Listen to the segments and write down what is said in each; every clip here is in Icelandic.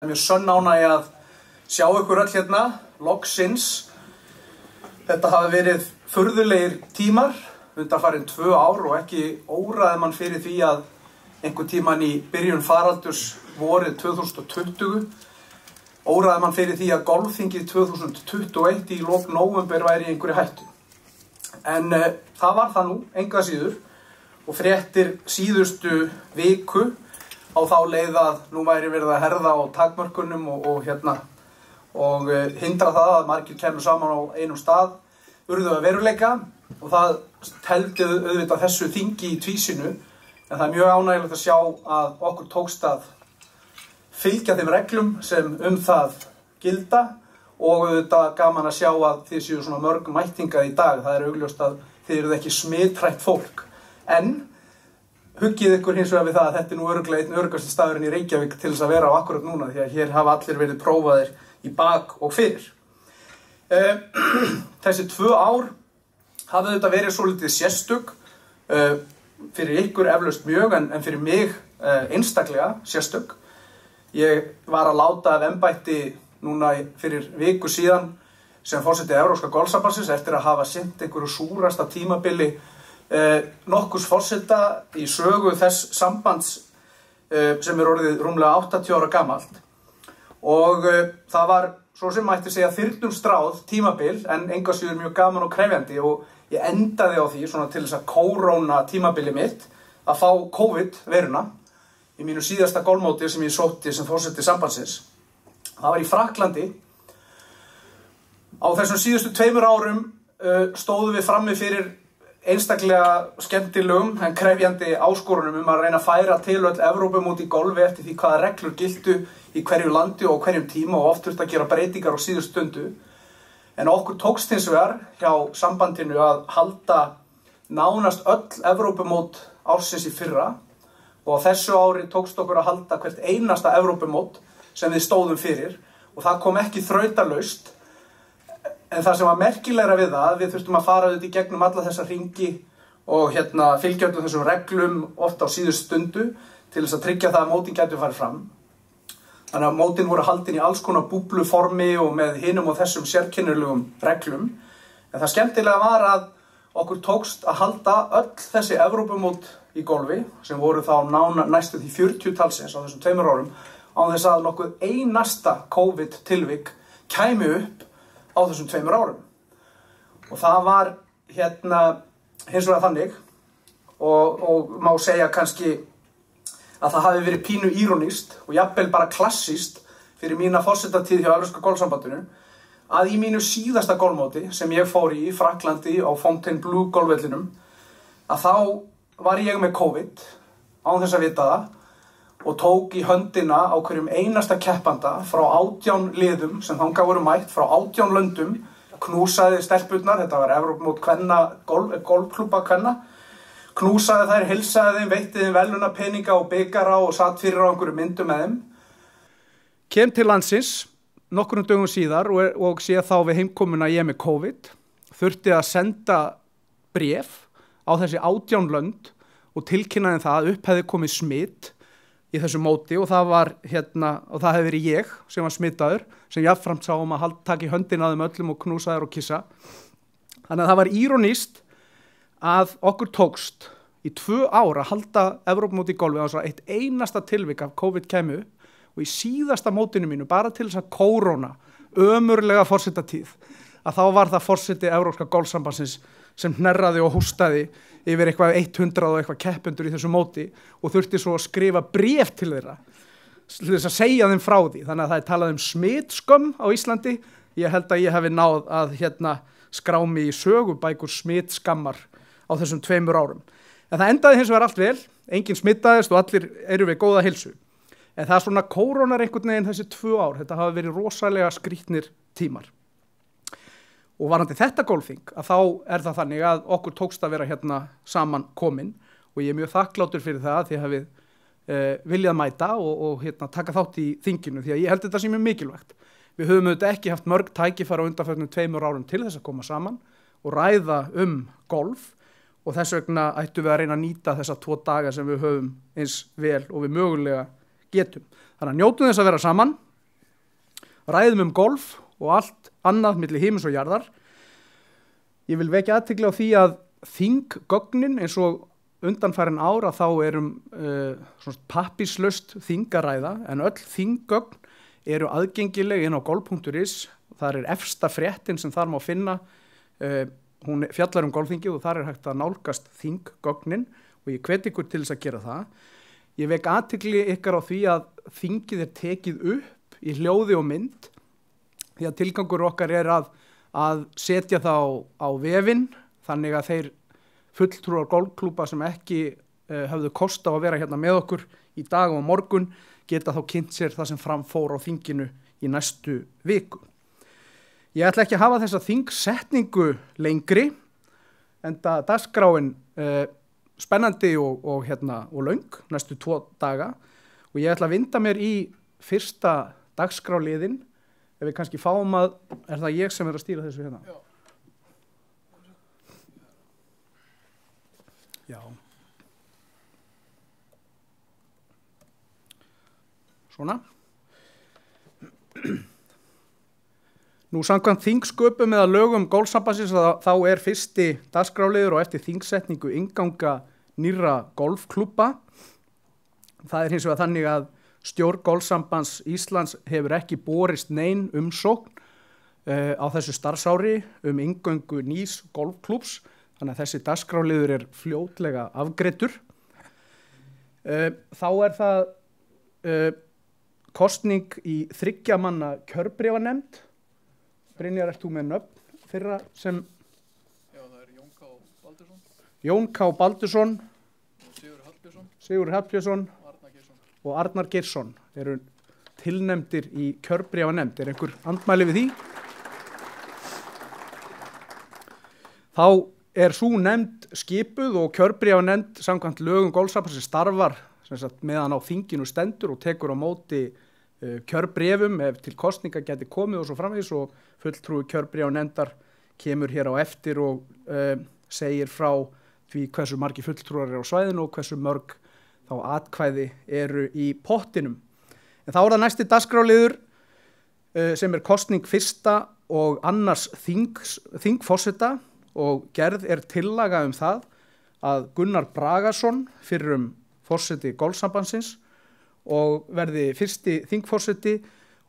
Mjög sönn ánægja að sjá ykkur öll hérna, loksins. Þetta hafa verið furðulegir tímar, undanfarin 2 ár og ekki óraði mann fyrir því að einhvern tíman í byrjun faraldurs vorið 2020 óraði mann fyrir því að golfþingið 2021 í lok nóvember væri í einhverju hættu. En það var það nú, engu að síður, og fréttir síðustu viku á þá leið að nú væri verið að herða á takmörkunum og hindra það að margir kemur saman á einum stað, urðu að veruleika og það teldi auðvitað þessu þingi í tvísinu, en það er mjög ánægjulegt að sjá að okkur tókst að fylgja þeim reglum sem það gilda og auðvitað gaman að sjá að þið séu svona mörg mættingað í dag. Það er augljóst að þið eruð ekki smitrætt fólk, en huggið ykkur hins vegar við það að þetta er nú örugglega einn öruggasti staðurinn í Reykjavík til þess að vera á akkúrat núna, því að hér hafa allir verið prófaðir í bak og fyrir. Þessi 2 ár hafa þetta verið svolítið sérstök, fyrir ykkur eflaust mjög, en fyrir mig einstaklega sérstök. Ég var að láta af embætti núna fyrir viku síðan sem forseti Evrópska golfsambandsins eftir að hafa sinnt einhverju súrasta tímabili nokkurs forseta í sögu þess sambands sem er orðið rúmlega 80 ára gamalt. Og það var, svo sem mætti segja, þyrnum stráð tímabil, en engu að síður mjög gaman og krefjandi, og ég endaði á því svona til þess að kóróna tímabili mitt að fá COVID-veruna í mínu síðasta golfmóti sem ég sótti sem forseti sambandsins. Það var í Frakklandi. Á þessum síðustu 2 árum stóðum við frammi fyrir einstaklega skemmtilegum en krefjandi áskorunum að reyna að færa til öll Evrópumót í golfi eftir því hvaða reglur giltu í hverju landi og hverjum tíma, og oft þurfti að gera breytingar á síðustu stundu. En okkur tókst hins vegar hjá sambandinu að halda nánast öll Evrópumót ársins í fyrra, og á þessu ári tókst okkur að halda hvert einasta Evrópumót sem við stóðum fyrir, og það kom ekki þrautalaust. En það sem var merkilegra við það, við þurftum að fara í gegnum alla þessa hringi og fylgja öllum þessum reglum oft á síðustu stundu til þess að tryggja það að mótin gætu farið fram. Þannig að mótin voru haldin í alls konar búbluformi og með hinum og þessum sérkennilegum reglum. En það skemmtilega var að okkur tókst að halda öll þessi Evrópumót í golfi, sem voru þá næstu því 40 talsins á þessum 2 árum, án þess að nokkuð einasta COVID-tilvik kæmi upp á þessum 2 árum. Og það var hins vegar þannig, og má segja kannski að það hafi verið pínu írónískt og jafnvel bara klassískt fyrir mína forsetatíð hjá Evrópska golfsambandinu, að í mínu síðasta golfmóti sem ég fór í Frakklandi á Fontainebleau golfvellinum, að þá var ég með COVID án þess að vita það, og tók í höndina á hverjum einasta keppanda frá 18 liðum sem þangað voru mætt frá 18 löndum, knúsaði stelpurnar, þetta var Evrópumót kvenna, golfklúbba kvenna, knúsaði þær, heilsaði þeim, veitti þeim verðlaunapeninga og bikara og satt fyrir á einhverju myndum með þeim. Kem til landsins nokkrum dögum síðar og sé þá við heimkomuna ég með COVID, þurfti að senda bréf á þessi 18 lönd og tilkynnaði það að upp hefði komið smitt í þessu móti, og það var og það hefði verið ég sem var smittaður, sem jafnframt sá að taka í höndina að þeim öllum og knúsa þær og kissa. Þannig að það var írónískt að okkur tókst í 2 ár að halda Evrópumót í golfi á eitt einasta tilvik af COVID kæmu, og í síðasta mótinu mínu, bara til þess að kóróna ömurlega forsetatíð, að þá var það forseti Evrópska golfsambandsins sem hnerraði og hóstaði yfir eitthvað 100 og eitthvað keppendur í þessu móti og þurfti svo að skrifa bréf til þeirra til þess að segja þeim frá því. Þannig að það er talað um smitskömm á Íslandi. Ég held að ég hef náð að skrá mig í sögubækur smitskammar á þessum 2 árum. En það endaði hins vegar allt vel, enginn smittaðist og allir eru við góða heilsu. En það er svona kórónar einhvern veginn þessi 2 ár, þetta hafa verið rosalega skrýtnir tímar. Og varandi þetta golfþing, að þá er það þannig að okkur tókst að vera saman komin, og ég er mjög þakklátur fyrir það að þið hafið viljað mæta og taka þátt í þinginu, því að ég held þetta sem er mikilvægt. Við höfum auðvitað ekki haft mörg tækifæri á undanförnum 2 árum til þess að koma saman og ræða golf, og þess vegna ættum við að reyna að nýta þessa 2 daga sem við höfum eins vel og við mögulega getum. Þannig að njótum þess að vera saman, ræðum golf og allt annað milli himins og jarðar. Ég vil vekja athygli á því að þinggögnin eins og undanfarin ára þá pappírslaust þingaræða en öll þinggögn eru aðgengileg inn á golf.is. Það efsta fréttin sem þar má finna. Hún fjallar golfþingið og þar hægt að nálgast þinggögnin og ég hvet ykkur til þess að gera það. Ég vek athygli ykkar á því að þingið tekið upp í hljóði og mynd því að tilgangur okkar að setja það á vefinn þannig að þeir fulltrúar golfklúbba sem ekki höfðu kost á að vera hérna með okkur í dag og morgun geta þá kynnt sér það sem fram fór á þinginu í næstu viku. Ég ætla ekki að hafa þessa þingsetningu lengri enda dagskráin spennandi og löng næstu 2 daga og ég ætla að vinda mér í fyrsta dagskráliðin ef við kannski fáum það ég sem að stýra þessu hérna? Já. Svona. Nú samkvæmt þingsköpum eða lögum golfsambandsins þá fyrsti dagskráliður og eftir þingsetningu innganga nýrra golfklúbba. Það hins vegar þannig að stjórn Golfsambands Íslands hefur ekki borist nein umsókn á þessu starfsári inngöngu nýs golfklúbbs, þannig að þessi dagskráliður fljótlega afgreiddur. Þá það kosning í 3 manna kjörbréfanefnd. Brynjar, ert þú með nöfn fyrra sem? Já, það Jón K. Baldursson. Jón K. Baldursson. Sigurður Hallbjörnsson. Og Arnar Geirsson eru tilnefndir í kjörbréfanefnd. Einhver andmæli við því? Þá sú nefnd skipuð og kjörbréfanefnd samkvæmt lögum golfsambandsins starfar meðan á þinginu stendur og tekur á móti kjörbréfum ef til kosninga geti komið og svo framvegis og fulltrúi kjörbréfanefndar kemur hér á eftir og segir frá því hversu margir fulltrúar á svæðinu og hversu mörg þá atkvæði eru í pottinum. En þá það næsti dagskráliður sem kosning fyrsta og annars þingforseta og gerð tillaga það að Gunnar Bragason fyrrum forseti golfsambandsins og verði fyrsti þingforseti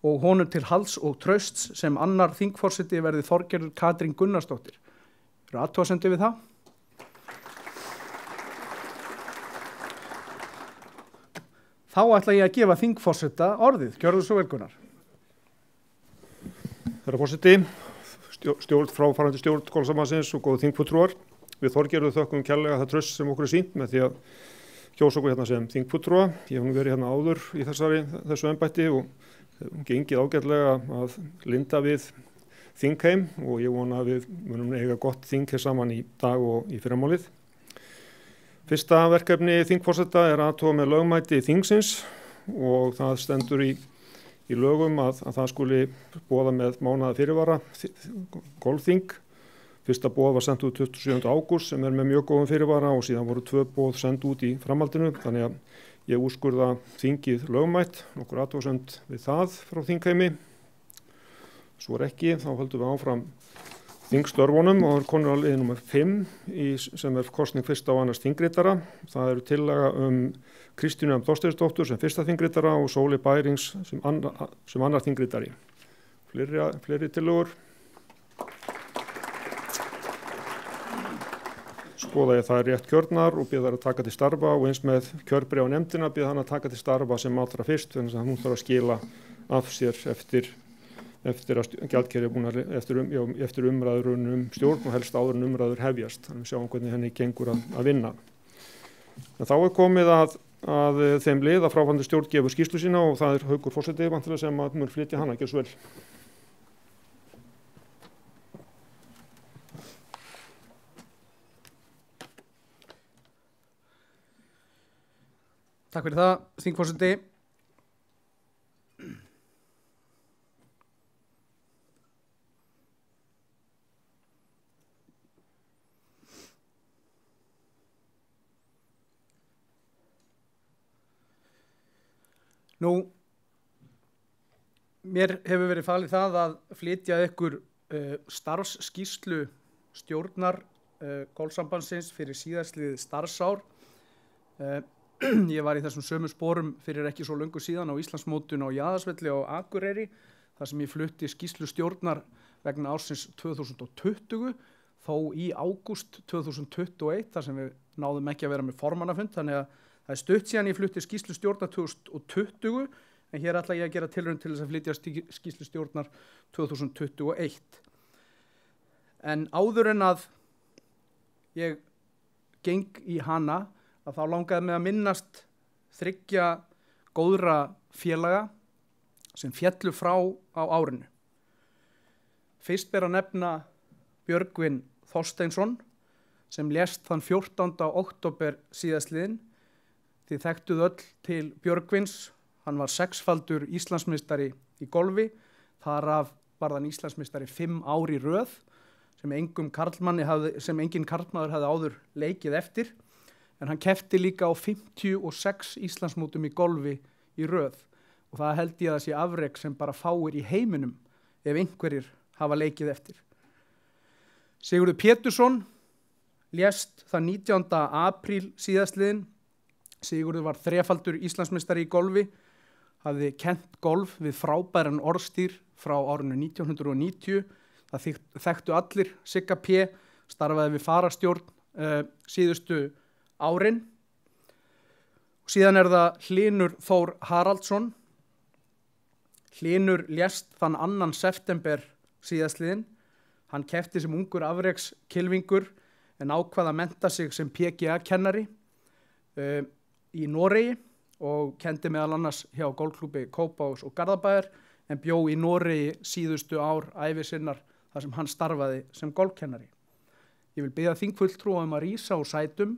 og honum til halds og trausts sem annar þingforseti verði Þorgerður Katrín Gunnarsdóttir. Eru athugasemdir við það? Þá ætla ég að gefa þingforseta orðið. Gjörðu svo vel, Gunnar. Herra forseti, fráfarandi stjórn golfsambandsins og góðu þingfulltrúar. Við Þorgerður þökkum kærlega það traust sem okkur sýnt með því að kjósa okkur hérna sem þingfulltrúa. Ég hef verið hérna áður í þessu embætti og gengið ágætlega að linda við þingheim og ég vona að við munum eiga gott þing hér saman í dag og í fyrramálið. Fyrsta verkefni þingforseta að athuga með lögmæti þingsins og það stendur í lögum að það skuli boða með mánaða fyrirvara golfþing. Fyrsta boð var sendt út 27. ágúst sem með mjög góðum fyrirvara og síðan voru 2 boð sendt út í framhaldinu þannig að ég úrskurða þingið lögmætt, nokkur athugasemd við það frá þingheimi. Svo ekki, þá höldum við áfram þingstörfunum og konur á liði nr. 5 sem kosning fyrsta og annars þingritara. Það tillaga Kristínu M. Þorsteinsdóttur sem fyrsta þingritara og Sóli Bærings sem annar þingritari. Fleiri tillögur. Skoða ég það rétt kjörnar og bið þær að taka til starfa og eins með kjörbréfanefndina bið hann að taka til starfa sem allra fyrst þannig að hún þarf að skila af sér eftir að gjaldkeri er búin eftir umræður stjórn og helst áður en umræður hefjast. Þannig að við sjáum hvernig henni gengur að vinna. En þá komið að þeim lið að fráfarandi stjórn gefur skýrslu sína og það Haukur forseti vantilega sem að mun flytja hana. Gjörðu svo vel. Takk fyrir það, þingforseti. Mér hefur verið falið það að flytja ykkur starfsskýrslu stjórnar golfsambandsins fyrir síðastlið starfsár. Ég var í þessum sömu sporum fyrir ekki svo löngu síðan á Íslandsmótinu á Jaðarsvelli á Akureyri, þar sem ég flutti skýrslu stjórnar vegna ársins 2020, þó í ágúst 2021, þar sem við náðum ekki að vera með formannafund, þannig að það er stutt síðan ég flutti skýrslu stjórnar 2020, en hér ætla ég að gera tilraun til þess að flytja skýrslu stjórnar 2021. En áður en að ég geng í hana, að þá langaði mig að minnast 3 góðra félaga sem féllu frá á árinu. Fyrst ber að nefna Björgvin Þorsteinsson sem lést þann 14. október síðastliðinn. Þið þekktuð öll til Björgvins, hann var 6-faldur Íslandsmeistari í golfi, þar af var hann Íslandsmeistari 5 ár í röð sem engin karlmaður hafði áður leikið eftir, en hann keppti líka á 56 Íslandsmótum í golfi í röð og það held ég að sé afrek sem bara fáir í heiminum ef einhverjir hafa leikið eftir. Sigurður Pétursson lést þann 19. apríl síðastliðinn. Sigurður var 3-faldur Íslandsmeistari í golfi, hafði kennt golf við frábæran orðstýr frá árinu 1990. Það þekktu allir Sigga P, starfaði við farastjórn síðustu árin. Og síðan er það Hlynur Þór Haraldsson. Hlynur lést þann 2. september síðastliðinn. Hann keppti sem ungur afrekskylfingur en ákvað að mennta sig sem PGA-kennari í Noregi og kendi meðal annars hjá golfklúbbi Kópavogs og Garðabæjar, en bjó í Noregi síðustu ár ævi sinnar þar sem hann starfaði sem golfkennari. Ég vil biðja þingfulltrúa að rísa úr sætum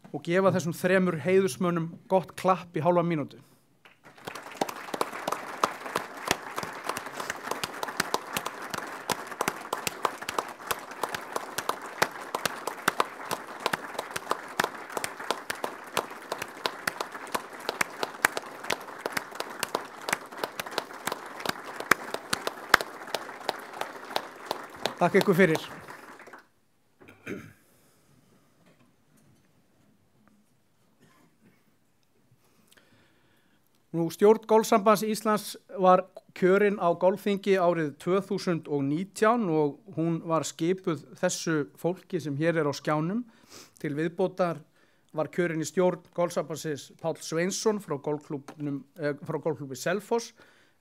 og gefa þessum 3 heiðursmönnum gott klapp í hálfa mínútu. Takk ykkur fyrir. Stjórn Golfsambands Íslands var kjörin á golfþingi árið 2019 og hún var skipuð þessu fólki sem hér er á skjánum. Til viðbótar var kjörin í stjórn Golfsambandsins Páll Sveinsson frá golfklúbbi Selfoss,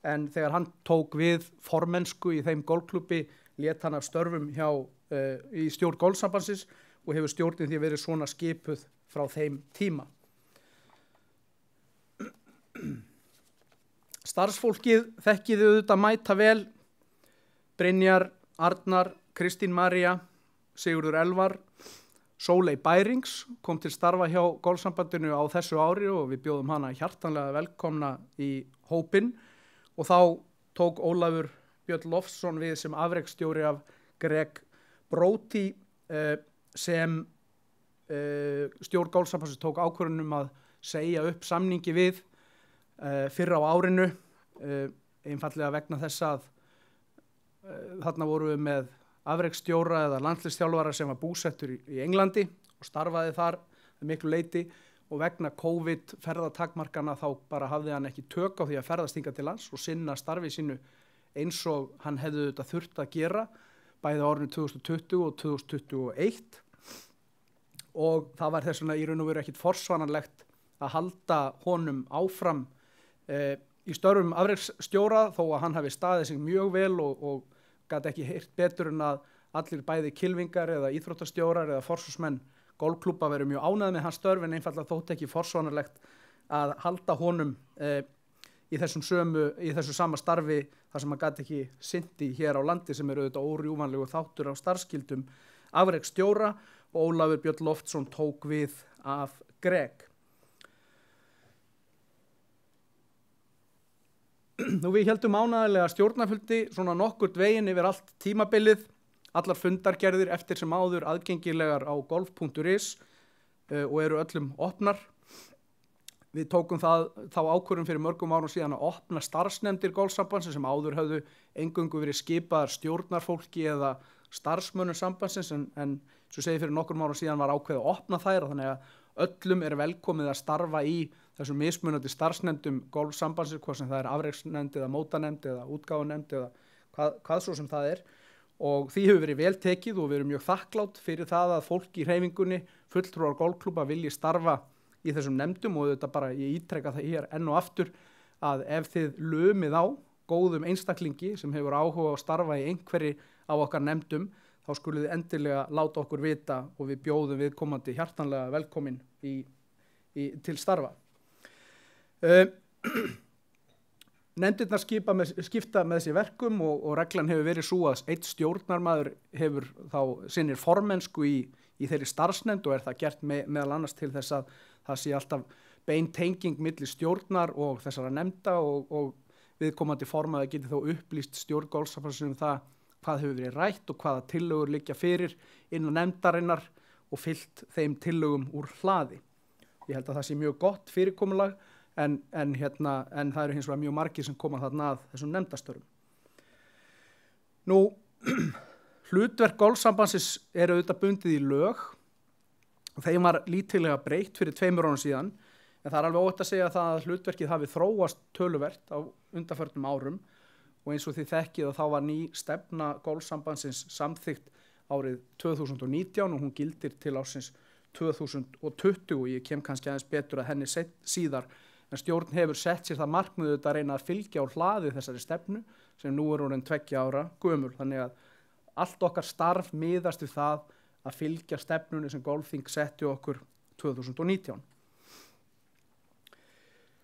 en þegar hann tók við formennsku í þeim golfklúbbi lét hann af störfum í stjórn Golfsambandsins og hefur stjórnin því verið svona skipuð frá þeim tíma. Starfsfólkið þekkið auðvitað mæta vel: Brynjar, Arnar, Kristín María, Sigurður Elvar, Sóley Bærings kom til starfa hjá Golfsambandinu á þessu ári og við bjóðum hana hjartanlega velkomna í hópinn, og þá tók Ólafur Björn Loftsson við sem afreksstjóri af Greg Bróti sem stjórn Golfsambandsins tók ákvörðun að segja upp samningi við fyrr á árinu, einfallega vegna þess að þarna voru við með afreksstjóra eða landsliðsþjálfara sem var búsettur í Englandi og starfaði þar miklu leyti, og vegna COVID ferðatakmarkana þá bara hafði hann ekki tök á því að ferðast hingað til lands og sinna starfi sínu eins og hann hefði þetta þurft að gera bæði árinu 2020 og 2021, og það var þess vegna í raun og veru ekkit forsvaranlegt að halda honum áfram í störfum afreksstjóra, þó að hann hafi staðið sig mjög vel og gat ekki heyrt betur en að allir bæði kylfingar eða íþróttastjórar eða forsvarsmenn golfklúbba veru mjög ánægðir með hans störf, en einfaldlega þótti ekki forsvaranlegt að halda honum í þessu sama starfi þar sem hann gat ekki sinnt í hér á landi, sem eru auðvitað órjúvanlegu þáttur á starfskyldum afreksstjóra, og Ólafur Björn Loftsson tók við af Greg. Við héldum ánægjulega stjórnarfundi svona nokkurt veginn yfir allt tímabilið, allar fundargerðir eftir sem áður aðgengilegar á golf.is og eru öllum opnar. Við tókum þá ákvörðun fyrir mörgum árum síðan að opna starfsnefndir golfsambandsins sem áður höfðu eingöngu verið skipaðar stjórnarfólki eða starfsmönnum sambandsins en svo segir fyrir nokkrum árum síðan var ákveðið að opna þær og þannig að öllum er velkomið að starfa í þessum mismunandi starfsnefndum golfsambandsins, hvað sem það er afreksnefnd eða mótanemnd eða útgáfunemnd eða hvað svo sem það er. Og því hefur verið vel tekið og við erum mjög þakklátt fyrir það að fólk í hreyfingunni, fulltrúar golfklúbba vilji starfa í þessum nefndum og þetta bara ég ítreka það hér enn og aftur að ef þið lumið á góðum einstaklingi sem hefur áhuga að starfa í einhverri á okkar nefndum þá skulið þið endilega láta okkur vita og við bjóðum viðkomandi hjartanlega velkomin til starfa. Nefndirnar skipta með sér verkum og reglan hefur verið svo að einn stjórnarmaður hefur þá sinnir formennsku í þeirri starfsnefnd og er það gert meðal annars til þess að það sé alltaf bein tenging milli stjórnar og þessara nefnda og viðkomandi formaður geti þá upplýst stjórn golfsambandsins það hvað hefur verið rætt og hvaða tillögur liggja fyrir innan nefndarinnar og fylgt þeim tillögum úr hlaði. Ég held að það sé mjög gott fyrirkomulag en það eru hins vegar mjög margir sem koma þarna að þessum nefndastörfum. Nú, hlutverk golfsambandsins eru auðvitað bundið í lög og þeim var lítillega breytt fyrir 2 árum síðan en það er alveg óhætt að segja það að hlutverkið hafi þróast töluvert á undanförnum árum og eins og þið þekkið að þá var ný stefna golfsambandsins samþykkt árið 2019 og hún gildir til ársins 2020 og ég kem kannski aðeins betur að henni síðar en stjórn hefur sett sér það markmið að reyna að fylgja á hlaði þessari stefnu sem nú er orðin 2 ára gömul þannig að allt okkar starf miðast við það að fylgja stefnunni sem golfþing setti okkur 2019.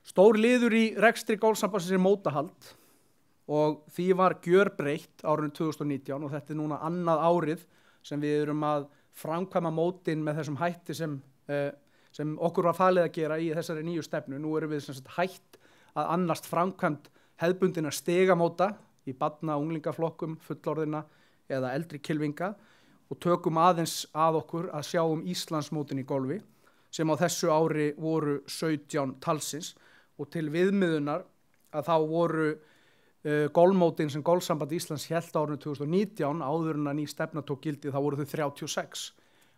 Stór liður í rekstri golfsambandsins er mótahald og því var gjörbreytt árinu 2019 og þetta er núna annað árið sem við erum að framkvæma mótin með þessum hætti sem okkur var falið að gera í þessari nýju stefnu. Nú erum við sem sagt hætt að annast framkvæmt hefðbundina stigamóta í barna- og unglingaflokkum, fullorðina eða eldri kylfinga og tökum aðeins að okkur að sjá Íslandsmótin í golfi sem á þessu ári voru 17 talsins og til viðmiðunar að þá voru golfmótin sem Golfsamband Íslands hélt árinu 2019 áður en að ný stefna tók gildi þá voru þau 36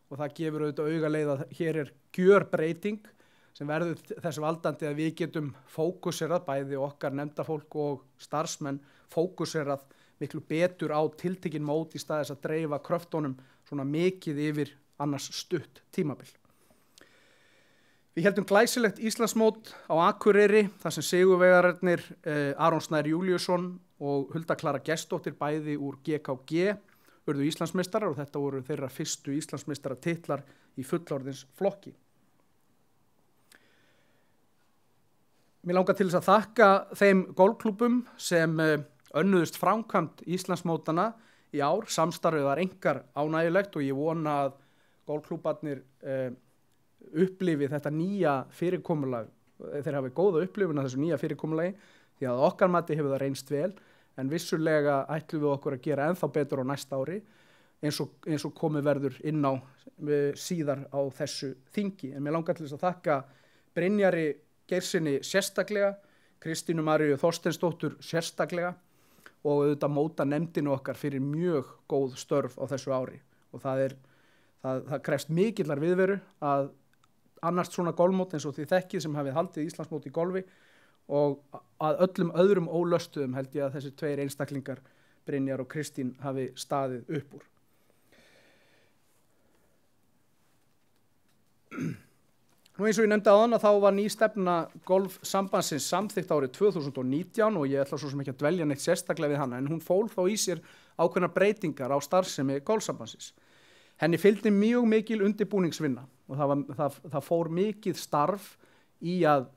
og það gefur auðvitað augaleið að hér er gjörbreyting sem verður þessu valdandi að við getum fókuserað bæði okkar nefndafólk og starfsmenn fókuserað miklu betur á tiltekin mót í staðis að dreifa kröftunum svona mikið yfir annars stutt tímabil. Við heldum glæsilegt Íslandsmót á Akureyri þar sem sigurvegararnir Aron Snær Júlíusson og Hulda Klara Gestsdóttir bæði úr GKG urðu Íslandsmeistarar og þetta voru þeirra fyrstu Íslandsmeistaratitlar í fullorðins flokki. Mér langar til þess að þakka þeim golfklúbbum sem önnuðust framkvæmt Íslandsmótana í ár. Samstarfið var einkar ánægjulegt og ég vona að golfklúbbarnir upplifi þetta nýja fyrirkomulag, þeir hafi góða upplifun af þessu nýja fyrirkomulagi því að okkar mati hefur það reynst vel en vissulega ætlum við okkur að gera ennþá betur á næsta ári eins og komið verður inn á síðar á þessu þingi. En mér langar til þess að þakka Brynjari Geirsyni sérstaklega, Kristínu Maríu Þorsteinsdóttur sérstaklega og auðvitað móta nefndinu okkar fyrir mjög góð störf á þessu ári og það krefst mikillar viðveru að annars svona golfmót eins og þið þekkið sem hafið haldið Íslandsmót í golfi og að öllum öðrum ólöstuðum held ég að þessi 2 einstaklingar Brynjar og Kristín hafi staðið upp úr. Nú eins og ég nefndi áðan að þá var ný stefna golfsambandsins samþykkt árið 2019 og ég ætla svo sem ekki að dvelja neitt sérstaklega við hana en hún fól þá í sér ákveðnar breytingar á starfsemi golfsambandsins. Henni fylgdi mjög mikil undirbúningsvinna og það fór mikið starf í að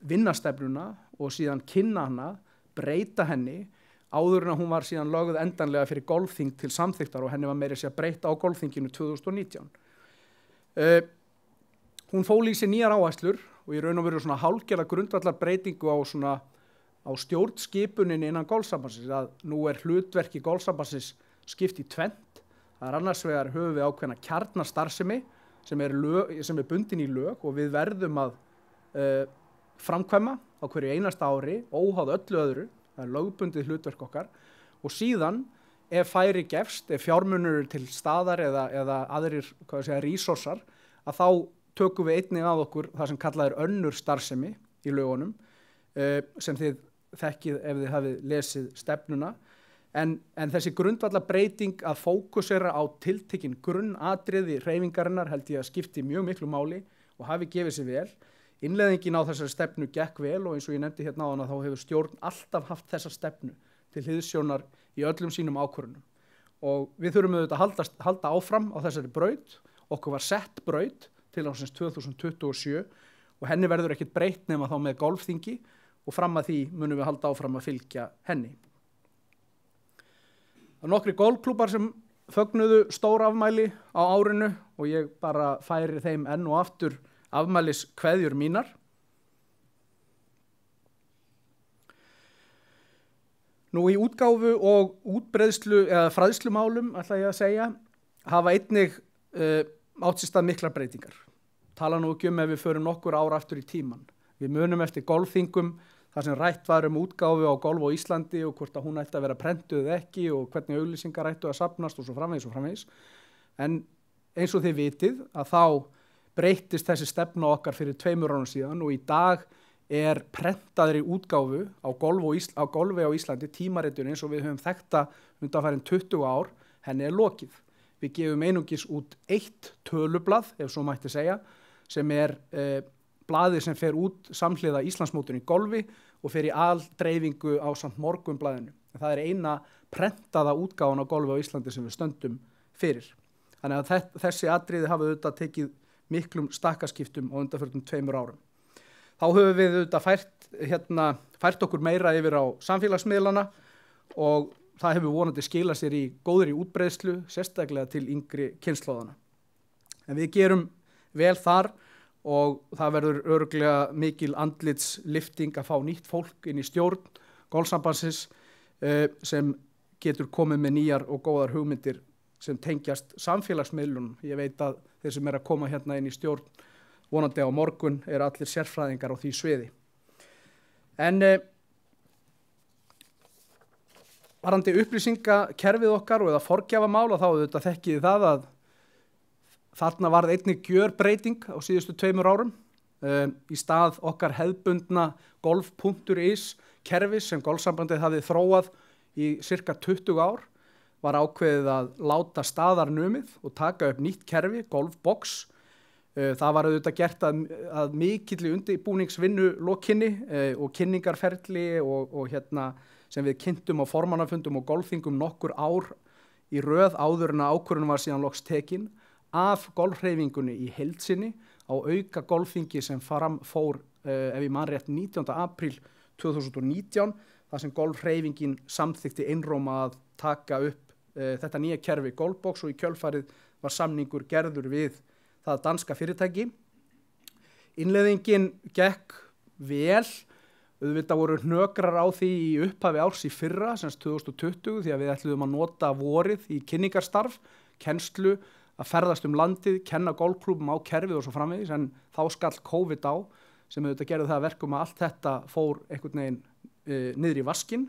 vinna stefnuna og síðan kynna hana, breyta henni áður en að hún var síðan lögð endanlega fyrir golfþing til samþyktar og henni var meira sér breyta á golfþinginu 2019. Hún fól í sér nýjar áherslur og í raun og veru svona hálfgerða grundvallar breytingu á stjórnskipuninni innan golfsambandsins að nú er hlutverki golfsambandsins skipt í 2. Það er annars vegar höfum við ákveðna kjarnastarfsemi sem er bundin í lög og við verðum að framkvæma á hverju einasta ári, óháð öllu öðru, það er lögbundið hlutverk okkar, og síðan ef færi gefst, ef fjármunur til staðar eða aðrir resursar, að þá tökum við einnig að okkur það sem kallað er önnur starfsemi í lögunum, sem þið þekkið ef þið hafið lesið stefnuna, en þessi grundvallarbreyting að fókusera á tiltekin grunnatriði hreyfingarinnar held ég að skipti mjög miklu máli og hafi gefið sér vel. Innleiðingin á þessari stefnu gekk vel og eins og ég nefndi hérna áðan að þá hefur stjórn alltaf haft þessa stefnu til hliðsjónar í öllum sínum ákvörðunum. Og við þurfum auðvitað að halda áfram á þessari braut. Okkur var sett braut til ársins 2027 og henni verður ekkert breytt nema þá með golfþingi og fram að því munum við halda áfram að fylgja henni. Það er nokkri golfklúbar sem fögnuðu stór afmæli á árinu og ég bara færi þeim enn og aftur afmælis kveðjur mínar. Nú í útgáfu og útbreiðslu eða fræðslumálum, ætla ég að segja, hafa einnig átt sér stað miklar breytingar. Tala nú ekki ef við förum nokkur ár aftur í tíman. Við munum eftir golfþingum, þar sem rætt var útgáfu á golf á Íslandi og hvort að hún ætti að vera prentuð eða ekki og hvernig auglýsingar ættu að safnast og svo framvegis. En eins og þið vitið að þá breyttist þessi stefna okkar fyrir 2 árum síðan og í dag er prentaðri útgáfu á golfi á Íslandi, tímaritun eins og við höfum þekkta undanfarin 20 ár, henni er lokið. Við gefum einungis út 1 tölublað, ef svo mætti segja, sem er blaðið sem fer út samhliða Íslandsmótinu í golfi og fer í aldreifingu á samt Morgunblaðinu. Það er eina prentaða útgáfan á golfi á Íslandi sem við stöndum fyrir. Þannig að þessi atriði hafa auðvitað tekið miklum stakkaskiptum á undanförnum 2 árum. Þá höfum við auðvitað fært okkur meira yfir á samfélagsmiðlana og það hefur vonandi skilað sér í góðri útbreiðslu, sérstaklega til yngri kynslóðana. En við gerum vel þar og það verður örugglega mikil andlitslifting að fá nýtt fólk inn í stjórn golfsambandsins sem getur komið með nýjar og góðar hugmyndir sem tengjast samfélagsmiðlunum. Ég veit að þeir sem að koma hérna inn í stjórn vonandi á morgun allir sérfræðingar á því sviði. En varðandi upplýsingakerfið okkar og eða forgjafamál og þá auðvitað þekkið það að þarna varð einnig gjörbreyting á síðustu 2 árum. Í stað okkar hefðbundna golf.is kerfis sem golfsambandið hafði þróað í cirka 20 ár var ákveðið að láta staðar numið og taka upp nýtt kerfi, Golfbox. Það var auðvitað gert að mikilli undirbúningsvinnu lokinni og kynningarferli og sem við kynntum á formannafundum og golfþingum nokkur ár í röð áður en að ákvörðun var síðan loks tekin af golfhreyfingunni í heild sinni á auka golfþingi sem fór, ef ég man rétt, 19. apríl 2019, þar sem golfhreyfingin samþykkti einróma að taka upp þetta nýja kerfi Golfbox og í kjölfarið var samningur gerður við það danska fyrirtæki. Innleiðingin gekk vel, auðvitað voru hnökrar á því í upphafi árs í fyrra, sem 2020, því að við ætluðum að nota vorið í kynningarstarf, kennslu, að ferðast landið, kenna golfklúbum á kerfið og svo framvegis, en þá skall COVID á, sem auðvitað gerði það að verkum að allt þetta fór einhvern veginn niður í vaskinn.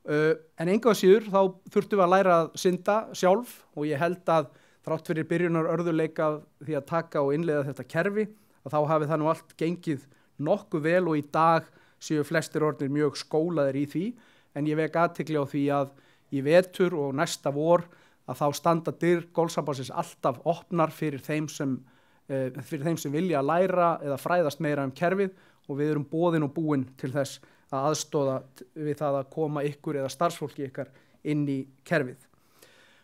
En engu að síður þá þurftum við að læra að synda sjálf og ég held að þrátt fyrir byrjunar örðuleika því að taka og innleiða þetta kerfi, að þá hafi það nú allt gengið nokkuð vel og í dag séu flestir orðnir mjög skólaðir í því, en ég vek athygli á því að í vetur og næsta vor að þá standa dyr golfsambandsins alltaf opnar fyrir þeim sem vilja að læra eða fræðast meira kerfið og við erum boðin og búin til þess að aðstoða við það að koma ykkur eða starfsfólki ykkar inn í kerfið.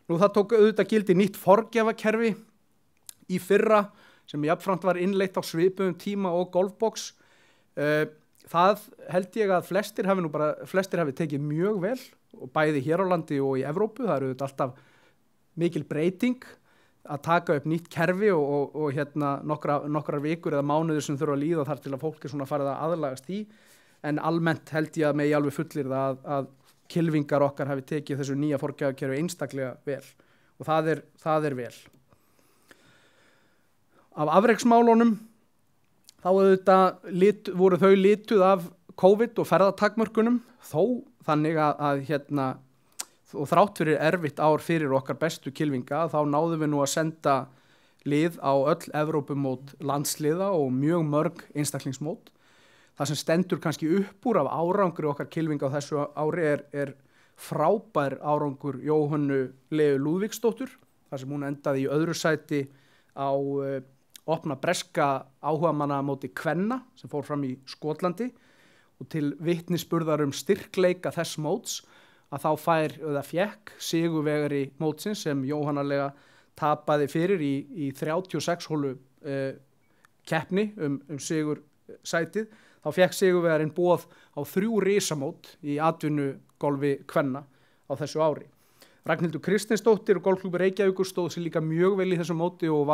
Nú það tók auðvitað gildi nýtt forgjafakerfi í fyrra sem jafnframt var innleitt á svipuðum tíma og Golfbox. Það held ég að flestir hafi tekið mjög vel og bæði hér á landi og í Evrópu. Það eru auðvitað alltaf mikil breyting að taka upp nýtt kerfi og nokkrar vikur eða mánuðir sem þurfa að líða þar til að fólk er svona farið að aðlagast því, en almennt held ég að megi alveg fullyrða að kylfingar okkar hafi tekið þessu nýja forgjafakerfi einstaklega vel og það er vel. Af afreksmálunum þá auðvitað voru þau lituð af COVID og ferðatakmörkunum, þó þannig að og þrátt fyrir erfitt ár fyrir okkar bestu kylfinga, þá náðum við nú að senda lið á öll Evrópumót landsliða og mjög mörg einstaklingsmót. Það sem stendur kannski upp úr af árangri okkar kylfinga á þessu ári er frábær árangur Jóhönnu Leu Lúðvíksdóttur, þar sem hún endaði í öðru sæti á opna breska áhugamanna móti kvenna sem fór fram í Skotlandi, og til vitnisburðar styrkleika þess móts að þá fékk sigurvegari mótsins sem Jóhanna Lea tapaði fyrir í 36 hólu keppni sigur sætið, þá fékk sigurvegarinn boð á 3 risamót í atvinnugolfi kvenna á þessu ári. Ragnhildur Kristinsdóttir og Golfklúbbur Reykjavíkur stóð sér líka mjög vel í þessu móti og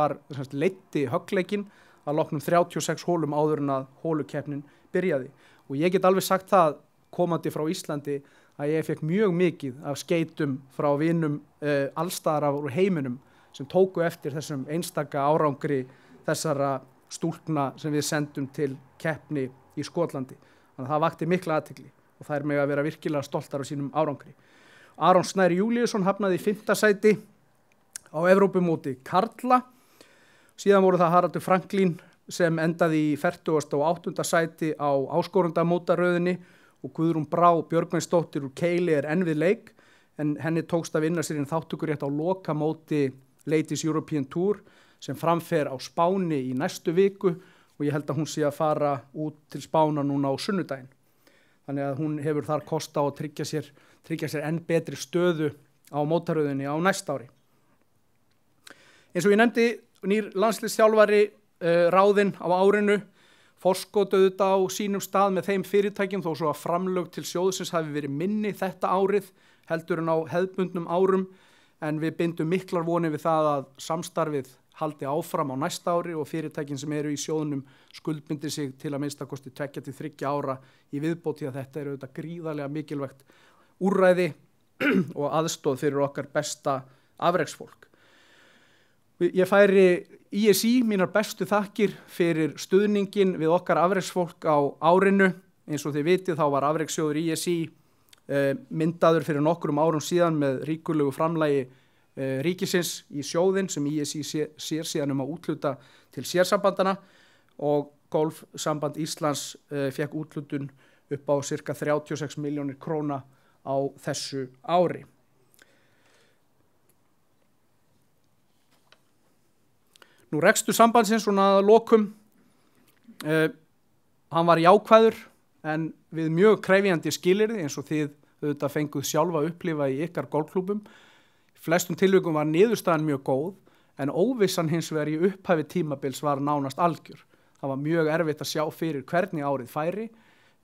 leiddi höggleikinn að loknum 36 hólum áður en að hólukeppnin byrjaði. Og ég get alveg sagt það komandi frá Íslandi að ég fekk mjög mikið af skeytum frá vinum allstaðar af heiminum sem tóku eftir þessum einstaka árangri þessara stúlkna sem við sendum til keppni í Skotlandi. Þannig að það vakti mikla athygli og þær mega að vera virkilega stoltar á sínum árangri. Aron Snær Júlíusson hafnaði í 5. sæti á Evrópumóti karla. Síðan voru það Haraldur Franklín sem endaði í 48. sæti á áskorundamótaröðinni og Guðrún Brá Björgvinsdóttir úr Keili enn við leik, en henni tókst að vinna sér inn þátttökurétt á lokamóti Ladies European Tour sem framfer á Spáni í næstu viku og ég held að hún sé að fara út til Spána núna á sunnudaginn. Þannig að hún hefur þar kost á að tryggja sér enn betri stöðu á mótaröðinni á næsta ári. Eins og ég nefndi, nýr landsliðsþjálfari ráðinn á árinu, forskot auðvitað á sínum stað með þeim fyrirtækjum þó svo að framlög til sjóðsins hafi verið minni þetta árið heldur en á hefðbundnum árum, en við bindum miklar vonir við það að samstarfið haldi áfram á næsta ári og fyrirtækin sem eru í sjóðnum skuldbindi sig til að minnstakosti 2 til 3 ára í viðbóti, að þetta er auðvitað gríðarlega mikilvægt úrræði og aðstoð fyrir okkar besta afreksfólk. Ég færi ISI mínar bestu þakkir fyrir stuðningin við okkar afreksfólk á árinu. Eins og þið vitið þá var afrekssjóður ISI myndaður fyrir nokkrum árum síðan með ríkulegu framlagi ríkisins í sjóðinn sem ISI sér síðan að úthluta til sérsambandana, og Golfsamband Íslands fekk úthlutun upp á cirka 36 milljónir króna á þessu ári. Nú rekstur sambandsins svona að lokum, hann var jákvæður en við mjög krefjandi skilyrði eins og þið auðvitað fenguð sjálfa að upplifa í ykkar golfklúbbum. Í flestum tilvikum var niðurstaðan mjög góð en óvissan hins vegar í upphafi tímabils var nánast algjör. Það var mjög erfitt að sjá fyrir hvernig árið færi,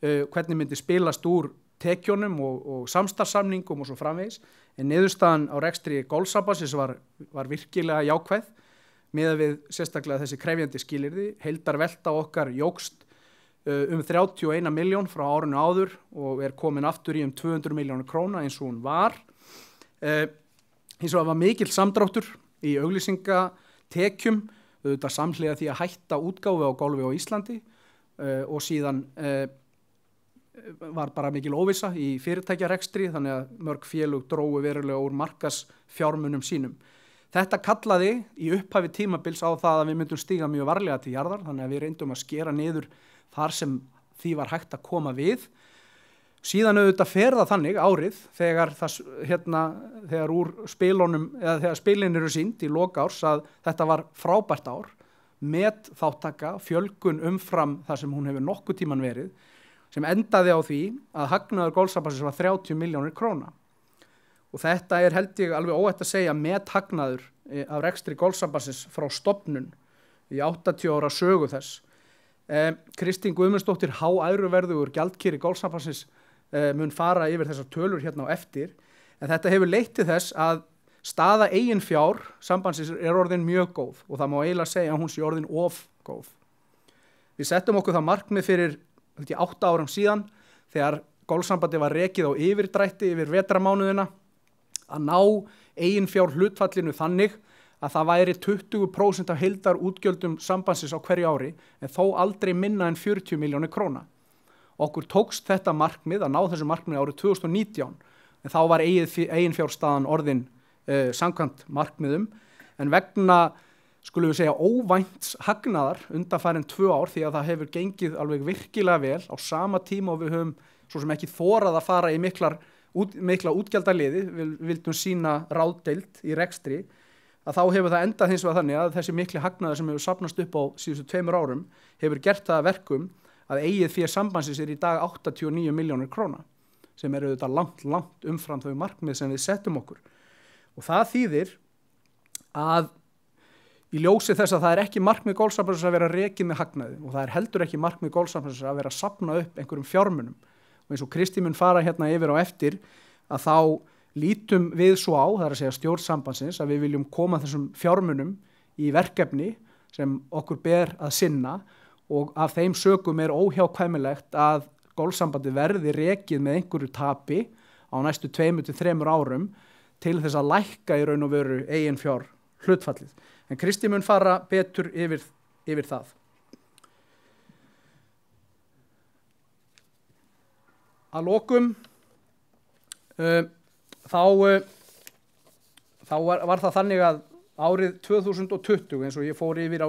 hvernig myndi spilast úr tekjunum og samstarfssamningum og svo framvegis, en niðurstaðan á rekstri Golfsambandsins var virkilega jákvæð miðað við sérstaklega þessi krefjandi skilyrði. Heildarvelta okkar jókst 31 milljón frá árinu áður og komin aftur í 200 milljónir króna eins og hún var. Hins vegar var mikill samdráttur í auglýsingatekjum, auðvitað samhliða því að hætta útgáfu á golfi á Íslandi, og síðan var bara mikil óvissa í fyrirtækjarekstri, þannig að mörg félög drógu verulega úr markaðsfjármunum sínum. Þetta kallaði í upphafi tímabils á það að við myndum stíga mjög varlega til jarðar, þannig að við reyndum að skera niður þar sem því var hægt að koma við. Síðan auðvitað fer það þannig árið þegar úr spilunum eða þegar spilin eru sýnd í lok árs að þetta var frábært ár, met þáttaka, fjölgun umfram það sem hún hefur nokkuð tíman verið, sem endaði á því að hagnaður Golfsambandsins var 30 milljónir króna. Og þetta held ég alveg óhætt að segja met hagnaður af rekstri Golfsambandsins frá stofnun í 80 ára sögu þess. Kristín Guðmundsdóttir háæruverðugur gjaldkeri Golfsambandsins mun fara yfir þessar tölur hérna á eftir, en þetta hefur leitt til þess að staða eigin fjár sambandsins orðin mjög góð og það má eiginlega segja að hún sé orðin of góð. Við settum okkur það markmið fyrir 8 árum síðan þegar Golfsambandi var rekið á yfirdrætti yfir vetramánuðina að ná eigin fjár hlutfallinu þannig að það væri 20% af heildarútgjöldum sambandsins á hverju ári en þó aldrei minna en 40 milljónir króna. Okkur tókst þetta markmið að ná þessu markmið árið 2019 en þá var eiginfjárstaðan orðin samkvæmt markmiðum en vegna, skulum við segja, óvænts hagnaðar undanfarin 2 ár því að það hefur gengið alveg virkilega vel á sama tíma og við höfum svo sem ekki þorað að fara í mikla útgjaldaliði, við vildum sína ráðdeild í rekstri, að þá hefur það endað hins vegar þannig að þessi mikli hagnaður sem hefur safnast upp á síðustu 2 árum hefur gert það að verkum að eigið fé sambandsins í dag 89 milljónir króna sem eru auðvitað langt umfram þau markmið sem við settum okkur. Og það þýðir að í ljósi þess að það ekki markmið golfsambandsins að vera rekið með hagnaði og það heldur ekki markmið golfsambandsins að vera að safna upp einhverjum fjármunum. Og eins og Kristín mun fara hérna yfir á eftir að þá lítum við svo á, það er að segja stjórn sambandsins, að við viljum koma þessum fjármunum í verkefni sem okkur ber að sinna og af þeim sökum óhjákvæmilegt að golfsambandi verði rekið með einhverju tapi á næstu 2-3 árum til þess að lækka í raun og veru eiginfjár hlutfallið. En Kristín mun fara betur yfir það. Að lokum þá var það þannig að árið 2020 eins og ég fór yfir í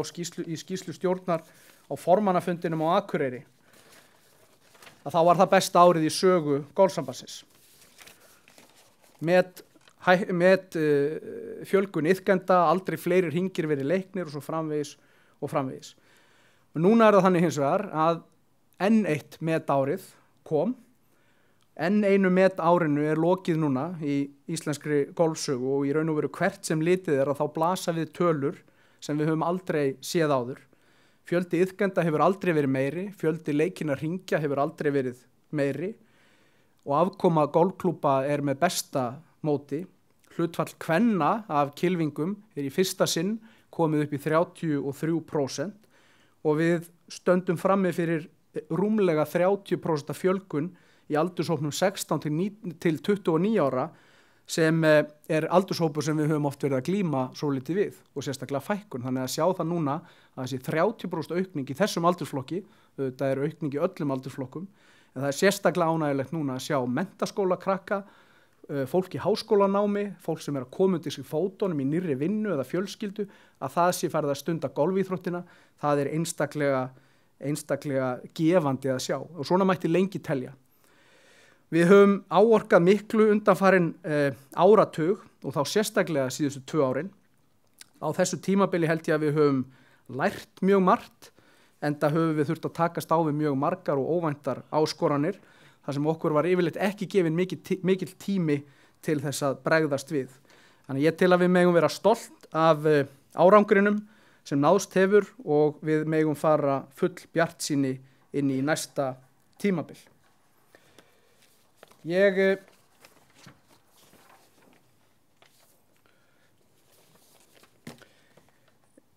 skýrslu stjórnar á formannafundinum á Akureyri að þá var það besta árið í sögu golfsambandsins. Met fjölgun iðkenda, aldrei fleiri hringir verið leiknir og svo framvegis og framvegis. Og núna það þannig hins vegar að enn eitt metárið kom, enn einu metárinu lokið núna í íslenskri golfsögu og í raun og veru hvert sem litið að þá blasa við tölur sem við höfum aldrei séð áður. Fjöldi iðkenda hefur aldrei verið meiri, fjöldi leikinna hringja hefur aldrei verið meiri og afkoma golfklúbba með besta móti. Hlutfall kvenna af kylfingum í fyrsta sinn komið upp í 33% og við stöndum frammi fyrir rúmlega 30% fjölgun í aldurshópnum 16 til 29 ára sem aldurshópur sem við höfum oft verið að glíma svo litið við og sérstaklega fækkun. Þannig að sjá það núna að þessi 30% aukning í þessum aldursflokki, þetta aukning í öllum aldursflokkum, en það sérstaklega ánægilegt núna að sjá menntaskólakrakka, fólk í háskólanámi, fólk sem að koma undir sig fótunum í nýrri vinnu eða fjölskyldu, að það sé farið að stunda golfíþróttina, það einstaklega gefandi að sjá og svona mætti lengi telja. Við höfum áorkað miklu undanfarin áratug og þá sérstaklega síðustu 2 árin. Á þessu tímabili held ég að við höfum lært mjög margt enda höfum við þurft að takast á við mjög margar og óvæntar áskoranir þar sem okkur var yfirleitt ekki gefin mikill tími til þess að bregðast við. Þannig ég tel að við megum vera stolt af árangrinum sem náðst hefur og við megum fara full bjartsýni inn í næsta tímabil.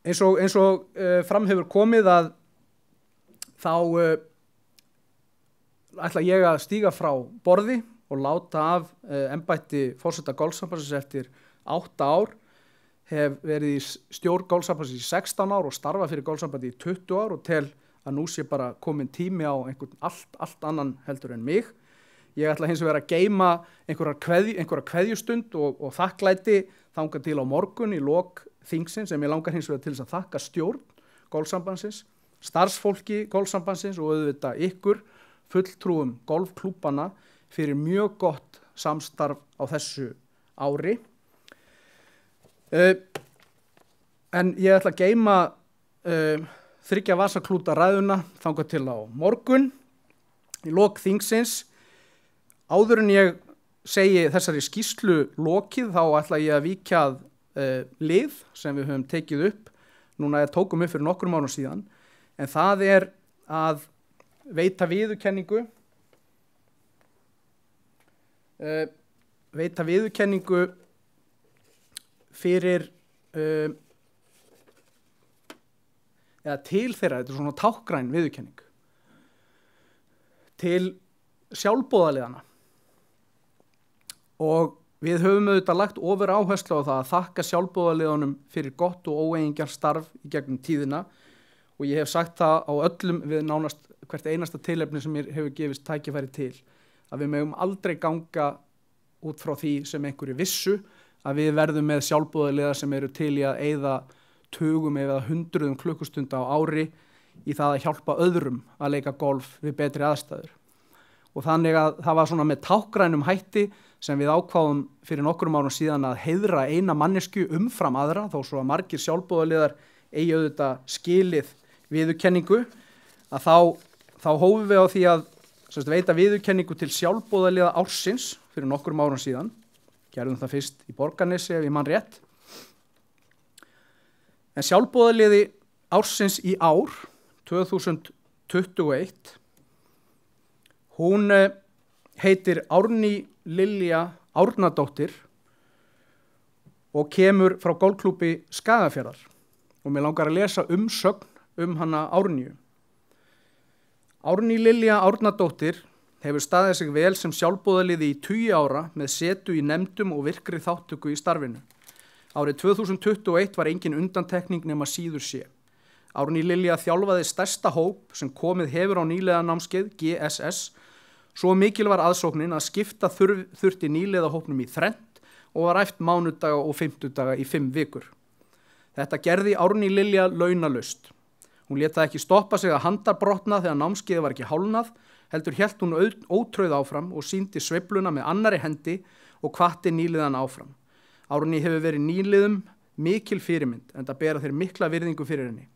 Eins og fram hefur komið að þá ætla ég að stíga frá borði og láta af embætti forseta golfsambandsins eftir 8 ár, hef verið í stjórn golfsambandsins í 16 ár og starfa fyrir golfsambandi í 20 ár og tel að nú sé bara komin tími á einhvern allt annan heldur en mig. Ég ætla hins vegar að geyma einhverja kveðjustund og þakklæti þangað til á morgun í lok þingsins sem ég langar hins vegar til þess að þakka stjórn golfsambandsins, starfsfólki golfsambandsins og auðvitað ykkur fulltrúum golfklúbbana fyrir mjög gott samstarf á þessu ári. En ég ætla að geyma 3 vasaklúta ræðuna þangað til á morgun í lok þingsins. Áður en ég segi þessari skýrslu lokið þá ætla ég að víkja að lið sem við höfum tekið upp. Núna tókum upp fyrir nokkrum árum síðan en það að veita viðurkenningu fyrir eða til þeirra, þetta svona tákgræn viðurkenning til sjálfboðaliðana og við höfum auðvitað lagt ofur áherslu á það að þakka sjálfboðaliðunum fyrir gott og óeigingjarnt starf í gegnum tíðina og ég hef sagt það á öllum við nánast hvert einasta tilefni sem mér hefur gefist tækifæri til að við megum aldrei ganga út frá því sem einhverju vissu að við verðum með sjálfboðaliða sem eru til í að eyða tugum eða hundruðum klukkustunda á ári í það að hjálpa öðrum að leika golf við betri aðstæður. Og þannig að það var svona með tákgrænum hætti sem við ákváðum fyrir nokkrum árum síðan að heiðra eina mannesku umfram aðra, þó svo að margir sjálfboðaliðar eigi auðvitað skilið viðurkenningu, að þá hófum við á því að veita viðurkenningu til sjálfboðaliða ársins fyrir nokkrum árum síðan. Gerðum það fyrst í Borgarnesi ef ég man rétt. En sjálfboðaliði ársins í ár, 2021, hún heitir Árný Lilja Árnadóttir og kemur frá golfklúbbi Skagafjarðar og mér langar að lesa umsögn hana Árnýju. Árný Lilja Árnadóttir hefur staðið sig vel sem sjálfboðaliði í 20 ára með setu í nefndum og virkri þátttöku í starfinu. Árið 2021 var engin undantekning nema síður sé. Árný Lilja þjálfaði stærsta hóp sem komið hefur á nýliðanámskeið GSS. Svo mikil var aðsóknin að skipta þurfti nýliðahópnum í þrennt og var æft mánudaga og fimmtudaga í 5 vikur. Þetta gerði Árný Lilja launalaust. Hún lét það ekki stoppa sig að handarbrotna þegar námskeiðið var ekki hálfnað, heldur hélt hún ótrauð áfram og sýndi sveifluna með annarri hendi og hvatti nýliðan áfram. Árný hefur verið nýliðum mikil fyrirmynd en það bera þeir mikla virðingu fyrir henni.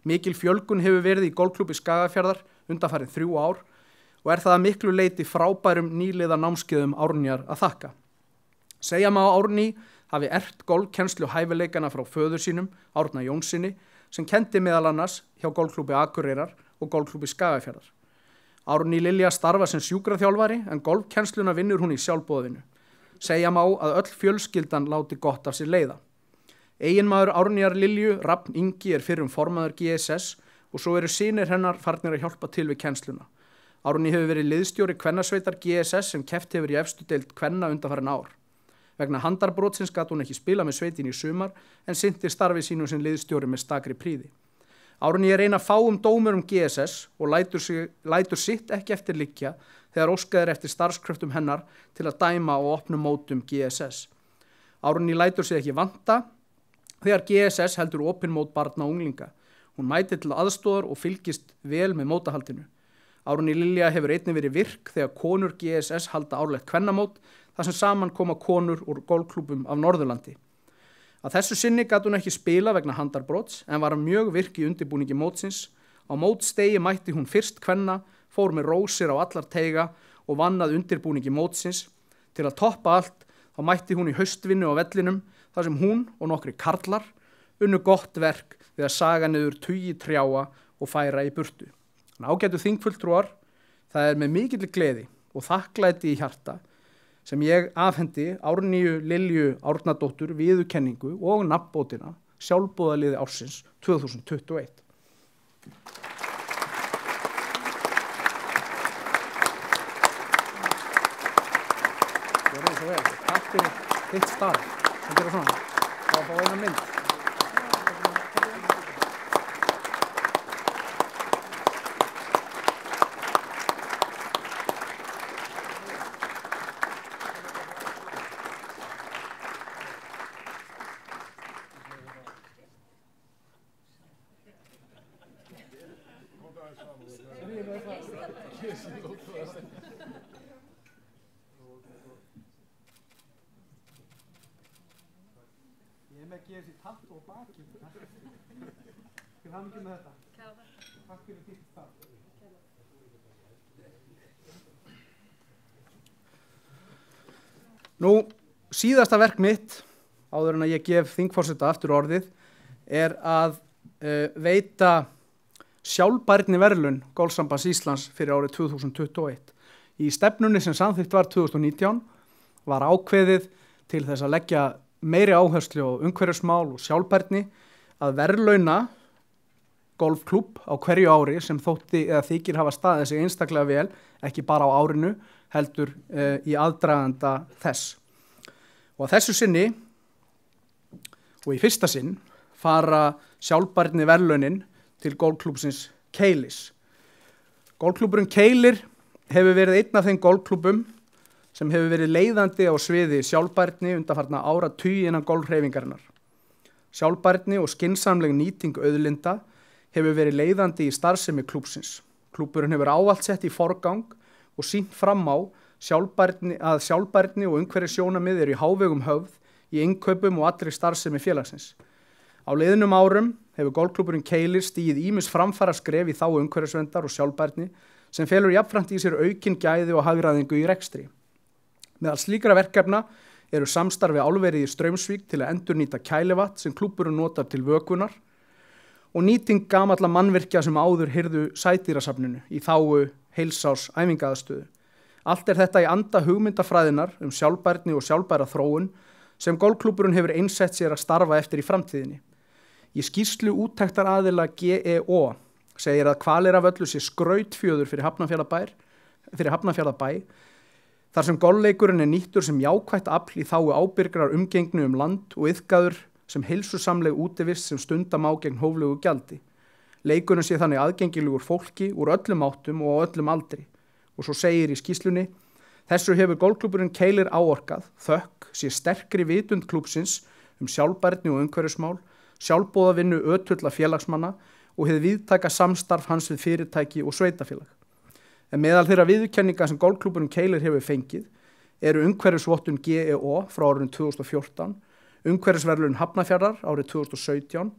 Mikil fjölgun hefur verið í golfklúbbi Skagafjarðar undanfarin 3 ár og það að miklu leyti frábærum nýliða námskeiðum Árnýjar að þakka. Segja má að Árný hafi erft golfkennslu hæfileikana frá föður sínum, Árna Jónsssyni, sem kendi meðal annars hjá golfklúbbi Akureyrar og golfklúbbi Skagafjarðar. Árný Lilja starfa sem sjúkraþjálfari en golfkennsluna vinnur hún í sjálfboðinu. Segja má að öll fjölskyldan láti gott af sér leiða. Eiginmaður Árnýjar Lilju, Rafn Ingi, fyrrum formaður GSS og svo eru synir hennar farnir að hjálpa til við kennsluna. Árný hefur verið liðstjóri kvennasveitar GSS sem keppt hefur í efstu deild kvenna undanfarin ár. Vegna handarbrotsins gat hún ekki spila með sveitin í sumar en sinnti starfi sínu sem liðstjóri með stakri prýði. Árný ein af fáum dómurum GSS og lætur sitt ekki eftir liggja þegar óskað eftir starfskröftum hennar til að dæma og opna mótum GSS. Árný lætur sig ekki vanta þegar GSS heldur opin mót barna og unglinga. Hún mætir til aðstoðar og fylgist vel með mótahaldinu. Árný Lilja hefur einnig verið virk þegar konur GSS halda árlegt kvennamót þar sem saman koma konur úr golfklúbbum af Norðurlandi. Að þessu sinni gat hún ekki spila vegna handarbrots en var mjög virk í undirbúningi mótsins. Á mótstegi mætti hún fyrst kvenna, fór með rósir á allar teiga og vann að undirbúningi mótsins. Til að toppa allt þá mætti hún í haustvinnu á vellinum þar sem hún og nokkri karlar unnu gott verk við að saga niður tugi trjáa og færa í burtu. Ágætu þingfulltrúar, það með mikilli gleði og þakklæti í hjarta sem ég afhendi Árnýju Lilju Árnadóttur viðurkenningu og nafnbótina sjálfboðaliði ársins 2021. Gjörðu svo vel. Takk fyrir þitt starf. Það gera svona. Það var bara eina mynd. Ég með að gefa sér tatt og baki. Til hamingju með þetta. Takk fyrir þitt starf. Nú, síðasta verk mitt, áður en að ég gef þingforseta aftur orðið, að veita sjálfbærni verðlaun Golfsambands Íslands fyrir árið 2021. Í stefnunni sem samþykkt var 2019 var ákveðið til þess að leggja meiri áherslu á umhverfismál og sjálfbærni að verðlauna golfklúbb á hverju ári sem þótti eða þykir hafa staðið sig einstaklega vel, ekki bara á árinu, heldur í aðdraganda þess. Og að þessu sinni og í fyrsta sinn fara sjálfbærni verðlaunin til golfklúbbsins Keilis. Golfklúbburinn Keilir hefur verið einn af þeim golfklúbbum sem hefur verið leiðandi á sviði sjálfbærni undanfarna áratugi innan golfhreyfingarinnar. Sjálfbærni og skynsamleg nýting auðlinda hefur verið leiðandi í starfsemi klúbbsins. Klúbburinn hefur ávallt sett í forgang og sýnt fram á að sjálfbærni og umhverfissjónarmið eru í hávegum höfð í innkaupum og allri starfsemi félagsins. Á liðnum árum hefur golfklúbburinn Keilir stigið ýmis framfaraskref í þágu umhverfisverndar og sjálfbærni sem felur jafnframt í sér aukin gæði og hagræðingu í rekstri. Meðal slíkra verkefna eru samstarfi álverið í Straumsvík til að endurnýta kælivatn sem klúbburinn notar til vökunar og nýting gamalla mannvirkja sem áður hyrðu sædýrasafninu í þágu heilsárs æfingaaðstöðu. Allt er þetta í anda hugmyndafræðinar sjálfbærni og sjálfbæra þróun sem golfklúbburinn hefur einsett sér að starfa eftir í framtíðinni. Í skýrslu úttekt GEO segir að Hvaleyrarvöllur sé skrautfjöður fyrir Hafnarfjarðarbæ þar sem golfleikurinn er nýttur sem jákvætt afl í þágu ábyrgrar umgengni land og iðkaður sem heilsusamleg útivist sem stunda má gegn hóflegu gjaldi. Leikurinn sé þannig aðgengilegur fólki úr öllum áttum og á öllum aldri. Og svo segir í skýrslunni: þessu hefur golfklúbburinn Keilir áorkað, þökk sé sterkri vitund klúbbsins sjálfbærni og umhverfismál, sjálfboðavinnu ötulla félagsmanna og hið víðtæka samstarf hans við fyrirtæki og sveitafélag. En meðal þeirra viðurkenninga sem golfklúbburinn Keilir hefur fengið eru umhverfisvottun GEO frá árinu 2014, umhverfisverðlaun Hafnarfjarðar árið 2017,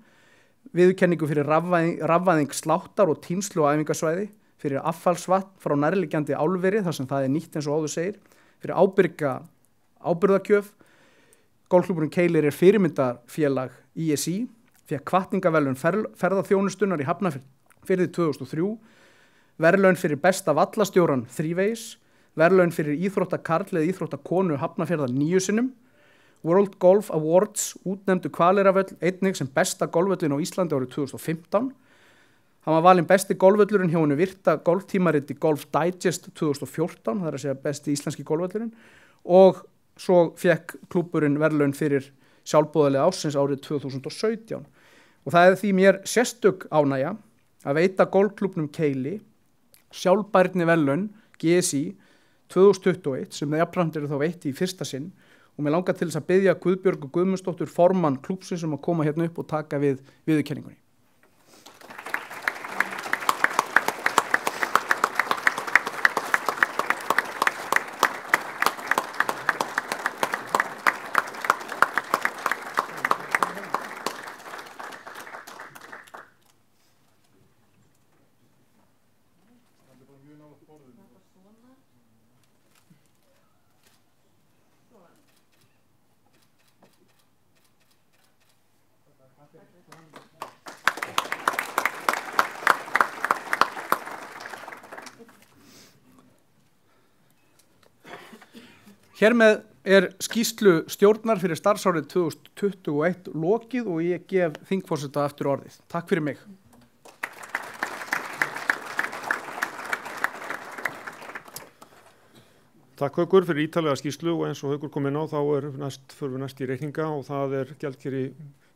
viðurkenningu fyrir rafvæðing sláttar og tínslu á æfingasvæði, fyrir affallsvatn frá nærliggjandi álveri þar sem það er nýtt eins og áður segir, fyrir ábyrgðargjöf. Golfklúbburinn Keilir er fyrirmyndarfélag ISI, fékk hvatningaverðlaun ferðaþjónustunnar í Hafnarfirði 2003, verðlaun fyrir besta vallastjóran þrívegis, verðlaun fyrir íþróttakarl eða íþróttakonu Hafnarfjarðar 9 sinnum, World Golf Awards útnefndu Hvaleyrarvöll einnig sem besta golfvöllin á Íslandi árið 2015. Hann var valinn besti golfvöllurinn hjá hinu virta golftímariti Golf Digest 2014, það er að segja besti íslenski golfvöllurinn, og svo fekk klúbburinn verðlaun fyrir sjálfboðalega ársins árið 2017. Og það er því mér sérstök ánægja að veita golfklúbbnum Keili sjálfbærni verðlaun GSI 2021 sem það jafnframt eru þá veitt í fyrsta sinn, og mér langar til þess að biðja Guðbjörgu Guðmundsdóttur formann klúbbsins að koma hérna upp og taka við viðurkenningunni. Hér með er skýrslu stjórnar fyrir starfsárið 2021 lokið og ég gef þingforseta aftur orðið. Takk fyrir mig. Takk Haukur fyrir ítarlega skýrslu, og eins og Haukur kom inn á þá förum við næst í reikninga og það er gjaldkeri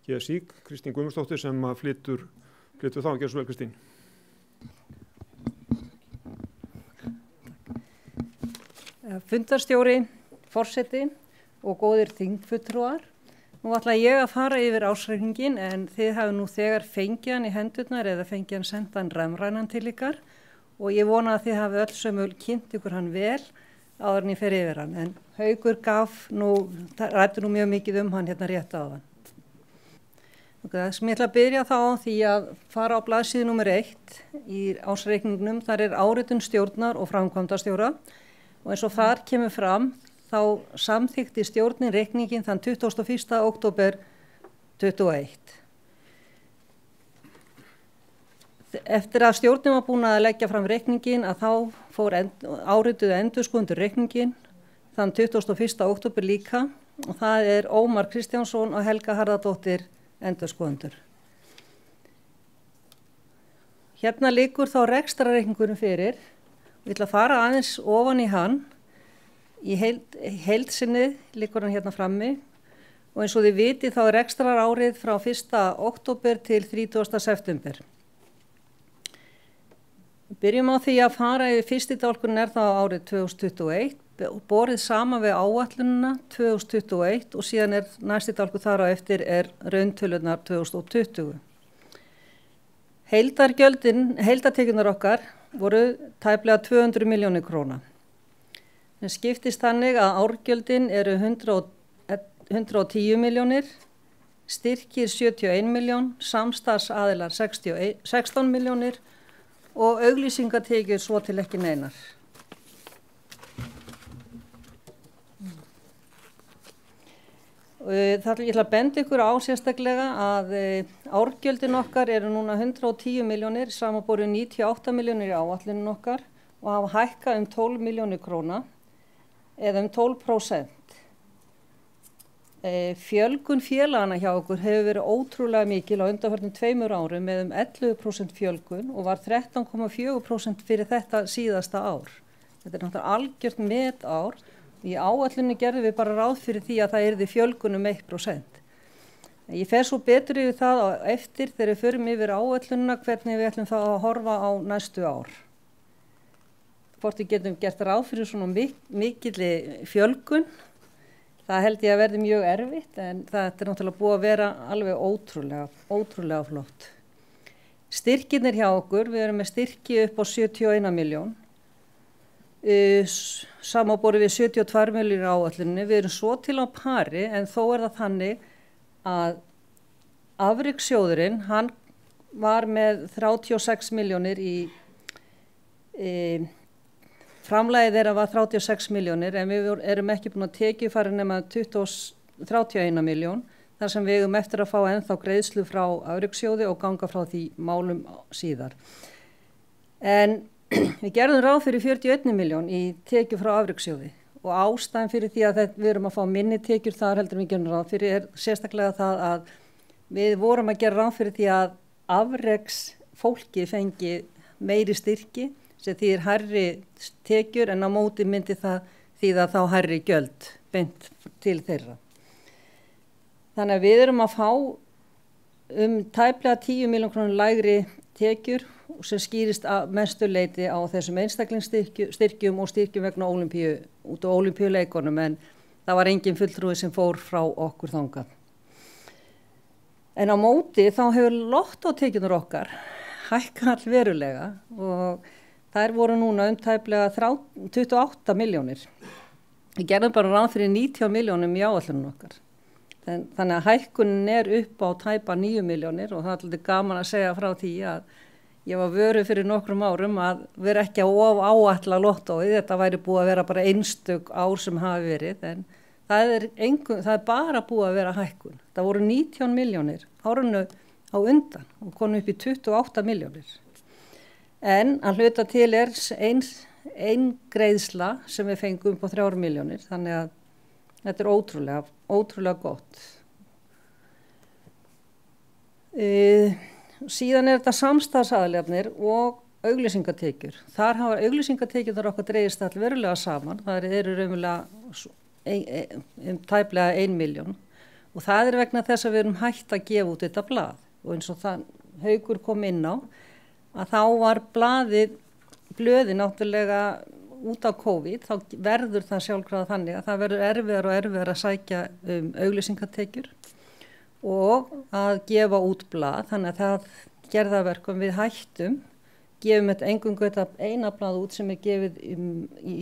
GSI, Kristín Guðmundsdóttir, sem flytur þá. Gjörðu svo vel, Kristín. Fundarstjóri, forseti og góðir þingfulltrúar. Nú ætla ég að fara yfir ársreikningin, en þið hafi nú þegar fengið hann í hendurnar eða fengið hann sendan rafrænan til ykkar, og ég vona að þið hafi öll sömul kynnt ykkur hann vel áður en ég fer yfir hann. En Haukur ræddi nú mjög mikið hann hérna rétt áðan. Það sem ég ætla að byrja þá á því að fara á blaðsíðu númer 1 í ársreikningnum. Þar er áritun stjórnar og framkvæmdastjóra, og eins og þar kemur fram þá samþykkti stjórnin reikningin þann 21. október 2021. Eftir að stjórnin var búin að leggja fram reikningin að þá fór árituðu endurskoðendur reikningin þann 21. október líka, og það er Ómar Kristjánsson og Helga Harðardóttir endurskoðendur. Hérna liggur þá rekstrarreikningurinn fyrir. Ég ætla að fara aðeins ofan í hann í heildsinni liggur hann hérna frammi og eins og þið viti þá rekstrar árið frá 1. október til 30. september. Byrjum á því að fara yfir fyrsti dálkurinn þá árið 2021, borið saman við áætlunina 2021 og síðan næsti dálkur þar á eftir rauntölunar 2020. Heildartekjurnar okkar voru tæplega 200 milljónir króna. Það skiptist þannig að árgjöldin eru 110 milljónir, styrkir 71 miljón, samstarfsaðilar 16 milljónir og auglýsingatekjur svo til ekki neinar. Ég ætla að benda ykkur á sérstaklega að árgjöldin okkar eru núna 110 milljónir, samanborið 98 milljónir í áætlunin okkar og hafa hækkað 12 milljónir króna eða 12%. Fjölgun félagana hjá okkur hefur verið ótrúlega mikil á undanfarnum 2 árum með 11% fjölgun og var 13,4% fyrir þetta síðasta ár. Þetta náttúrulega algjört metár. Í áætlunni gerðum við bara ráð fyrir því að það yrði fjölgun 1%. Ég fer svo betur yfir það á eftir þegar við förum yfir áætlunina hvernig við ætlum þá að horfa á næstu ár. Hvort við getum gert ráð fyrir svona mikilli fjölgun. Það held ég að verði mjög erfitt en þetta náttúrulega búið að vera alveg ótrúlega flott. Styrkirnir hjá okkur, við erum með styrki upp á 71 miljón, samanborið við 72 miljónir á áætluninni. Við erum svo til á pari en þó það þannig að afrekssjóðurinn, hann var með 36 miljónir framlagið þeirra var 36 miljónir en við erum ekki búin að tekið fara nema 31 miljón þar sem við eigum eftir að fá ennþá greiðslu frá afrekssjóði og ganga frá því málum síðar. En við gerðum ráð fyrir 41 miljón í tekju frá afrekssjóði og ástæðan fyrir því að við erum að fá minni tekjur þar heldur við gerum ráð fyrir sérstaklega það að við vorum að gera ráð fyrir því að afreksfólki fengi meiri styrki sem þýðir hærri tekjur en á móti myndi það þýða þá hærri gjöld beint til þeirra. Þannig að við erum að fá tæplega 10 milljón krónur lægri tekjur sem skýrist að mestu leyti á þessum einstaklingsstyrkjum og styrkjum vegna út á ólympíuleikunum en það var engin fulltrúi sem fór frá okkur þangað. En á móti þá hefur lottótekjurnar okkar hækkað verulega og þær voru núna tæplega 28 milljónir. Við gerðum bara ráð fyrir 90 milljónum í áætlunum okkar. Þannig að hækkunin upp á tæpa 9 milljónir og það er alltaf gaman að segja frá því að ég var vöruð fyrir nokkrum árum að vera ekki að áætla lottóið. Þetta væri búið að vera bara einstök ár sem hafi verið en það er bara búið að vera hækkun. Það voru 19 milljónir árinu á undan og kom upp í 28 milljónir. En að hluta til ein greiðsla sem við fengum upp á 3 milljónir, þannig að þetta er ótrúlega gott. Síðan þetta samstarfsaðilarnir og auglýsingatekjur. Þar hafa auglýsingatekjurnar okkar dregist verulega saman, það eru raunverulega tæplega 1 milljón og það vegna þess að við erum hætt að gefa út þetta blað og eins og það Haukur kom inn á að þá var blöðin náttúrulega út á COVID, þá verður það sjálfkrafa þannig að það verður erfiðar að sækja auglýsingatekjur og að gefa út blað, þannig að það gerði það verkum við hættum, gefum þetta eingöngu þetta eina blað út sem gefið í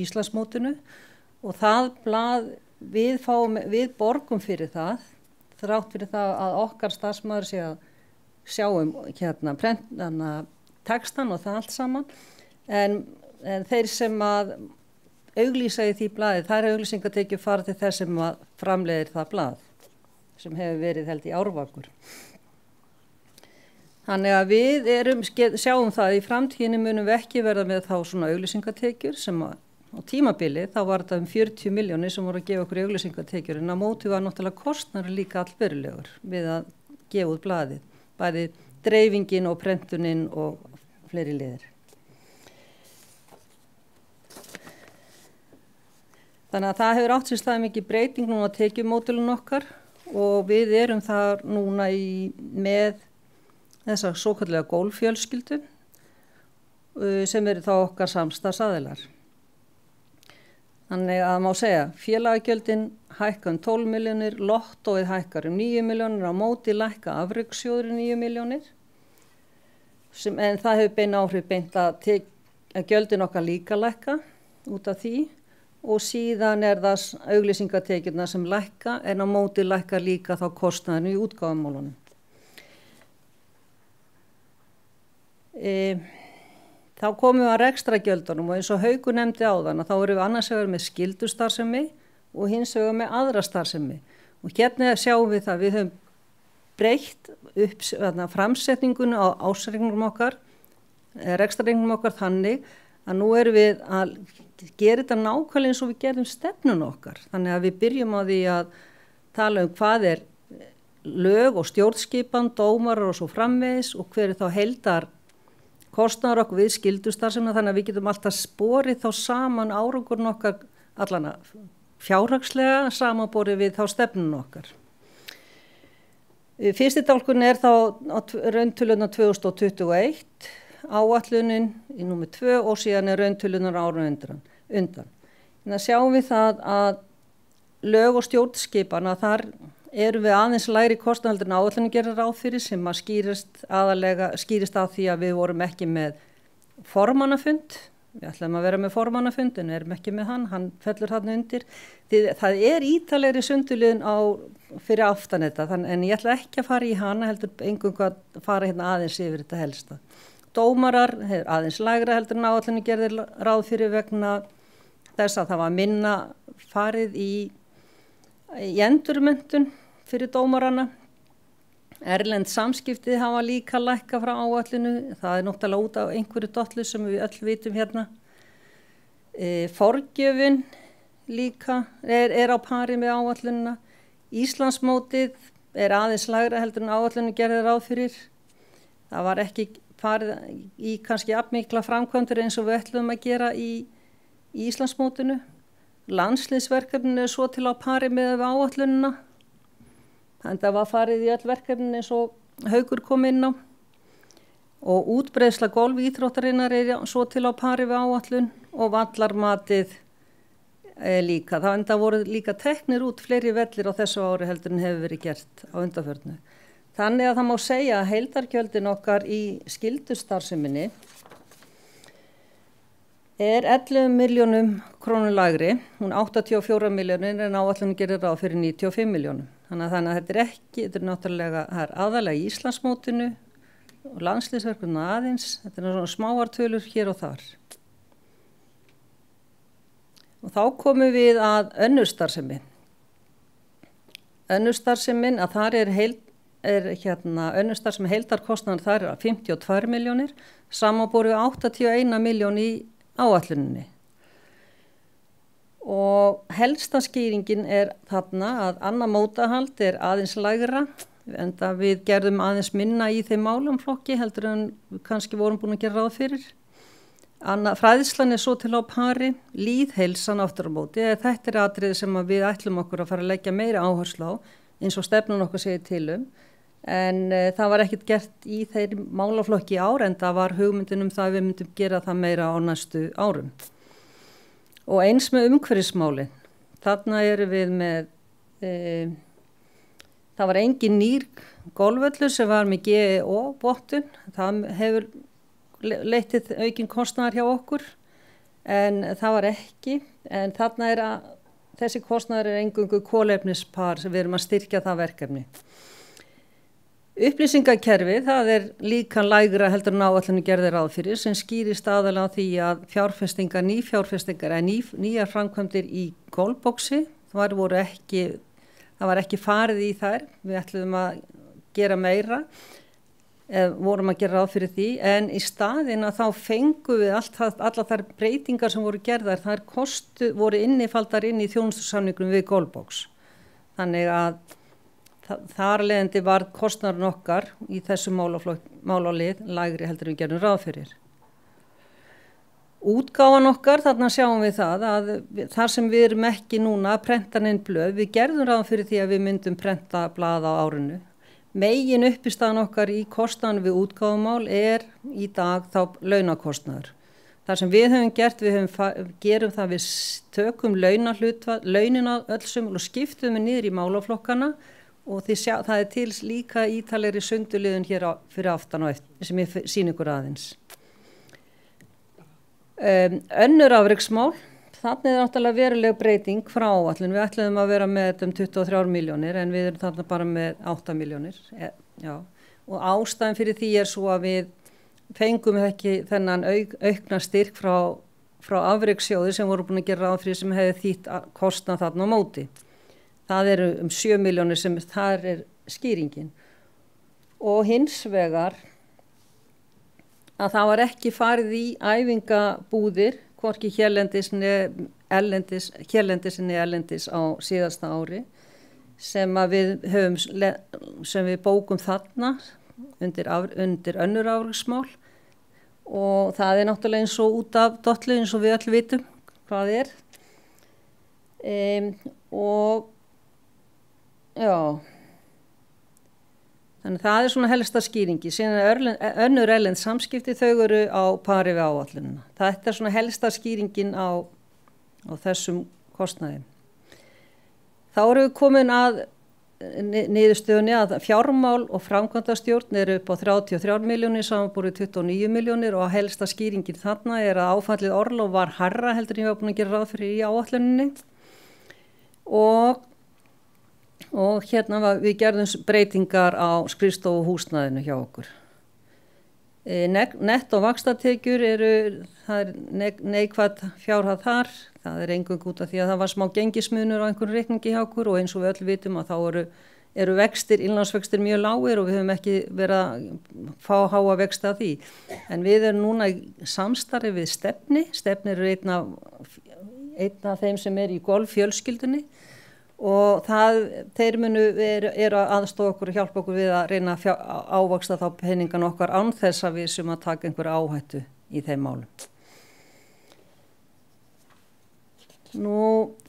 Íslandsmótinu og það blað við borgum fyrir það, þrátt fyrir það að okkar starfsmaður sé að sjá textan og það allt saman en þeir sem að auglýsa í því blaði, þær auglýsingatekjur fara til þess sem að framleiðir það blað sem hefur verið held í árvakur. Þannig að við sjáum það í framtíðinni munum við ekki verða með þá svona auglýsingatekjur sem að á tímabili þá var þetta 40 milljónir sem voru að gefa okkur auglýsingatekjur en á móti var náttúrulega kostnaður líka allverulegur við að gefa út blaðið, bæði dreifingin og prentunin og fleiri liðir. Þannig að það hefur átt sér staðið mikið breyting núna á tekjumódelun okkar og við erum þar núna með þessa svokallega gólffjölskyldu sem eru þá okkar samstarfsaðilar. Þannig að má segja, félagagjöldin hækka 12 milljónir, lottóið hækkar 9 milljónir, á móti lækka afrekssjóður 9 milljónir. En það hefur bein áhrif beint að gjöldin okkar líka lækka út af því og síðan það auglýsingatekjurnar sem lækka en á móti lækka líka þá kostnaðinu í útgáfumálunum. Þá komum við að rekstragjöldunum og eins og Haukur nefndi áðan að þá erum við annars vegar með skyldustarfsemi og hins vegar með aðra starfsemi. Og hérna sjáum við það, við höfum breytt upp framsetningunni á ársreikningum okkar, rekstrarreikningum okkar þannig að nú erum við að gera þetta nákvæmlega eins og við gerum stefnun okkar. Þannig að við byrjum á því að tala hvað lög og stjórnskipan, dómarar og svo framvegis og hver þá heildar kostnaður okkur við skyldustarfsemina þannig að við getum alltaf sporið þá saman árangurinn okkar allana fjárhagslega samanborið við þá stefnun okkar. Fyrsti dálkurinn þá á rauntöluna 2021, áætlunin í númer 2 og síðan rauntölunar árun undan. Þannig að sjáum við það að lög og stjórnskipana þar erum við aðeins lægri kostnaður en áætlunin gerir ráð fyrir sem að skýrist af því að við vorum ekki með formannafund. Við ætlum að vera með formannafund en erum ekki með hann fellur hann undir. Það ítalegri sundurliðun fyrir aftan þetta en ég ætla ekki að fara í hana heldur eingöngu að fara hérna aðeins yfir þetta helsta. Dómarar hefur aðeins lægra heldur en áætlunin gerir ráð fyrir vegna þess að það var minna farið í endurmenntun fyrir dómarana. Erlend samskiptið hafa líka lækka frá áætlunu. Það náttúrulega út af einhverju dollu sem við öll vitum hérna. Forgjöfin líka á pari með áætlununa. Íslandsmótið aðeins lægra heldur en áætlunu gerði ráð fyrir. Það var ekki farið í kannski jafnmikla framkvæmdir eins og við ætlum að gera í Íslandsmótinu. Landsliðsverkefninu svo til á pari með áætlununa. Þannig að það var farið í öll verkefnin eins og Haukur kom inn á. Og útbreiðsla golfíþróttarinnar svo til á pari við áætlun og vallarmatið líka. Það voru líka teknir út fleiri vellir á þessu ári heldur en hefur verið gert á undanförnu. Þannig að það má segja að heildargjöldin okkar í skyldustarfseminni 11 milljónum krónur lægri, hún 84 milljónir en áætlunin gerir ráð fyrir 95 milljónum. Þannig að þetta náttúrulega aðalega í Íslandsmótinu og landsliðsverkefninu aðeins, þetta svona smáartölur hér og þar. Og þá komum við að önnur starfsemi. Önnur starfsemin að þar önnur starfsemi heildarkostnaður þar 52 milljónir, samanborið 81 miljón í áætluninni. Og helsta skýringin þarna að annað mótahald aðeins lægra, enda við gerðum aðeins minna í þeim málumflokki heldur en við kannski vorum búin að gera ráð fyrir. Fræðslan svo til á pari, lýðheilsan aftur á móti. Þetta atriði sem við ætlum okkur að fara að leggja meira áherslu á, eins og stefnun okkur segir til en það var ekkert gert í þeim málaflokki í ár en það var hugmyndin það að við myndum gera það meira á næstu árum. Og eins með umhverfismálin. Þarna erum við með, það var engin nýr golfvöllur sem var með GEO-vottun. Það hefur leitt aukinn kostnaðar hjá okkur en það var ekki. En þarna þessi kostnaðar eingöngu kolefnispar sem við erum að styrkja það verkefni. Upplýsingakerfið, það líka lægra heldur en áætlunum gerði ráð fyrir sem skýrist aðalega á því að nýfjárfestingar nýjar framkvæmdir í golfboxi, það var ekki farið í þær, við ætlum að gera meira, vorum að gera ráð fyrir því, en í staðinn að þá fengum við allar þær breytingar sem voru gerðar, þær voru innifaldar inn í þjónustusamningnum við golfbox. Þannig að þar leiðandi var kostnaðurinn okkar í þessu málálið lægri heldur við gerum ráð fyrir. Útgáfan okkar, þarna sjáum við það að þar sem við erum ekki núna að prenta neinn blöð, við gerðum ráð fyrir því að við myndum prenta blað á árinu. Megin uppistaðan okkar í kostnaðan við útgáfumál í dag þá launakostnaður. Það sem við höfum gert, gerum það við tökum launina öllsum og skiptum við niður í málaflokkana og það til líka ítalegri sunduliðun hér fyrir aftan og eftir sem ég sýni ykkur aðeins. Önnur afreksmál, þannig náttúrulega veruleg breyting frá áætlun. Við ætluðum að vera með 23 milljónir en við erum þarna bara með 8 milljónir. Og ástæðan fyrir því svo að við fengum ekki þennan aukna styrk frá afrekssjóði sem voru búin að gera ráð fyrir sem hefði þýtt að kosta þarna á móti. Það eru 7 milljónir sem þar skýringin. Og hins vegar að það var ekki farið í æfingabúðir, hvorki hérlendis á síðasta ári, sem við bókum þarna undir önnur afreksmál og það náttúrulega eins og út af dollu eins og við öll vitum hvað og já. Þannig það svona helsta skýringi. Síðan önnur erlend samskipti, þau eru á pari við áætlunina. Þetta svona helsta skýringin á þessum kostnaði. Þá erum við komin að niðurstöðunni að fjármál og framkvæmdastjórn eru upp á 33 milljónir, samanborið 29 milljónir og helsta skýringin þarna að áfallið orlof var hærra heldur en ég var búin að gera ráð fyrir í áætluninni. Og hérna við gerðum breytingar á skrifstofu húsnæðinu hjá okkur. Nett og vaxtatekjur það neikvæð fjárhæð þar. Það eingöngu út af því að það var smá gengismunur á einhverjum reikningi hjá okkur og eins og við öll vitum að þá eru vextir, innlánsvextir mjög lágir og við höfum ekki verið að fá háa vexti af því. En við erum núna í samstarfi við Stefni. Stefni eru einn af þeim sem í golffjölskyldunni. Og þeir eru að aðstoða okkur og hjálpa okkur við að reyna að ávaxta þá peningan okkar án þess að við sem að taka einhver áhættu í þeim málum.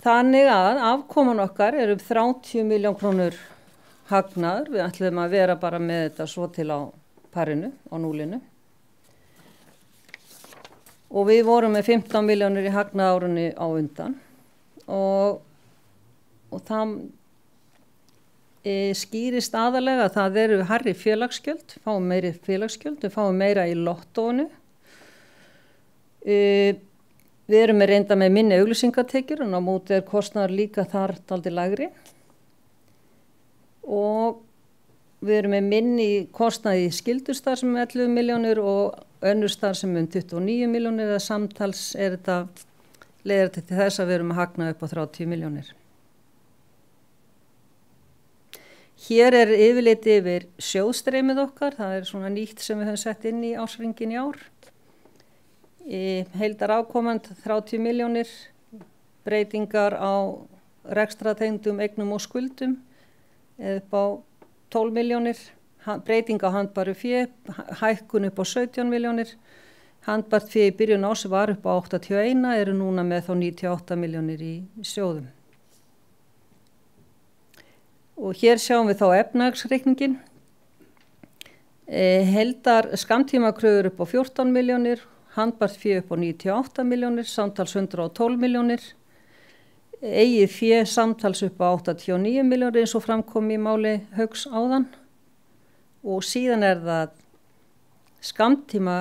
Þannig að afkoman okkar 30 milljón krónur hagnaður. Við ætlum að vera bara með þetta svo til á parinu, á núlinu. Og við vorum með 15 milljónir í hagnaðárunni á undan og það skýrist aðalega að það eru hærri félagsgjöld, fáum meiri félagsgjöld, við fáum meira í lottóinu. Við erum reynda með minni auglýsingatekjur en á móti kostnaður líka þar dálítið lægri. Og við erum með minni kostnaði í skyldustar sem 11 milljónir og önnur star sem 29 milljónir eða samtals þetta leiðir til þess að við erum að hagna upp á 30 milljónir. Hér yfirlit yfir sjóðstreymið okkar, það svona nýtt sem við höfum sett inn í ársringin í ár. Heildar afkomand 30 milljónir, breytingar á rekstratengdum eignum og skuldum upp á 12 milljónir, breyting á handbæru fé, hækkun upp á 17 milljónir, handbært fé í byrjun árs var upp á 81, eru núna með þá 98 milljónir í sjóðum. Og hér sjáum við þá efnahagsreikningin. Heildar skammtímakröfur upp á 14 milljónir, handbært fé upp á 98 milljónir, samtals 112 milljónir, eigið fé samtals upp á 89 milljónir eins og framkom í máli Hauks áðan og síðan það skammtíma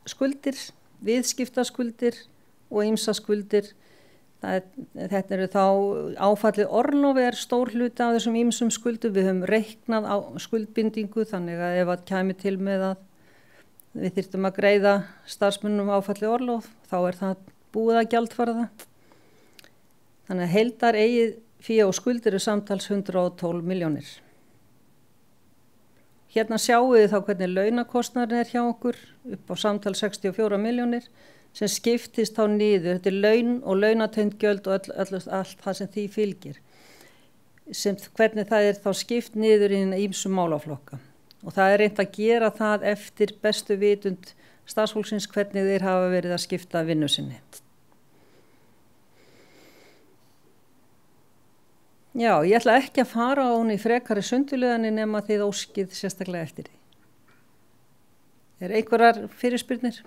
skuldir, viðskiptaskuldir og ýmsaskuldir. Þetta eru þá áfallið orlof stór hluti af þessum ýmsum skuldum. Við höfum reiknað á skuldbindingu þannig að ef það kæmi til með að við þyrftum að greiða starfsmönnum áfallið orlof þá það búið að gjaldfara það. Þannig að heildar eigið fé og skuldir samtals 112 milljónir. Hérna sjáum við þá hvernig launakostnaðurinn hjá okkur upp á samtals 64 milljónir. Sem skiptist þá niður, þetta laun og launatengd gjöld og allt það sem því fylgir. Hvernig það þá skipt niður í ýmsum málaflokka. Og það reynt að gera það eftir bestu vitund starfsfólksins hvernig þeir hafa verið að skipta vinnu sinni. Já, ég ætla ekki að fara á hún í frekari sundurliðanir nema þið óskið sérstaklega eftir því. Einhverjar fyrirspurnir?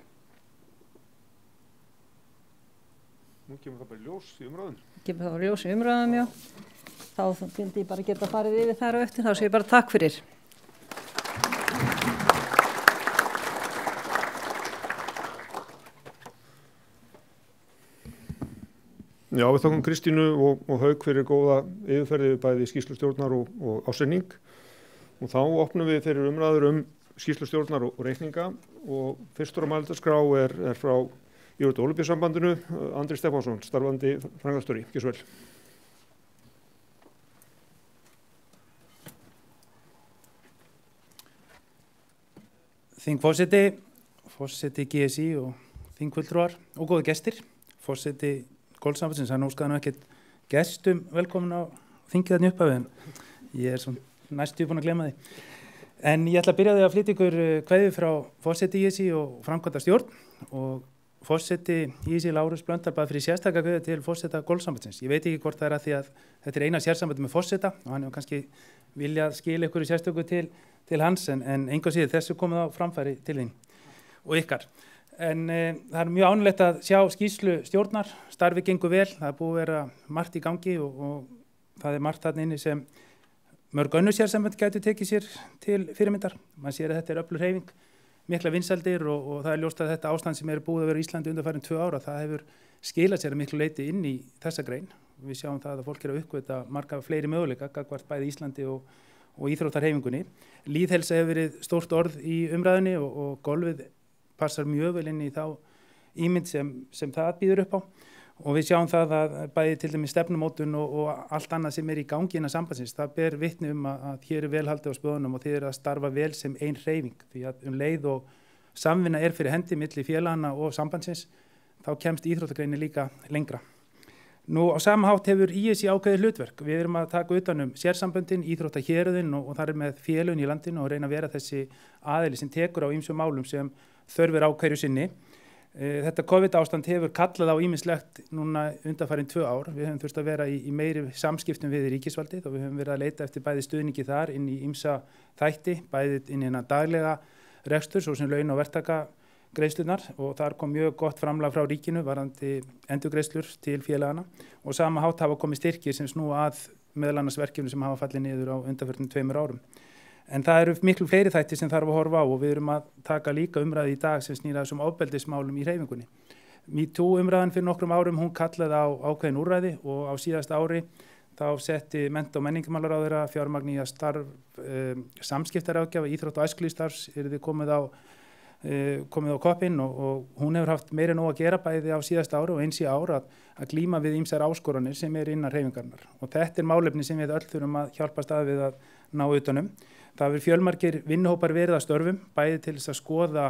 Nú kemur það bara ljós í umræðun. Kemur það bara ljós í umræðum, já. Þá myndi ég bara geta farið yfir þar og eftir, þá sé ég bara takk fyrir. Já, við þakkum Kristínu og Hauk fyrir góða yfirferði bæði skýrslustjórnar og ásetning. Og þá opnum við fyrir umræður skýrslustjórnar og reikninga og fyrstur á mælendaskrá er frá Íþrótta- og Ólympíusambandinu, Andri Stefánsson, starfandi framkvæmdastjóri. Gjörðu svo vel. Þingforseti, forseti GSI og þingfulltrúar og góði gestir, forseti Golfsambandsins, hann óskaði nú ekkert gestum velkomin á þingið þarna upphafi en ég er svona næstu búin að gleyma því. En ég ætla að byrja því að flytja ykkur kveðju frá forseti GSI og framkvæmdastjórn og forseti GSI Lárus Blöndal bað fyrir sérstaka kveðju til forseta Golfsambandsins. Ég veit ekki hvort það er að því að þetta er eina sérsambandi með forseta og hann hefur kannski viljað skila ykkur í sérstöku til hans en engu síður þessu komið á framfæri til þín og ykkar. En það er mjög ánægilegt að sjá skýrslu stjórnar, starfi gengur vel, það er búið að vera margt í gangi og það er margt þarna inni sem mörg önnur sérsambönd gætu tekið sér til fyrirmyndar. Man sér að þetta er öflug hreyfing, mikla vinsældir og það er ljóst að þetta ástand sem er búið að vera í Íslandi undanfarin 2 ára, það hefur skilað sér að miklu leyti inn í þessa grein. Við sjáum það að fólk er að uppgöta marga fleiri möguleika gagnvart bæði Íslandi og íþróttarhreyfingunni. Lýðheilsa hefur verið stórt orð í umræðunni og golfið passar mjög vel inn í þá ímynd sem það býður upp á og við sjáum það að bæði til dæmis stefnumótun og allt annað sem er í gangi innan sambandsins, það ber vitni að hér er vel haldið á spöðunum og þið eru að starfa vel sem ein hreyfing því að leið og samvinna er fyrir hendi milli félagana og sambandsins, þá kemst íþróttagreinin líka lengra. Nú á sama hátt hefur ISI ákveðið hlutverk, við erum að taka utan sérsamböndin, íþróttahéruðin og það er með félögin í landinu og reyna að vera þessi aðili sem tekur á ýmsum málum sem þörfir á hverju sinni. Þetta COVID-ástand hefur kallað á ýmislegt núna undanfarin 2 ár. Við höfum þurft að vera í meiri samskiptum við ríkisvaldið og við höfum verið að leita eftir bæði stuðningi þar inn í ýmsa þætti, bæði inn í daglega rekstur, svo sem laun- og verktakagreiðslurnar og þar kom mjög gott framlag frá ríkinu varðandi endurgreiðslur til félagana og sama hátt hafa komið styrkir sem snúa að meðal annars verkefni sem hafa fallið niður á undanförnum 2 árum. En það eru miklu fleiri þætti sem þarf að horfa á og við erum að taka líka umræði í dag sem snýra þessum ofbeldismálum í hreyfingunni. MeToo umræðan fyrir nokkrum árum, hún kallaði á ákveðin úrræði og á síðasta ári þá setti mennta- og menningarmálaráðherra fjármagn í að samskiptaráðgjafa, íþrótta- og æskulýðsstarfs yrði komið á koppinn og hún hefur haft meira nóg að gera bæði á síðasta ári og eins í ár að glíma við ýmsar áskoranir sem er innan hreyfingarinnar. Og þetta er málefni sem við öll þurfum að hjálpast að við að ná utanum. Það hefur fjölmargir vinnuhópar verið að störfum, bæði til þess að skoða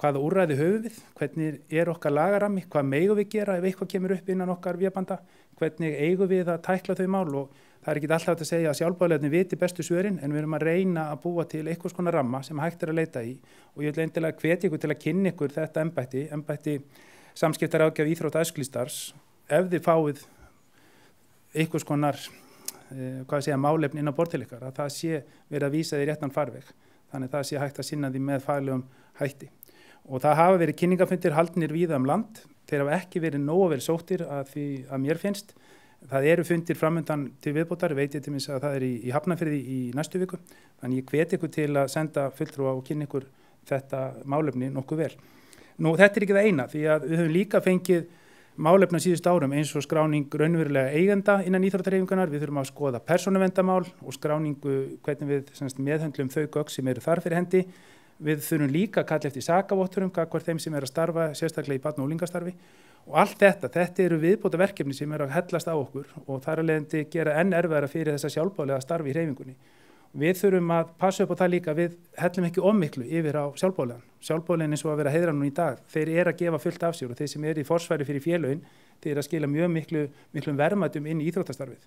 hvaða úrræði höfum við, hvernig er okkar lagarammi, hvað megum við gera ef eitthvað kemur upp innan okkar vébanda, hvernig eigum við að tækla þau mál og það er ekki alltaf að segja að sjálfboðaliðarnir viti bestu svörin en við erum að reyna að búa til einhvers konar ramma sem hægt er að leita í og ég vil endilega hvetja ykkur til að kynna ykkur þetta embætti samskiptaráðgjafa íþrótta- og æskulýðsstarfs ef þið fáið einhvers konar málefni inn á borð til ykkar, að það sé verið að vísa því réttan farveg, þannig það sé hægt að sinna því með faglegum hætti. Og það hafa verið kynningafundir haldnir víða land, þeir hafa ekki verið nógu vel sóttir að því að mér finnst. Það eru fundir framundan til viðbótar, veit ég til minns að það er í Hafnarfirði í næstu viku, þannig ég hvet ykkur til að senda fulltrúa og kynna ykkur þetta málefni nokkuð vel. Nú þetta er ekki það eina, því að við höfum líka fengið málefna síðust árum eins og skráning raunverulega eigenda innan íþróttahreyfingarinnar, við þurfum að skoða persónuverndarmál og skráningu hvernig við meðhöndlum þau gögn sem eru þar fyrir hendi. Við þurfum líka að kalla eftir sakavotturum gagnvart þeim sem er að starfa sérstaklega í barna- og unglingastarfi og allt þetta eru viðbóta verkefni sem eru að hellast á okkur og þar að leiðandi gera enn erfiðara fyrir þessa sjálfboðaliða starfi í hreyfingunni. Við þurfum að passa upp á það líka, við hellum ekki miklu yfir á sjálfboðaliðan. Sjálfboðaliðin eins og að vera heiðra nú í dag, þeir eru að gefa fullt af sér og þeir sem eru í forsvari fyrir félögin, þeir eru að skila mjög miklum verðmætum inn í íþróttastarfið.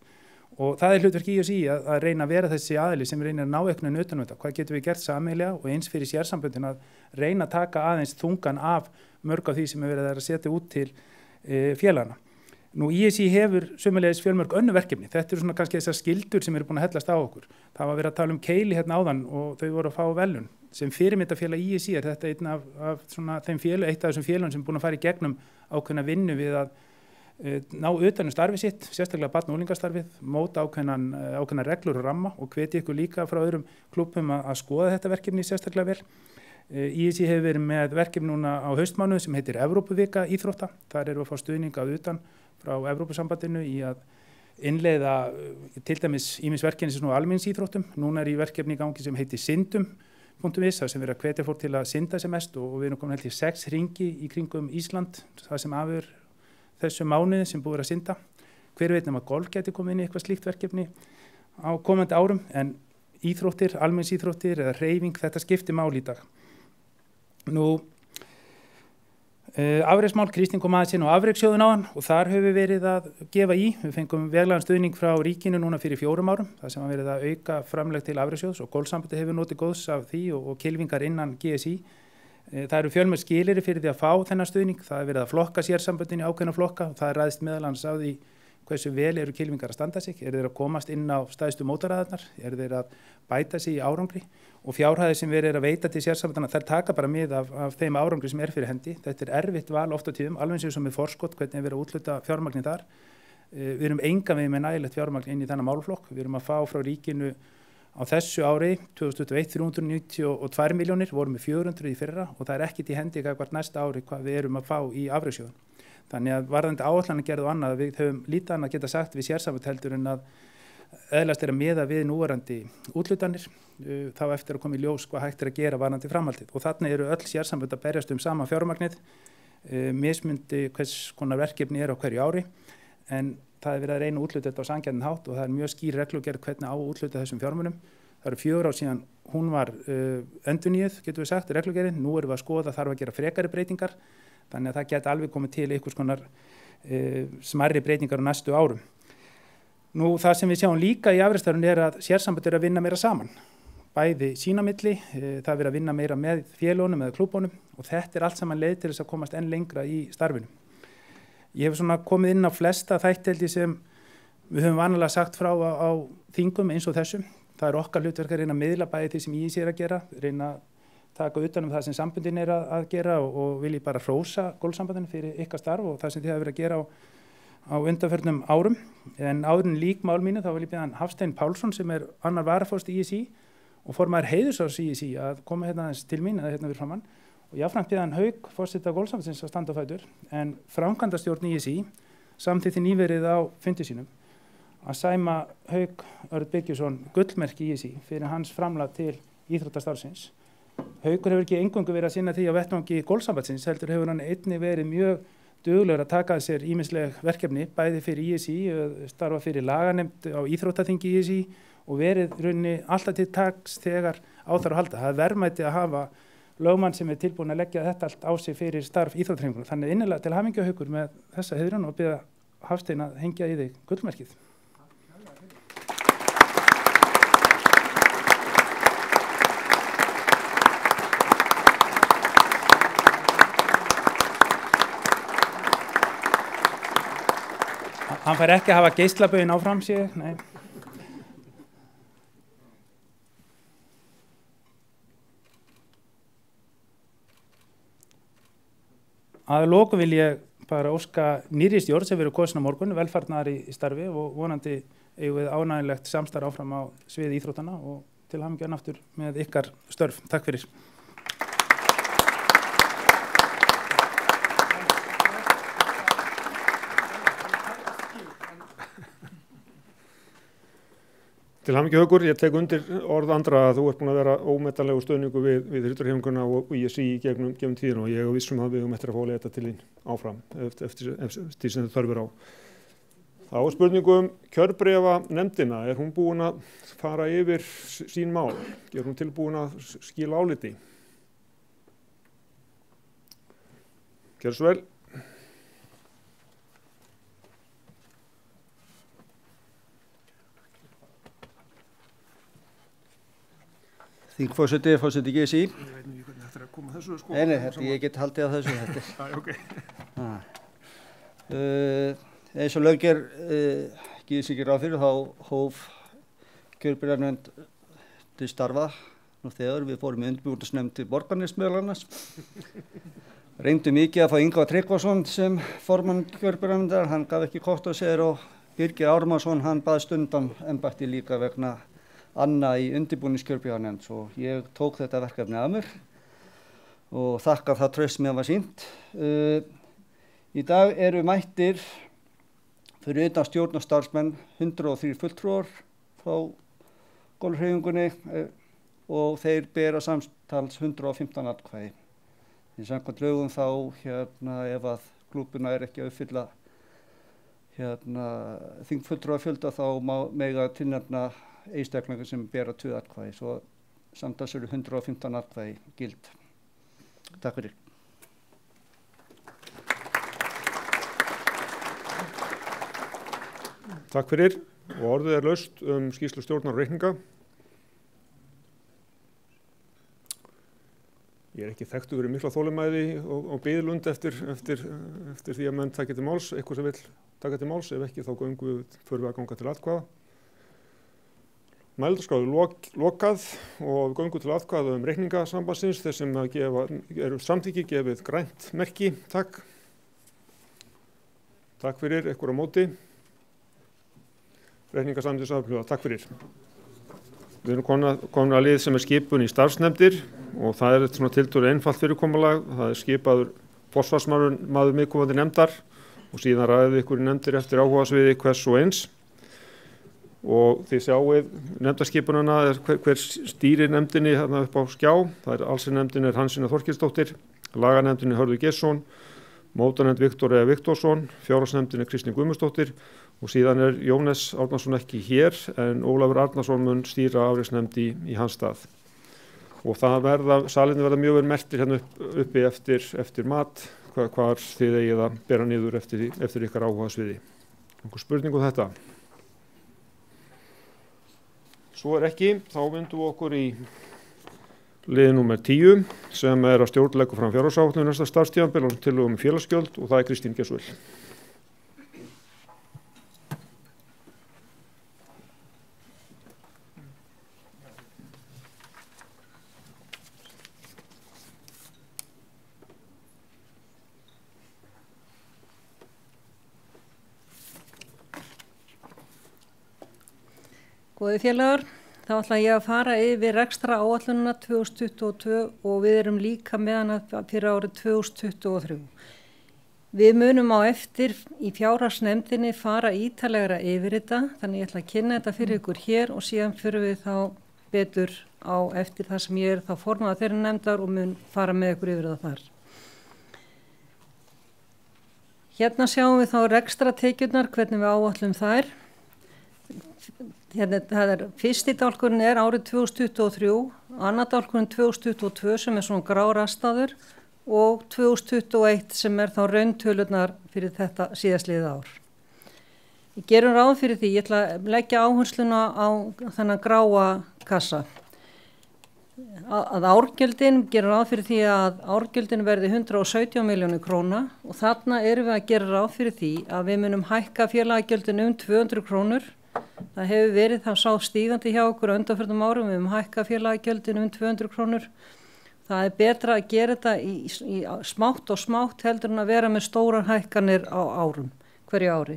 og það hlutverk ISÍ að reyna að vera þessi aðili sem reynir að ná einhvern veginn utan þetta. Hvað getum við gert sameiginlega og eins fyrir sérsamböndin að reyna að taka aðeins þungan af mörg af því sem verið að setja út til félagana. Nú ISÍ hefur sömulegis fjölmörg önnu verkefni. Þetta eru svona kannski þessar skyldur sem eru búin að hellast á okkur. Það var verið að tala Keili hérna áðan og þau voru að fá velun. Sem fyrirmyndafélag ISÍ þetta einn af svona þeim eitt af þessum félagum sem er búin að fara í gegnum ákveðna vinnu við að ná utan starfið sitt, sérstaklega barn- og unglingastarfið, móta ákveðna reglur og ramma og hvetja ykkur líka frá öðrum klúbbum að skoða þetta verkefni sérstaklega vel. ISÍ hefur verið með verkefni núna á haustmánuði sem heitir Evrópuvika íþrótta. Þar eru að fá stuðning að utan frá Evrópusambandinu í að innleiða til dæmis ýmis verkefni sem almenningsíþróttum. Núna í verkefni í gangi sem heitir Syndum.is, það sem verið að hvetja fólk til að synda sem mest og við erum komin held í 6 hringi í kringum Ísland, það sem afur þessu mánuði sem búið að synda. Hver veit nema golf geti komið inn í eitthvað slíkt verkefni á komandi árum, en íþróttir, almenningsíþróttir eða hreyfing, þetta skiptir máli í dag. Nú, afreksmál, Kristín kom aðeins inn á afrekssjóðun áðan og þar höfum við verið að gefa í. Við fengum veglegan stuðning frá ríkinu núna fyrir 4 árum, það sem að verið að auka framlegg til afrekssjóðs og golfsambandi hefur notið góðs af því og kylfingar innan GSI. Það eru fjölmörg skilyrði fyrir því að fá þennan stuðning. Það er verið að flokka sérsamböndin í ákveðna flokka og það er ræðst meðal annars á því hversu vel eru kylfingar að standa sig. Eru þeir að komast inn á stæðstu mótaraðarnar? Eru þeir að bæta sig í árangri? Og fjárhæðir sem verið að veita til sérsamböndana, þær taka bara mið af þeim árangri sem er fyrir hendi. Þetta er erfitt val oft á tíðum, alveg eins og með forskot, hvernig er verið að úthluta fjármagni þar. Við erum engan veginn með nægilegt fjármagn inn í þennan málaflokk. Við erum að fá frá ríkinu á þessu ári, 2021, 392 milljónir, vorum með 400 í fyrra og það er ekkit í hendi hvert næsta ári hvað við erum að fá í afrekssjóðun. Þannig að varðandi áætlanagerð og annað, við höfum lítið annað að geta sagt við sérsambönd heldur en að eðlast er að miða við núverandi úthlutanir, þá eftir að koma í ljós hvað hægt er að gera varðandi framhaldið. Og þarna eru öll sérsambönd að berjast sama fjármagnið, mismundi hvers konar verkefni er á hverju ári, en það er verið að reyna að úthluta þetta á sanngjarnan hátt og það er mjög skýr reglugerð hvernig á að úthluta þessum fjármunum. Það eru 4 ár síðan hún var endurnýjuð, getum við sagt, reglugerðin. Nú erum við að skoða þarf að gera frekari breytingar, þannig að það geti alveg komið til einhvers konar smærri breytingar á næstu árum. Nú það sem við sjáum líka í afreksstarfinu er að sérsambönd eru að vinna meira saman, bæði sín á milli, það er verið að vinna meira með félögunum eða klúbbunum og þetta er allt saman leið til þess að komast enn lengra í starfinu. Ég hef svona komið inn á flesta þætti sem við höfum vanalega sagt frá á þingum eins og þessum. Það er okkar hlutverk að reyna að miðla bæði því sem ISÍ er að gera, reyna að taka utan það sem samböndin er að gera og vil ég bara hrósa golfsambandinu fyrir ykkar starf og það sem þið hafa verið að gera á undanförnum árum. En áður en lík mál mínu þá vil ég biðja hann Hafstein Pálsson sem er annar varaforsti ISÍ og formaður heiðursráðs ISÍ að koma hérna til mín eða hérna fyrir framann. Og jáfnframt biðja hann Hauk, forseta golfsambandsins að standa á fætur, en framkvæmdastjórn ISÍ samþykkti nýverið á fundi sínum að sæma Hauk Örn Birgisson gullmerki ISÍ fyrir hans framlag til íþróttastarfsins. Haukur hefur ekki eingöngu verið að sinna því á vettvangi golfsambandsins, heldur hefur hann einnig verið mjög duglegur að taka að sér ýmisleg verkefni, bæði fyrir ISÍ, starfa fyrir laganefnd á íþróttaþingi ISÍ og verið rauninni alltaf til taks þegar á þarf að halda. Það er verðmæti að hafa lögmann sem er tilbúin að leggja þetta allt á sig fyrir starf íþróttahreyfingarinnar. Þannig innilega til hamingju Haukur með þessa heiðrun og biðja Hafstein að hengja í þig gullmerkið. Hann fær ekki að hafa geislabauðin áfram sig, nei. Að lokum vil ég bara óska nýrri stjórn sem verður kosin á morgun, velfarnaðar í starfi og vonandi eigum við ánægilegt samstarf áfram á sviði íþróttana og til hamingju aftur með ykkar störf. Takk fyrir. Til hamingju Haukur, ég tek undir orð andra að þú ert búin að vera ómetanlegur stuðningur við íþróttahreyfinguna og ISÍ í gegnum tíðina og ég er vissum að við höfum eftir að fá að leita til þín áfram eftir því sem þau þörfur á. Þá er spurningum kjörbréfa nefndina, er hún búin að fara yfir sín mál? Er hún tilbúin að skila áliti? Gjörðu svo vel. Þingforseti, forseti GSI. Ég veit ekki hvernig þetta að koma þessu sko. Nei, ég get haldið á þessu þetta. Ok. Eins og lögger GSI ekki ráð fyrir, þá hóf kjörbyrjarnefnd til starfa nú þegar. Við fórum í undirbúningsnefnd til Borgarnes meðal annars. Reyndum mikið að fá Ingvar Tryggvason sem formann kjörbyrjarnefndar, hann gaf ekki kost á sér og Birgir Ármannsson, hann baðst undan embætti líka vegna anna í undirbúningskjörbyrjarnefnd, svo ég tók þetta verkefni af mér og þakka það traust mér var sýnt. Í dag eru mættir fyrir utan stjórn og starfsmenn 103 fulltrúar frá golfhreyfingunni og þeir bera samtals 115 atkvæði. Í samkvæmt lögum þá ef að klúbbuna ekki að uppfylla þingfulltrúafjölda þá mega tilnefna einstaklingar sem bera 2 atkvæði, svo samtals eru 115 atkvæði gild. Takk fyrir. Takk fyrir og orðið laust skýrslu stjórnar og reikninga. Ég ekki þekktu fyrir mikla þolinmæði og biðlund eftir því að menn taka til máls, eitthvað sem vill taka til máls, ef ekki þá förum við að ganga til atkvæða. Mælendaskrá lokað og göngum til atkvæða reikningasambandsins, þeir sem eru samþykki gefið grænt merki, takk. Takk fyrir, eitthvað á móti. Reikningasambandsins afhluga, takk fyrir. Við erum komin að lið sem skipun í starfsnefndir og það svona tiltölulega einfalt fyrirkomulag. Það skipaður forsvarsmaður viðkomandi nefndar og síðan ræðið ykkur í nefndir eftir áhugasviði hvers og eins. Og þið sjáið nefndarskipunina hver stýrir nefndinni þarna upp á skjá. Það allsherjarnefndin Hansína Þorkelsdóttir, laganefndin Hörður Geirsson, mótanefnd Viktor E. Viktorsson, fjárhagsnefndin Kristín Guðmundsdóttir og síðan Jónas Árnason ekki hér en Ólafur Arnarsson mun stýra afreiksnefnd í hans stað. Og salinni verða mjög vel merktir hérna uppi eftir mat, hvar þið eigið að bera niður eftir ykkar áhugasviði. Einhver spurning um þetta? Svo ekki, þá vindum við okkur í lið númer 10 sem að stjórn leggur fram fjárhagsáætlun næsta starfstímabil og tillögum félagsgjöld og það Kristín Gessvill. Góði félagar, þá ætla ég að fara yfir rekstrar áætlunina 2022 og við erum líka með hana fyrir árið 2023. Við munum á eftir í fjárhagsnefndinni fara ítarlegra yfir þetta, þannig ég ætla að kynna þetta fyrir ykkur hér og síðan fyrir við þá betur á eftir það sem ég þá formaður þeirra nefndar og mun fara með ykkur yfir það þar. Hérna sjáum við þá rekstratekjurnar, hvernig við áætlum þær. Fyrsti dálkurinn árið 2023, annar dálkurinn 2022 sem svona grárastaður og 2021 sem þá rauntölurnar fyrir þetta síðastliðið ár. Ég gerum ráð fyrir því, ég ætla að leggja áhersluna á þennan gráa kassa. Að árgjöldin, gerum ráð fyrir því að árgjöldin verði 117 milljónir króna og þarna erum við að gera ráð fyrir því að við munum hækka félagagjöldin 200 krónur. Það hefur verið þá sá stígandi hjá okkur undanförnum árum, við höfum hækkað félagagjöldin 200 krónur. Það betra að gera þetta í smátt og smátt heldur en að vera með stórar hækkanir á árum, hverju ári.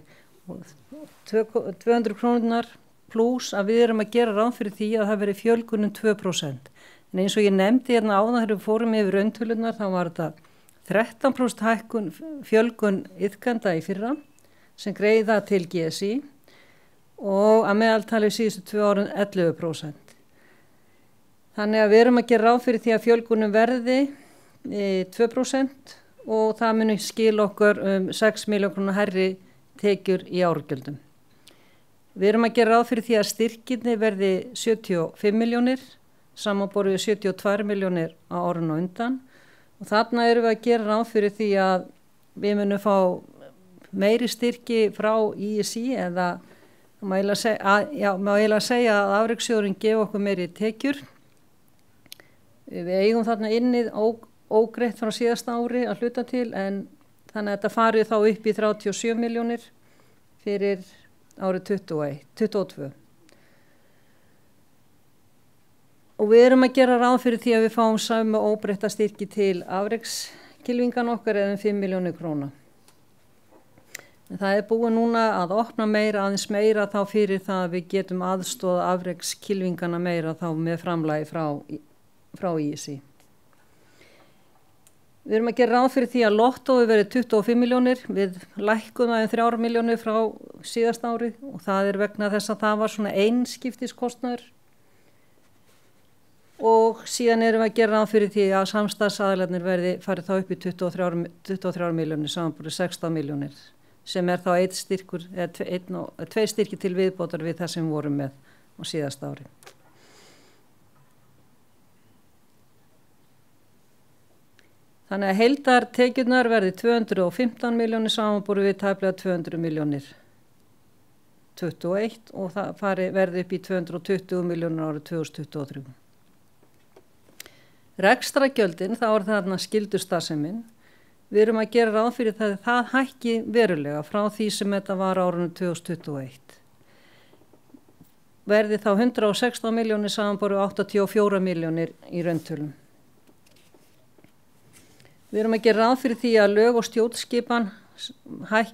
200 krónunar pluss að við erum að gera ráð fyrir því að það veri fjölgun 2%. En eins og ég nefndi hérna áðan þegar við fórum yfir rauntölunar þá var þetta 13% hækkun fjölgun iðkenda í fyrra sem greiða til GSI. Og að meðaltali síðustu 2 árin 11%. Þannig að við erum að gera ráð fyrir því að fjölgunum verði 2% og það muni skil okkur 6 miljónir króna hærri tekjur í árgjöldum. Við erum að gera ráð fyrir því að styrkinni verði 75 miljónir, samanborið 72 miljónir á árinu á undan. Og þarna erum við að gera ráð fyrir því að við munum fá meiri styrki frá ISI eða má eiginlega segja að afrekssjóðurinn gefa okkur meiri tekjur Við eigum þarna innið ógreitt frá síðasta ári að hluta til en þannig að þetta farið þá upp í 37 milljónir fyrir árið 22. Og við erum að gera ráð fyrir því að við fáum sömu óbreytta styrki til afrekskylfingan okkar eða 5 milljónir króna. En það er búið núna að opna aðeins meira þá fyrir það að við getum aðstoða afrekskylfingana meira þá með framlagi frá ISI. Við erum að gera ráð fyrir því að lottói verið 25 milljónir, við lækkum það 3 milljónir frá síðast ári og það vegna þess að það var svona einskiptiskostnaður. Og síðan erum við að gera ráð fyrir því að samstarfsaðilarnir farið þá upp í 23 milljónir samanborið 16 milljónir sem þá einn styrkur, eða 2 styrki til viðbótar við það sem við vorum með á síðasta ári. Þannig að heildartekjurnar verði 215 milljónir samanborið við tæplega 200 milljónir 21 og það verði upp í 220 milljónir árið 2023. Rekstragjöldin, þá þarna skyldustarfsemin. Við erum að gera ráð fyrir það hækki verulega frá því sem þetta var árinu 2021. Verði þá 116 milljónir samanborið 84 milljónir í rauntölum. Við erum að gera ráð fyrir því að lög og stjórnskipan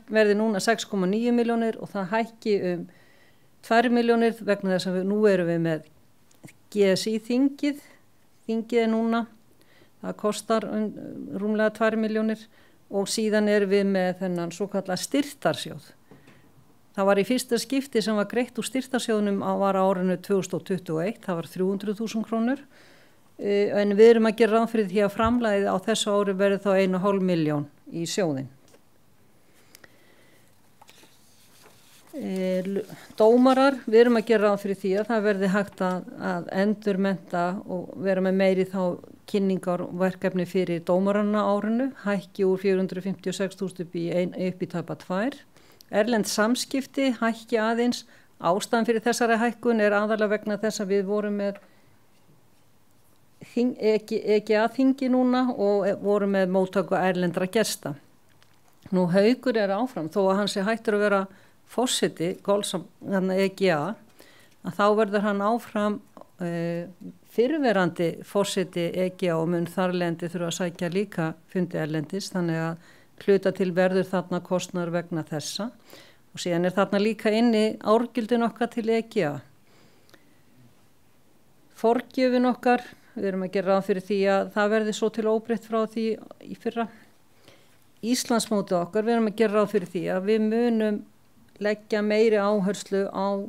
verði núna 6,9 milljónir og það hækki 2 milljónir vegna þess að nú erum við með GSI þingið er núna, það kostar rúmlega 2 milljónir og síðan erum við með þennan svo kallað styrktarsjóð. Það var í fyrsta skipti sem var greitt úr styrktarsjóðnum var árinu 2021, það var 300.000 krónur. En við erum að gera ráð fyrir því að framlagið á þessu ári verði þá 1,5 milljón í sjóðin. Dómarar, við erum að gera ráð fyrir því að það verði hægt að endurmennta og vera með meiri þá kynningar og verkefni fyrir dómarana árinu, hækki úr 456.000 upp í tæpa 2. Erlend samskipti hækki aðeins, ástæðan fyrir þessari hækkun aðalega vegna þess að við vorum með EGA-þingi núna og vorum með móttöku erlendra gesta. Nú Haukur áfram, þó að hann sé hættur að vera forseti EGA, að þá verður hann áfram fyrrverandi forseti EGA og mun þarlendi þurfa að sækja líka fundi erlendis, þannig að hluta til verður þarna kostnaður vegna þessa og síðan þarna líka inni árgjöldin okkar til EGA. Forgjöfin okkar, við erum að gera ráð fyrir því að það verði svo til óbreytt frá því í fyrra. Íslandsmótið okkar, við erum að gera ráð fyrir því að við munum leggja meiri áherslu á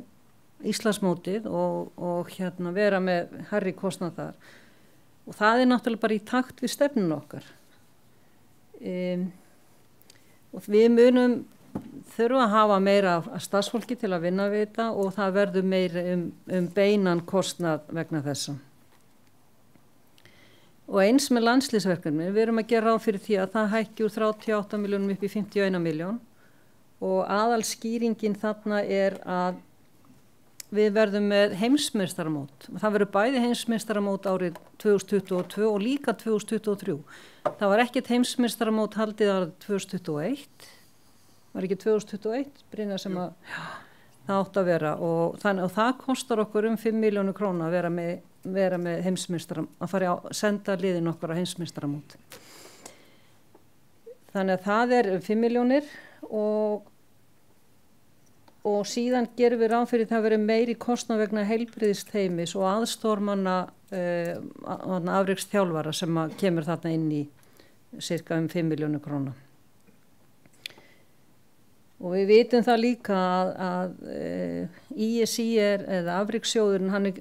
Íslandsmótið og vera með hærri kostnað þar. Og það náttúrulega bara í takt við stefnun okkar. Og við munum þurfa að hafa meira starfsfólki til að vinna við þetta og það verður meira beinan kostnað vegna þessa. Og eins með landslýsverkefni, við erum að gera ráð fyrir því að það hækki úr 38 milljónum upp í 51 milljón og aðalskýringin þarna að við verðum með heimsmeistaramót. Það verður bæði heimsmeistaramót árið 2022 og líka 2023. Það var ekkert heimsmeistaramót haldið árið 2021. Var ekki 2021, Brynja, sem það átt að vera og það kostar okkur 5 milljónir króna að vera með heimsmeistaramót, að fara að senda liðin okkur á heimsmeistaramót. Þannig að það 5 milljónir og síðan gerum við ráð fyrir það að vera meiri kostnað vegna heilbrigðisteymis og aðstórmanna afreksþjálfara sem kemur þarna inn í cirka 5 milljónir króna. Og við vitum það líka að ISI eða afrekssjóðurinn, hann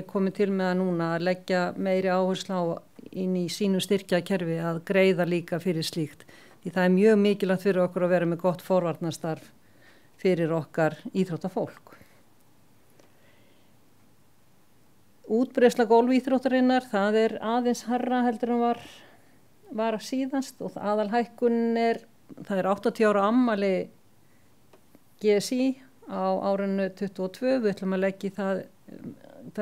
komið til með að núna að leggja meiri áherslu á inn í sínu styrkjakerfi að greiða líka fyrir slíkt. Því það mjög mikilvægt fyrir okkur að vera með gott forvarnastarf fyrir okkar íþróttafólk. Útbreiðsla golfíþróttarinnar, það aðeins hærra heldur en var síðast og aðalhækkun það 80 ára afmæli GSI á árinu 22, við ætlum að leggja það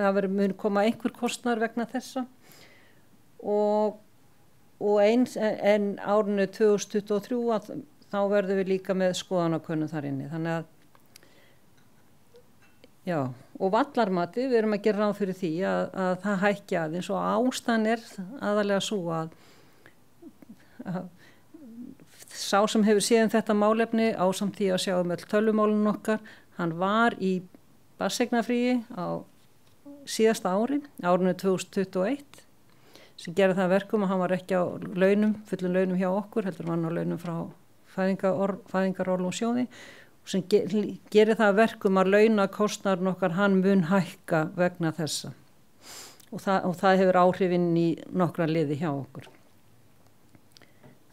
það mun koma einhver kostnaður vegna þessa og eins en árinu 2023 þá verðum við líka með skoðanakönnun þar inni. Þannig að, já, og vallarmati, við erum að gera ráð fyrir því að það hækki aðeins og ástæðan aðalega svo að sá sem hefur séð þetta málefni ásamt því að sjá öll tölvumálun okkar, hann var í barnseignarfríi á síðasta ári, árinu 2021, sem gerði það verkum að hann var ekki á launum, fullum launum hjá okkur, heldur hann á launum frá fæðingarorlofssjóði, sem gerir það verkum að launakostnaðurinn okkar hann mun hækka vegna þessa og það hefur áhrifinn í nokkra liði hjá okkur.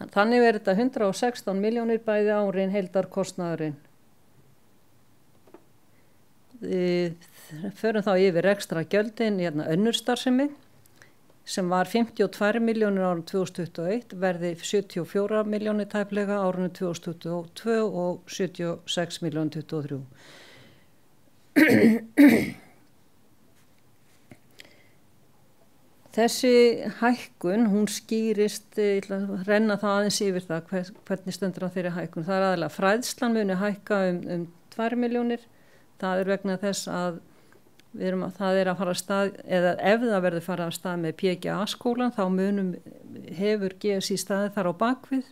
Þannig verður þetta 116 milljónir bæði árin heildarkostnaðurinn. Förum þá yfir ekstra gjöldin önnur starfsemi sem var 52 milljónir árið 2021 verði 74 milljónir tæplega árið 2022 og 76 milljónir 2023. Þessi hækkun, hún skýrist, ég ætla að renna það aðeins yfir það, hvernig stendur á þeirri hækkun. Það aðalega fræðslan muni hækka 2 milljónir. Það vegna þess að það að fara að stað, eða ef það verður fara að stað með PGA-skólan, þá hefur GSI staðið þar á bakvið.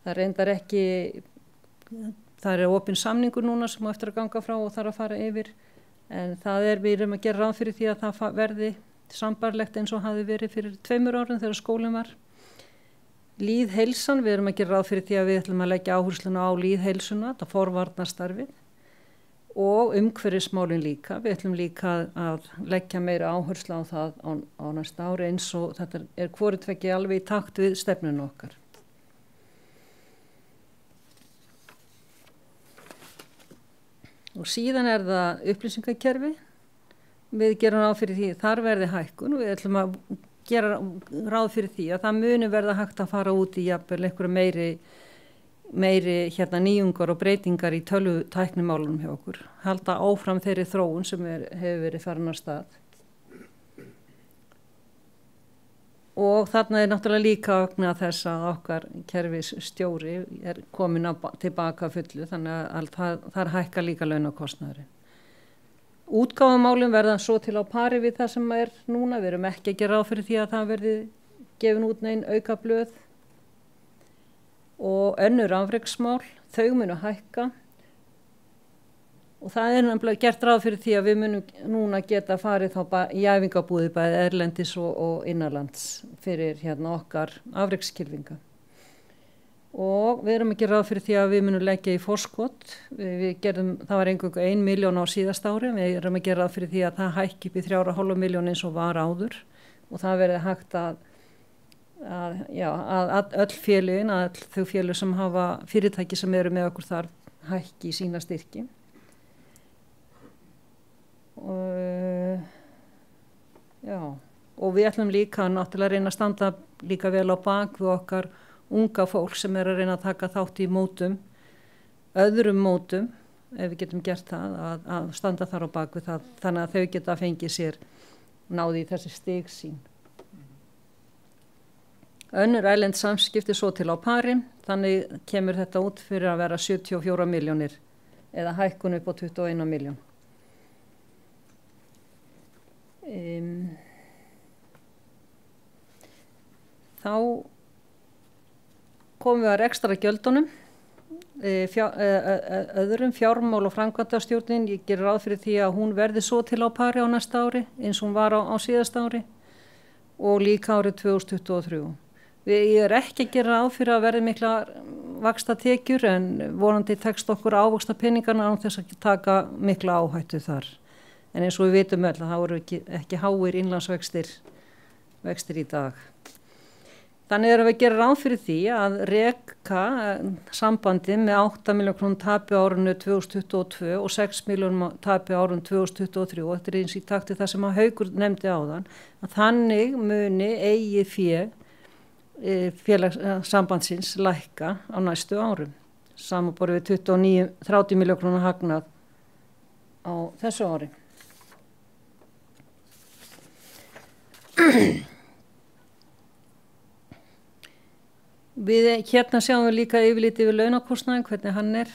Það reyndar ekki, það opinn samningur núna sem á eftir að ganga frá og þarf að fara yfir. En við erum að gera ráð fyrir því að það verði sambarlegt eins og hafi verið fyrir 2 árum þegar skólinn var. Lýðheilsan, við erum að gera ráð fyrir því að við ætlum að leggja áhersluna á lýðheilsuna, þetta forvarnastarfið og umhverfismálin líka. Við ætlum líka að leggja meira áherslu á það á næsta ári eins og þetta hvorutveggja alveg í takt við stefnun okkar. Og síðan það upplýsingakerfi. Við gerum ráð fyrir því þar verði hækkun og við ætlum að gera ráð fyrir því að það muni verða hægt að fara út í jafnvel einhverju meiri nýjungar og breytingar í tölvutæknimálunum hjá okkur. Halda áfram þeirri þróun sem hefur verið farin af stað. Og þarna náttúrulega líka vegna þess að okkar kerfisstjóri komin tilbaka fullu, þannig að þar hækka líka launakostnaðurinn. Útgáfumálin verða svo til á pari við það sem núna. Við erum ekki að gera ráð fyrir því að það verði gefin út nein auka blöð. Og önnur afreksmál, þau munu hækka. Og það nefnilega gert ráð fyrir því að við munum núna geta farið þá í æfingabúði bæði erlendis og innanlands fyrir okkar afrekskylfinga. Og við erum að gera ráð fyrir því að við munum leggja í forskot. Það var eingöngu 1 milljón á síðasta ári. Við erum að gera ráð fyrir því að það hækki upp í 3,5 milljón eins og var áður. Og það verði hægt að öll félögin, að öll þau félög sem hafa fyrirtæki sem eru með okkur þar hækki í sína styrki. Og við ætlum líka náttúrulega að reyna að standa líka vel á bak við okkar unga fólk sem að reyna að taka þátt í mótum, öðrum mótum, ef við getum gert það, að standa þar á bak við það, þannig að þau geta fengið sér náði í þessi stig sín. Önnur erlend samskipti svo til á pari, þannig kemur þetta út fyrir að vera 74 milljónir eða hækkun upp á 21 milljón. Þá komum við að ekstra gjöldunum, öðrum fjármál og framkvæmdastjórnin. Ég gerir ráð fyrir því að hún verði svo til á pari á næsta ári eins og hún var á síðasta ári og líka árið 2023. Ég ekki að gera ráð fyrir að verði mikla vaxtatekjur en vonandi tekst okkur að ávöxta peningana án þess að taka mikla áhættu þar. En eins og við vitum öll að það voru ekki háir innlandsvextir í dag. Þannig erum við að gera ráð fyrir því að reka sambandi með 8 milljón krónum tapi árinu 2022 og 6 miljónum tapi árinu 2023 og þetta eins í takti það sem að Haukur nefndi áðan, að þannig muni eigið félagssambandsins lækka á næstu árum. Samanborið við 30 milljón krónum hagnað á þessu ári. Hérna sjáum við líka yfirlítið við launakostnaðinn, hvernig hann er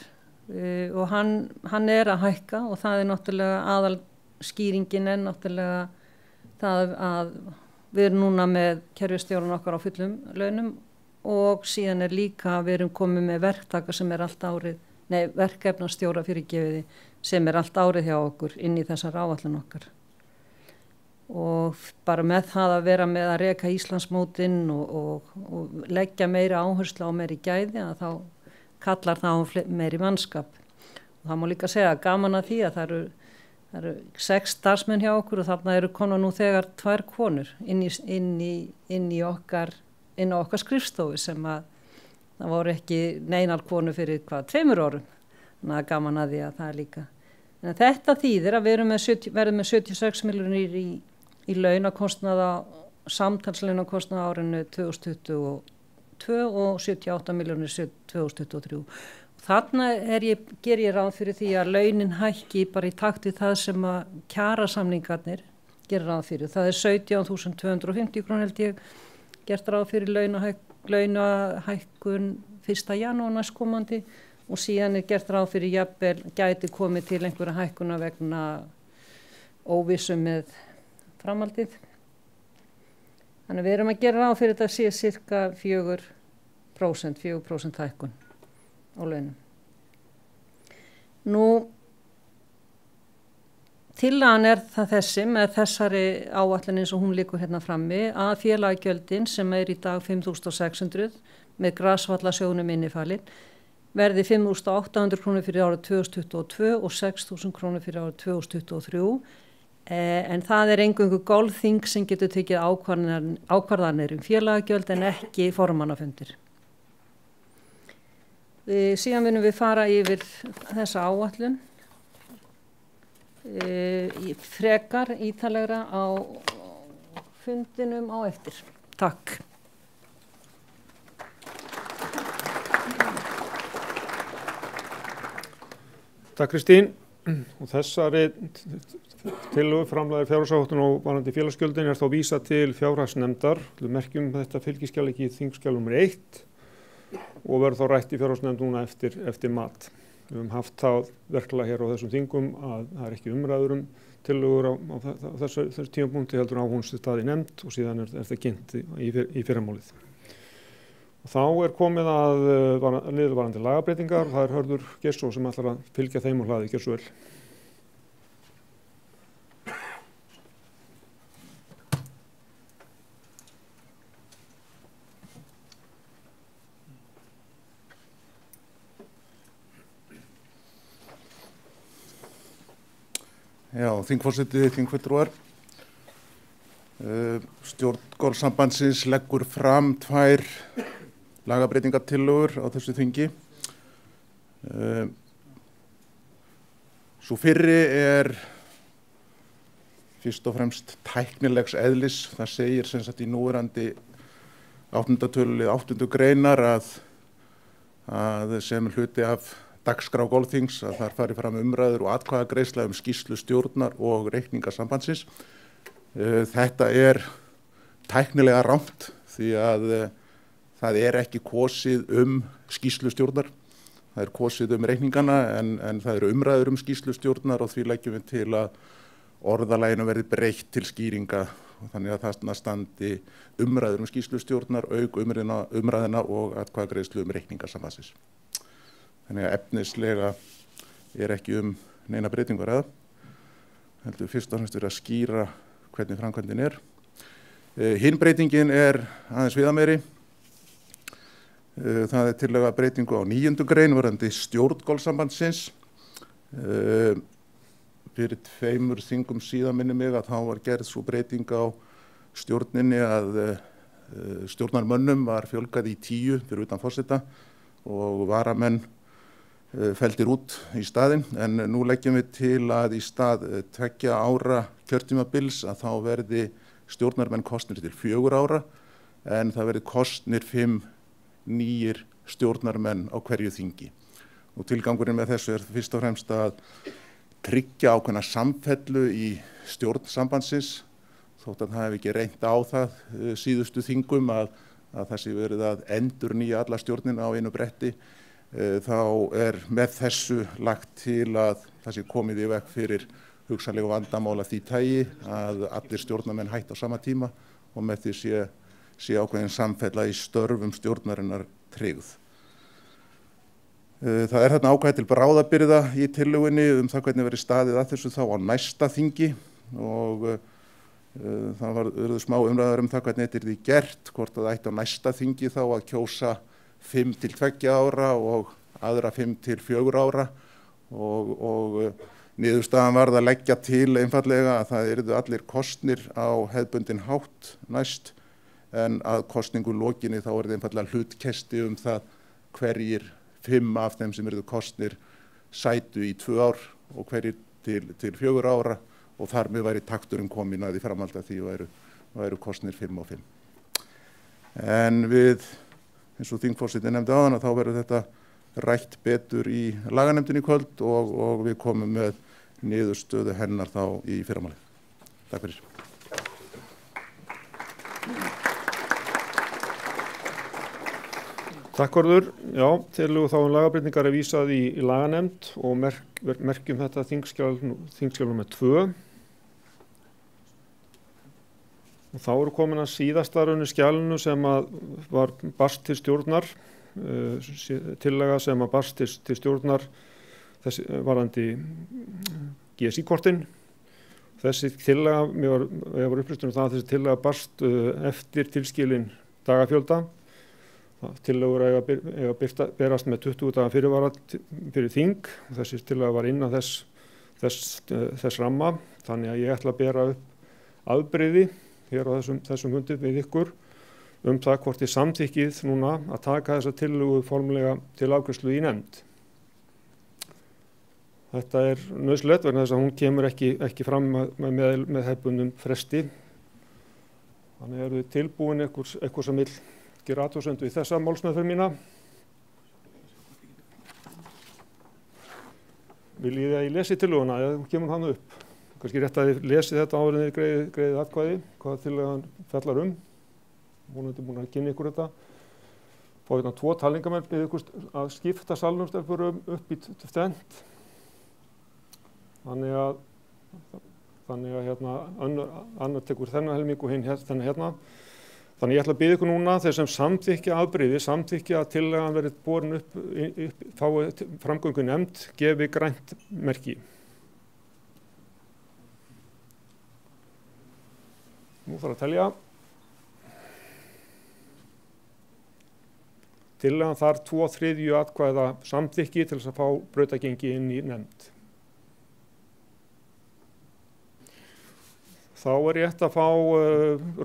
og hann er að hækka og það er náttúrulega aðalskýringin er náttúrulega það að við erum núna með kerfisstjóran okkar á fullum launum og síðan er líka við erum komið með verktaka sem er allt árið, verkefnastjóra fyrirgefiði sem er allt árið hjá okkur inn í þessar áætlun okkar. Og bara með það að vera með að reka Íslandsmótinn og leggja meiri áherslu á meiri gæði að þá kallar það á meiri mannskap. Og það má líka segja gaman að því að það eru 6 starfsmenn hjá okkur og þarna eru konar nú þegar 2 konur inn á okkar skrifstofu sem að það voru ekki neinar konur fyrir 2 árum. Þannig að gaman að því að það er líka. En þetta þýðir að við verðum með 76 milljónir í launakostnaða, samtalslaunakostnaða árinu 2022 og 78 milljónir 2023. Þarna ger ég ráð fyrir því að launin hækki bara í takt við það sem að kjarasamningarnir gerir ráð fyrir. Það er 17.250 krónur held ég gert ráð fyrir launahækkun 1. janúar næstkomandi og síðan er gert ráð fyrir jafnvel gæti komið til einhverja hækkuna vegna óvissu með framhaldið. Þannig við erum að gera ráð fyrir þetta sé cirka 4% hækkun á launum. Nú, tillagan er það þessi með þessari áætlun eins og hún liggur hérna frammi að félagagjöldin sem er í dag 5.600 með grasvallasjónum innifalinn verði 5.800 krónur fyrir árið 2022 og 6.000 krónur fyrir árið 2023 en það er eingöngu golfþing sem getur tekið ákvarðanir félagagjöld en ekki formannafundir. Síðan munum við fara yfir þessa áætlun frekar ítarlegra á fundinum á eftir. Takk. Takk Kristín. Og þessari tillögu framlagðir fjárhagsáætlun og varðandi félagsgjöldin er þá vísa til fjárhagsnefndar. Við merkjum þetta fylgiskjal ekki í þingskjal nr. 1 og verður þá rætt í fjárhagsnefnd núna eftir mat. Við höfum haft það verklega hér á þessum þingum að það er ekki umræður tillögur á þessu tímapunkti heldur á hún staði nefnd og síðan er það kynnt í fyrramálið. Og þá er komið að liðvarandi lagabreytingar. Það er Hörður Geirsson sem ætlar að fylgja þeim og hlaði. Gjör svo vel. Já, þingforseti, þingfulltrúar. Stjórn Golfsambandsins leggur fram 2 lagabreytingartillögur á þessu þingi. Sú fyrri er fyrst og fremst tæknilegs eðlis. Það segir sem sagt í núverandi 8. tölulið 8. greinar að sem hluti af dagskrá golfþings að þar fari fram umræður og atkvæðagreiðsla skýrslu stjórnar og reikningasambandsins. Þetta er tæknilega rangt því að það er ekki kosið skýrslu stjórnar. Það er kosið reikningana en það eru umræður skýrslu stjórnar og því leggjum við til að orðalaginu verði breytt til skýringa og þannig að það standi umræður skýrslu stjórnar, auk umræðina og atkvæðagreiðslu reikningasambandsins. Þannig að efnislega er ekki neina breytingu að ræða. Heldur fyrst og fremst verið að skýra hvernig framkvæmdin er. Hin breytingin er aðeins viðameiri. Það er tillaga breytingu á 9. grein varðandi stjórn Golfsambandsins. Fyrir 2 þingum síðan minni mig að þá var gerð svo breyting á stjórninni að stjórnarmönnum var fjölgað í 10 fyrir utan forseta og varamenn felldir út í staðinn, en nú leggjum við til að í stað 2 ára kjörtímabils að þá verði stjórnarmenn kosnir til 4 ára en það verði kosnir 5 nýir stjórnarmenn á hverju þingi. Og tilgangurinn með þessu er fyrst og fremst að tryggja ákveðna samfellu í stjórn sambandsins þó þótt að það hef ekki reynt á það síðustu þingum að það sé verið að endurnýja alla stjórnina á einu bretti, þá með þessu lagt til að það sé komið í veg fyrir hugsanlegu vandamál af því tagi að allir stjórnarmenn hætt á sama tíma og með því sé ákveðin samfella í störfum stjórnarinnar tryggð. Það þarna ákvæði til bráðabirgða í tillögunni það hvernig verið staðið að þessu þá á næsta þingi og það var smá umræður það hvernig þetta yrði gert, hvort það ætti á næsta þingi þá að kjósa 5 til 2 ára og aðra 5 til 4 ára og niðurstaðan varð að leggja til einfallega að það yrðu allir kosnir á hefðbundin hátt næst en að kosningu lokinni þá yrði einfallega hlutkesti það hverjir 5 af þeim sem yrðu kosnir sætu í 2 ár og hverjir til 4 ára og þar með væri takturinn komin að í framhaldi að því væru kosnir 5 og 5. En við, eins og þingforseti nefndi áðan, þá verður þetta rætt betur í laganefndinni í kvöld og við komum með niðurstöðu hennar þá í fyrramálið. Takk fyrir. Takk Orður. Já, tillögu þá lagabreytingar vísað í laganefnd og merkjum þetta þingskjal númer 2. Og þá eru komin að síðasta raunir skjalinu sem var barst til stjórnar, tillaga sem barst til stjórnar þessi varðandi GSI-kortin. Þessi tillaga, ég var upplýstur það að þessi tillaga barst eftir tilskilin dagafjölda. Tillögur eiga berast með 20 daga fyrirvara fyrir þing. Þessi tillaga var innan þess ramma, þannig að ég ætla að bera upp afbrigði hér á þessum fundi við ykkur það hvort þið samþykkið núna að taka þessa tillögu formlega til afgreiðslu í nefnd. Þetta nauðsynlegt vegna þess að hún kemur ekki fram með hefðbundnum fresti. Þannig eru þið tilbúin eitthvað sem vill gera athugasemd við þessa málsmeðferð mína. Viljið að ég lesi tillöguna eða kemur hann upp? Kannski rétt að þið lesið þetta áður en þið greiðið atkvæði, hvað tillagan fellar Vonandi búin að kynna ykkur þetta. Fá hérna 2 talningamenn við ykkur að skipta salnumstelpurum upp í 2. Þannig að hérna annar tekur þennan helming og hinn þennan hérna. Þannig ég ætla að biðja ykkur núna þeir sem samþykkja afbrigði, samþykkja að tillagan verið borin upp fái framgöngu nefnd, gefi grænt merki. Nú þarf að telja. Tillagan þarf 2/3 atkvæða samþykki til þess að fá brautagengi inn í nefnd. Þá rétt að fá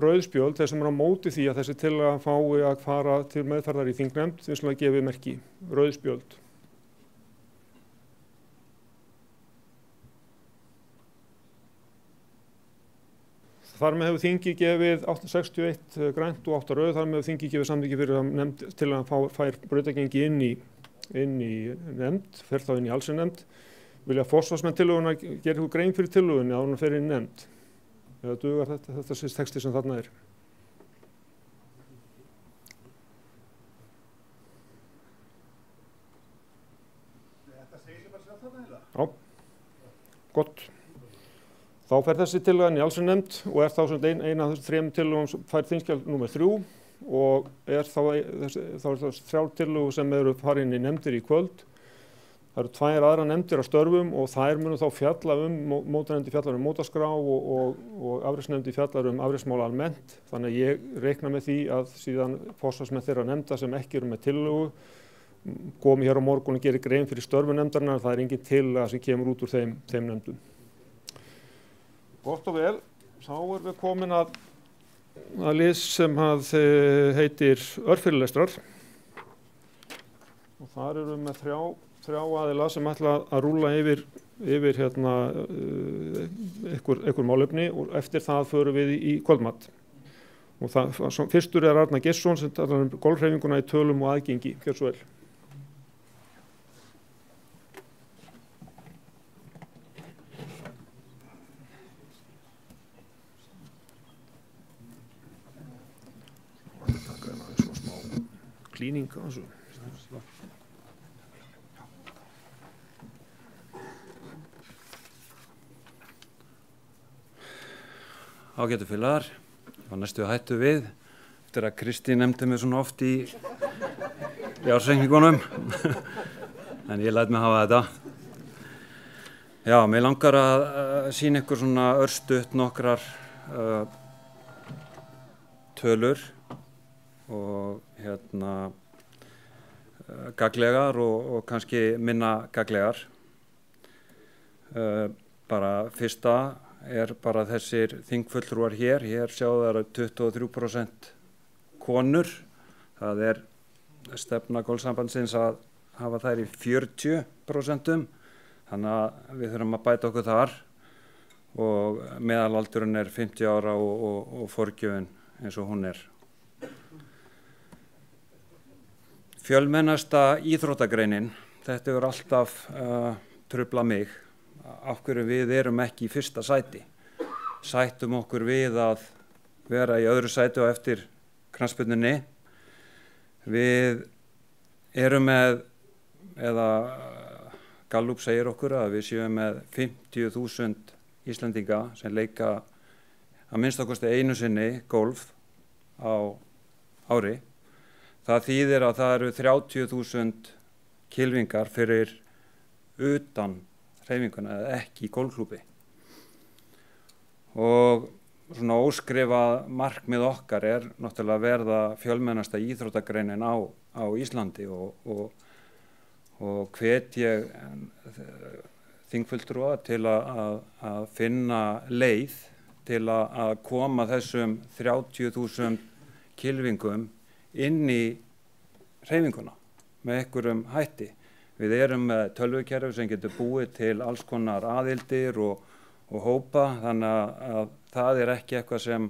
rauðspjöld þeir sem á móti því að þessi tillaga fái að fara til meðferðar í þingnefnd, við slúðum að gefa merki, rauðspjöld. Þar með hefur þingi gefið 61 grænt og 8 rauð, þar með hefur þingi gefið samþykki fyrir að nefnd tillagan fær brautagengi inn í nefnd, fer þá inn í allsherjarnefnd. Vilja forsvarsmenn tillöguna gera ykkur grein fyrir tillögunni áður en fer inn í nefnd. Eða dugar þetta texti sem þarna er. Þetta segir sér bara sjálf þarna heila? Já, gott. Þá fer þessi tillagan í allsherjarnefnd og þá sem eina af þessum 3 tillögum sem fær þingskjal númer 3 og þá er það 3 tillögur sem eru farin í nefndir í kvöld. Það eru 2 aðra nefndir á störfum og þær munu þá fjalla mótanefndi fjallar mótaskrá og afreiksnefndi fjallar afreiksmál almennt. Þannig að ég reikna með því að síðan forsvarsmenn þeirra nefnda sem ekki eru með tillögu komi hér á morgun og geri grein fyrir störfu nefndarinnar. Það engin tillaga sem kemur út úr þeim nefndum. Gott og vel, þá við komin að lið sem heitir örfyrirlestrar og þar eru með 3 aðila sem ætla að rúlla yfir hérna einhver málefni og eftir það förum við í kvöldmatt. Og fyrstur er Arnar Gestsson sem talar golfhreyfinguna í tölum og aðgengi. Gjör svo vel. klíning á þessu. Ágætu félagar, var næstu hættu við eftir að Kristín nefndi mig svona oft í ársreikningunum en ég læt mig hafa þetta. Já, mig langar að sýna ykkur svona örstutt nokkrar tölur og gagnlegar og kannski minna gagnlegar. Bara fyrsta bara þessir þingfulltrúar hér sjáðu það eru 23% konur. Það stefna Golfsambandsins að hafa þær í 40%, þannig að við þurfum að bæta okkur þar og meðalaldurinn 50 ára og forgjöfin eins og hún Fjölmennasta íþróttagreinin, þetta hefur alltaf truflað mig. Af hverju við erum ekki í fyrsta sæti. Sættum okkur við að vera í öðru sæti og eftir knattspyrnunni. Við erum með, eða Gallup segir okkur að við séum með 50.000 Íslendinga sem leika að minnstakosti einu sinni golf á ári. Það þýðir að það eru 30.000 kylfingar fyrir utan hreyfinguna eða ekki í golfklúbbi. Og svona óskrifað markmið okkar náttúrulega að verða fjölmennasta íþróttagreinin á Íslandi og hvet ég þingfulltrúa til að finna leið til að koma þessum 30.000 kylfingum inn í hreyfinguna með einhverjum hætti. Við erum með tölvukerfi sem getur búið til alls konar aðildir og hópa, þannig að það ekki eitthvað sem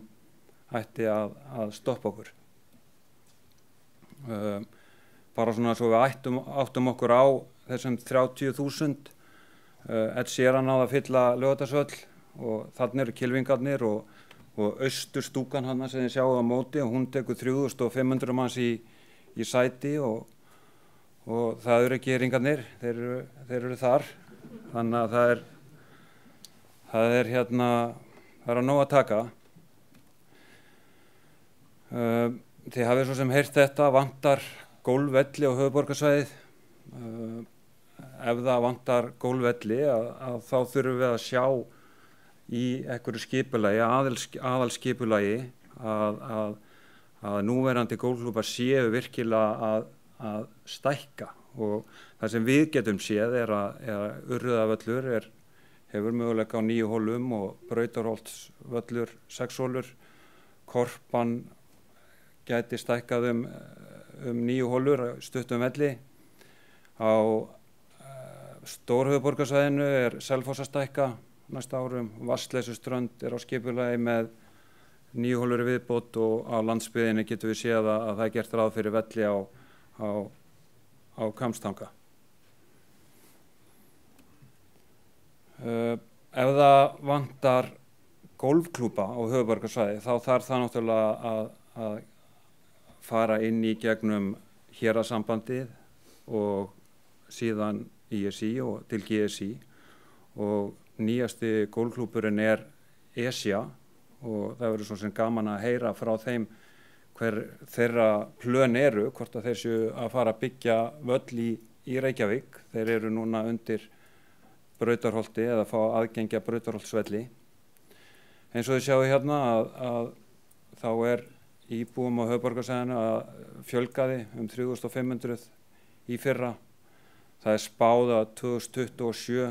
ætti að stoppa okkur. Bara svona svo við áttum okkur á þessum 30.000. Ed Sheeran náði að fylla Laugardalsvöll og þarna eru kylfingarnir og austurstúkan hana sem þið sjáu á móti og hún tekur 3.500 manns í sæti og það eru ekki ringarnir, þeir eru þar, þannig að það er að nóg að taka. Þið hafið svo sem heyrt þetta, vantar gólfvelli á höfuðborgarsvæðið. Ef það vantar gólfvelli að þá þurfum við að sjá í einhverju skipulagi, aðalskipulagi að núverandi gólfklúbbar séu virkilega að stækka og það sem við getum séð að Urriðavöllur hefur möguleika á 9 hólum og Brautarholtsvöllur 6 hólur. Korpan gæti stækkað um 9 hólur stuttum velli. Á stórhöfuðborgarsvæðinu Selfoss að stækka næsta árum. Vatnsleysuströnd á skipulagi með 9 hólur í viðbót og á landsbyggðinni getum við séð að það gert ráð fyrir velli á Kambstanga. Ef það vantar golfklúbba á höfuðborgarsvæði þá þarf það náttúrulega að fara inn í gegnum héraðssambandið og síðan ISI og til GSI og nýjasti golfklúbburinn ESIA og það verður svo sem gaman að heyra frá þeim hver þeirra plön eru, hvort að þeir séu að fara að byggja völl í Reykjavík. Þeir eru núna undir Brautarholti eða fá aðgengja Brautarholtsvelli. Eins og þið sjáu hérna að þá íbúum á höfuðborgarsvæðinu að fjölgaði 3.500 í fyrra. Það spáð að 2027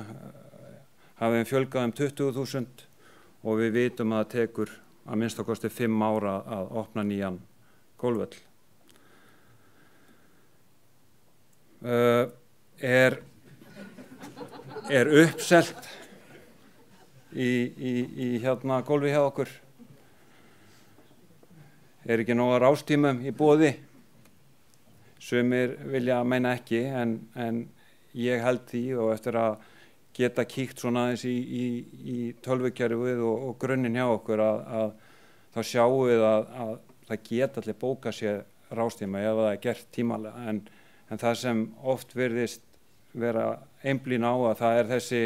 hafi fjölgað 20.000 og við vitum að það tekur að minnstakosti 5 ára að opna nýjan golfvöll. Uppselt í golfi hjá okkur? Ekki nóg að rástímum í boði? Sumir vilja meina ekki, en ég held því og eftir að geta kíkt svona aðeins í tölvukerfið og grunninn hjá okkur að þá sjáum við að það geta allir bóka sér rástíma ef það gert tímalega en það sem oft virðist vera einblín á að það þessi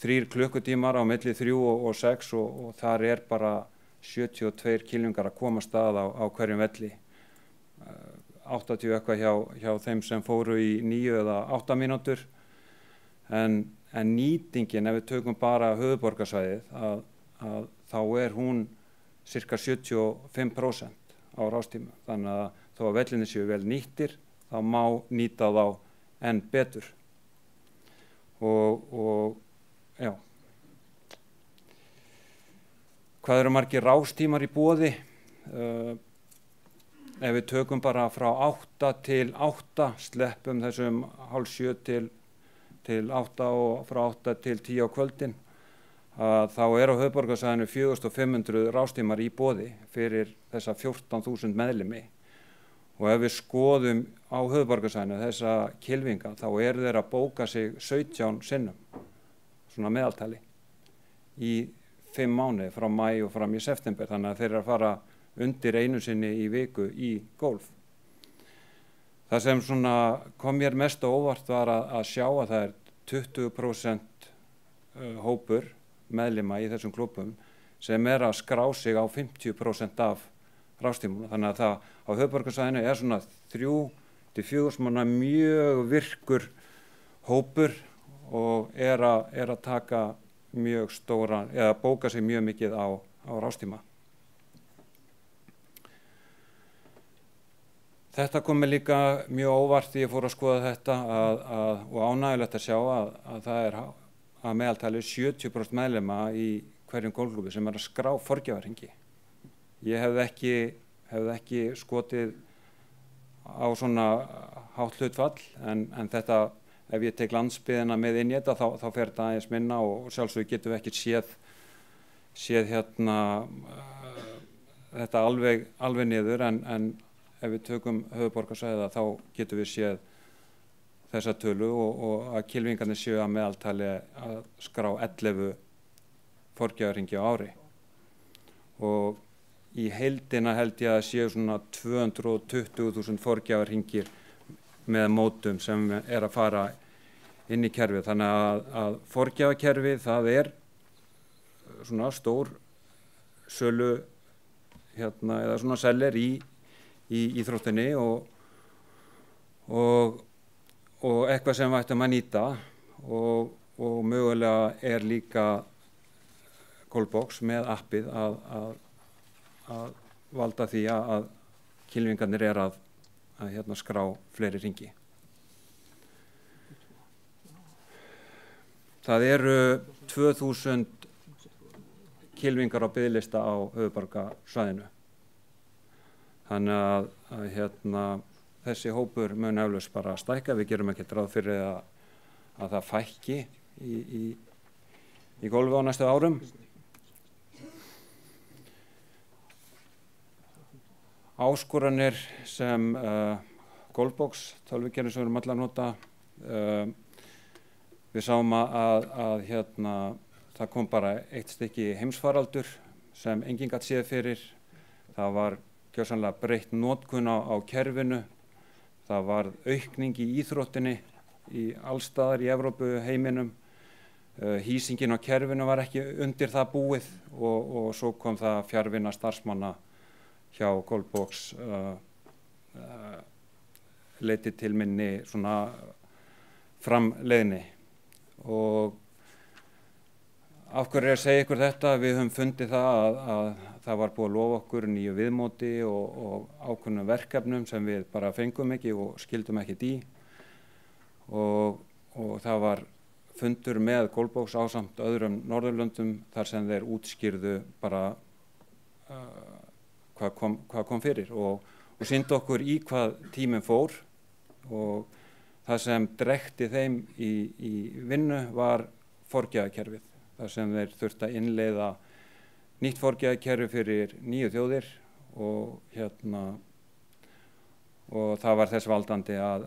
3 klukkutímar á milli 3 og 6 og þar bara 72 kylfingar að koma stað á hverjum velli 80 eitthvað hjá þeim sem fóru í 9 eða 8 mínútur en nýtingin ef við tökum bara höfuðborgarsvæðið að þá hún cirka 75% á rástíma þannig að þó að vellinni séu vel nýttir þá má nýta þá enn betur og já hvað eru margir rástímar í boði ef við tökum bara frá 8 til 8 sleppum þessum 6:30 til 8 og frá 8 til 10 á kvöldin þá á höfuðborgarsvæðinu 4500 rástímar í boði fyrir þessa 14.000 meðlimi og ef við skoðum á höfuðborgarsvæðinu þessa kylfinga þá þeir að bóka sig 17 sinnum svona meðaltali í 5 mánuði frá maí og fram í september þannig að þeir að fara undir einu sinni í viku í golf. Það sem svona kom mér mest á óvart var að sjá að það 20% hópur meðlima í þessum klúbbum sem að skrá sig á 50% af rástímuna þannig að það á höfuðborgarsvæðinu svona 3-4 svona mjög virkur hópur og að taka mjög stóra eða bóka sig mjög mikið á rástíma. Þetta kom mér líka mjög óvart því ég fór að skoða þetta og ánægjulegt að sjá að það að meðaltali 70% meðlima í hverjum golfklúbbi sem að skrá forgjafarhringi. Ég hefði ekki skotið á svona hátt hlutfall en þetta ef ég tek landsbyggðina með inn í þetta þá fer þetta aðeins minna og sjálfsög getum við ekki séð þetta alveg niður en ef við tökum höfuðborgarsvæðið þá getum við séð þessa tölu og að kylfingarnir séu að meðaltali að skrá 11 forgjafarhringi á ári og í heildina held ég að séu svona 220.000 forgjafarhringir með mótum sem að fara inn í kerfið þannig að forgjafarkerfið það svona stór sölu eða svona seller í íþróttinni og eitthvað sem við ættum að nýta og mögulega líka Golfbox með appið að valda því að kylfingarnir að skrá fleiri hringi. Það 2000 kylfingar á biðlista á höfuðborgarsvæðinu. Þannig að þessi hópur mun eflaust bara stækka. Við gerum ekkert ráð fyrir að það fækki í golfi á næstu árum. Áskoranir sem Golfbox tölvukerfi sem við erum allar að nota við sáum að það kom bara eitt stykki heimsfaraldur sem enginn gat séð fyrir. Það var gjörsamlega breytt notkun á kerfinu. Það var aukning í íþróttinni í allstaðar í Evrópu heiminum. Hýsingin á kerfinu var ekki undir það búið og svo kom það fjarvinna starfsmanna hjá Golfbox leiddi til minni svona framleiðni og af hverju að segja ykkur þetta? Við höfum fundið það að það var búið að lofa okkur nýju viðmóti og ákveðnum verkefnum sem við bara fengum ekki og skildum ekkert í og það var fundur með Golfbox ásamt öðrum Norðurlöndum þar sem þeir útskýrðu bara hvað kom fyrir og sýndi okkur í hvað tíminn fór og það sem drekkti þeim í vinnu var forgjafarkerfið þar sem þeir þurftu að innleiða nýtt forgjafarkerfi fyrir 9 þjóðir og það var þess valdandi að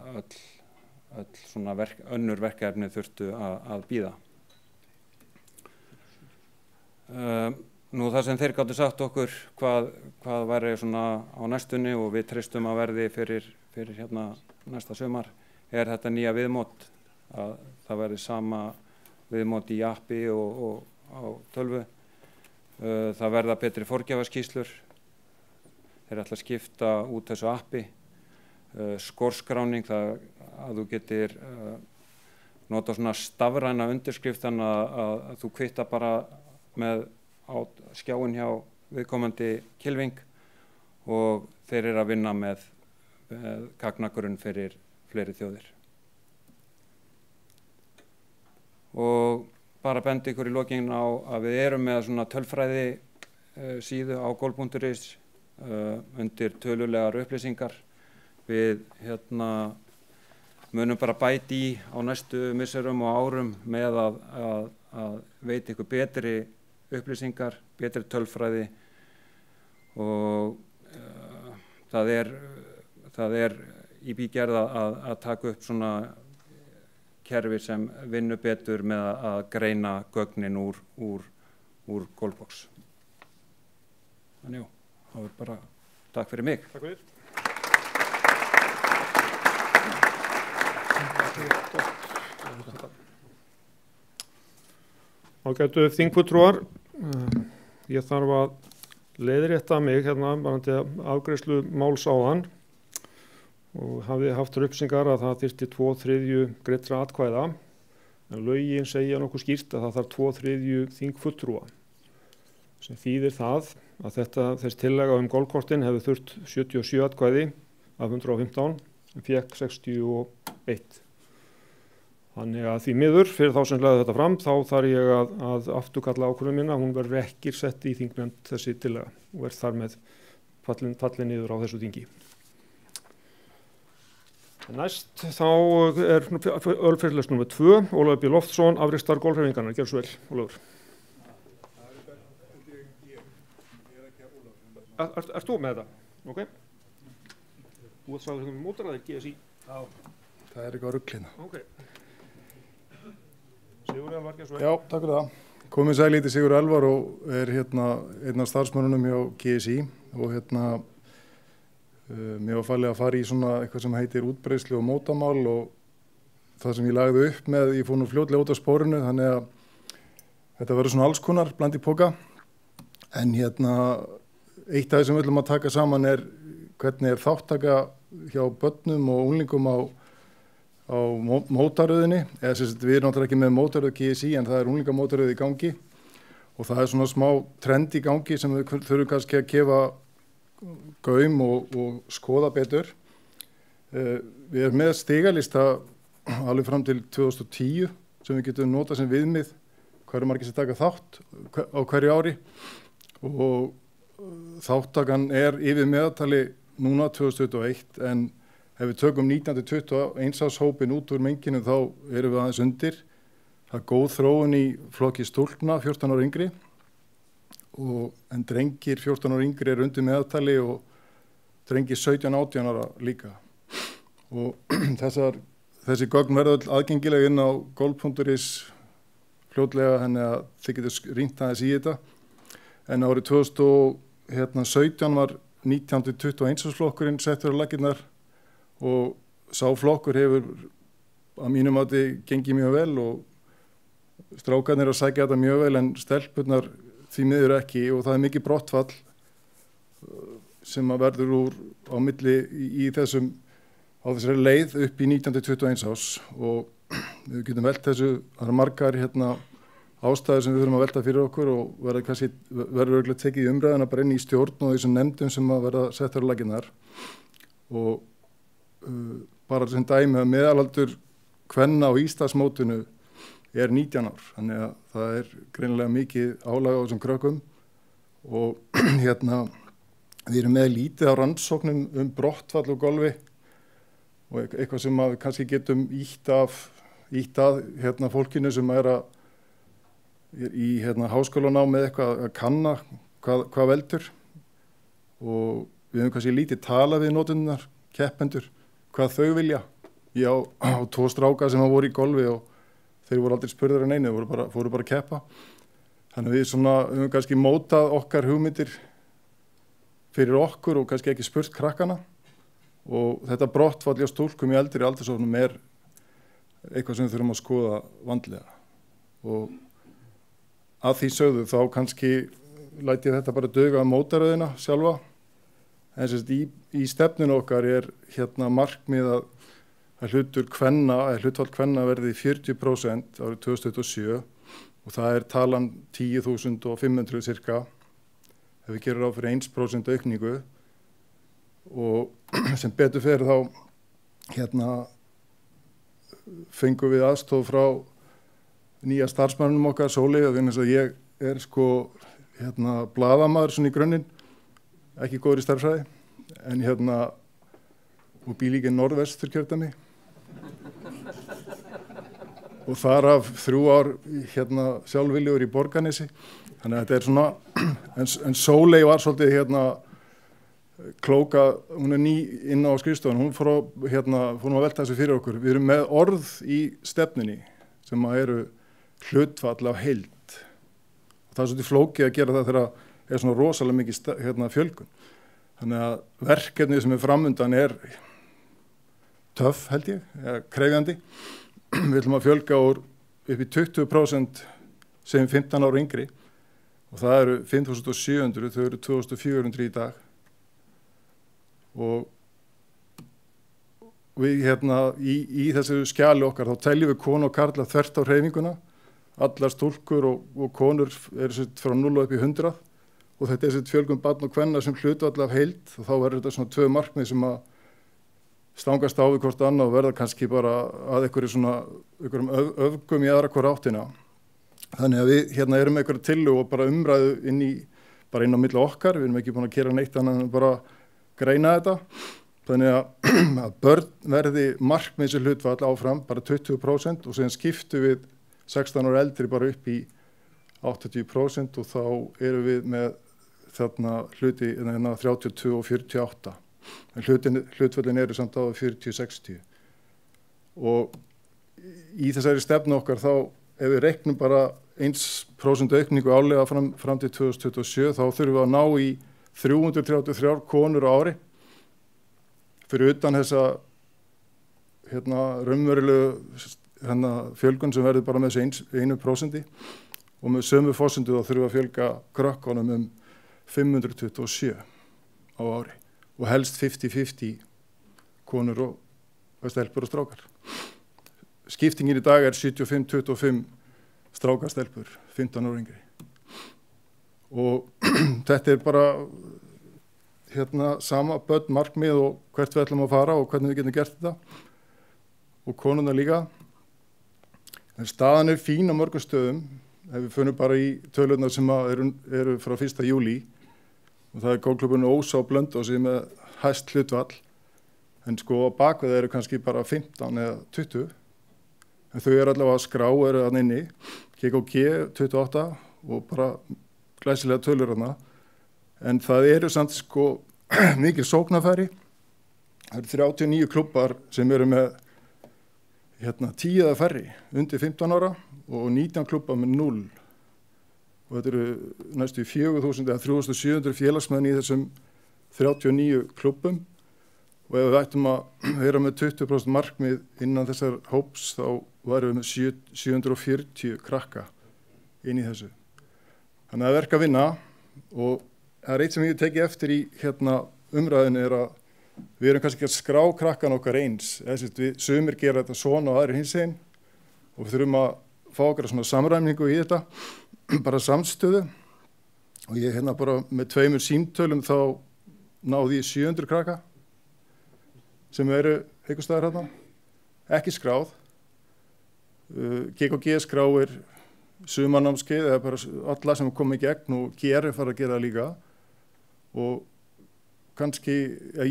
öll svona önnur verkefni þurftu að bíða. nú það sem þeir gáttu sagt okkur hvað væri svona á næstunni og við treystum að verði fyrir hérna næsta sumar þetta nýja viðmót að það verði sama viðmót í appi og á tölvu. Það verða betri forgjafaskýrslur. Þeir ætla að skipta út þessu appi. Skórskráning, það að þú getur nota svona stafræna undirskrift þannig að þú kvittar bara með á skjáin hjá viðkomandi kylfing og þeir eru að vinna með gagnagrunn fyrir fleiri þjóðir. Og bara bendi ykkur í lokin á að við erum með svona tölfræði síðu á golf.is undir tölulegar upplýsingar. Við munum bara bæti í á næstu misserum og árum með að veita ykkur betri upplýsingar, betri tölfræði og það er í bígerð að taka upp svona kerfi sem vinnur betur með að greina gögnin úr golfbox. Þannig já, það er bara takk fyrir mig. Takk fyrir. Ágætu þingfulltrúar, ég þarf að leiðrétta mig hérna varðandi afgreiðslu máls áðan og hafði haft upplýsingar að það þyrfti 2/3 greiddra atkvæða en lögin segja nokkuð skýrt að það þarf 2/3 þingfulltrúa sem þýðir það að þessi tillaga golfkortin hefði þurft 77 atkvæði af 115 en fékk 61. Þannig að því miður fyrir þá sem lagði þetta fram þá þarf ég að afturkalla ákvörðun mína, hún verður ekki sett í þingnefnd þessi tillaga og verður þar með fallin niður á þessu þingi. Næst þá er ölferðislausn nr. 2, Ólafur B. Loftsson, afrekstar golfhreyfingarinnar. Gjörðu svo vel, Ólafur. Ert þú með þetta? Ok. Þú ert sagður mótaraðir GSI. Já, það er eitthvað rugglina. Ok. Sigurður Elvar, gjörðu svo vel. Já, takk fyrir það. Komið sæl, heiti Sigurður Elvar og er einn af starfsmönnunum hjá GSI og mér var falið að fara í svona eitthvað sem heitir útbreiðslu og mótamál og það sem ég lagði upp með, ég fór nú fljótlega út á spórinu þannig að þetta verður svona alls konar bland í poka en eitt af því sem við ætlum að taka saman er hvernig er þáttaka hjá börnum og unglingum á mótaröðinni eða sem sagt við erum náttúrulega ekki með mótaröð GSI en það er unglingamótaröð í gangi og það er svona smá trend í gangi sem við þurfum kannski að gefa gaum og skoða betur. Við erum með stigalista alveg fram til 2010 sem við getum notað sem viðmið hverju margir sem taka þátt á hverju ári og þáttakan er yfir meðaltali núna 2021 en ef við tökum 19-21 árs hópin út úr menginu þá erum við aðeins undir. Það er góð þróun í flokki stúlkna 14 ára yngri en drengir 14 ára yngri er undir meðaltali og drengir 17-18 ára líka. Og þessi gögn verða öll aðgengileg inn á golf.is fljótlega henni að þið getur rýnt aðeins í þetta. En árið 2017 var 19-21 árs flokkurinn settur á laggirnar og sá flokkur hefur að mínum mati gengið mjög vel og strákarnir að sækja þetta mjög vel en stelpurnar því miður ekki og það er mikið brottfall sem að verður úr á milli í þessari leið upp í 19-21 árs og við getum velt þessu, það eru margar ástæður sem við þurfum að velta fyrir okkur og verður örugglega tekið í umræðuna bara inn í stjórn og þessum nefndum sem að verða settar á laggirnar og bara sem dæmi að meðalaldur kvenna á Íslandsmótinu er 19 ár, þannig að það er greinilega mikið álag á þessum krökkum og við erum með lítið á rannsóknum brottfall og golfi og eitthvað sem við kannski getum ítt að fólkinu sem er í háskólanámi með eitthvað að kanna hvað veldur og við höfum kannski lítið talað við notendunar, keppendur, hvað þau vilja. Ég á 2 stráka sem voru í golfi og þeir voru aldrei spurðar en einu, fóru bara að keppa. Þannig að við höfum kannski mótað okkar hugmyndir fyrir okkur og kannski ekki spurt krakkana og þetta brottfall hjá stúlkum í eldri aldursóknum eitthvað sem við þurfum að skoða vandlega og að því sögðu þá kannski læt ég þetta bara duga mótaröðina sjálfa en sem sagt í stefninu okkar markmið að hlutfall kvenna verði 40% árið 2027 og það talan 10.500 cirka ef við gerum ráð fyrir 1% aukningu og sem betur fer þá fengum við aðstoð frá nýja starfsmannum okkar Sóley að ég blaðamaður svona í grunninn ekki góður í stærðfræði en og bý líka í Norðvesturkjördæmi og þar af 3 ár sjálfviljugur í Borgarnesi þannig að þetta svona en Sóley var svolítið klóka, hún ný inn á skrifstofan, hún fór að velta þessu fyrir okkur, við erum með orð í stefnunni sem eru hlutfall af heild og það svolítið flókið að gera það þegar svona rosalega mikið fjölgun þannig að verkefnið sem framundan töff held ég, krefjandi við ætlum að fjölga upp í 20% sem 15 ára yngri og það eru 5.700, þau eru 2.400 í dag og við í þessu skjali okkar þá teljum við konu og karla þvert á hreyfinguna allar stúlkur og konur eru frá 0 upp í 100 og þetta fjölgun barn og kvenna sem hlutfall af heild og þá verður þetta svona 2 markmið sem að stangast á við hvort annað og verða kannski bara að einhverjum öfgum í aðra hvora áttina. Þannig að við erum með einhverja tillögu og bara umræðu inn á milli okkar, við erum ekki búin að gera neitt annað en bara greina þetta. Þannig að börn verði markmiðs hlutfall áfram bara 20% og síðan skiptu við 16 ára eldri bara upp í 80% og þá erum við með hluti 32 og 48. En hlutföllin eru samt á 40-60 og í þessari stefnu okkar þá ef við reiknum bara 1% aukningu árlega fram til 2027 þá þurfum við að ná í 333 konur á ári fyrir utan þessa raunverulegu fjölgun sem verður bara með þessu 1% og með sömu forsendu þá þurfum við að fjölga krökkunum 527 á ári og helst 50-50 konur og stelpur og strákar. Skiptingin í dag 75-25 strákar stelpur, 15 ára yngri. Og þetta bara sama börn markmið og hvert við ætlum að fara og hvernig við getum gert þetta. Og konuna líka. En staðan fín á mörgum stöðum, ef við finnum bara í tölurnar sem eru frá 1. júlí og það golfklúbburinn Ósa og Blönduósi með hæst hlutfall en á bakvið eru kannski bara 15 eða 20 en þau eru allavega að skrá eru þarna inni GKG 28 og bara glæsilega tölur þarna en það eru samt mikil sóknarfæri það eru 39 klúbbar sem eru með 10 eða færri undir 15 ára og 19 klúbbar með 0 og þetta eru næstu 4.000 eða 3.700 félagsmenn í þessum 39 klubbum og ef við ættum að vera með 20% markmið innan þessar hóps þá varum við með 740 krakka inn í þessu. Þannig að verka að vinna og það eitt sem ég teki eftir í umræðinu að við erum kannski ekki að skrá krakkan okkar eins. Sumir gera þetta svona og aðrir hins einn og við þurfum að fá okkar svona samræmingu í þetta bara samstöðu og ég bara með 2 símtölum þá náði ég 700 krakka sem eru einhvers staðar þarna, ekki skráð. GKG skráir sumarnámskeið eða bara alla sem koma í gegn og GR fara að gera það líka og kannski,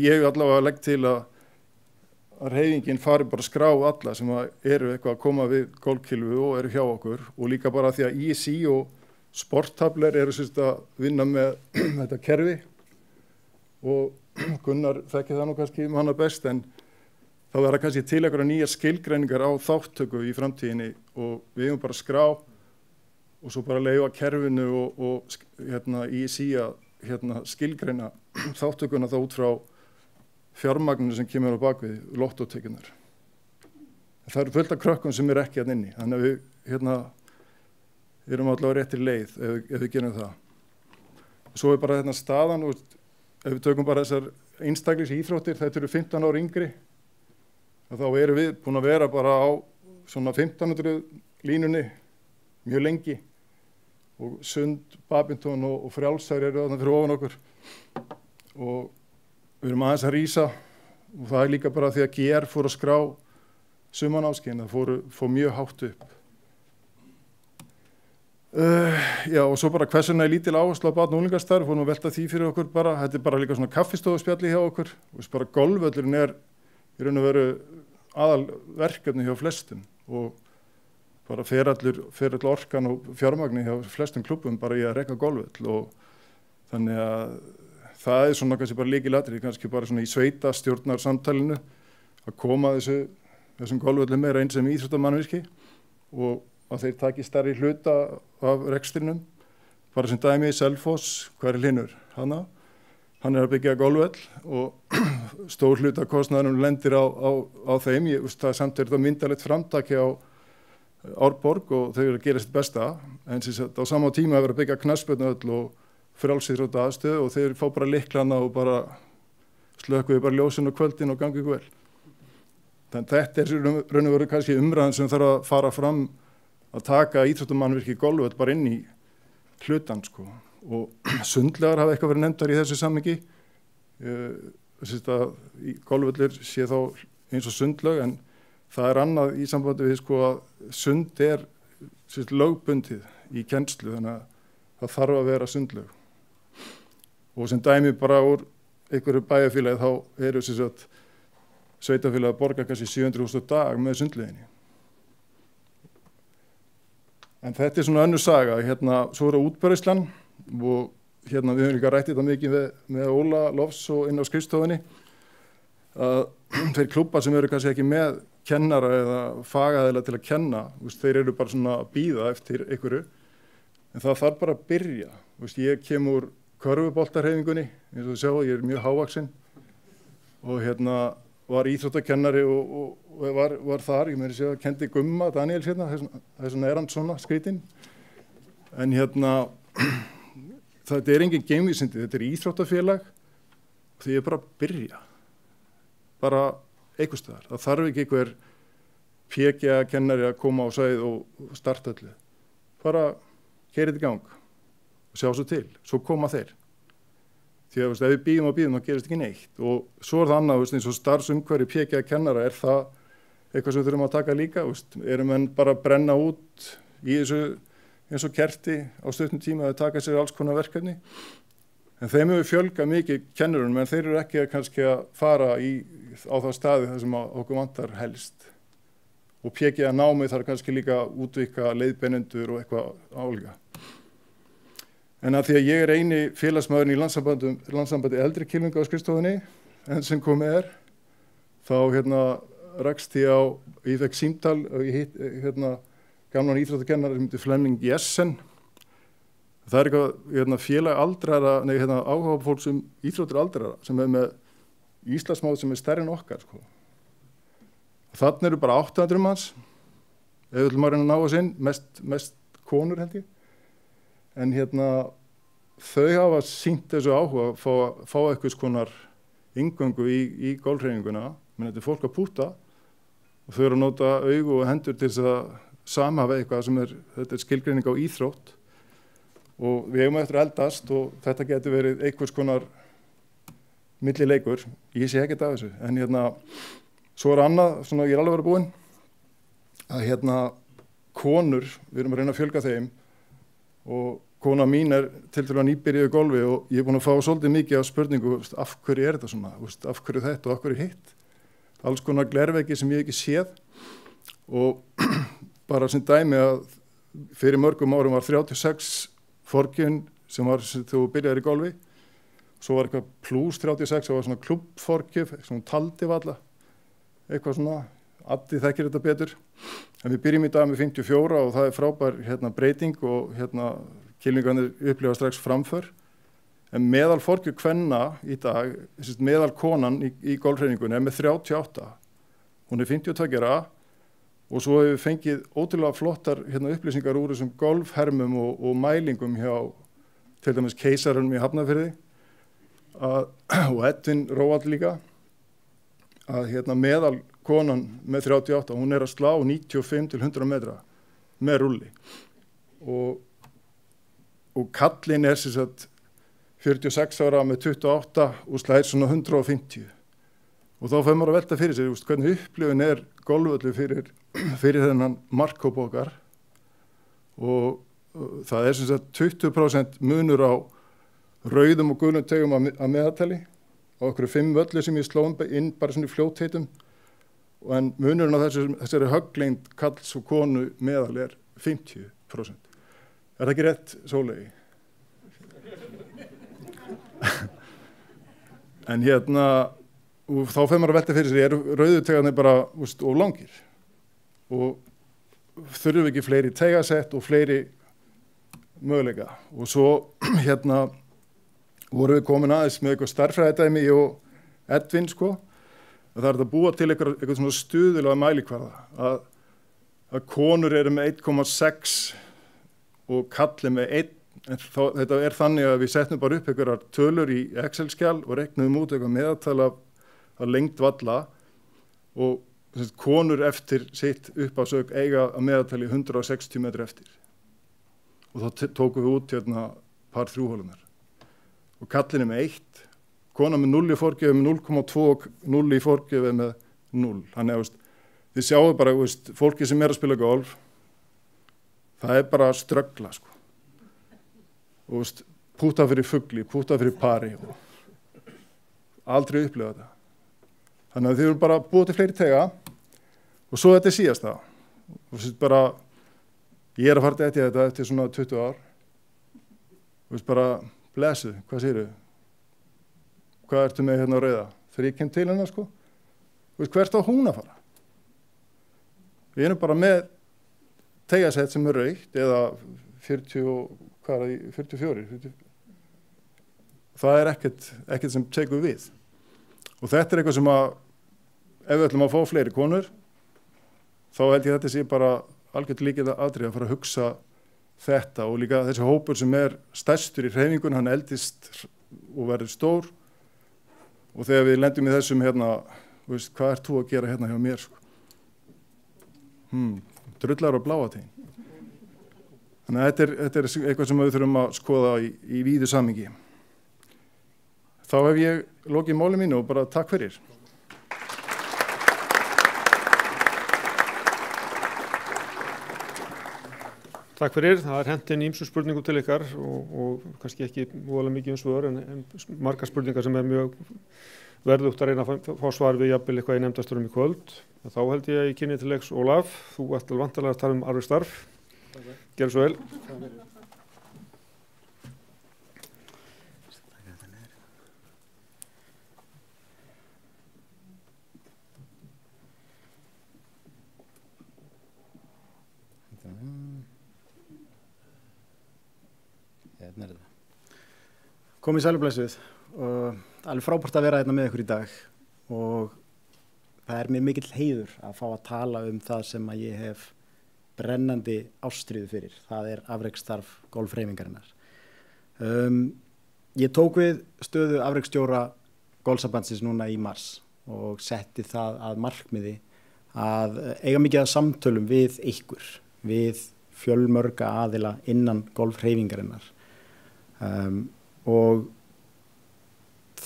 ég allavega legg til að hreyfingin fari bara að skrá alla sem eru eitthvað að koma við golfkylfu og eru hjá okkur og líka bara því að ISI og sporttabler eru að vinna með þetta kerfi og Gunnar þekkir það nú kannski hana best en þá verða kannski til einhverja nýja skilgreiningar á þáttöku í framtíðinni og við eigum bara að skrá og svo bara leifa kerfinu og ISI að skilgreina þáttökuna þá út frá fjármagninu sem kemur á bakvið lottótekjurnar. Það eru fullt af krökkum sem ekki hérna inni, þannig að við erum allavega réttir leið ef við gerum það. Svo bara staðan, ef við tökum bara þessar einstaklis íþróttir, þetta eru 15 ára yngri, þá erum við búin að vera bara á svona 1500 línunni mjög lengi og sund, badminton og frjálsar eru þarna fyrir ofan okkur og við erum aðeins að rísa og það líka bara því að GR fór að skrá sumanámskeið, það fór mjög hátt upp. Já, og svo bara hversuna lítil áherslu á barn- og unglingastarf, fórum að velta því fyrir okkur bara, þetta bara líka svona kaffistofuspjalli hjá okkur og bara golfvöllurinn í raun og veru aðalverkefni hjá flestum og bara fer all orkan og fjármagni hjá flestum klubbum bara í að reka golfvöll og þannig að það svona kannski bara lykilatriði, kannski bara svona í sveitastjórnarsamtalinu að koma þessum golfvöllum meira eins sem íþróttamannvirki og að þeir taki stærri hluta af rekstrinum. Bara sem dæmi Selfoss, hver Hlinur? Hann að byggja golfvöll og stór hluta kostnaðurum lendir á þeim. Það samt þetta myndalegt framtaki á Árborg og þau eru að gera sitt besta. En á sama tíma að vera að byggja knattspyrnuvöll og frjálsíþrótta aðstöðu og þeir fá bara lyklana og bara slökkuðu bara ljósin og kvöldin og gangi vel. Þannig þetta raun og veru kannski umræðan sem þarf að fara fram að taka íþróttamannvirki golfvöll bara inn í hlutan sko. Og sundlegar hafa eitthvað verið nefndar í þessu samhengi. Golfvöllur sé þá eins og sundlaug en það annað í sambandi við sko að sund lögbundið í kennslu þannig að það þarf að vera sundlaug. Og sem dæmi bara úr einhverju bæjarfélagi þá eru sveitafélagi að borga kannski 700.000 á dag með sundlauginni. En þetta svona önnur saga, svo útbreiðslan og við höfum líka rætt þetta mikið með Óla Lofs og inn á skrifstofunni að þeir klúbbar sem eru kannski ekki með kennara eða fagaðila til að kenna, þeir eru bara svona að bíða eftir einhverju, en það þarf bara að byrja. Ég kem úr körfuboltarhreyfingunni, eins og þú sjá, ég mjög hávaxinn og var íþróttakennari og var þar, ég meiri segja að kendi Gumma Daniels þess vegna hann svona skrítinn. En þetta engin geimvísindi, þetta íþróttafélag og því bara að byrja. Bara einhvers staðar. Það þarf ekki einhver PG-kennari að koma á svæðið og starta öllu. Bara keyra þetta í gang og sjá svo til, svo koma þeir. Því að ef við býðum þá gerist ekki neitt og svo það annað, eins og starfsumhverfi PG-kennara það eitthvað sem við þurfum að taka líka, erum menn bara að brenna út í þessu eins og kerti á stuttum tíma að taka sér alls konar verkefni. En þeim hefur fjölgað mikið kennurum en þeir eru ekki kannski að fara á það staði þar sem okkur vantar helst. Og PG-námið þarf kannski líka að útvika leiðbeinendur og eitthvað álíka. En að því að ég eini félagsmaðurinn í landssambandi eldri kylfinga á skrifstofunni enn sem komið þá rakst ég fekk símtal og ég hitt gamlan íþróttakennara sem heitir Flemming Jessen. Það eitthvað félag aldrara, áhuga fólk sem íþróttir aldrara sem með Íslandsmót sem stærri en okkar. Sko. Þannig eru bara 800 manns, ef við ætlum að reyna að ná þess inn, mest konur held ég. En þau hafa sýnt þessu áhuga að fá eitthvað konar inngöngu í golfhreyfinguna, menn þetta fólk að púta og þau eru að nota augu og hendur til þess að samhafa eitthvað sem þetta skilgreining á íþrótt og við eigum eftir að eldast og þetta getur verið eitthvað konar millileikur, ég sé ekkert af þessu, en svo annað, ég er alveg verið búinn, að konur, við erum að reyna að fjölga þeim og kona mín tiltölulega nýbyrjuð í golfi og ég búinn að fá svolítið mikið af spurningu, af hverju þetta svona, af hverju þetta og af hverju hitt. Alls konar glerveggi sem ég ekki séð og bara sem dæmi að fyrir mörgum árum var 36 forgjöfn sem var þegar þú byrjaðir í golfi. Svo var eitthvað plus 36, það var svona klubbforgjöf, svona taldi valla, eitthvað svona Addi þekkir þetta betur. En við byrjum í dag með 54 og það er frábær breyting og kylfingarnir upplifa strax framför. En meðal forgjur kvenna í dag, meðal konan í golfhreyfingunni með 38. Hún 52 ára og svo hefur við fengið ótrúlega flottar upplýsingar úr þessum golfhermum og mælingum hjá til dæmis Keisarunum í Hafnarfirði og Edvin Róald líka að meðal konan með 38, hún að slá 95 til 100 metra með rulli og kallinn sem sagt 46 ára með 28 og slæðir svona 150 og þá fyrir maður að velta fyrir sér hvernig upplifun golfvöllu fyrir þennan markhóp okkar og það sem sagt 20% munur á rauðum og gulum tegum að meðaltali á okkur 5 völlu sem ég slóum inn bara svona í fljótheitum en munurinn á þessari högglengd kalls og konu meðal 50%. Það ekki rétt, Sóley? En og þá fyrir maður að velta fyrir sér, rauðutegarnir bara of langir og þurfum við ekki fleiri tegasett og fleiri möguleika og svo vorum við komin aðeins með eitthvað stærðfræðidæmi og Edvin og það er að búa til eitthvað svona stuðulega mælikvarða að konur eru með 1,6 og kalli með 1 en þetta er þannig að við setnum bara upp einhverjar tölur í Excel-skjal og reknum út eitthvað meðaltal af lengd valla og konur eftir sitt uppásök eiga að meðaltali 160 metri eftir og þá tókum við út par 3 hólunar og kallin með 1 kona með 0 í forgjöfu með 0,2 og 0 í forgjöfu með 0 þannig að þið sjáu bara fólki sem að spila golf það er bara að ströggla og púta fyrir fugli, púta fyrir pari og aldrei upplifa þetta þannig að þið eru bara búið til fleiri tega og svo þetta er síðasta og bara ég að fara þetta eftir svona 20 ár og bara blessu, hvað segirðu? Hvað ertu með á rauða? Þegar ég kem til hennar hvert á hún að fara? Við erum bara með tegasett sem er raukt eða 44 það er ekkert sem tekur við og þetta er eitthvað sem að ef við ætlum að fá fleiri konur þá held ég þetta sé bara algjört líkið atriði að fara að hugsa þetta og líka þessi hópur sem er stærstur í hreyfingun, hann eldist og verður stór og þegar við lendum í þessum hvað ert þú að gera hjá mér drullar og bláategn þannig að þetta er eitthvað sem við þurfum að skoða í víðu samhengi þá hef ég lokið máli mínu og bara takk fyrir Takk fyrir, það er hent inn ýmsum spurningum til ykkar og kannski ekki voðalega mikið svör en margar spurningar sem er mjög verðugt að reyna að fá svar við jafnvel eitthvað í nefndasturum í kvöld. Þá held ég að ég kynni til leiks Ólaf, þú ert vantarlega að tala arfið starf. Gerðu svo vel. Komið sælublessuð og alveg frábært að vera hérna með ykkur í dag og það er mér mikill heiður að fá að tala það sem að ég hef brennandi ástríðu fyrir. Það er afreksstarf golfhreyfingarinnar. Ég tók við stöðu afreksstjóra golfsambandsins núna í mars og setti það að markmiði að eiga mikið af samtölum við ykkur, við fjölmörga aðila innan golfhreyfingarinnar. Og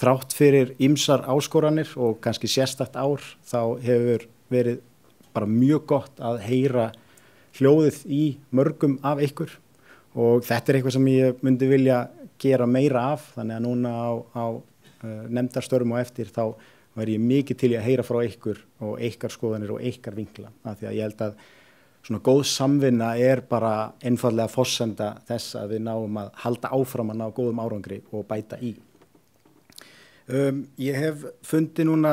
þrátt fyrir ýmsar áskoranir og kannski sérstakt ár þá hefur verið bara mjög gott að heyra hljóðið í mörgum af ykkur og þetta er eitthvað sem ég myndi vilja gera meira af þannig að núna á nefndarstörfum og eftir þá væri ég mikið til í að heyra frá ykkur og ykkar skoðanir og ykkar vinkla af því að ég held að svona góð samvinna er bara einfaldlega forsenda þess að við náum að halda áfram að ná góðum árangri og bæta í. Ég hef fundið núna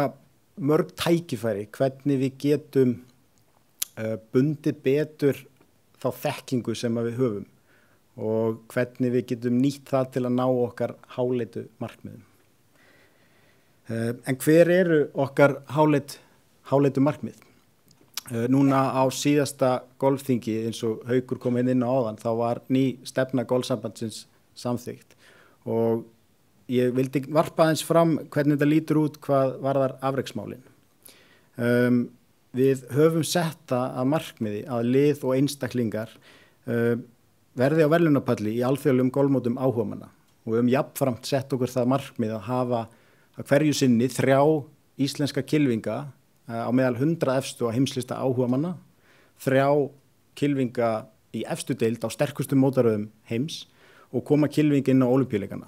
mörg tækifæri hvernig við getum bundið betur þá þekkingu sem við höfum og hvernig við getum nýtt það til að ná okkar háleitu markmiðum. En hver eru okkar háleitu markmið? Núna á síðasta golfþingi eins og Haukur kom inn á áðan þá var ný stefna golfsambandsins samþykkt og ég vildi varpa aðeins fram hvernig þetta lítur út hvað varðar afreksmálin. Við höfum setta að markmiði að lið og einstaklingar verði á verðlaunapalli í alþjóðlegum golfmótum áhugamanna og við höfum jafnframt sett okkur það markmið að hafa að hverju sinni 3 íslenska kylfinga á meðal 100 efstu á heimslista áhugamanna, 3 kylfinga í efstu deild á sterkustu mótaröðum heims og koma kylfinga inn á Ólympíuleikana.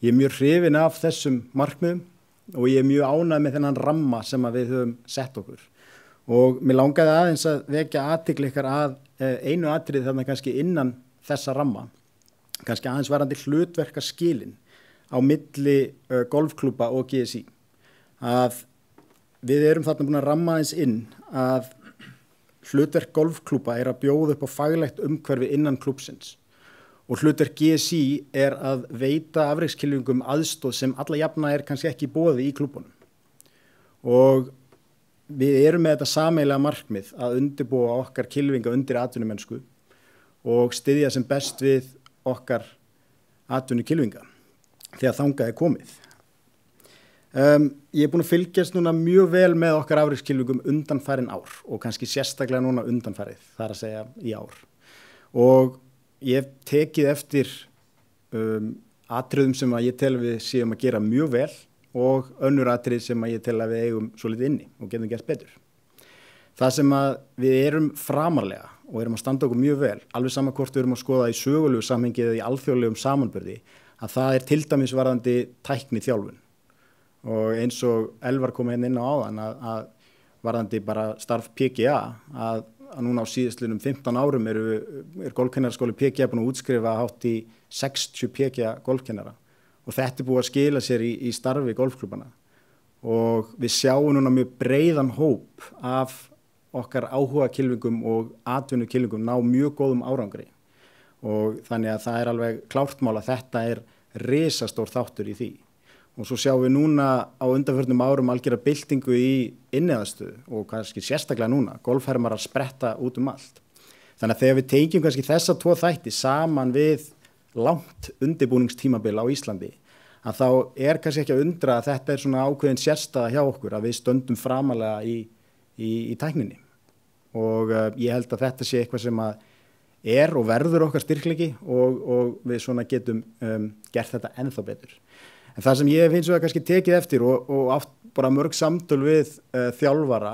Ég er mjög hrifinn af þessum markmiðum og ég er mjög ánægð með þennan ramma sem við höfum sett okkur. Og mér langaði aðeins að vekja athygli ykkar að einu atriði þarna kannski innan þessa ramma, kannski aðeins varandi hlutverkaskilin á milli golfklúbba og GSI. Að við erum þarna búin að ramma aðeins inn að hlutverk golfklúbba er að bjóða upp á faglegt umhverfi innan klúbbsins. Og hlutverk GSI er að veita afrekskylfingum aðstoð sem alla jafna er kannski ekki í boði í klúbunum. Og við erum með þetta sameiginlega markmið að undirbúa okkar kylfinga undir atvinnumennsku og styðja sem best við okkar atvinnukylfinga þegar þangað er komið. Ég er búin að fylgjast núna mjög vel með okkar afrekskylfingum undanfarin ár og kannski sérstaklega núna undanfarið, það er að segja í ár. Og ég hef tekið eftir atriðum sem að ég tel við séum að gera mjög vel og önnur atrið sem að ég tel að við eigum svolítið inni og getum gert betur. Það sem að við erum framarlega og erum að standa okkur mjög vel, alveg sama hvort við erum að skoða í sögulegu samhengi eða í alþjóðlegum samanburði, að það er til dæmis varðandi tækni þjálfun. Og eins og Elvar kom inn á áðan að varðandi bara starf PGA að núna á síðastliðnum 15 árum er golfkennaraskóli PGA búin að útskrifa hátt í 60 PGA golfkennara og þetta er búið að skila sér í starfi golfklúbbana og við sjáum núna mjög breiðan hóp af okkar áhuga kylfingum og atvinnu kylfingum ná mjög góðum árangri og þannig að það er alveg klárt mál að þetta er risastór þáttur í því. Og svo sjáum við núna á undanförnum árum algjöra byltingu í inniaðstöðu og kannski sérstaklega núna, golfhermar að spretta út allt. Þannig að þegar við tengjum kannski þessa 2 þætti saman við langt undirbúningstímabil á Íslandi, að þá er kannski ekki að undra að þetta er svona ákveðin sérstaða hjá okkur, að við stöndum framalega í tækninni. Og ég held að þetta sé eitthvað sem að er og verður okkar styrkleiki og við svona getum gert þetta ennþá betur. En það sem ég finnst að kannski tekið eftir og átt bara mörg samtöl við þjálfara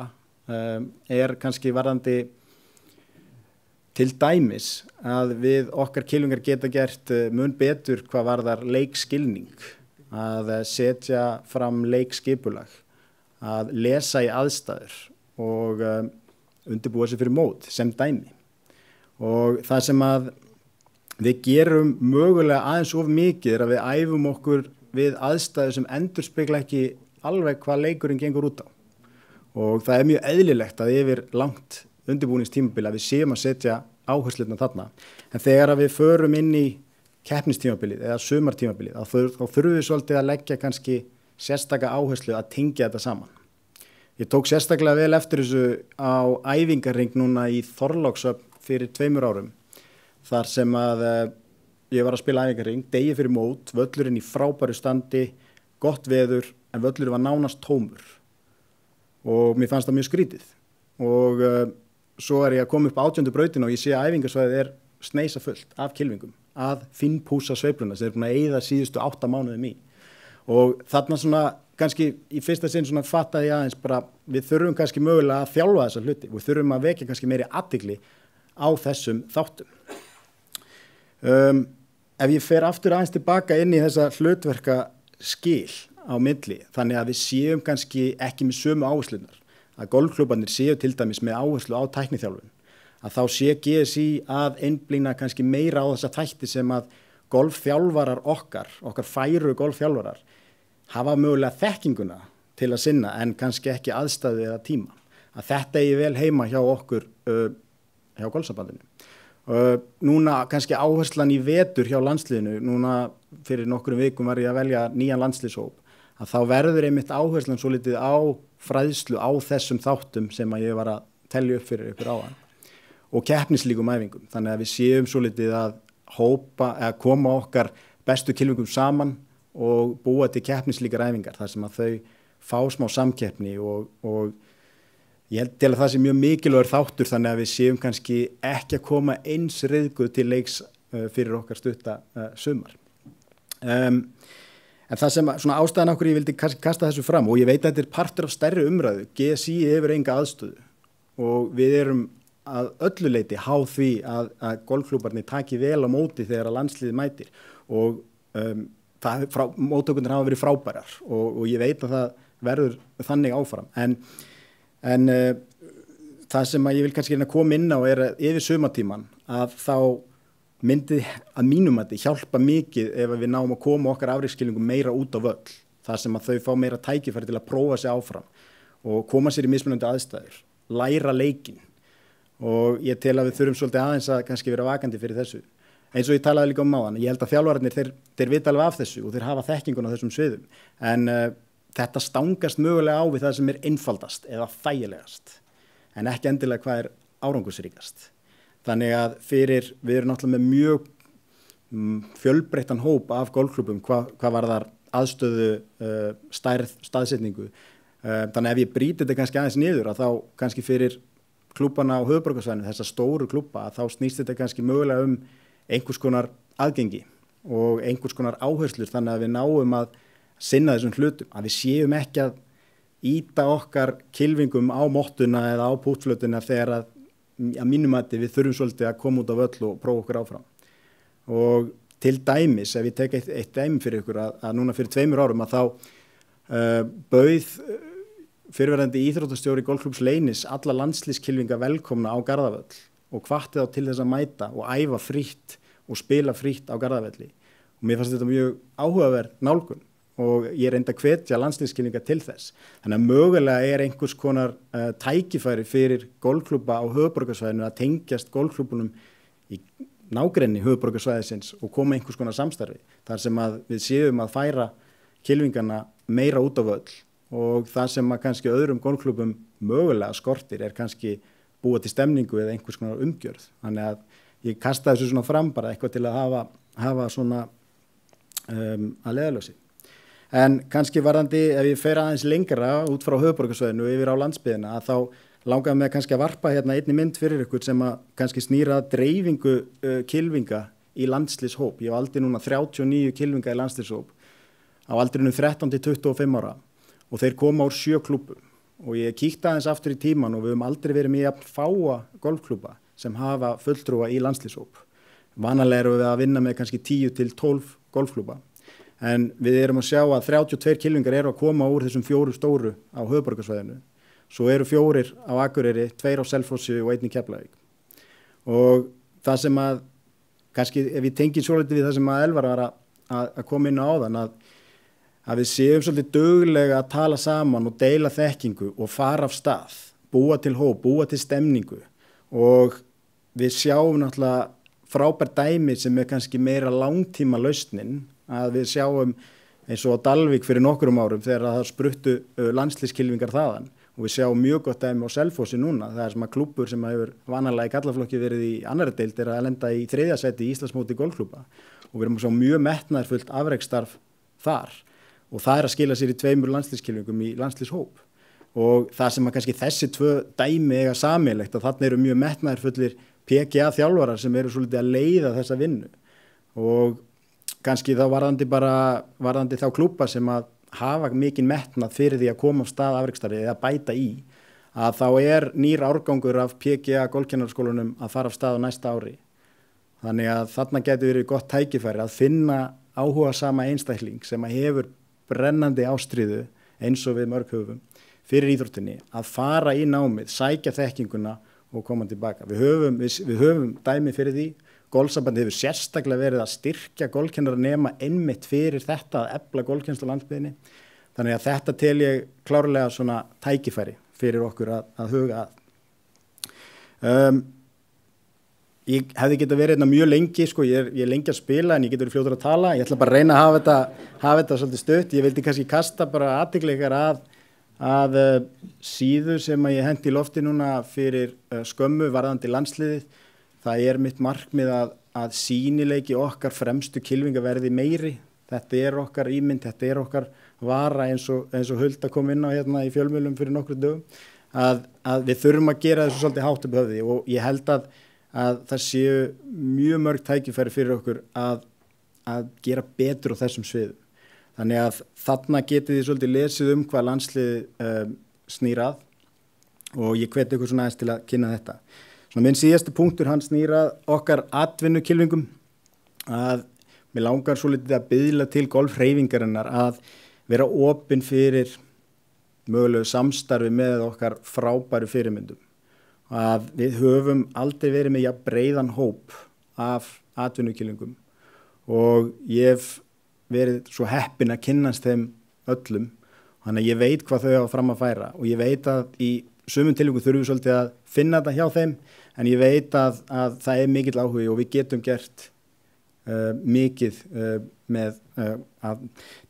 er kannski varðandi til dæmis að við okkar kylfingar geta gert mun betur hvað varðar leikskilning, að setja fram leikskipulag, að lesa í aðstæður og undirbúa sig fyrir mót sem dæmi. Og það sem að við gerum mögulega aðeins of mikið er að við æfum okkur við aðstæðu sem endurspegla ekki alveg hvað leikurinn gengur út á. Og það er mjög eðlilegt að yfir langt undirbúningstímabil að við séum að setja áherslurnar þarna. En þegar að við förum inn í keppnistímabilið eða sumartímabilið, þá þurfum við svolítið að leggja kannski sérstaka áherslu að tengja þetta saman. Ég tók sérstaklega vel eftir þessu á æfingarring núna í Þorlákshöfn fyrir 2 árum, þar sem að ég var að spila æfingarring, degi fyrir mót, völlurinn í frábæru standi, gott veður, en völlurinn var nánast tómur. Og mér fannst það mjög skrítið. Og svo er ég að koma upp á 18. brautina og ég sé að æfingarsvæðið er sneisa fullt af kylfingum, að finnpúsa sveifluna sem er búin að eyða síðustu 8 mánuðum í. Og þarna svona, kannski í fyrsta sinn svona fattaði ég aðeins bara, við þurfum kannski mögulega að þjálfa þessa hluti, við þurfum að vekja kannski meiri athygli á þessum þáttum. Ef ég fer aftur aðeins tilbaka inn í þessa hlutverka skil á milli, þannig að við séum kannski ekki með sömu áherslunar, að golfklúbbarnir séu til dæmis með áherslu á tækniþjálfun, að þá sé GSI að einblína kannski meira á þessa þætti sem að golfþjálfarar okkar færu golfþjálfarar, hafa mögulega þekkinguna til að sinna en kannski ekki aðstæðu eða tíma. Að þetta eigi vel heima hjá okkur hjá golfsambandinu. Núna kannski áherslan í vetur hjá landsliðinu, núna fyrir nokkrum vikum var ég að velja nýjan landsliðshóp, að þá verður einmitt áherslan svo litið á fræðslu á þessum þáttum sem að ég var að telja upp fyrir ykkur áðan og keppnislíkum æfingum. Þannig að við séum svo litið að koma okkar bestu kylfingum saman og búa til keppnislíkar æfingar þar sem að þau fá smá samkeppni og ég held til að það sé mjög mikilvægur þáttur þannig að við séum kannski ekki að koma eins ryðguð til leiks fyrir okkar stutta sumar. En það sem svona ástæðan okkur ég vildi kasta þessu fram og ég veit að þetta er partur af stærri umræðu, GSI hefur enga aðstöðu og við erum að öllu leyti háð því að golfklúbbarnir taki vel á móti þegar að landsliðið mætir og móttökurnar hafa verið frábærar og ég veit að það verður þannig áfram en það sem að ég vil kannski koma inn á er að yfir sumartíman að þá myndi að mínum að hjálpa mikið ef við náum að koma okkar afreksskilningum meira út á völl þar sem að þau fá meira tækifæri til að prófa sig áfram og koma sér í mismunandi aðstæður, læra leikinn og ég tel að við þurfum svolítið aðeins að kannski vera vakandi fyrir þessu. Eins og ég talaði líka áðan, ég held að þjálfararnir þeir vita alveg af þessu og þeir hafa þekkinguna á þessum sviðum en þetta stangast mögulega á við það sem er einfaldast eða þægilegast en ekki endilega hvað er árangursríkast. Þannig að við erum náttúrulega með mjög fjölbreyttan hóp af golfklúbbum hvað var þar aðstöðu, stærð, staðsetningu. Þannig að ef ég brýti þetta kannski aðeins niður að þá kannski fyrir klúbbana á höfuðborgarsvæðinu, þessa stóru klúbba, að þá snýst þetta kannski mögulega einhvers konar aðgengi og einhvers konar áherslur þannig að við náum að sinna þessum hlutum, að við séum ekki að ýta okkar kylfingum á mottuna eða á pútflötuna þegar að mínum að við þurfum svolítið að koma út á völl og prófa okkur áfram. Og til dæmis, ef ég tek eitt dæmi fyrir ykkur að núna fyrir 2 árum að þá bauð fyrirverandi íþróttastjóri golfklúbbs Leynis alla landslýskylfinga velkomna á Garðavöll og hvatti þá til þess að mæta og æfa frítt og spila frítt á Garðavelli. Og mér fannst þetta mjög áhugaverð nálgun og ég reyndi að hvetja landslýskylfinga til þess. Þannig að mögulega er einhvers konar tækifæri fyrir golfklúbba á höfuðborgarsvæðinu að tengjast golfklúbbunum í nágrenni höfuðborgarsvæðisins og koma einhvers konar samstarfi. Þar sem að við séum að færa kylfingana meira út á völl og það sem að kannski öðrum golfklúbbum mögulega skortir er kannski búa til stemningu eða einhvers konar umgjörð. Þannig að ég kasta þessu svona fram bara eitthvað til að hafa svona að leiðarljósi. En kannski varðandi ef ég fer aðeins lengra út frá höfuðborgarsvæðinu og yfir á landsbyggðina að þá langaði mig kannski að varpa hérna einni mynd fyrir ykkur sem að kannski snýra dreifingu kylfinga í landslýshóp. Ég hef aldrei núna 39 kylfinga í landslýshóp á aldrinum 13 til 25 ára og þeir koma úr 7 klúbbum og ég kíkti aðeins aftur í tíman og við höfum aldrei verið með jafn fáa golfklúbba sem hafa fulltrúa í landslýshóp. Vanalega erum við að vinna með kannski 10 til 12 golfklúbba en við erum að sjá að 32 kylfingar eru að koma úr þessum 4 stóru á höfuðborgarsvæðinu. Svo eru 4 á Akureyri, 2 á Selfossi og 1 í Keflavík. Og það sem að kannski ef ég tengi svolítið við það sem að Elvar var að koma inn á áðan að við séum svolítið duglega að tala saman og deila þekkingu og fara af stað, búa til hóp, búa til stemningu og við sjáum náttúrulega frábær dæmi sem er kannski meira langtíma lausnin að við sjáum eins og á Dalvík fyrir nokkrum árum þegar það spruttu landslýskylfingar þaðan og við sjáum mjög gott dæmi á Selfossi núna, það er sem að klúbbur sem hefur vanalega í karlaflokki verið í annarri deild er að lenda í 3. sæti í Íslandsmóti golfklúbba og við erum að sjá mjög metnaðarfullt afreksstarf þar og það er að skila sér í 2 landslýskylfingum í landslýshóp og það sem að kannski þessi 2 dæmi eiga sameiginlegt að þarna eru mjög metnaðarfullir PGA þjálfarar sem eru svolítið að leiða þessa vinnu og kannski þá varðandi þá klúbba sem að hafa mikinn metnað fyrir því að koma á stað afreksstarfi eða bæta í að þá er nýr árgangur af PGA golfkennaraskólanum að fara af stað á næsta ári. Þannig að þarna getur verið gott tækifæri að finna áhugasama einstakling sem að hefur brennandi ástríðu eins og við mörg höfum fyrir íþróttinni að fara í námið, sækja þekkinguna og koma tilbaka. Við höfum dæmi fyrir því. Golfsambandið hefur sérstaklega verið að styrkja golfkennara nema einmitt fyrir þetta að efla golfkennslu á landsbyggðinni. Þannig að þetta tel ég klárlega svona tækifæri fyrir okkur að huga að. Ég hefði getað verið hérna mjög lengi, sko, ég er lengi að spila en ég getur fljótur að tala. Ég ætla bara að reyna að hafa þetta svolítið stutt. Ég vildi kannski kasta bara athygli ykkar að síðu sem að ég hendi í lofti núna fyrir skömmu varðandi landsliðið. Það er mitt markmið að sýnileiki okkar fremstu kylfinga verði meiri. Þetta er okkar ímynd, þetta er okkar vara eins og Hulda kom inn á hérna í fjölmiðlum fyrir nokkrum dögum. Að við þurfum að gera þessu svolítið hátt upp höfði og ég held að það séu mjög mörg tækifæri fyrir okkur að gera betur á þessum sviðum. Þannig að þarna getið þið svolítið lesið hvað landslið snýr að og ég hvet ykkur svona aðeins til að kynna þetta. Svona minn síðasti punktur hann snýr að okkar atvinnukylfingum að mér langar svolítið að biðla til golfhreyfingarinnar að vera opin fyrir mögulegu samstarfi með okkar frábæru fyrirmyndum. Að við höfum aldrei verið með breiðan hóp af atvinnukylfingum og ég hef verið svo heppin að kynnast þeim öllum þannig að ég veit hvað þau hafa fram að færa og ég veit að í sumum tilvikum þurfum við svolítið að finna þetta hjá þeim en ég veit að það er mikill áhugi og við getum gert mikið með að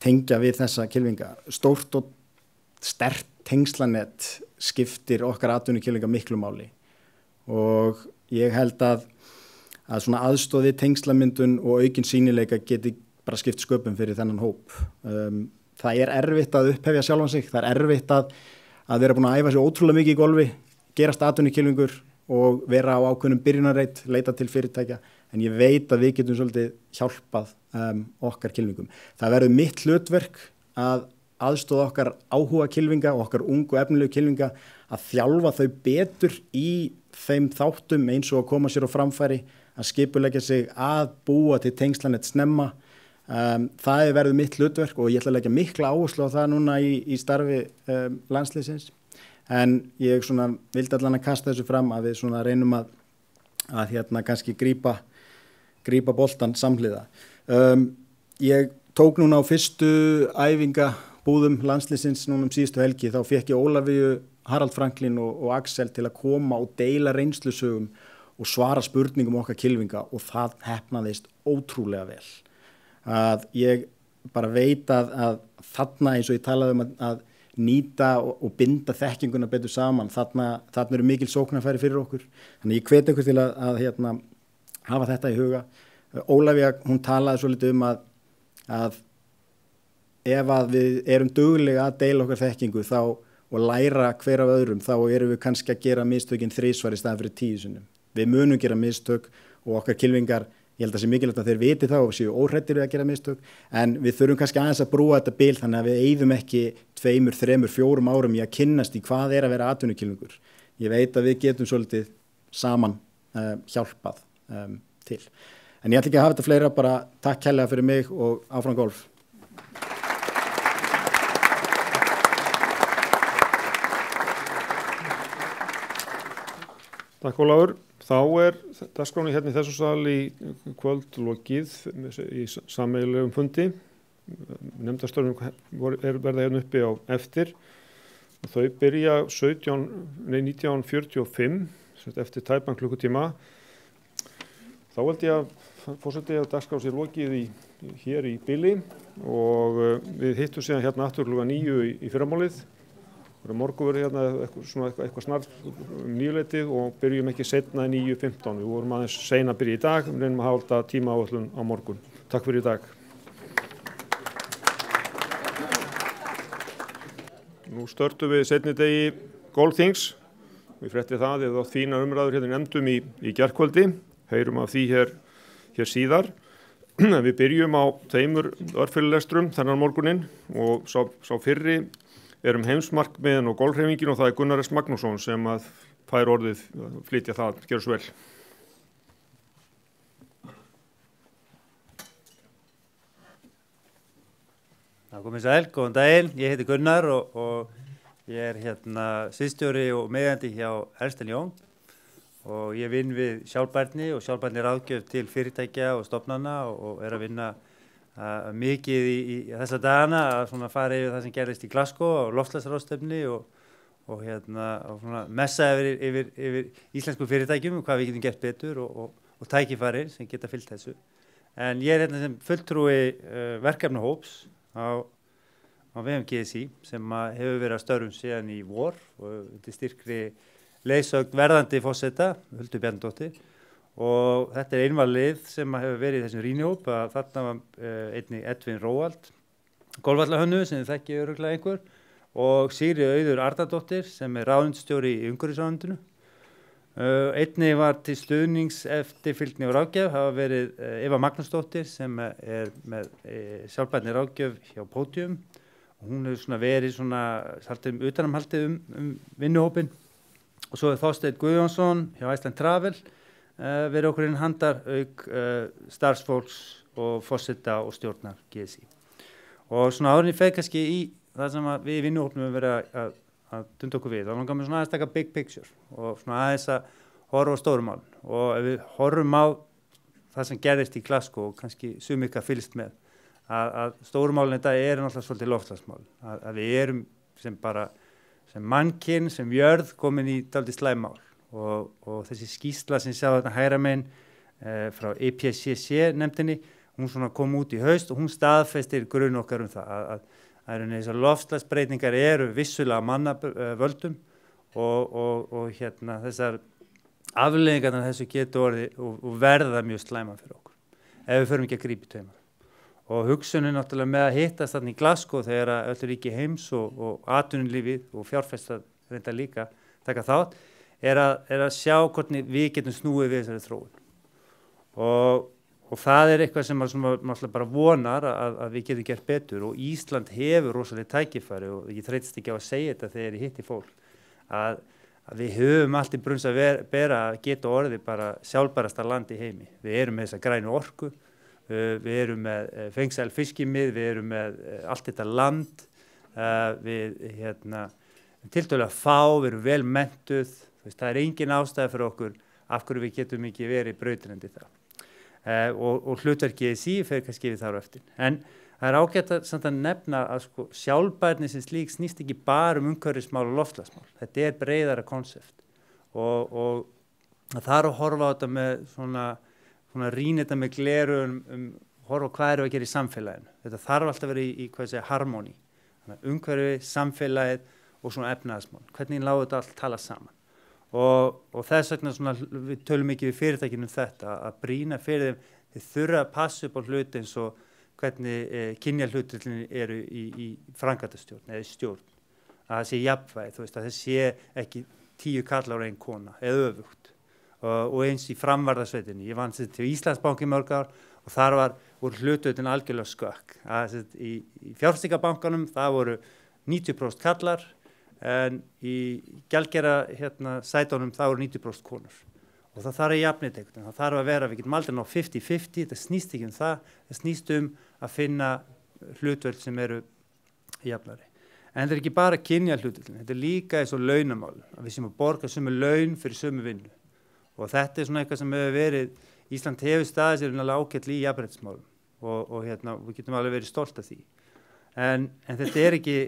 tengja við þessa kylfinga. Stórt og sterkt tengslanett skiptir okkar atvinnukylfinga miklu máli og ég held að svona aðstoði tengslamyndun og aukin sýnileika geti bara skipt sköpum fyrir þennan hóp. Það er erfitt að upphefja sjálfan sig, það er erfitt að vera búin að æfa sig ótrúlega mikið í golfi, gerast atvinnukylfingur og vera á ákveðnum byrjunarreit, leita til fyrirtækja, en ég veit að við getum svolítið hjálpað okkar kylfingum. Það verður mitt hlutverk að aðstoða okkar áhuga kylfinga og okkar ungu efnilegu kylfinga að þjálfa þau betur í þeim þáttum eins og að koma sér á framfæri, að skipuleggja sig, að búa til tengslanett snemma. Það verður mitt hlutverk og ég ætla að leggja mikla áherslu á það núna í starfi landsliðsins. En ég svona vildi allan að kasta þessu fram að við svona reynum að hérna kannski grípa boltan samhliða. Ég tók núna á fyrstu æfingabúðum landsliðsins núna síðustu helgi, þá fékk ég Ólafíu, Harald Franklin og Axel til að koma og deila reynslusögum og svara spurningum okkar kylfinga og það heppnaðist ótrúlega vel. Að ég bara veit að þarna eins og ég talaði að nýta og binda þekkinguna betur saman, þarna eru mikil sóknarfæri fyrir okkur. Þannig ég hvet ykkur til að hafa þetta í huga. Ólafía, hún talaði svolítið að ef að við erum duglega að deila okkar þekkingu og læra hver af öðrum, þá erum við kannski að gera mistökin 3 í staðan fyrir 10 sinnum. Við munum gera mistök og okkar kylfingar, ég held að það sé mikilvægt að þeir viti það og séu óhræddir við að gera mistök, en við þurfum kannski aðeins að brúa þetta bil þannig að við eyðum ekki 2, 3, 4 árum í að kynnast í hvað er að vera atvinnukylfingur. Ég veit að við getum svolítið saman hjálpað til. En ég ætla ekki að hafa þetta fleira, bara takk kærlega fyrir mig og áfram golf. Takk Ólafur. Þá er dagskráin hérna í þessu sal í kvöld lokið í sameiginlegum fundi. Nefndastörfum verða hérna uppi á eftir. Þau byrja 19:45 eftir tæpan klukkutíma. Þá held ég að forseti að dagskrá sér lokið hér í bili og við hittum síðan hérna aftur klukkan 9 í fyrramálið. Morgun verður hérna eitthvað snart nýjuleitið og byrjum ekki seinna en 9:15. Við vorum aðeins seina að byrja í dag, við reynum að halda tímaáætlun á morgun. Takk fyrir í dag. Nú störtum við seinni degi golfþings. Við frétti það eða fína umræður hérna nefndum í gærkvöldi. Heyrum af því hér síðar. Við byrjum á 2 örfyrirlestrum þennan morguninn og sá fyrri heimsmarkmiðin og golfhreyfingin og það er Gunnar S. Magnússon sem að fær orðið flytja það. Gjörðu svo vel. Það komið sæl, góðan daginn. Ég heiti Gunnar og ég er hérna sviðsstjóri og meðandi hjá Ernst & Young og ég vinn við sjálfbærni og sjálfbærni ráðgjöf til fyrirtækja og stofnana og er að vinna mikið í þessa dagana að svona fara yfir það sem gerðist í Glasgow á loftslagsráðstefnu og svona messa yfir íslensku fyrirtækjum og hvað við getum gert betur og tækifæri sem geta fylgt þessu. En ég hérna sem fulltrúi verkefnahóps á vegum GSI sem hefur verið að störfum síðan í vor og til styrkri leiðsögn verðandi forseta, Huldu Bjarnadóttir, og þetta einvalið sem hefur verið í þessum rýnihóp að þarna var einnig Edvin Róald, golfvallahönnu sem þið þekkið örugglega einhver, og Sigríður Auður Arnardóttir sem ráðuneytisstjóri í umhverfisráðuneytinu. Einnig var til stuðnings eftirfylgni og ráðgjöf hafa verið Eva Magnúsdóttir sem með sjálfbærni ráðgjöf hjá Pódium og hún hefur svona verið svona svolítið utanumhaldið vinnuhópinn. Og svo Þorsteinn Guðjónsson hjá Iceland Travel verið okkur inn handar auk starfsfólks og forseta og stjórnar GSI. Og svona árinni feð kannski í það sem við í vinnuhópnum hefur verið að dunda okkur við. Það langar mér svona aðeins taka big picture og svona aðeins að horfa á stórumálun. Og ef við horfum á það sem gerðist í Glasgow og kannski sumika fylgst með að stórumálun þetta náttúrulega svolítið loftslagsmál. Að við erum sem mannkyn, sem jörð komin í dálítið slæm mál. Og þessi skýrsla sem sjá þarna hægra megin frá IPCC nefndinni, hún svona kom út í haust og hún staðfestir grunn okkar það að þessar loftslagsbreytingar eru vissulega mannavöldum og þessar afleiðingarnar þessu getur orðið og verða mjög slæma fyrir okkur ef við förum ekki að grípa í taumana. Og hugsunin náttúrulega með að hittast þarna í Glasgow þegar öll ríki heims og atvinnulífið og fjárfestar reynda líka taka þátt að sjá hvernig við getum snúið við þessari þróun. Og það eitthvað sem maður bara vonar að við getum gert betur og Ísland hefur rosalega tækifæri og ég þreytist ekki á að segja þetta þegar ég hitti fólk að við höfum allt í brunns að bera að geta orðið bara sjálfbærasta land í heimi. Við erum með þessa grænu orku, við erum með fengsæl fiskimið, við erum með allt þetta land, við tiltölulega fá, við erum vel menntuð, það engin ástæða fyrir okkur af hverju við getum ekki verið brautrandi það. Og hlutverk GSI fer kannski við þar á eftir. En það ágætt að nefna að sjálfbærni sem slík snýst ekki bara umhverfismál og loftslagsmál. Þetta breiðara konsept og það að horfa á þetta með svona rýna þetta með glerun horfa hvað eru að gera í samfélaginu. Þetta þarf alltaf að vera í harmóni. Umhverfi, samfélagið og svona efnahagsmál. Hvernig lágu þetta allt tala saman. Og þess vegna við tölum ekki við fyrirtækinu þetta að brýna fyrir þeim þurfa að passa upp á hluti eins og hvernig kynjahluturinn eru í framkvæmdastjórn eða stjórn. Að það sé jafnvægi, að það sé ekki 10 karlar og 1 kona eða öfugt. Og eins í framvarðarsveitinni. Ég vann til Íslandsbanki mörg ár og þar voru hluturinn algjörlega skökk. Í fjárfestingarbankanum það voru 90% karlar en í gjaldgera sætunum það voru 90% konur og það þarf að jafna þetta, það þarf að vera, við getum aldrei ná 50-50, þetta snýst ekki það snýst að finna hlutverk sem eru jafnari. En þetta ekki bara kynja hlutverk, þetta líka eins og launamál, að við séum að borga sömu laun fyrir sömu vinnu og þetta svona eitthvað sem hefur verið, Ísland hefur staðið sér ágætlega í jafnréttismálum og við getum alveg verið stolt af því. En þetta ekki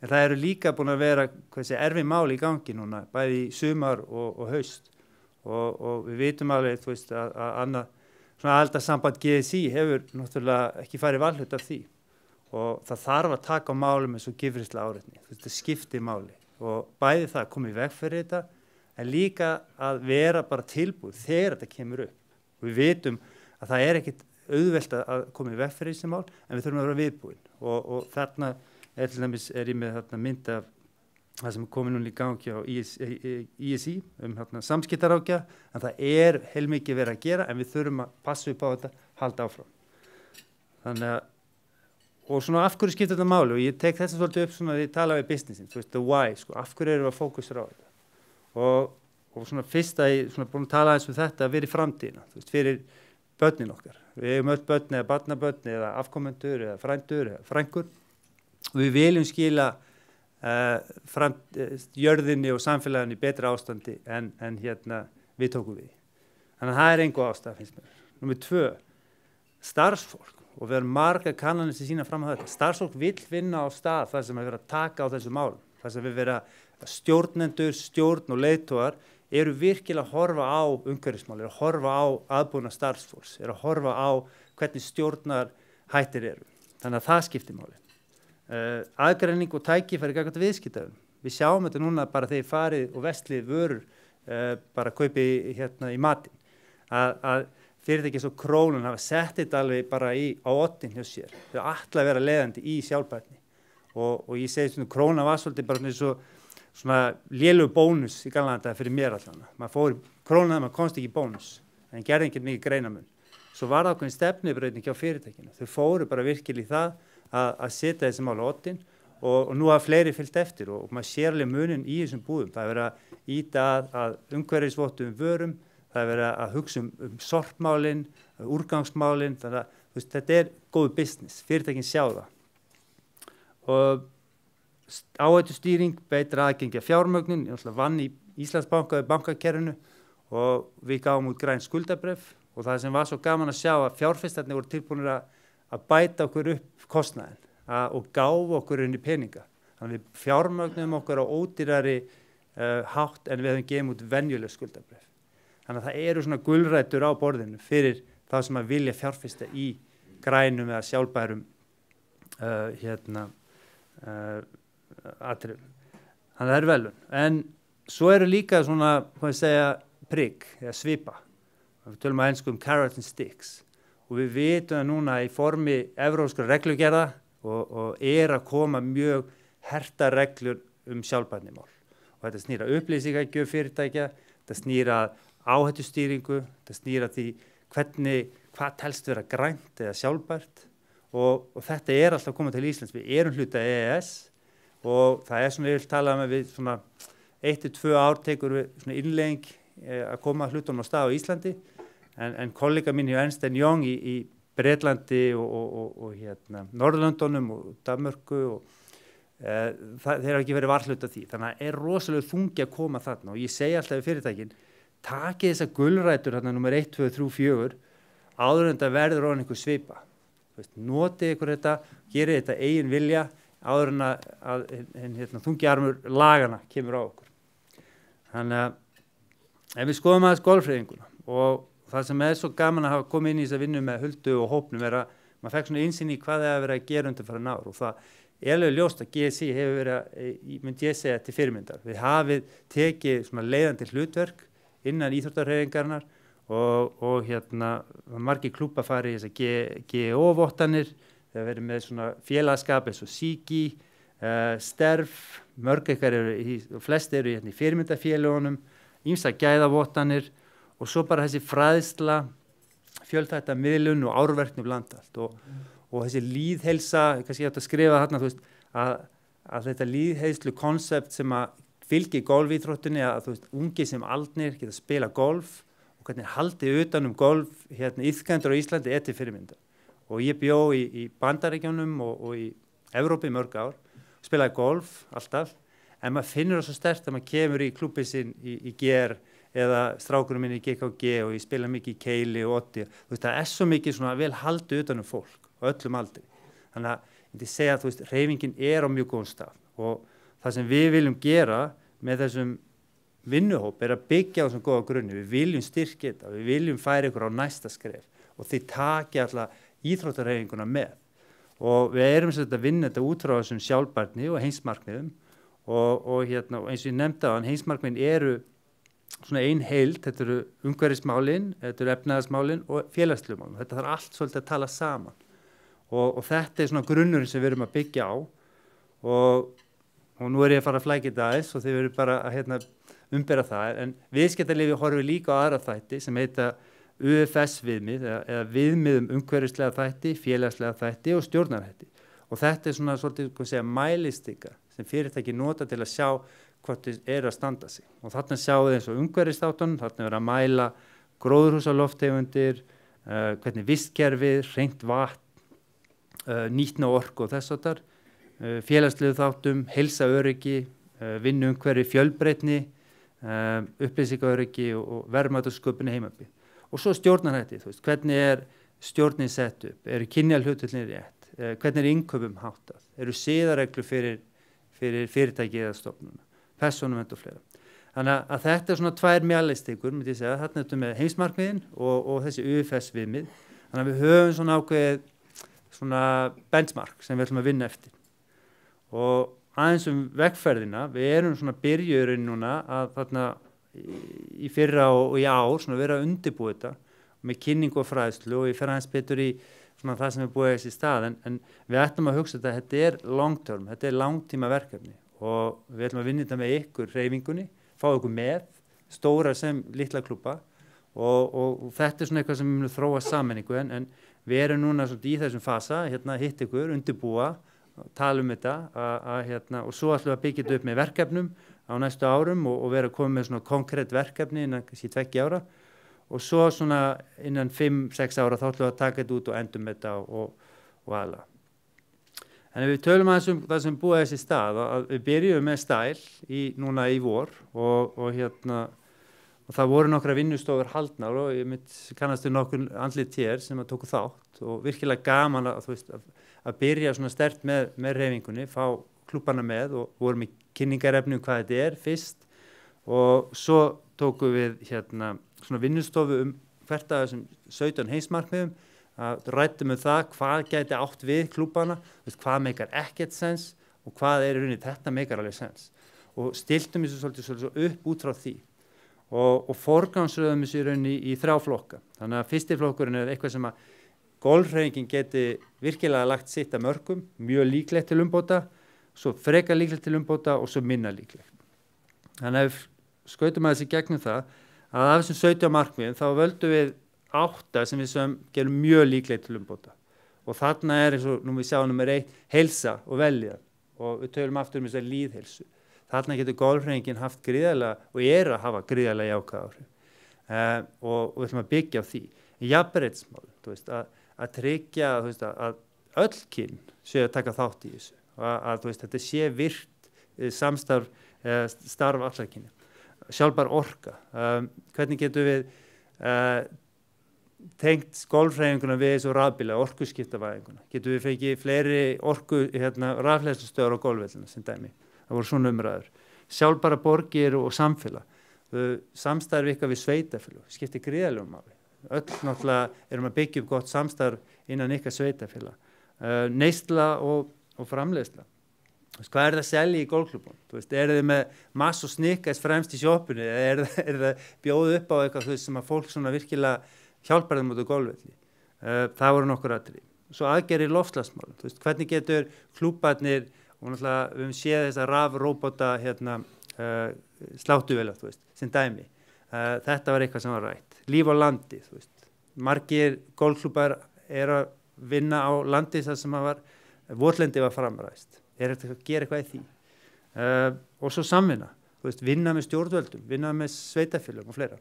en það eru líka búin að vera erfið mál í gangi núna, bæði í sumar og haust. Og við vitum alveg að annað svona aldarsamband GSI hefur náttúrulega ekki farið valhlut af því. Og það þarf að taka á málum eins og kynferðislega áreitni. Þetta skiptir máli. Og bæði það að koma í veg fyrir þetta, en líka að vera bara tilbúið þegar þetta kemur upp. Og við vitum að það ekkert auðvelt að koma í veg fyrir þessi mál, en við þurfum að vera viðbúin. Og þarna til dæmis ég með mynd af það sem komið núna í gangi á ISI samskiptaráðgja, en það heilmikið verið að gera en við þurfum að passa upp á þetta, halda áfram. Þannig að, og svona af hverju skiptir þetta máli og ég tek þetta svolítið upp svona þegar ég tala við businessin, the why, af hverju erum við að fókusera á þetta. Og svona fyrst að ég búin að tala eins um þetta að vera í framtíðina, fyrir börnin okkar. Við eigum öll börn eða barnabörn eða afkomendur eða frændur eða frængur. Við viljum skila jörðinni og samfélaginu í betra ástandi en við tókum við. Þannig að það engu ástæða finnst mér. Númer 2, starfsfólk. og við erum marga kannanir sem sína fram á þetta. Starfsfólk vill vinna á stað þar sem er verið að taka á þessu málum, þar sem við verið stjórnendur, stjórn og leiðtogar eru virkilega að horfa á umhverfismál, eru að horfa á aðbúna starfsfólks, eru að horfa á hvernig stjórnar hættir eru. Þannig að það skiptir máli. Aðgreining og tækifæri gagnvart viðskiptavörum. Við sjáum þetta núna bara þegar farið og verslið vörur bara kaupi hérna í matinn. Að fyrirtæki svo Krónan hafa sett þetta alveg bara á oddinn hjá sér. Þau ætla að vera leiðandi í sjálfbærni. Og ég segi svona Krónan var svolítið bara svona lélegu bónus í gamla daga fyrir mér allan. Maður fór í Krónan, maður komst ekki í bónus. En gerði ekkert mikið greinamun. Svo var það ákveðin stefnubreyting hjá fyrirtækinu. Þau fóru bara virkilega í það að setja þessi mál á oddinn og nú hafa fleiri fylgt eftir og maður sér alveg munin í þessum búðum. Það er verið að ýta að umhverfisvottum vörum, það er verið að hugsa sorpmálin, úrgangsmálin, þannig að þetta er góð business, fyrirtækin sjá það. Og áhættustýring, betra aðgengi að fjármögnun, ég vann í Íslandsbanka við bankakerfinu og við gáum út græn skuldabref og það sem var svo gaman að sjá að fjárfestarnir voru tilbúinir að bæta okkur upp kostnaðinn og gáfa okkur inn í peninga. Þannig við fjármögnum okkur á ódýrari hátt en við höfum gefum út venjuleg skuldabref. Þannig að það eru svona gulrætur á borðinu fyrir það sem að vilja fjárfesta í grænum eða sjálfbærum atriðum. Þannig að það er velun. En svo eru líka svona, hvað ég segja, prigg eða svipa. Við tölum að ensku carrot and sticks. Og við vitum að núna í formi evrópskra reglugerða og er að koma mjög hertar reglur sjálfbærnimál. Og þetta snýr að upplýsingagjöf fyrirtækja, þetta snýr að áhættustýringu, þetta snýr að því hvað telst vera grænt eða sjálfbært og þetta er alltaf komið til Íslands. Við erum hluta EES og það er svona, ég vil tala um að við svona 1-2 ár tekur við svona innlegging að koma hlutunum á stað á Íslandi en kollega mín hjá Ernst & Young í Bretlandi og Norðurlöndunum og Danmörku og þeir hafa ekki verið varhluta því. Þannig að er rosalega þungi að koma þarna og ég segi alltaf við fyrirtækin, takið þessa gulrætur þarna nummer 1, 2, 3, 4 áður en þetta verður á einhver svipa. Notið ykkur þetta, gerið þetta eigin vilja áður en að þungi armur lagana kemur á okkur. Þannig að ef við skoðum aðeins golfhreyfinguna og það sem er svo gaman að hafa komið inn í þess að vinna með Huldu og hópnum er að maður fekk svona innsýn í hvað það er að vera að gera undanfarin ár og það er alveg ljóst að GSI hefur verið, myndi ég segja, til fyrirmyndar. Við hafið tekið svona leiðandi hlutverk innan íþróttahreyfingarinnar og margir klúbbar farið í þessar GEO-vottanir, það verið með svona félagskap eins og Sigi, Sterf, mörg ykkar flest eru í fyrirmyndafélagunum, ýmsar gæðavottanir og svo bara þessi fræðsla, fjölþætta miðlun og árverkni bland allt og þessi lýðheilsa, kannski ég ætti að skrifa þarna að þetta lýðheilslu konsept sem að fylgir golfíþróttunni að ungi sem aldnir geta spila golf og hvernig haldið utan golf iðkendur á Íslandi til fyrirmynda. Og ég bjó í Bandaríkjunum og í Evrópu í mörg ár, spilaði golf alltaf, en maður finnur það svo sterkt að maður kemur í klúbbinn sinn í GR eða strákunum minn í GKG og ég spila mikið í Keili og Oddi. Það er svo mikið svona vel haldið utan fólk á öllum aldri. Þannig að ég myndi segja að hreyfingin er á mjög góðum stað og það sem við viljum gera með þessum vinnuhóp er að byggja á þessum góða grunni. Við viljum styrkja þetta, við viljum færa ykkur á næsta skref og þið taki alltaf íþróttahreyfinguna með. Og við erum að vinna þetta út frá þessum sjálfbærni og heimsmarkmiðum og eins og ég nefndi á hann, heimsmarkmiðin eru svona ein heild, þetta eru umhverfismálin, þetta eru efnahagsmálin og félagslegumálin. Þetta þarf allt svolítið að tala saman og þetta er svona grunnurinn sem við erum að byggja á og nú er ég að fara að flækja þetta aðeins og þið verður bara að umbera það en viðskiptalyfi horfum líka á aðra þætti sem heita UFS viðmið eða viðmið umhverfislega þætti, félagslega þætti og stjórnarhætti og þetta er svona svolítið mælistika sem fyrirtæki nota til að sjá hvort þið eru að standa sig og þarna sjáum við eins og umhverfisþáttunum, þarna verður að mæla gróðurhúsalofttegundir, hvernig vistkerfið, hreint vatn, nýtna orku og þess áttar, félagslegu þáttum, heilsaöryggi, vinnuumhverfi, fjölbreytni, upplýsingaöryggi og verðmætasköpun í heimabyggð. Og svo stjórnarhætti, hvernig stjórnin sett upp, eru kynjahlutvöldin rétt, hvernig er innkaupum háttað, eru siðareglur fyrir fyrirtæki eða stofnuna, persónuvernd og fleira. Þannig að þetta er svona tvær mjallestikur, myndi ég segja, þarna er þetta með heimsmarkmiðin og þessi UFS viðmið. Þannig að við höfum svona ákveðið svona benchmark sem við ætlum að vinna eftir. Og aðeins vegferðina, við erum svona byrjurinn núna að þarna í fyrra og í ár svona vera að undirbúa þetta með kynningu og fræðslu og ég fer aðeins betur í svona það sem er búið þessi stað en við ætlum að hugsa þetta er long term, þetta er langtíma verkefni og við ætlum að vinna þetta með ykkur hreyfingunni fá ykkur með, stóra sem litla klúbba og þetta er svona eitthvað sem við munum þróa sammenningu en við erum núna í þessum fasa, hitt ykkur, undirbúa, tala þetta og svo ætlum við að byggja þetta upp með verkefnum á næstu árum og vera að koma með svona konkrétt verkefni innan kannski 2 ára og svo svona innan 5-6 ára þá ætlum við að taka þetta út og endum þetta og aðla. En ef við tölum aðeins það sem búið þessi stað að við byrjum með stæl núna í vor og það voru nokkra vinnustofur haldnar og ég kannast við nokkur andlit hér sem að tóku þátt og virkilega gaman að byrja svona sterkt með hreyfingunni, fá klúbbana með og vorum í kynningarefni hvað þetta er fyrst og svo tóku við svona vinnustofu hvert af þessum 17 heimsmarkmiðum að rættum það hvað gæti átt við klúbbana, hvað meikar ekkert sens og hvað er í rauninni þetta meikar alveg sens og stiltum þessu svolítið upp út frá því og forgangsröðum þessu í rauninni í 3 flokka. Þannig að fyrsti flokkurinn er eitthvað sem að golfhreyfingin geti virkilega lagt sitt að mörkum, mjög líklegt til umbóta, svo frekar líklegt til umbóta og svo minna líklegt. Þannig að ef skautum að þessi gegnum það að af þessum 17 markmiðum þá völdum við 8 sem við gerum mjög líklegt til umbóta og þarna er eins og við sjáum nummer 1 heilsa og velja og við tölum aftur þess að líðheilsu. Þarna getur golfhreyfingin haft gríðarlega og að hafa gríðarlega jákvæð áhrif og við ætlum að byggja á því. Jafnréttismál, að tryggja að öll kyn séu að taka þátt í þessu að þetta sé virkt samstarf starf allra kynja. Sjálfbær orka, hvernig getum við tengt golfhreyfinguna við þessu rafbíla, orkuskiptavæðinguna. Getum við fengið fleiri rafhleðslustöðvar á golfvellina sem dæmi. Það voru svona umræður. Sjálfbæra borgir og samfélag. Samstarf ykkar við sveitafélag, skiptir gríðarlegum máli. Öll náttúrulega erum að byggja upp gott samstarf innan ykkar sveitafélag. Neysla og framleiðsla. Hvað er það að selja í golfklúbbum? Er þið með mass og snikkars fremst í sjoppunni eða er það bjóð upp á eitthvað sem að fólk svona virkilega hjálpar þeim út á golfvelli? Það voru nokkur atriði. Svo aðgerðir loftslagsmálum. Hvernig getur klúbbarnir og náttúrulega við höfum séð þess að rafróbota sláttuvélar sem dæmi. Þetta var eitthvað sem var rætt. Líf á landi. Margir golfklúbbar að vinna á landi þar sem votlendi var framræst. Er þetta að gera eitthvað í því? Og svo samvinna. Vinna með stjórnvöldum, vinna með sveitafélögum og fleira.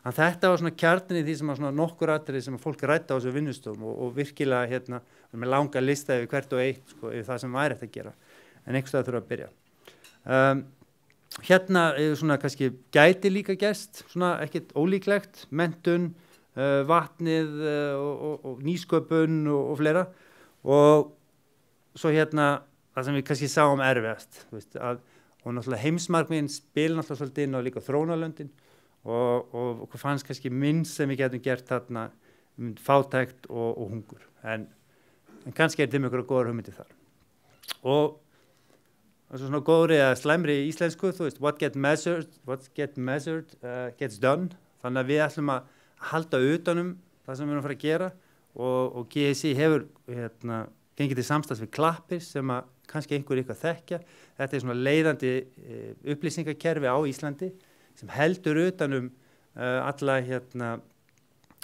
En þetta var svona kjarnin í því sem var svona nokkur atriði sem fólk ræddi á þessu vinnustofum og virkilega með langa lista yfir hvert og eitt yfir það sem væri eftir að gera. En einhvers staðar þurfa að byrja. Er svona kannski gæti líka gerst, svona ekkert ólíklegt, menntun, vatnið og nýsköpun og fleira. Og svo það sem við kannski sáum erfiðast, og náttúrulega heimsmarkmiðin spil náttúrulega svolítið inn á líka þróunarlöndin og hvað fannst kannski minnst sem við getum gert þarna fátækt og hungur. En kannski er þeim ykkur góðar hugmyndir þar. Og svona góðri eða slæmri í íslensku, what gets measured gets done. Þannig að við ætlum að halda utanum það sem við erum að fara að gera og GSI hefur gengið til samstarfs við Klappir sem að kannski einhver ykkur þekkja. Þetta er svona leiðandi upplýsingakerfi á Íslandi sem heldur utanum alla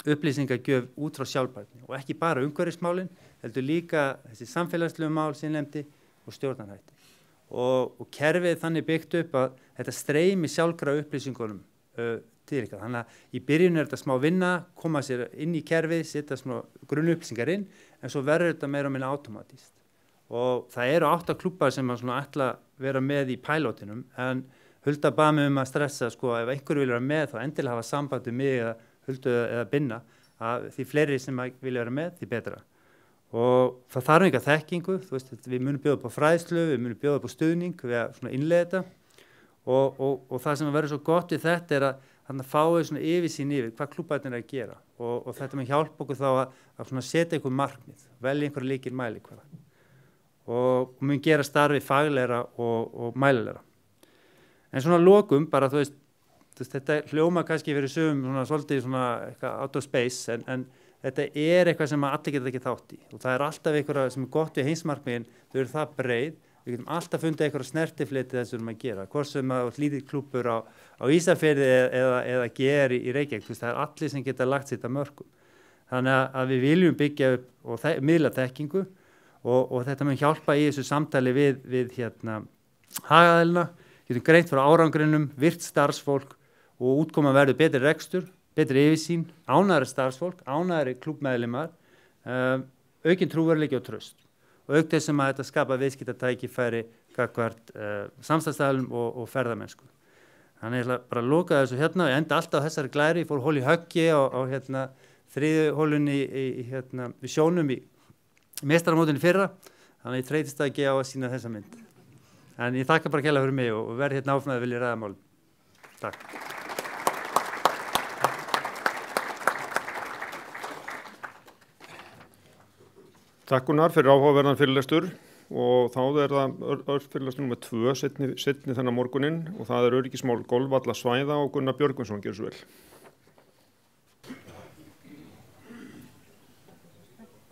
upplýsingagjöf út frá sjálfbærni og ekki bara umhverfismálin, heldur líka þessi samfélagslegu mál sem nefndi og stjórnarhætti. Og kerfið þannig byggt upp að þetta streymi sjálfkrafa upplýsingunum til ykkar. Þannig að í byrjun er þetta smá vinna, koma sér inn í kerfið, setja smá grunnupplýsingar inn, en svo verður þetta meira og minna automatískt. Og það eru 8 klúbbar sem að ætla að vera með í pælótinum, en Hulda bað mig að stressa, ef einhverju vil vera með, þá endilega hafa sambandi mig eða Huldu eða Binna, að því fleiri sem vilja vera með, því betra. Og það þarf enga þekkingu, þú veist, við munum bjóða upp á fræðslu, við munum bjóða upp á stuðning við að svona innleiða þetta og það sem verður svo gott við þetta er að þannig að fáið svona yfirsýn yfir hvað klúbbarnir er að gera og þetta mun hjálpa okkur þá að svona setja einhver markmið, velja einhver lykilmælikvarða og mun gera starfi faglegra og mælilegra. En svona lokum bara, þú veist, þetta hljóma kannski fyrir sumum svona svolítið svona eitthvað out of space en þetta er eitthvað sem allir geta ekki þátt í og það er alltaf eitthvað sem er gott við heimsmarkmiðin, þau eru það breið, við getum alltaf fundið eitthvað snertifleti þess að gera, hvort sem að lítið klúbbur á Ísafirði eða GR í Reykjavík, það er allir sem geta lagt sitt að mörkum. Þannig að við viljum byggja upp og miðla þekkingu og þetta mun hjálpa í þessu samtali við hagaðilina, getum greint frá árangrinum, virt starfsfólk og útkoma verður betri rekstur, betri yfirsýn, ánægri starfsfólk, ánægri klúbbmeðlimar, aukinn trúverðleiki og traust. Og auk þess sem að þetta skapa viðskiptatækifæri gagnvart samstæðstæðalum og ferðamennsku. Þannig ég ætla bara að loka þessu og ég enda alltaf á þessari glæri, ég fór hól í höggi á þriðju hólunni við sjónum í meistaramótinu fyrra, þannig ég þreytist ekki á að sýna þessa mynd. En ég þakka bara kærlega fyrir mig og verð áfram að vilja ræða málum. Takk. Takk Gunnar fyrir áhugaverðan fyrirlestur og þá er það fyrirlestur nr. 2 seinni þennan morguninn og það er öryggismál golfvallasvæða og Gunnar Björgvinsson, gjörðu svo vel.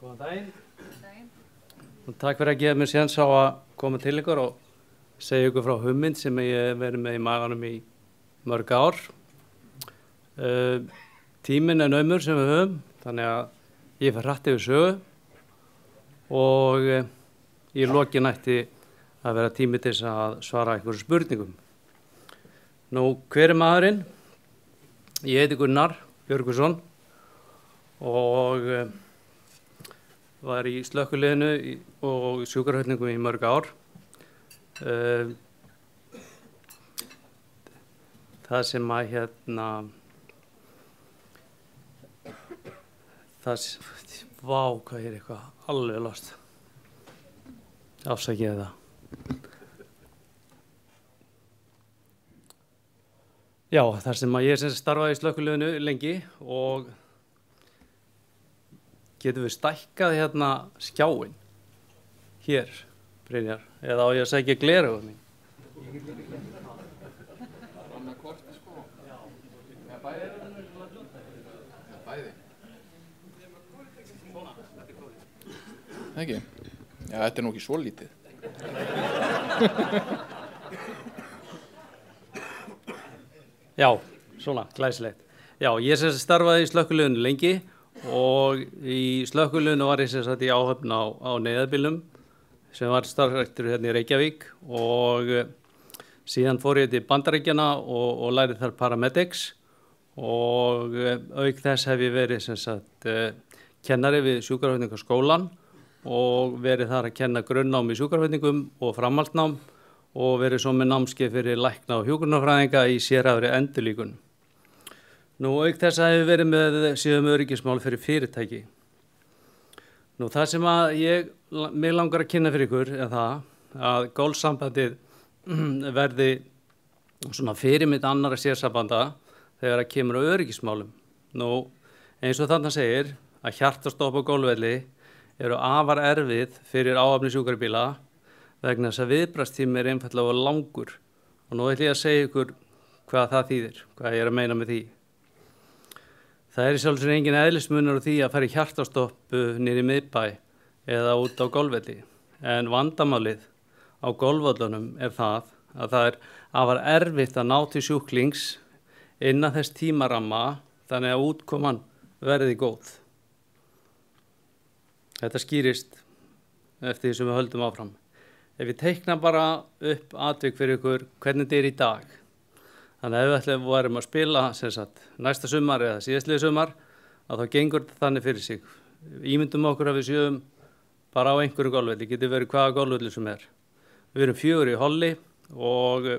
Góðan daginn. Og takk fyrir að gefa mér séns á að koma til ykkur og segja ykkur frá hugmynd sem ég hef verið með í maganum í mörg ár. Tíminn er naumur sem við höfum, þannig að ég fer hratt yfir sögu og í lokin ætti að vera tími til þess að svara einhverjum spurningum. Nú, hver er maðurinn? Ég heiti Gunnar Björgvinsson og var í slökkviliðinu og sjúkraflutningum í mörg ár. Það sem að vá, hvað er eitthvað alveg lost. Afsakið það. Já, þar sem að ég starfaði í slökkviliðinu lengi og getum við stækkað skjáinn hér, Brynjar, eða á ég að segja gleraugun mín. Ekki? Já, þetta er nú ekki svo lítið. Já, svona, glæsilegt. Já, ég starfaði í slökkviliðinu lengi og í slökkviliðinu var ég í áhöfn á neyðarbílnum sem var starfræktur hérna í Reykjavík og síðan fór ég til Bandaríkjanna og lærið þar paramedics og auk þess hef ég verið kennari við sjúkraflutningaskólann og verið þar að kenna grunnnám í sjúkraflutningum og framhaldsnám og verið svo með námskeið fyrir lækna og hjúkrunarfræðinga í sérhæfðri endurlíkun. Nú, auk þess að hef verið með síðan öryggismál fyrir fyrirtæki. Nú, það sem að mig langar að kynna fyrir ykkur er það að golfsambandið verði svona fyrirmynd annarra sérsambanda þegar það kemur á öryggismálum. Nú, eins og þarna segir að hjartastopp á golfvelli eru afar erfið fyrir áhafni sjúkrabíla vegna þess að viðbragðstími er einfaldlega langur og nú ætla ég að segja ykkur hvað það þýðir, hvað ég er að meina með því. Það er í sjálfsögðu engin eðlismunur á því að fara í hjartastopp niður í miðbæ eða út á golfvelli en vandamálið á golfvöllunum er það að það er afar erfitt að ná til sjúklings innan þess tímaramma þannig að útkoman verði góð. Þetta skýrist eftir því sem við höldum áfram. Ef við teikna bara upp atvik fyrir ykkur hvernig þetta er í dag. Þannig að ef við varum að spila næsta sumar eða síðastliðið sumar að þá gengur þetta þannig fyrir sig. Ímyndum okkur að við séum bara á einhverjum golfvelli, getur verið hvaða golfvelli sem er. Við erum 4 í holli og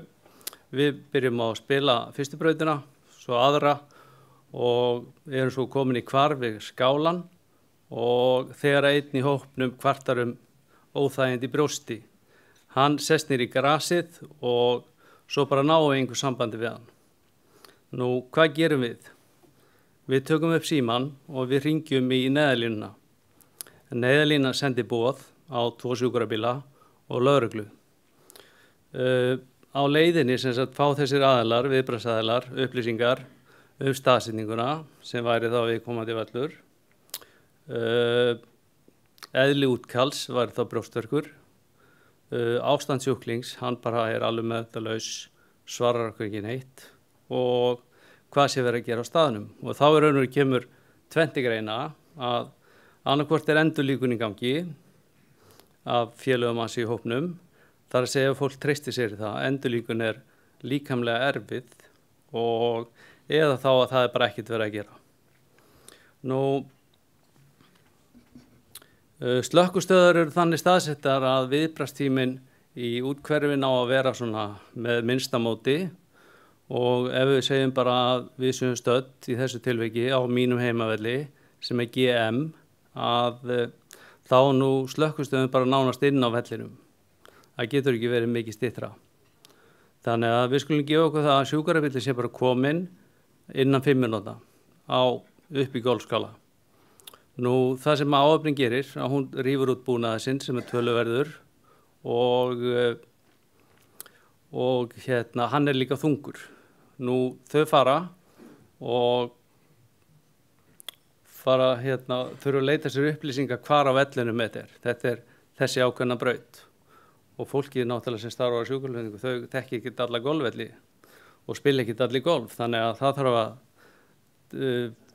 við byrjum á að spila fyrstu brautina, svo aðra og erum svo komin í hvarfi skálan og þegar einn í hópnum kvartar óþægindi í brjósti. Hann sest niður í grasið og svo bara náum við einhver sambandi við hann. Nú, hvað gerum við? Við tökum upp síman og við hringjum í neyðarlínuna. Neyðarlínan sendi boð á 2 sjúkrabíla og lögreglu. Á leiðinni sem sagt fá þessir aðilar, viðbragðsaðilar, upplýsingar staðsetninguna sem væri þá viðkomandi völlur. Eðli útkalls væri þá brjóstverkur. Ástand sjúklings, hann bara alveg meðvitalaus, svarar okkur ekki neitt og hvað sé verið að gera á staðnum. Og þá raunverulega kemur tvennt greina að annaðhvort endurlíkun í gangi af félögum hans í hópnum. Það að segja að fólk treystir sér í það. Endurlíkun líkamlega erfið og eða þá að það bara ekkert verið að gera. Nú, slökkvistöðvar eru þannig staðsettar að viðbragðstíminn í úthverfin á að vera svona með minnsta móti og ef við segjum bara að við séum stödd í þessu tilviki á mínum heimavelli sem GM að þá nú slökkvistöðum bara nánast inn á vellinum. Það getur ekki verið mikið styttra. Þannig að við skulum gefa okkur það að sjúkrabíllinn sé bara kominn innan 5 mínúta upp í golfskala. Nú það sem áhöfnin gerir, að hún rífur út búnaðinn sinn sem töluverður og hann líka þungur. Nú þau fara og þurfa að leita sér upplýsingar hvar á vellinum þetta þessi ákveðna braut. Og fólkið náttúrulega sem starfa á sjúkraflutningum, þau þekki ekki alla golfvelli og spila ekki allir golf. Þannig að það þarf að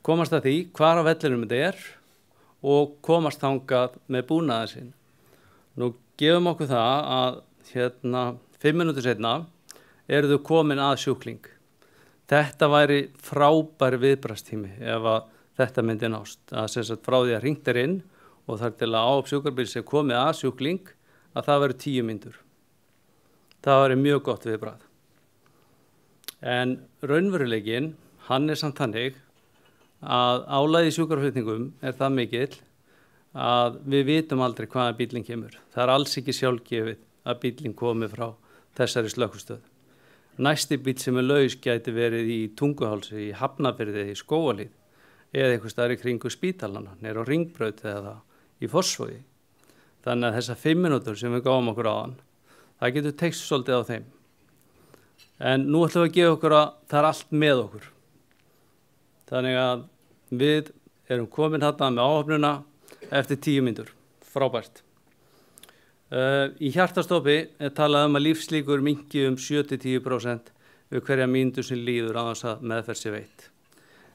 komast að því hvar á vellinum þetta og komast þangað með búnaðinn sinn. Nú gefum okkur það að 5 mínútur seinna eru þau komin að sjúkling. Þetta væri frábær viðbragðstími ef að þetta myndi nást. Að sem sagt frá því að hringt inn og þar til að sjúkrabíll sé komið að sjúkling að það væri 10 mínútur. Það væri mjög gott viðbragð. En raunveruleikinn, hann samt þannig að álagið í sjúkraflutningum það mikill að við vitum aldrei hvaðan bíllinn kemur. Það alls ekki sjálfgefið að bíllinn komi frá þessari slökkvistöð. Næsti bíll sem laus gæti verið í Tunguhálsi, í Hafnarfirði, í Skógarhlíð eða einhvers staðar í kringu spítalana, niður á Hringbraut eða í Fossvogi. Þannig að þessar 5 mínútur sem við gáum okkur áðan, það getur tekst svolítið á þeim. En nú ætlum við að gefa okkur að það allt með okkur. Þannig að við erum komin þarna með áhöfnuna eftir 10 mínútur. Frábært. Í hjartastoppi talað að lífslíkur minnki 7-10% við hverja mínútu sem líður á þess að meðferð sé veitt.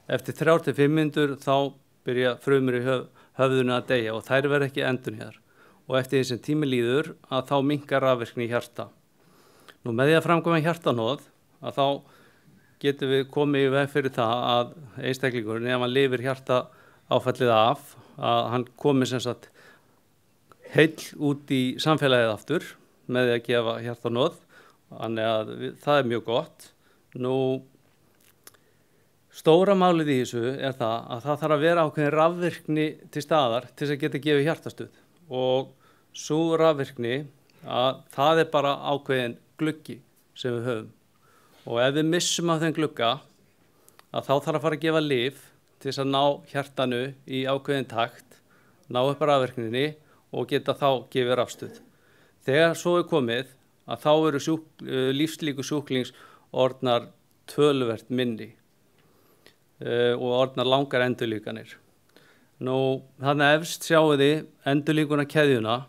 Eftir 3-5 mínútur þá byrja frumur í höfðinu að deyja og þær verða ekki endurnýjaðar. Og eftir því sem tími líður að þá minnkar rafvirkni í hjarta. Nú með því að framkvæma hjartanóð að þá getum við komið í veg fyrir það að einstaklingurinn, ef hann lifir hjartaáfallið af, að hann komi sem sagt heill út í samfélagið aftur með því að gefa hjartanóð. Þannig að það mjög gott. Nú, stóra málið í þessu það að það þarf að vera ákveðin rafvirkni til staðar til þess að geta gefið hjartastuð. Og svo rafvirkni að það bara ákveðin gluggi sem við höfum. Og ef við missum af þeim glugga að þá þarf að fara að gefa lyf til þess að ná hjartanu í ákveðin takt, ná upp rafvirkninni og geta þá gefið rafstuð. Þegar svo komið að þá eru lífslíkur sjúklings orðnar töluvert minni og orðnar langar endurlíkanir. Nú, þannig efst sjáum við endurlíkuna keðjuna,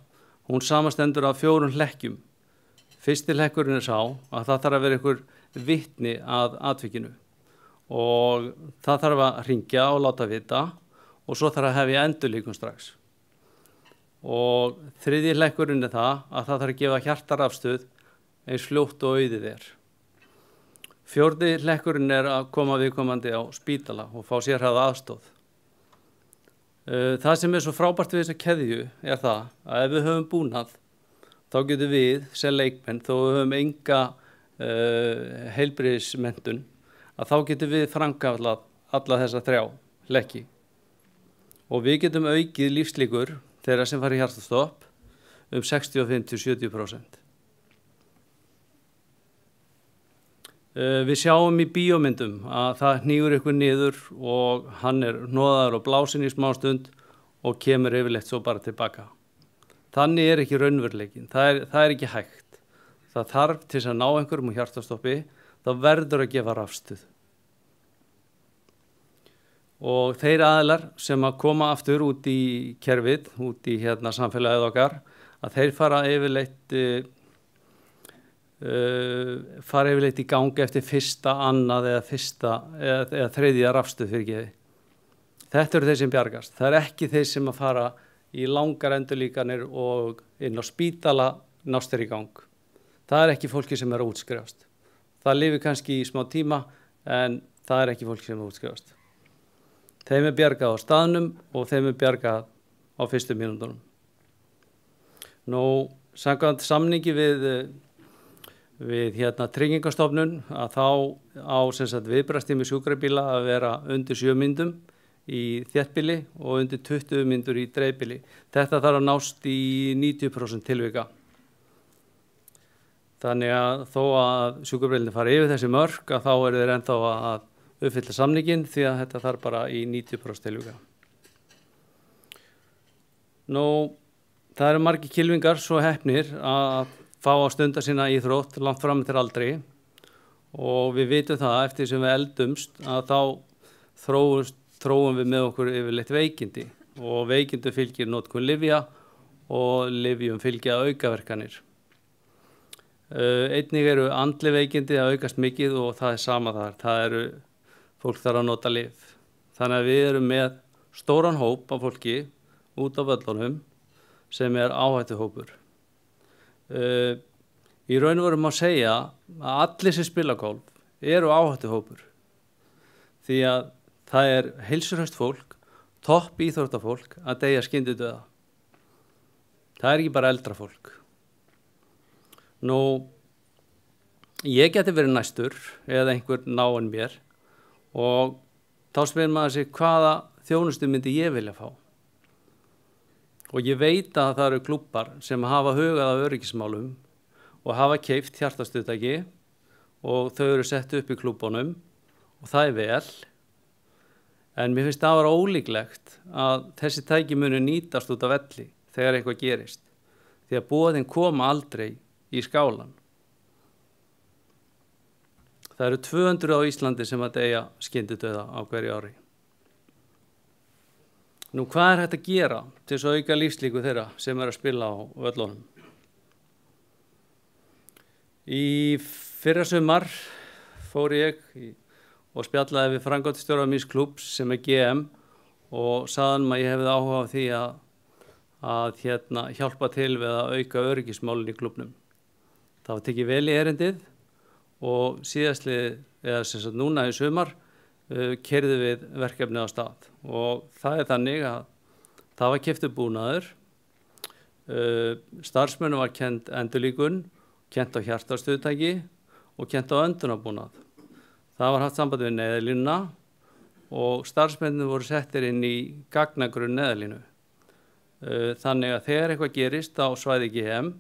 hún samastendur af 4 hlekkjum. Fyrsti hlekkurinn sá að það þarf að vera einhver vitni að atvikinu og það þarf að hringja og láta vita og svo þarf að hefja endurlíkun strax. Og þriðji hlekkurinn það að það þarf að gefa hjartarafstuð eins fljótt og auðið Fjórði hlekkurinn að koma viðkomandi á spítala og fá sérhæfða aðstoð. Það sem svo frábært við þessa keðju það að ef við höfum búnað þá getum við sem leikmenn, þó við höfum enga heilbrigðismenntun, að þá getum við framkallað alla þessa 3 hlekki og við getum aukið lífslíkur þeirra sem fara í hjartastopp 65–70%. Við sjáum í bíómyndum að það hnígur ykkur niður og hann hnoðaður og blásinn í smástund og kemur yfirleitt svo bara tilbaka. Þannig ekki raunveruleikin, það ekki hægt. Það þarf til að ná einhverjum hjartastoppi, þá verður að gefa rafstuð. Og þeir aðilar sem að koma aftur út í kerfið, út í samfélagið okkar, að þeir fara yfirleitt í gangi eftir fyrsta, annað eða þriðja rafstuð fyrirgefi. Þetta eru þeir sem bjargast. Það ekki þeir sem að fara í langar endurlíkanir og inn á spítala nástir í gang. Það ekki fólki sem að útskrifast. Það lifir kannski í smá tíma en það ekki fólki sem að útskrifast. Þeim bjargað á staðnum og þeim bjargað á fyrstu mínúndunum. Samkvæmt samningi við Tryggingastofnun að þá á viðbragðstími sjúkrabíla að vera undir 7 mínútum í þéttbýli og undir 20 mínútur í dreifbýli. Þetta þarf að nást í 90% tilvika. Þannig að þó að sjúkrabílarnir fara yfir þessi mörk að þá þeir ennþá að uppfylla samninginn því að þetta þarf bara í 90% tilvika. Það eru margir kylfingar svo heppnir að fá að stunda sína íþrótt langt fram til aldri og við vitum það eftir sem við eldumst að þá þróum við með okkur yfirleitt veikindi og veikindi fylgir notkun lyfja og lyfjum fylgja aukaverkanir. Einnig eru andleg veikindi að aukast mikið og það sama þar. Það eru fólk þarf að nota lyf. Þannig að við erum með stóran hóp af fólki út á völlunum sem áhættuhópur. Í raun og veru má segja að allir sem spila golf eru áhættuhópur því að það heilsuhraust fólk, topp íþróttafólk að deyja skyndidauða. Það ekki bara eldra fólk. Ég geti verið næstur eða einhver náinn mér og þá spyr maður sig hvaða þjónustu myndi ég vilja fá. Og ég veit að það eru klúbbar sem hafa hugað af öryggismálum og hafa keypt hjartastuðtæki og þau eru sett upp í klúbbunum og það vel. En mér finnst það að vera ólíklegt að þessi tæki muni nýtast út af velli þegar eitthvað gerist. Því að boðin koma aldrei í skálan. Það eru 200 á Íslandi sem að deyja skyndidauða á hverju ári. Hvað hægt að gera til þess að auka lífslíku þeirra sem að spila á völlunum? Í fyrra sumar fór ég og spjallaði við framkvæmdastjóra míns klúbbs sem GM og sagði hann að ég hefði áhuga á því að hjálpa til við að auka öryggismálin í klúbbnum. Það var tekið vel í erindið og núna í sumar keyrðu við verkefni á stað og það þannig að það var keyptur búnaður, starfsmönnum var kennt endurlíkun, kennt á hjartastuðtæki og kennt á öndunarbúnað. Það var haft samband við neðalínuna og starfsmennir voru settir inn í gagnagrunn neðalínu. Þannig að þegar eitthvað gerist á svæði GM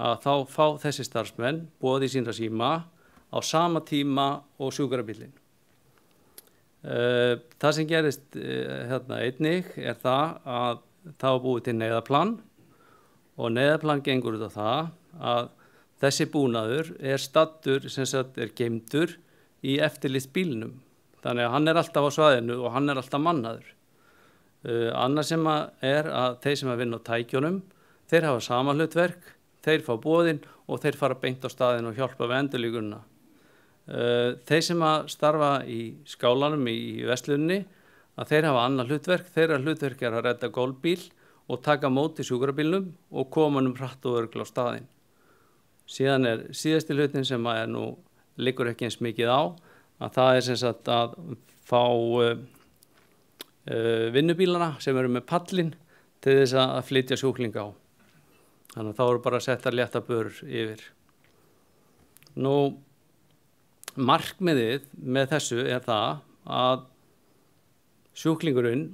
að þá fá þessi starfsmenn boð í sína síma á sama tíma og sjúkrabíllinn. Það sem gerist einnig það að það var búið til neyðarplan og neyðarplan gengur út á það að þessi búnaður stattur geymdur í eftirlitsbílnum. Þannig að hann alltaf á svæðinu og hann alltaf mannaður. Annað sem að þeir sem að vinna á tækjunum, þeir hafa sama hlutverk, þeir fá boðin og þeir fara beint á staðinn og hjálpa við endurlíkunina. Þeir sem að starfa í skálanum í verslunni að þeir hafa annað hlutverk, þeirra hlutverk að redda golfbíl og taka móti sjúkrabílnum og koma hratt og örugglega á staðinn. Síðan síðasti hlutin sem að liggur ekki eins mikið á að það að fá vinnubílana sem eru með pallin til þess að flytja sjúklinga á. Þannig að þá eru bara að setja létta börur yfir. Markmiðið með þessu það að sjúklingurinn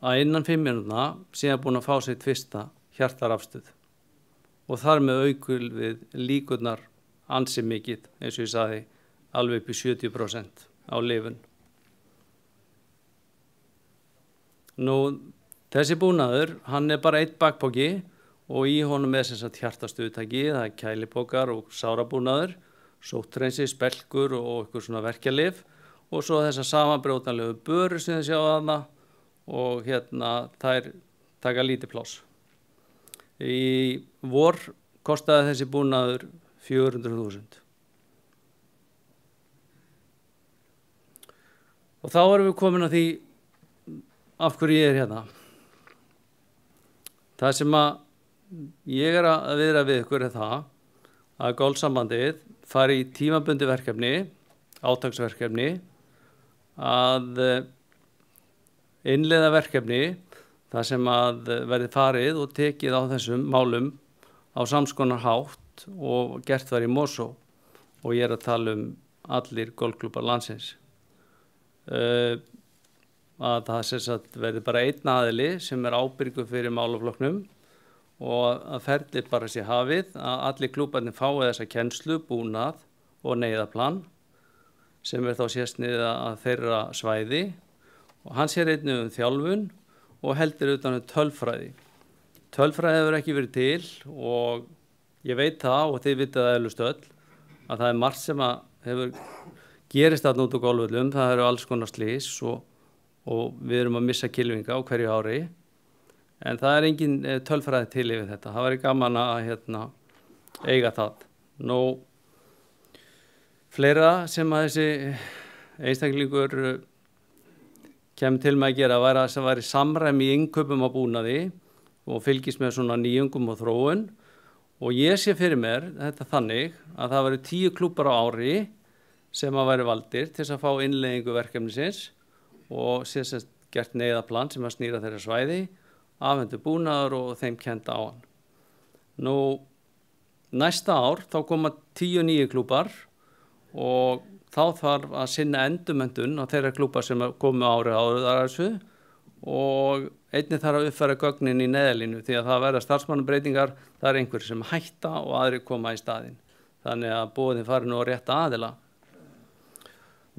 að innan 5 mínútna síðan búin að fá sitt fyrsta hjartarafstuð og þar með aukul við líkurnar ansi mikið, eins og ég sagði, alveg upp í 70% á lifun. Nú, þessi búnaður, hann er bara 1 bakpoki og í honum er sem sagt hjartastuðtæki, það er kælipokar og sárabúnaður, sótthreinsi, spelkur og eitthvað svona verkjalyf og svo þessar samanbrjótanlegu börur sem þið sjá þarna og hérna þær taka lítið pláss. Í vor kostaði þessi búnaður 400.000. Og þá erum við komin að því af hverju ég er hérna. Það sem að ég er að viðra við ykkur er það að Golfsambandið fari í tímabundi verkefni, átaksverkefni, að innleiða verkefni þar sem að verði farið og tekið á þessum málum á samskonar hátt og gert var í Mosó og ég er að tala allir golfklúbbar landsins. Að það sem sagt verði bara einn aðili sem er ábyrgur fyrir málaflokknum og að ferlið bara sé hafið að allir klúbbarnir fái þessa kennslu, búnað og neyðaplan sem er þá sérstniða að þeirra svæði og hann sér einnig þjálfun og heldur utan tölfræði. Tölfræði hefur ekki verið til og ég veit það og þið vitið það eflaust öll að það er margt sem að hefur gerist þarna út á golfvöllum, það eru alls konar slys og við erum að missa kylfinga á hverju ári en það er engin tölfræði til yfir þetta. Það væri gaman að eiga það. Nú, fleira sem að þessi einstaklingur kemur til með að gera væri samræmi í innkaupum á búnaði og fylgist með svona nýjungum og þróun og ég sé fyrir mér þetta þannig að það væri 10 klúbbar á ári sem að væri valdir til þess að fá innleiðingu verkefnisins og sé sem gert neyðaplan sem að snýra þeirra svæði, afhentu búnaður og þeim kenda á hann. Nú, næsta ár þá koma 10 nýju klúbbar og þá þarf að sinna endurmenntun á þeirra klúbbar sem komu árið áður þessu og einnig þarf að uppfæra gögnin í neðalínu því að það verða starfsmannbreytingar, það er einhverjir sem hætta og aðrir koma í staðinn. Þannig að boðin fari nú að rétta aðila.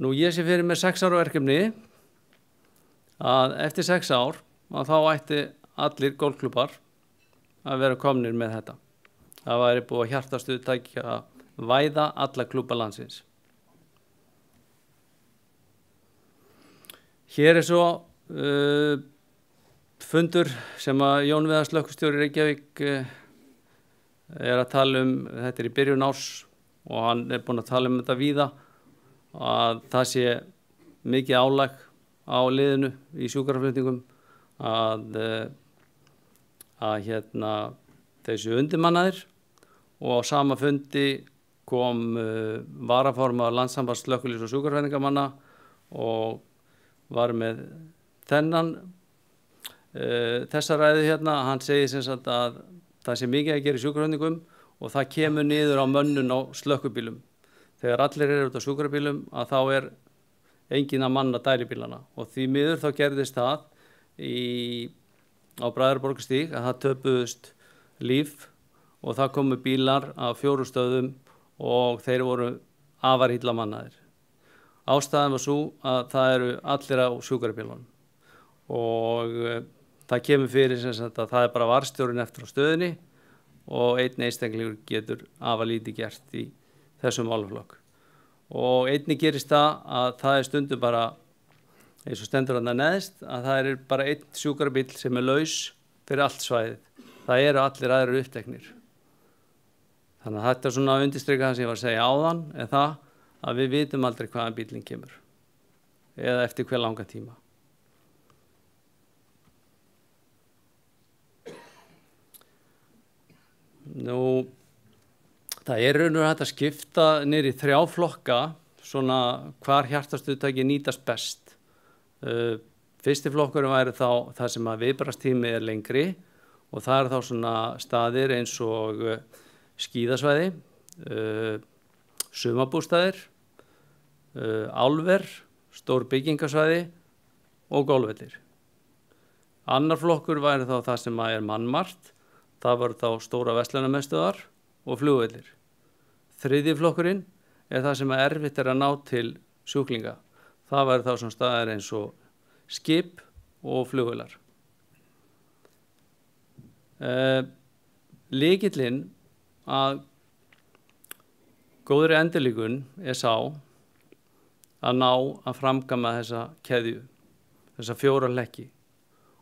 Nú ég sé fyrir mér 6 ára verkefni að eftir 6 ár að þá ætti allir golfklúbbar að vera komnir með þetta. Það væri búið að hjartastuðtækja að væða alla klúbba landsins. Hér er svo fundur sem að Jón Viðars slökkvistjóri Reykjavík er að tala þetta er í byrjun árs og hann er búinn að tala þetta víða að það sé mikið álag á liðinu í sjúkraflutningum að þessu undirmannaðir og á sama fundi kom varaformaður Landssambands slökkviliðs- og sjúkraflutningamanna og var með þessa ræðu hann segir sem sagt að það sé mikið að gera í sjúkraflutningum og það kemur niður á mönnun á slökkubílum. Þegar allir eru út á sjúkrabílum að þá er enginn að manna dælibílana og því miður þá gerðist það á Bræðraborgarstíg að það töpuðust líf og það komu bílar af 4 stöðum og þeir voru afar illa mannaðir. Ástæðan var svo að það eru allir á sjúkrabílunum og það kemur fyrir sem sagt að það er bara varðstjórinn eftir á stöðinni og einn einstaklingur getur afar lítið gert í þessum málaflokk. Og einnig gerist það að það er stundum bara eins og stendur þarna neðst að það er bara einn sjúkrabíll sem er laus fyrir allt svæðið. Það eru allir aðrir uppteknir. Þannig að þetta er svona undirstrikað sem ég var að segja áðan en það að við vitum aldrei hvaðan bíllinn kemur eða eftir hver langa tíma. Nú, það er raun og hægt að skipta niður í 3 flokka svona hvar hjartastuðtæki nýtast best. Fyrsti flokkurinn væri þá það sem að viðbragðstími er lengri og það er þá svona staðir eins og skíðasvæði, sumarbústaðir, álver, stór byggingasvæði og golfvellir. Annar flokkur væri þá það sem er mannmargt, það var þá stóra verslunarmiðstöðvar og flugvellir. Þriðji flokkurinn er það sem erfitt er að ná til sjúklinga. Það væri þá sem staðar eins og skip og flugvellar. Lykillinn að góðri endurlíkun er sá að ná að framkvæma þessa keðju, þessa 4 hlekki.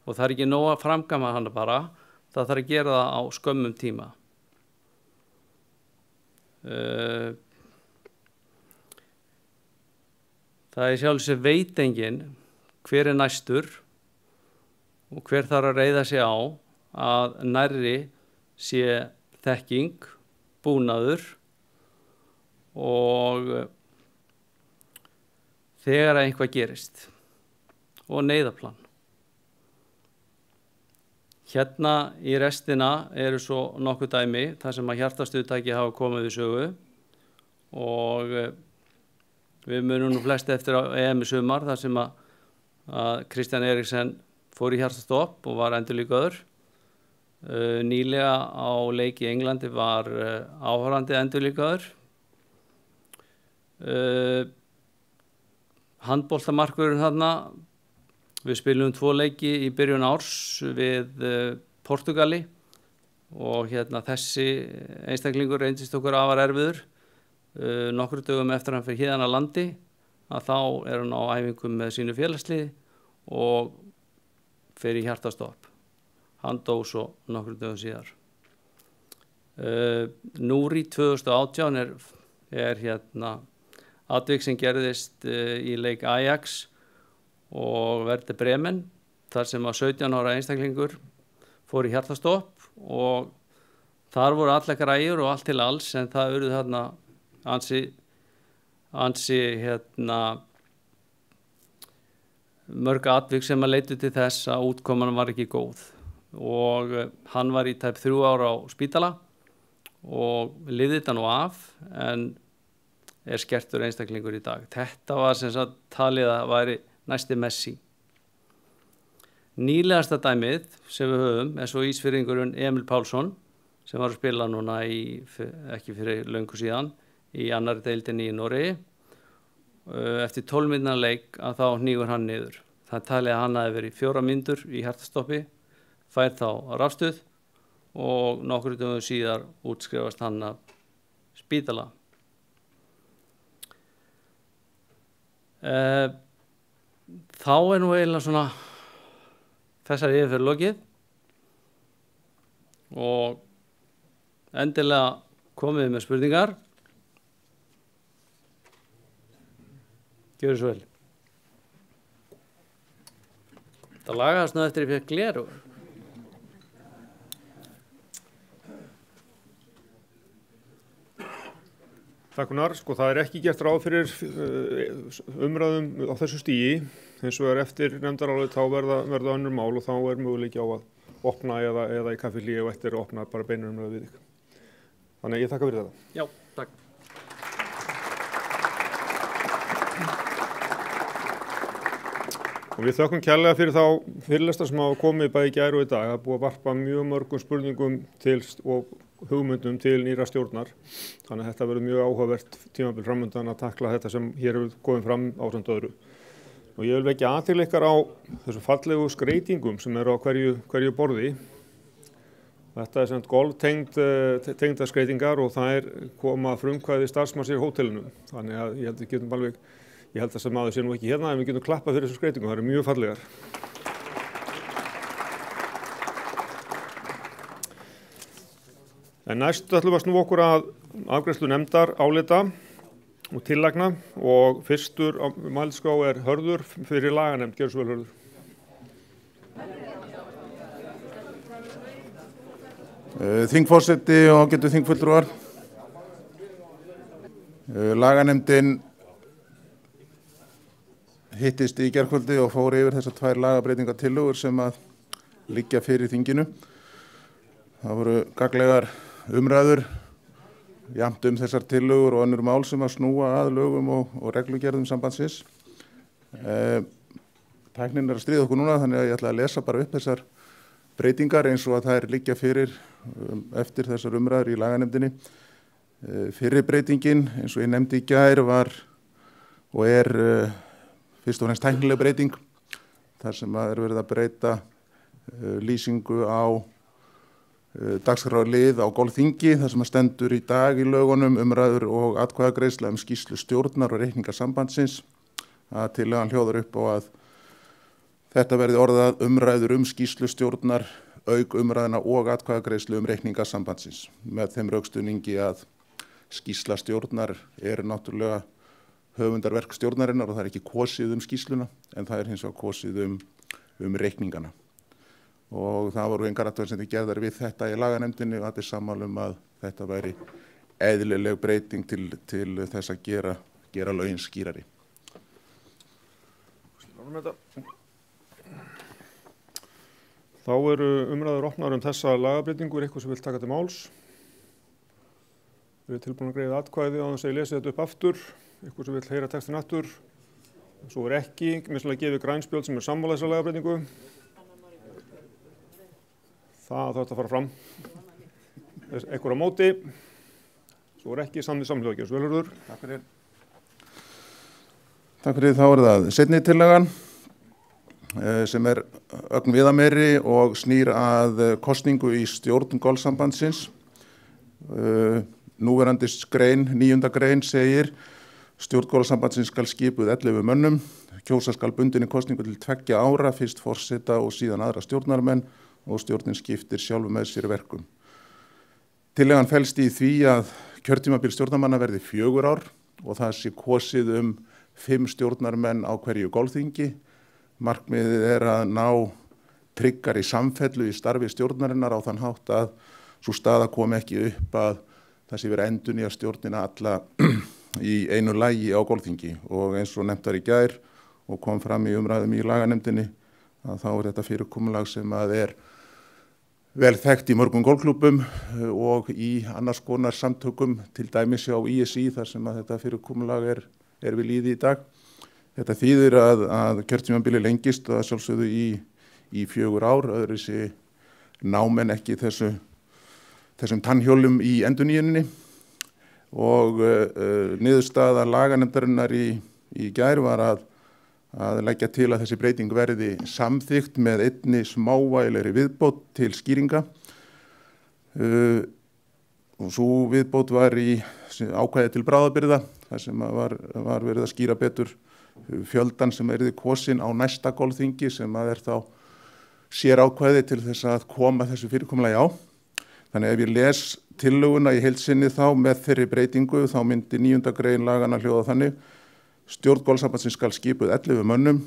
Og það er ekki nóg að framkvæma hana bara, það þarf að gera það á skömmum tíma. Það er sjálfsög veit enginn hver er næstur og hver þarf að reiða sig á að nærri sé þekking, búnaður og þegar einhvað gerist og neyðarplan. Hérna í restina eru svo nokkuð dæmi þar sem að hjartastuðtæki hafa komið við sögu og við munum nú flest eftir á EM í sumar þar sem að Kristján Eriksen fór í hjartastopp og var endurlíkaður. Nýlega á leik í Englandi var áhorfandi endurlíkaður. Handboltamarkvörðurinn þarna, við spilum 2 leiki í byrjun árs við Portugali og hérna þessi einstaklingur reyndist okkur afar erfiður. Nokkru dögum eftir hann fyrir héðan að landi að þá er hann á æfingum með sínu félagslið og fer í hjartastopp. Hann dó svo nokkru dögum síðar. Núri 2018 er hérna atvik sem gerðist í leik Ajax og Werder Bremen þar sem að 17 ára einstaklingur fór í hjartastopp og þar voru allar græjur og allt til alls en það urðu þarna ansi hérna mörg atvik sem að leitu til þess að útkoman var ekki góð og hann var í tæp 3 ára á spítala og lifði þetta nú af en er skertur einstaklingur í dag. Þetta var sem sagt talið að væri næsti Messi. Nýlegasta dæmið sem við höfum er svo Ísfirðingurinn Emil Pálsson sem var að spila núna ekki fyrir löngu síðan í annarri deildinni í Noregi. Eftir 12 mínútna leik að þá hnígur hann niður. Það er talið að hann hafi verið 4 mínútur í hjartastoppi, fær þá rafstuð og nokkru dögum síðar útskrifast hann af spítala. Þá er nú eiginlega svona þessari yfirferð lokið og endilega komið með spurningar. Gjörðu svo vel. Það lagaðist nú eftir ég fékk gleru. Takk Gunnar, það er ekki gert ráð fyrir umræðum á þessu stigi, eins og eftir nefndarálit þá verða önnur mál og þá er möguleiki á að opna eða í kaffihléi og eftir að opna bara beinur umræðu við ykkur. Þannig ég þakka fyrir þetta. Já, takk. Og við þökkum kærlega fyrir þá fyrirlestra sem hafa komið bæði í gær og í dag. Það er búið að varpa mjög mörgum spurningum til og hugmyndum til nýra stjórnar. Þannig að þetta verður mjög áhugavert tímabil framundan að takla þetta sem hér hefur komið fram ásamt öðru. Og ég vil vekja athygli ykkar á þessum fallegu skreytingum sem eru á hverju borði. Þetta er sem golftengda skreytingar og það er koma frumkvæði starfsmanns í hótelinu. Þannig að ég held að þess að maður sé nú ekki hérna en við getum klappað fyrir þessum skreytingum. Það eru mjög fallegar. En næst ætlum við að snúa okkur að afgreiðslu nefndar álita og tillagna og fyrstur á mælskrá er Hörður fyrir laganefnd. Gjörðu svo vel Hörður. Þingforseti og ágætu þingfulltrúar. Laganefndin hittist í gærkvöldi og fór yfir þessar 2 lagabreytingatillögur sem að liggja fyrir þinginu. Það voru gagnlegar umræður jafnt þessar tillögur og önnur mál sem að snúa að lögum og reglugerðum sambandsins. tæknin að stríða okkur núna, þannig að ég ætla að lesa bara upp þessar breytingar eins og að það liggja fyrir eftir þessar umræður í laganemndinni. Fyrri breytingin, eins og ég nefndi í gær, var og fyrst og fremst tæknileg breyting, þar sem verið að breyta lýsingu á dagskrárlið á golfþingi, þar sem stendur í dag í lögunum umræður og atkvæðagreiðsla skýrslu stjórnar og reikningasambandsins, að tillagan hljóðar upp á að þetta verði orðað umræður skýrslu stjórnar, auk umræðina og atkvæðagreiðslu reikningasambandsins, með þeim rökstuðningi að skýrsla stjórnar náttúrulega höfundarverk stjórnarinnar og það ekki kosið skýrsluna, en það hins vegar kosið reikningana. Og það voru engar athugasemdir gerðar við þetta í laganemndinni og allir sammála að þetta væri eðlileg breyting til þess að gera lögin skýrari. Þá eru umræður opnar þessa lagabreytingu, eitthvað sem vil taka til máls. Við erum tilbúin að greiða atkvæði á þess að ég lesi þetta upp aftur, eitthvað sem vil heyra textin aftur. Svo ekki, mislega gefið grænspjöld sem sammála þessa lagabreytingu. Það þarf að fara fram. Eitthvað á móti. Svo ekki, samhljóða. Svelurður. Takk fyrir. Takk fyrir, þá það seinni tillagan sem ögn viðameiri og snýr að kosningu í stjórn golfsambandsins. Núverandi grein, 9. grein segir: stjórn golfsambandsins skal skipuð 11 mönnum, kjósa skal bundinni kosningu til 2 ára, fyrst forseta og síðan aðra stjórnarmenn og stjórnin skiptir sjálfu með sér verkum. Tillagan felst í því að kjörtímabil stjórnarmanna verði 4 ár og það sé kosið 5 stjórnarmenn á hverju golfþingi. Markmiðið að ná tryggari samfellu í starfi stjórnarinnar á þann hátt að sú staða komi ekki upp að það sé verið endurnýja stjórnina alla í einu lagi á golfþingi, og eins og nefndar í gær og kom fram í umræðum í laganemndinni að þá þetta fyrirkomulag sem að vel þekkt í mörgum golfklúbbum og í annars konar samtökum, til dæmis hjá ISI þar sem að þetta fyrirkomulag við lýði í dag. Þetta þýðir að kjörtímabili lengist og að sjálfsögðu í 4 ár, öðru sé námenn ekki þessum tannhjólum í endurnýjuninni, og niðurstaða laganemndarinnar í gær var að leggja til að þessi breyting verði samþykkt með einni smávægilegri viðbót til skýringa. Og svo viðbót var í ákvæði til bráðabirgða, þar sem var verið að skýra betur fjöldan sem yrði kosin á næsta golfþingi, sem að þá sér ákvæði til þess að koma þessu fyrirkomulagi á. Þannig ef ég les tillöguna í heild sinni þá með þeirri breytingu, þá myndi 9. grein lagana hljóða þannig: stjórn golfsambandsins skal skipuð 11 mönnum,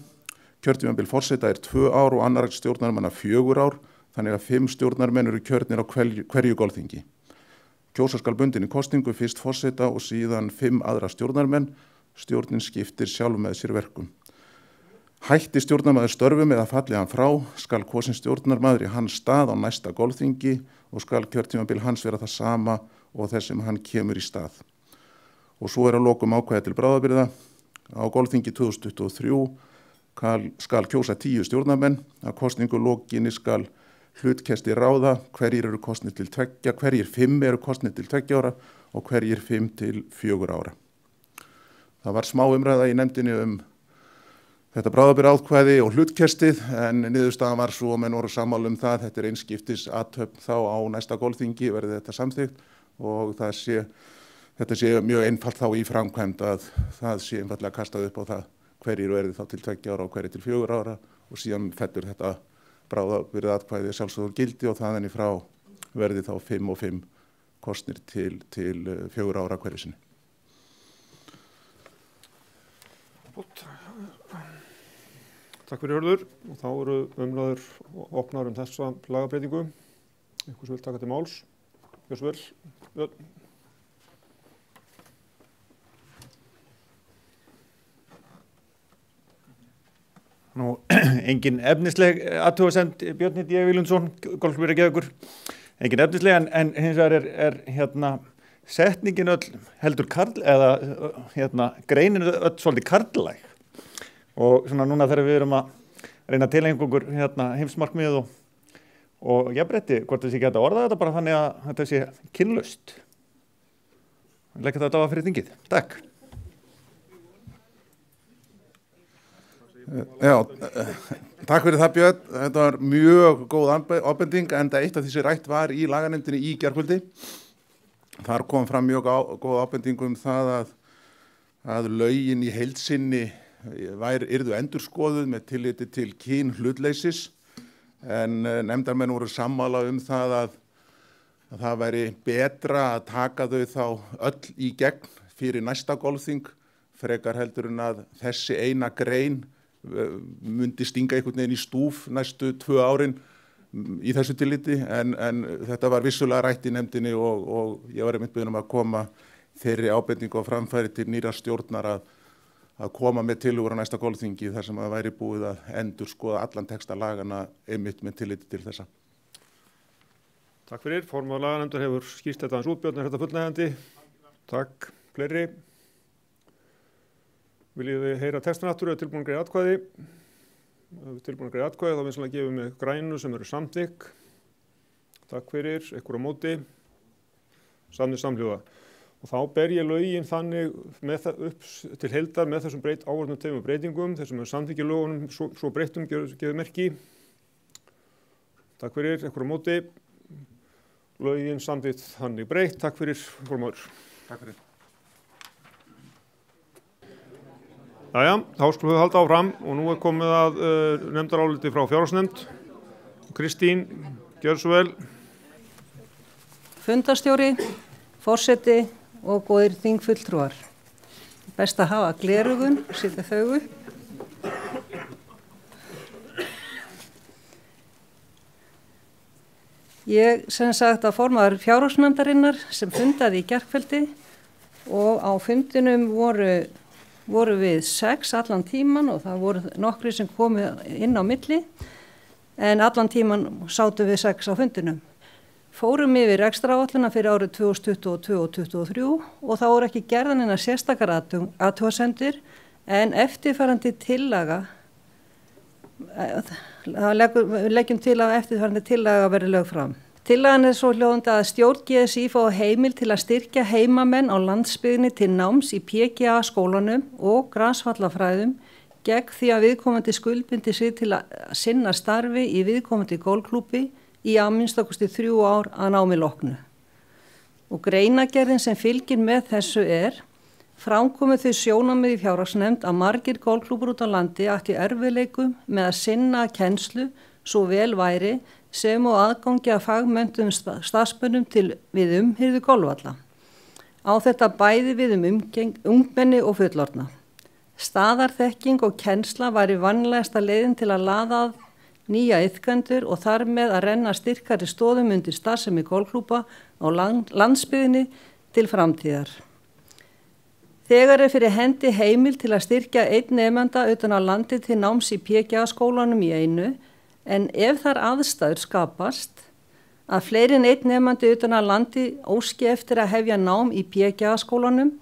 kjörtímabil forseta 2 ár og annarra stjórnarmanna 4 ár, þannig að 5 stjórnarmenn eru kjörnir á hverju golfþingi. Kjósa skal bundinni kosningu, fyrst forseta og síðan 5 aðra stjórnarmenn, stjórnin skiptir sjálf með sér verkum. Hætti stjórnarmaður störfum eða falli hann frá, skal kosin stjórnarmaður í hans stað á næsta golfþingi og skal kjörtímabil hans vera það sama og þess sem hann kemur í stað. Og svo að lokum ákvæði til bráðabirgða. Á golfþingi 2023 skal kjósa 10 stjórnarmenn, að kosningu lokinni skal hlutkesti ráða hverjir eru kosnir til 2, hverjir 5 eru kosnir til 2 ára og hverjir 5 til 4 ára. Það var smá umræða í nefndinni þetta bráðabirgðaákvæði og hlutkestið, en niðurstaðan var svo að menn voru sammála það, þetta einskiptis athöfn þá á næsta golfþingi verði þetta samþykkt, og þetta sé mjög einfalt þá í framkvæmd að það sé einfallega kastað upp á það hverjir verði þá til 2 ára og hverjir til 4 ára, og síðan fellur þetta bráðabirgðaákvæði sjálfsögðu gildi og þaðan í frá verði þá 5 og 5 kosnir til 4 ára hverju sinni. Takk fyrir Hörður, og þá eru umræður opnar þessa lagabreytingu. Eitthvað sem vil taka til máls? Gjörðu svo vel. Björn. Nú, engin efnisleg athugasemd, Björn heiti ég Vílundsson, golfklúbbur Reykjavíkur. Engin efnisleg, en hins vegar er setningin öll heldur greinin öll svolítið karllæg. Og svona núna þegar við erum að reyna að tilengja okkur heimsmarkmið og jafnrétti, hvort þessi geta orðað þetta bara þannig að þetta sé kynlaust. Leggja þetta á fyrir þingið. Takk. Já, takk fyrir það Björn. Þetta var mjög góð ábending, enda eitt af því sem rætt var í laganefndinni í gærkvöldi. Þar kom fram mjög góð ábending það að lögin í heild sinni yrðu endurskoðuð með tilliti til kynhlutleysis, en nefndarmenn voru sammála það að það væri betra að taka þau þá öll í gegn fyrir næsta golfþing, frekar heldur en að þessi eina grein myndi stinga einhvern veginn í stúf næstu 2 árin í þessu tilliti, en þetta var vissulega rætt í nefndinni og ég var einmitt beðinn að koma þeirri ábendingu á framfæri til nýra stjórnar að koma með tillögur á næsta golfþingi þar sem það væri búið að endurskoða allan texta lagana einmitt með tilliti til þessa. Takk fyrir. Formaður laganefndar hefur skýrt þetta hans útbjörn, þetta fullnægjandi. Takk. Fleiri? Viljið þið heyra textan aftur eða tilbúin að greiða atkvæði? Tilbúin að greiða atkvæði, þá vinsanlega gefum við grænu sem eru samþykk. Takk fyrir. Ekkur á móti. Samhljóða. Og þá ber ég lögin þannig upp til heildar með þessum áorðnum tveimur breytingum, þessum samþykki lögunum svo breyttum gefið merki. Takk fyrir. Ekkur á móti. Lögin samþykkt þannig breytt. Takk fyrir, formaður. Takk fyrir. Jæja, þá skulum við halda áfram og nú komið að nefndaráliti frá fjárhagsnefnd. Kristín, gjörðu svo vel. Fundarstjóri, forseti og góðir þingfulltrúar. Best að hafa gleraugun, setja þau upp. Ég sem sagt að formaður fjárhagsnefndarinnar sem fundaði í gærkveldi og á fundinum voru við 6 allan tíman og það voru nokkri sem komu inn á milli en allan tíman sátu við 6 á fundinum. Fórum yfir rekstraráætlunina fyrir árið 2022 og 2023 og það voru ekki gerðan eina sérstakar athugasemdir en eftirfarandi tillaga leggjum til að eftirfarandi tillaga verði lögð fram. Tillagan er svo hljóðandi að stjórn GSI fái heimild til að styrkja heimamenn á landsbyggðinni til náms í PGA skólanum og grasvallafræðum gegn því að viðkomandi skuldbindi sig til að sinna starfi í viðkomandi golfklúbbi í að minnstakosti 3 ár að námi loknu. Og greinagerðin sem fylgir með þessu framkomið þau sjónarmið í fjárhagsnefnd að margir golfklúbbur út á landi ættu í erfiðleikum með að sinna kennslu svo vel væri sem og aðgangi að fagmenntum starfsmönnum við umhirðu golfvalla. Á þetta bæði við ungmenni og fullorðna. Staðarþekking og kennsla væri vanlegasta leiðin til að laða að nýja iðkendur og þar með að renna styrkari stoðum undir starfsemi golfklúbba á landsbyggðinni til framtíðar. Þegar fyrir hendi heimild til að styrkja einn nemanda utan á landi til náms í PGA skólanum í einu, en ef þar aðstæður skapast að fleiri en einn nemandi utan á landi óski eftir að hefja nám í PGA skólanum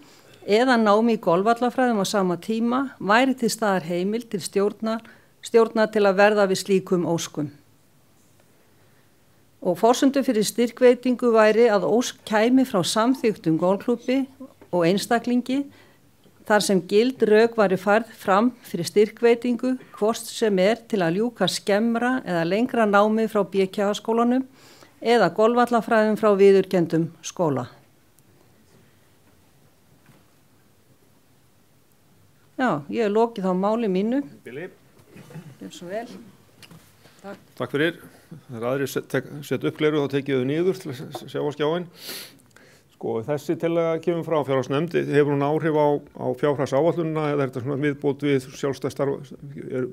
eða nám í golfvallafræðum á sama tíma, væri til staðar heimild til stjórna til að verða við slíkum óskum. Og forsendur fyrir styrkveitingu væri að ósk kæmi frá samþykktum golfklúbbi og einstaklingi þar sem gild rök væri færð fram fyrir styrkveitingu hvort sem til að ljúka skemmra eða lengra námi frá PGA skólanum eða golfvallafræðum frá viðurkenndum skóla. Já, ég hef lokið þá máli mínu. Billy. Gjör svo vel. Takk. Takk fyrir. Þegar aðrir setja upp gleru þá tekið þau niður til að sjá á skjáin. Sko, þessi tillaga kemur frá fjárhagsnefnd, hefur hún áhrif á fjárhagsáætlunina eða er þetta svona viðbót við sjálfstætt starf,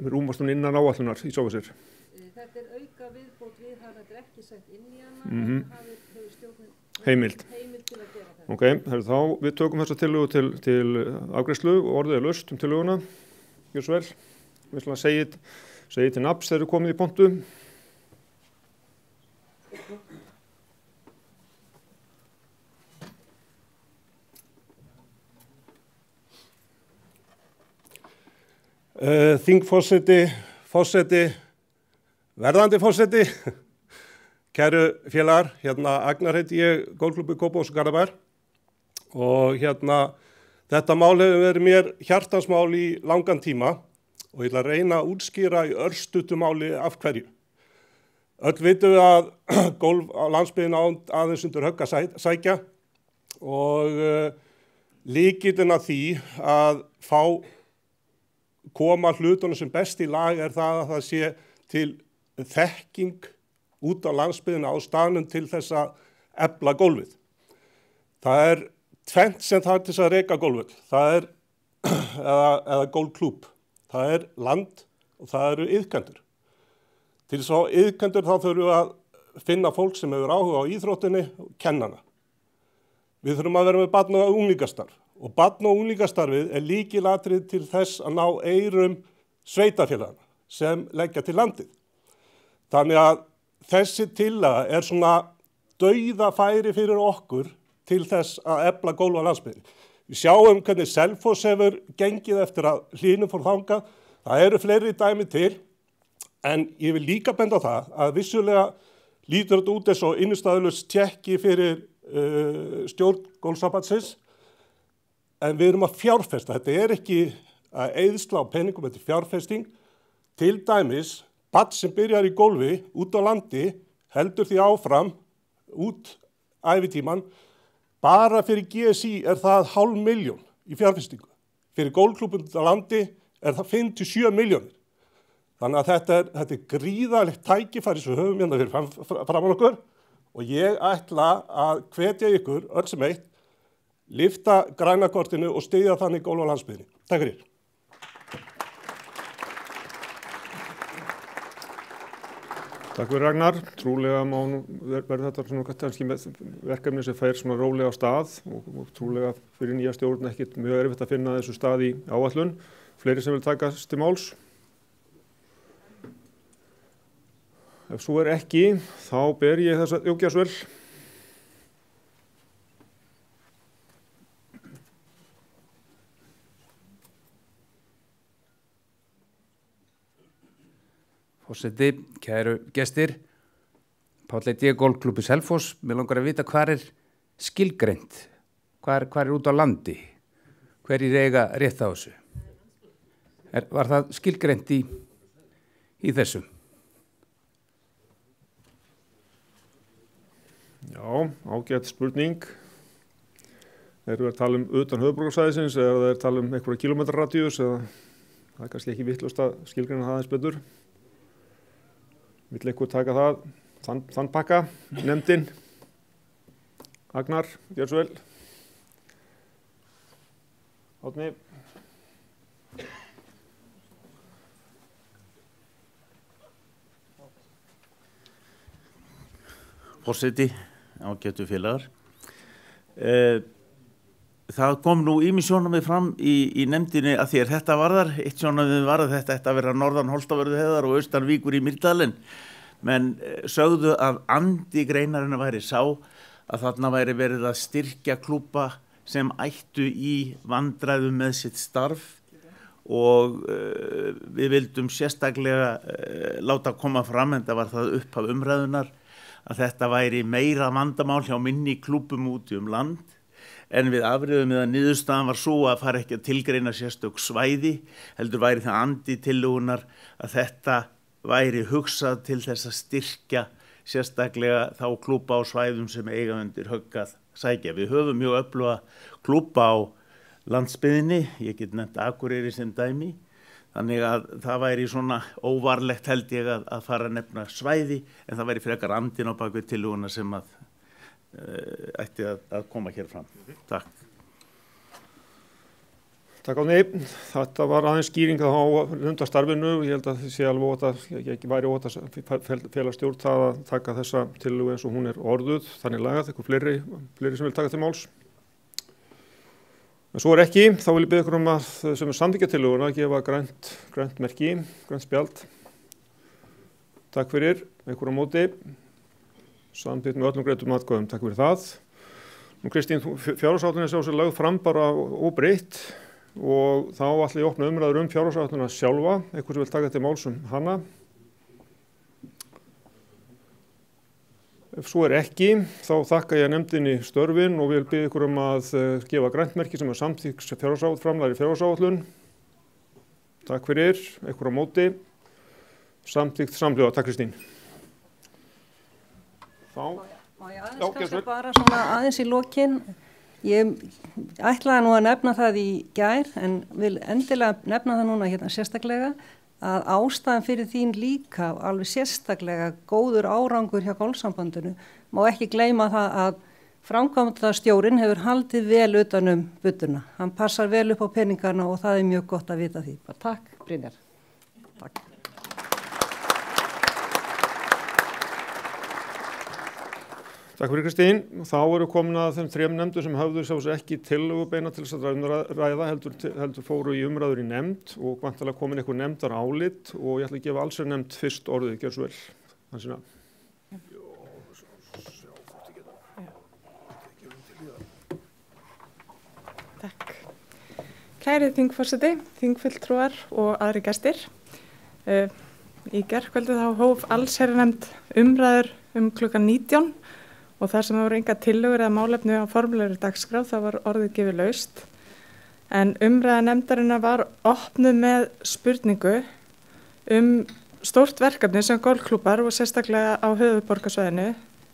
rúmast hún innan áætlunar í sjálfu sér? Þetta auka viðbót við hana, þetta ekki sett inn í hana, hefur stjórnin heimild til að gera þetta. Ok, þá við tökum þessa tillögu til afgreiðslu og orðið laust tillöguna, gjör svo vel, við slúna segið til nafns þegar við komið í pontu. Þingforseti, forseti, verðandi forseti, kæru félagar, hérna Agnar heiti ég, Golfklúbbi Kópavogs og Garðabær og þetta mál hefur verið mér hjartansmál í langan tíma og ég ætla að reyna að útskýra í örstuttu máli af hverju. Öll vitum við að golf á landsbyggðinni aðeins undir högg að sækja og lykillinn að því að koma hlutunum sem best í lag er það að það sé til þekking út á landsbyggðinni á staðnum til þess að efla golfið. Það er tvennt sem það er til að reka golfið. Það er, eða golfklúbb. Það er land og það eru iðkendur. Til þess að iðkendur þá þurfum við að finna fólk sem hefur áhuga á íþróttinni og kenna hana. Við þurfum að vera með barn- og unglingastarf og barn- og unglingastarfið er lykilatriði til þess að ná eyrum sveitarfélagana sem leggja til landið. Þannig að þessi tillaga er svona dauðafæri fyrir okkur til þess að efla golf á landsbyggðinni. Við sjáum hvernig Selfoss hefur gengið eftir að Hlynur fór þangað. Það eru fleiri dæmi til, en ég vil líka benda á það að vissulega lítur þetta út eins og innistæðulaust tékki fyrir stjórn golfsambandsins, en við erum að fjárfesta. Þetta er ekki að eyðsla á peningum, þetta er fjárfesting. Til dæmis, barn sem byrjar í golfi út á landi heldur því áfram út ævitíman. Bara fyrir GSI er það 500.000 í fjárfestingu. Fyrir golfklúbbinn á landi er það 5 til 7 milljónir. Þannig að þetta er gríðarlegt tækifæri sem við höfum hérna fyrir framan okkur og ég ætla að hvetja ykkur öll sem eitt, lyfta græna kortinu og styðja þannig golf á landsbyggðinni. Takk fyrir. Takk fyrir Ragnar. Trúlega verður þetta svona kannski verkefni sem fær svona rólega á stað og trúlega fyrir nýja stjórn ekkert mjög erfitt að finna þessu stað í áætlun. Fleiri sem vil takast til máls? Ef svo er ekki, þá ber ég þessa Jókjásvel. Forseti, kæru gestir, Páll heiti ég, Golfklúbbi Selfoss. Mér langar að vita hvað er skilgreint, hvað er út á landi, hverjir eiga rétt á þessu. Var það skilgreint í þessu? Já, ágætt spurning. Erum við að tala utan höfuðborgarsvæðisins eða er að tala einhverja kílómetraradíus eða það er kannski ekki vitlaust að skilgreina það aðeins betur. Vill eitthvað taka það, þann pakka, nefndin. Agnar, gjör svo vel. Árni. Forseti, ágætu félagar. Það kom nú ýmis sjónarmið fram í nefndinni að því að þetta varðar. Eitt sjónarmið var að þetta ætti að vera norðan Holtavörðuheiðar og austan Víkur í Mýrdalinn. Menn sögðu að andi greinarinnar væri sá að þarna væri verið að styrkja klúbba sem ættu í vandræðum með sitt starf og við vildum sérstaklega láta koma fram, en það var það upphaf umræðunar, að þetta væri meira vandamál hjá minni klúbbum úti land, en við afriðum með að niðurstaðan var svo að fara ekki að tilgreina sérstök svæði, heldur væri það andi tillögunar að þetta væri hugsað til þess að styrkja sérstaklega þá klúbba á svæðum sem eiga undir högg að sækja. Við höfum mjög öfluga klúbba á landsbyggðinni, ég get nefnt Akureyri sem dæmi, þannig að það væri svona óvarlegt held ég að fara að nefna svæði, en það væri frekar andin á bakvið tillöguna sem ætti að koma hér fram. Takk. Takk á nefn. Þetta var aðeins skýring á nefndarstarfinu. Ég held að það sé alveg ekki væri óta félagsstjórn það að taka þessa tillögu eins og hún er orðuð, þannig lagað, eitthvað fleiri sem vil taka til máls. En svo er ekki, þá vil ég biðja ykkur að sem er samþykkja tillöguna að gefa grænt merki, grænt spjald. Takk fyrir, einhver á móti. Samþykkt með öllum greiddum atkvæðum, takk fyrir það. Nú Kristín, fjárhagsáætlunin er sjálfsögðu lögð fram bara óbreytt. og þá ætla ég að opna umræður fjárhagsáætlunina sjálfa, eitthvað sem vil taka til máls hana. Ef svo ekki, þá þakka ég nefndinni störfin og vil biðja ykkur að gefa græntmerki sem samþykks framlagðri fjárhagsáætlun. Takk fyrir, ykkur á móti. Samþykkt samhljóða, takk Kristín. Má ég aðeins kannski bara svona aðeins í lokin. Ég ætlaði nú að nefna það í gær en vil endilega nefna það núna hérna sérstaklega að ástæðan fyrir þín líka alveg sérstaklega góður árangur hjá golfsambandinu má ekki gleyma það að framkvæmdastjórinn hefur haldið vel utan budduna. Hann passar vel upp á peningarna og það er mjög gott að vita því. Bara takk, Brynjar. Takk. Takk fyrir Kristín. Þá eru komin að þeim 3 nefndum sem höfðu sjálfs ekki tillögubeina til þess að ræða heldur fóru í umræður í nefnd og vantarlega komin eitthvað nefndar álit og ég ætla að gefa allsherjarnefnd fyrst orðið, gjör svo vel. Hansína. Takk. Kæri þingforseti, þingfulltrúar og aðri gestir. Í gærkvöldi þá hóf allsherjarnefnd umræður klukkan 19 og þar sem það voru enga tillögur eða málefni á formulegri dagskrá þá var orðið gefið laust. En umræða nefndarinnar var opnuð með spurningu stórt verkefni sem golfklúbbar og sérstaklega á höfuðborgarsvæðinu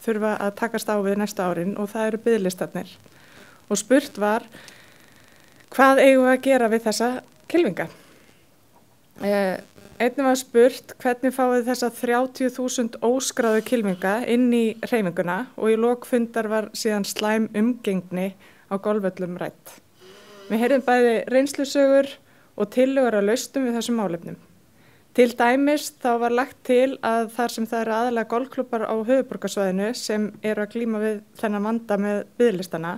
þurfa að takast á við næsta árin og það eru biðlistarnir. Og spurt var hvað eigum við að gera við þessa kylfinga? Einnig var spurt hvernig fáið þessa 30.000 óskráðu kylfinga inn í hreyfinguna og í lok fundar var síðan slæm umgengni á golfvöllum rædd. Við heyrðum bæði reynslusögur og tillögur að lausnum við þessum málefnum. Til dæmis þá var lagt til að þar sem það eru aðalega golfklúbbar á höfuðborgarsvæðinu sem eru að glíma við þennan vanda með biðlistana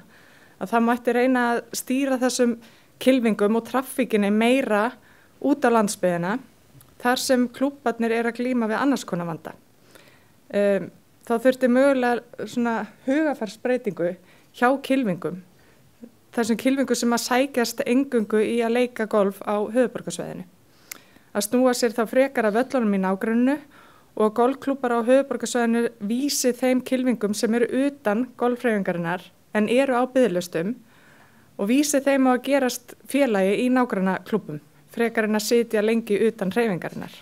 að það mætti reyna að stýra þessum kylfingum og traffíkinni meira út á landsbyggðina þar sem klúbbarnir eru að glíma við annars konar vanda. Þá þurfti mögulega svona hugarfarsbreytingu hjá kylfingum, þessum kylfingum sem að sækjast eingöngu í að leika golf á höfuðborgarsvæðinu. Að snúa sér þá frekar að völlunum í nágrunnu og golfklúbbar á höfuðborgarsvæðinu vísi þeim kylfingum sem eru utan golfhreyfingarinnar en eru á biðlistum og vísi þeim á að gerast félagi í nágranna klúbbum. Frekar en að sitja lengi utan hreyfingarinnar.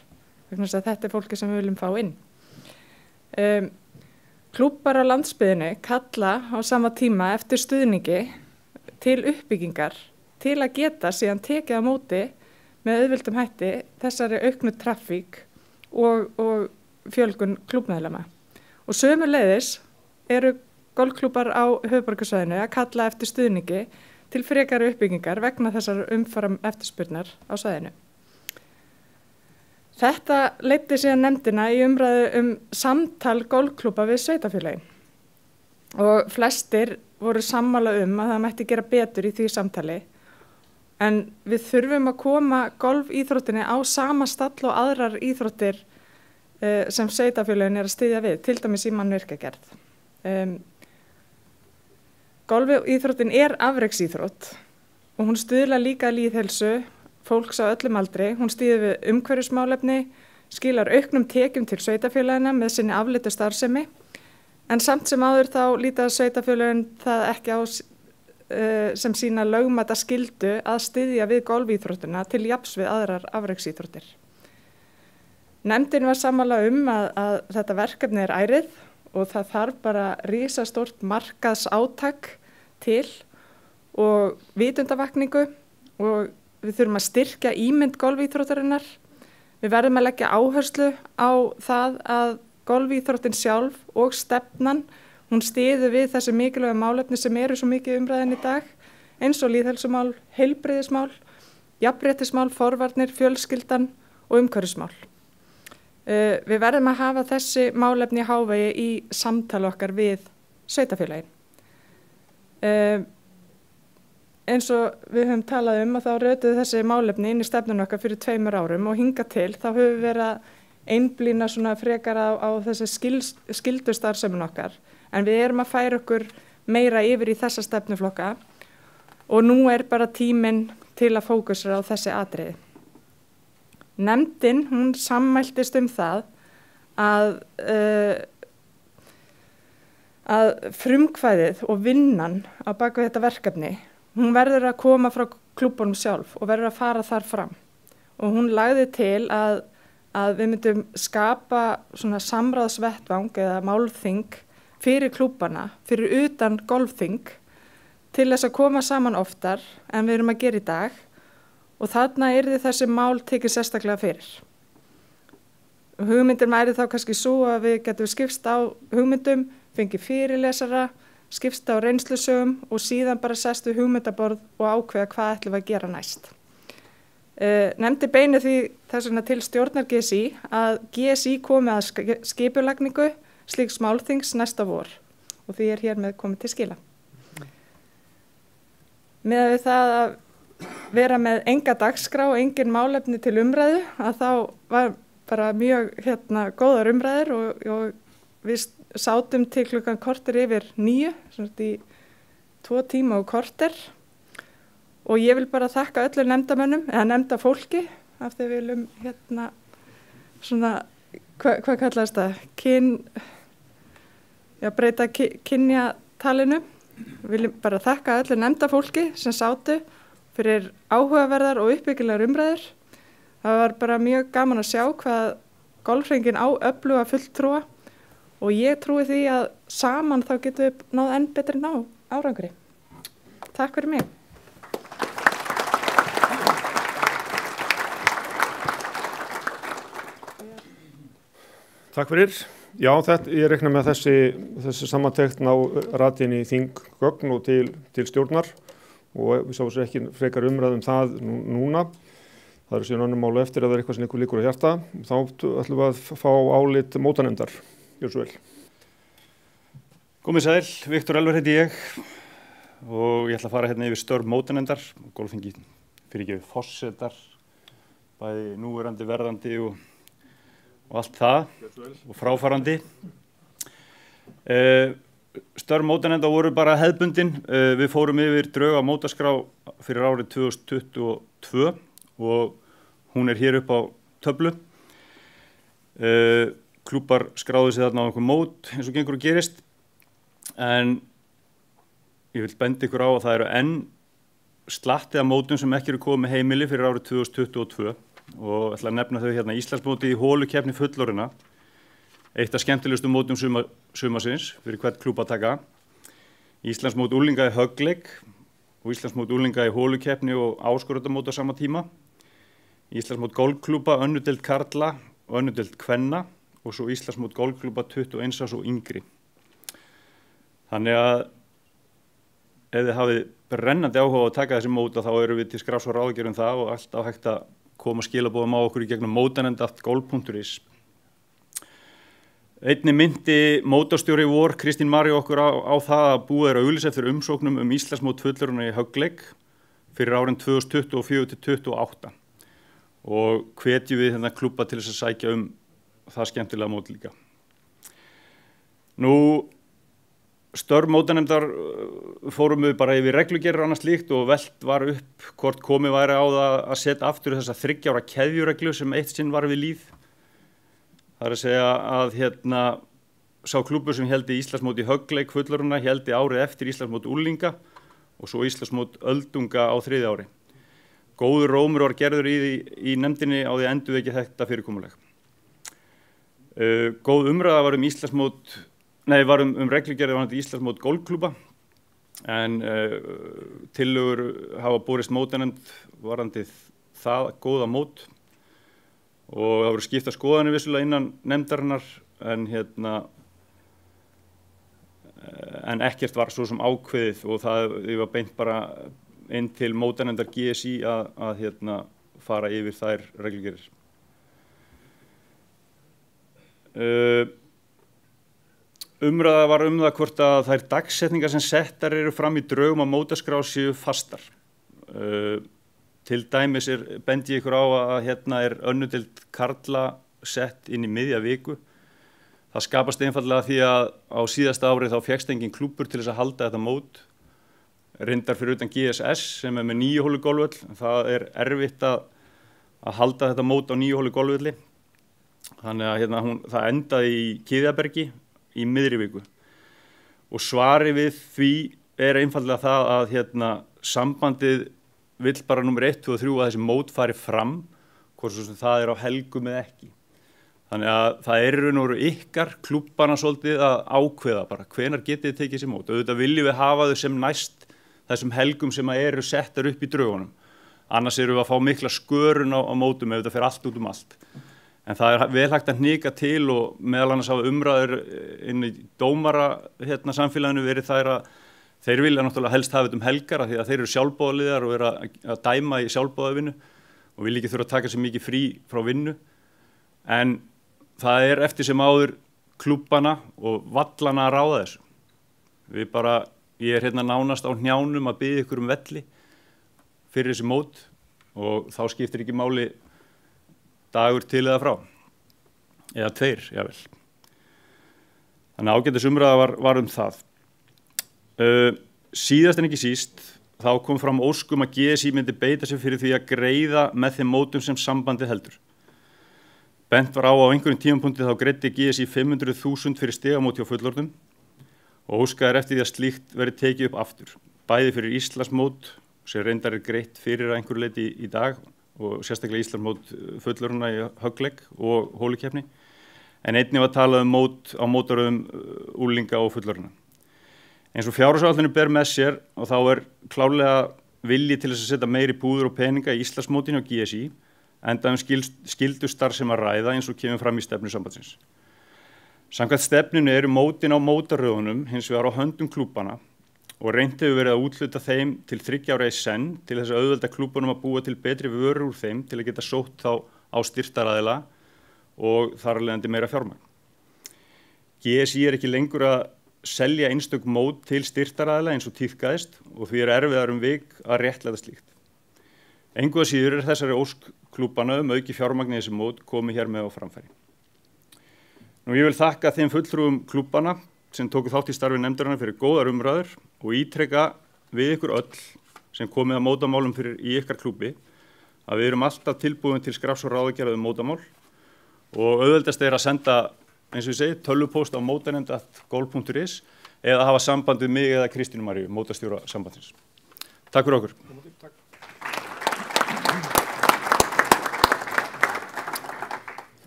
Þetta er fólki sem við viljum fá inn. Klúbbar á landsbyggðinu kalla á sama tíma eftir stuðningi til uppbyggingar til að geta síðan tekið á móti með auðvildum hætti þessari auknu traffík og fjölgun klúbbmeðlama. Og sömuleiðis eru golfklúbbar á höfuðborgarsvæðinu að kalla eftir stuðningi til frekari uppbyggingar vegna þessar umfram eftirspurnar á svæðinu. Þetta leiddi síðan nefndina í umræðu samtal golfklúbba við sveitarfélögin og flestir voru sammála að það mætti gera betur í því samtali en við þurfum að koma golfíþróttinni á sama stall og aðrar íþróttir sem sveitarfélögin að styðja við, til dæmis í mannvirkjagerð. Golfíþróttin er afreksíþrótt og hún stuðlar líka að lýðheilsu fólks á öllum aldri. Hún styður við umhverfismálefni, skilar auknum tekjum til sveitarfélagina með sinni afleitu starfsemi en samt sem áður þá líta sveitarfélagin það ekki á sem sína lögmæta skyldu að styðja við golfíþróttina til jafns við aðrar afreksíþróttir. Nefndin var sammála að þetta verkefni er ærið og það þarf bara risastórt markaðsátak til og vitundavakningu og við þurfum að styrkja ímynd golfíþróttarinnar. Við verðum að leggja áherslu á það að golfíþróttin sjálf og stefnan, hún styður við þessi mikilvægu málefni sem eru svo mikið umræðin í dag, eins og lýðheilsumál, heilbrigðismál, jafnréttismál, forvarnir, fjölskyldan og umhverfismál. Við verðum að hafa þessi málefni í hávegi í samtali okkar við sveitarfélagin. Eins og við höfum talað að þá rötuðu þessi málefni inn í stefnun okkar fyrir 2 árum og hingað til þá höfum við verið að einblína svona frekar á þessi skyldustarfsemin okkar en við erum að færa okkur meira yfir í þessa stefnuflokka og nú er bara tíminn til að fókusera á þessi atriði. Nefndin, hún sammæltist það að frumkvæðið og vinnan á bak við þetta verkefni, hún verður að koma frá klúbunum sjálf og verður að fara þar fram. Og hún lagði til að við myndum skapa svona samráðsvettvang eða málþing fyrir klúbana, fyrir utan golfþing, til þess að koma saman oftar en við erum að gera í dag og þarna yrði þessi mál tekið sérstaklega fyrir. Hugmyndin væri þá kannski svo að við getum skipst á hugmyndum, fengið fyrirlesara, skipst á reynslusögum og síðan bara sest við hugmyndaborð og ákveða hvað ætlum við að gera næst. Nefndi beinu því þess vegna til stjórnar GSI að GSI komi að skipulagningu slíks málþings næsta vor og því hér með komið til skila. Með það að vera með enga dagskrá og engin málefni til umræðu að þá var bara mjög góðar umræður og við sátum til klukkan korter yfir 9, svona í 2 tíma og korter. Og ég vil bara þakka öllu nefndamönnum, eða nefndafólki, af því við viljum svona, hvað kallast það, breyta kynjatalinu. Við viljum bara þakka öllu nefndafólki sem sátu fyrir áhugaverðar og uppbyggilegar umræður. Það var bara mjög gaman að sjá hvað golfhringin á öfluga fulltrúa og ég trúi því að saman þá getum við náð enn betri árangri. Takk fyrir mig. Takk fyrir. Já, ég rekna með þessi samantekt ná ratin í þinggögn og til stjórnar og við sáum sér ekki frekar umræðum það núna. Það eru síðan önnur málu eftir að það er eitthvað sem ykkur líkur á hjarta. Þá ætlum við að fá álit mótanefndar. Gjörðu svo vel. Komið sæl, Viktor Elvar heiti ég og ég ætla að fara hérna yfir störf mótanefndar. Golfþingi fyrirgefið forsetar, bæði núverandi, verðandi og allt það og fráfarandi. Störf mótanefndar voru bara hefðbundin. Við fórum yfir drög á mótaskrá fyrir árið 2022 og hún hér upp á töflu. Klúbbar skráðu sig þarna á einhver mót eins og gengur og gerist en ég vil benda ykkur á að það eru enn slatti af mótum sem ekki eru komið heimili fyrir árið 2022 og ætla að nefna þau hérna Íslandsmóti í holukeppni fullorðinna, eitt af skemmtilegustu mótum sumarsins fyrir hvert klúbb að taka, Íslandsmót unglinga í höggleik og Íslandsmót unglinga í holukeppni og áskorundamót á sama tíma, Íslandsmót golfklúbba, önnudeild karla og önnudeild kvenna og svo Íslandsmót golfklúbba 21 árs og yngri. Þannig að ef þið hafið brennandi áhuga á að taka þessi móta þá eru við til skrafs og ráðgjörum það og alltaf hægt að koma skilabóðum á okkur í gegnum mótanefnd@golf.is. Einnig myndi mótastjóri í vor Kristín María okkur á það að búið að auglýsa eftir umsóknum Íslandsmót fullorðinna í höggleik fyrir árin 2024 til 2028 og hvetjum við þennan klúbba til þess að sækja það skemmtilega mót líka. Nú, störf mótanefndar fórum við bara yfir reglugerðir og annað slíkt og velt var upp hvort komið væri á það að setja aftur þessa 3 ára keðjureglu sem eitt sinn var við lýð. Það er að segja að sá klúbbur sem héldi Íslandsmót í höggleik fullorðinna héldi árið eftir Íslandsmót unglinga og svo Íslandsmót öldunga á 3. ári. Góður rómur var gerður í nefndinni á því að endurvekja þetta fyrirkomulag. Góð umræða var var reglugerðir varðandi Íslandsmót golfklúbba en tillögur hafa borist mótanefnd varðandi það góða mót og það voru skipta skoðanir vissulega innan nefndarinnar en ekkert var svo sem ákveðið og það var beint bara inn til mótanefndar GSI að fara yfir þær reglugerðir. Umræða var það hvort að þær dagsetningar sem settar eru fram í drögum á mótaskrá séu fastar. Til dæmis bendi ég ykkur á að önnudeild karla sett inn í miðja viku. Það skapast einfallega því að á síðasta árið þá fékkst engin klúbbur til þess að halda þetta mót. reyndar fyrir utan GSS sem með 9 hólu golfvöll. Það erfitt að halda þetta mót á 9 hólu golfvölli. Þannig að það endaði í Kiðjabergi í miðri viku. Og svari við því einfallega það að sambandið vill bara númer 1, 2 og 3 að þessi mót fari fram, hvort svo sem það á helgum eða ekki. Þannig að það raun og veru ykkar klúbbana svolítið að ákveða bara hvenær getið þið tekið þessi mót. Auðvitað viljum við hafa þau sem næst þessum helgum sem eru settar upp í draugunum. Annars erum við að fá mikla skörun á mótum ef þetta fer allt út allt. En það vel hægt að hnika til og meðal annars hafa umræður inn í dómara samfélaginu verið þær að þeir vilja náttúrulega helst hafa þetta helgar því að þeir eru sjálfboðaliðar og eru að dæma í sjálfboðavinnu og vilja ekki þurfa að taka sér mikið frí frá vinnu. En það eftir sem áður klúbbana og vallana að ráða þessu. Ég nánast á hnjánum að biðja ykkur velli fyrir þessi mót og þá skiptir ekki máli dagur til eða frá. Eða 2, jável. Þannig ágætis umræða var það. Síðast en ekki síst, þá kom fram óskum að GSI myndi beita sig fyrir því að greiða með þeim mótum sem sambandið heldur. Bent var á einhverjum tímapunkti þá greiddi GSI 500.000 fyrir stigamót hjá fullorðnum og óskaði eftir því að slíkt verið tekið upp aftur. Bæði fyrir Íslandsmót sem reyndar greitt fyrir að einhverju leyti í dag og sérstaklega Íslandsmót fullorðna í högglegg og hólikeppni. En einnig var talað mót á mótaröðum unglinga og fullorðna. Eins og fjárhagsáætlunin ber með sér og þá klárlega vilji til þess að setja meiri púður og peninga í Íslandsmótinu og GSI enda skyldustarf sem að ræða eins og kemur fram í stefnu sambandsins. Samkvæmt stefnunu mótin á mótaröðunum hins vegar á höndum klúbbana og reynt hefur verið að úthluta þeim til 3 ára í senn til þess að auðvelda klúbbanum að búa til betri vörur úr þeim til að geta sótt þá á styrktaraðila og þar af leiðandi meira fjármagn. GSI ekki lengur að selja einstök mót til styrktaraðila eins og tíðkaðist og því erfiðar vik að réttlæta slíkt. Engu að síður þessari ósk klúbbana auki fjármagn í þessi mót komið hér með á framfæri. Ég vil þakka þeim fulltrúum klúbbana sem tóku þátt í starfi nefndarinnar fyrir góðar umræður og ítreka við ykkur öll sem komið að mótamálum í ykkar klúbbi að við erum alltaf tilbúin til skrafs og ráðagerða mótamál og auðveldast að senda, eins og ég segi, tölvupóst á mótanefnd@golf.is eða hafa samband við mig eða Kristínu Maríu, mótastjóra sambandsins. Takk fyrir okkur.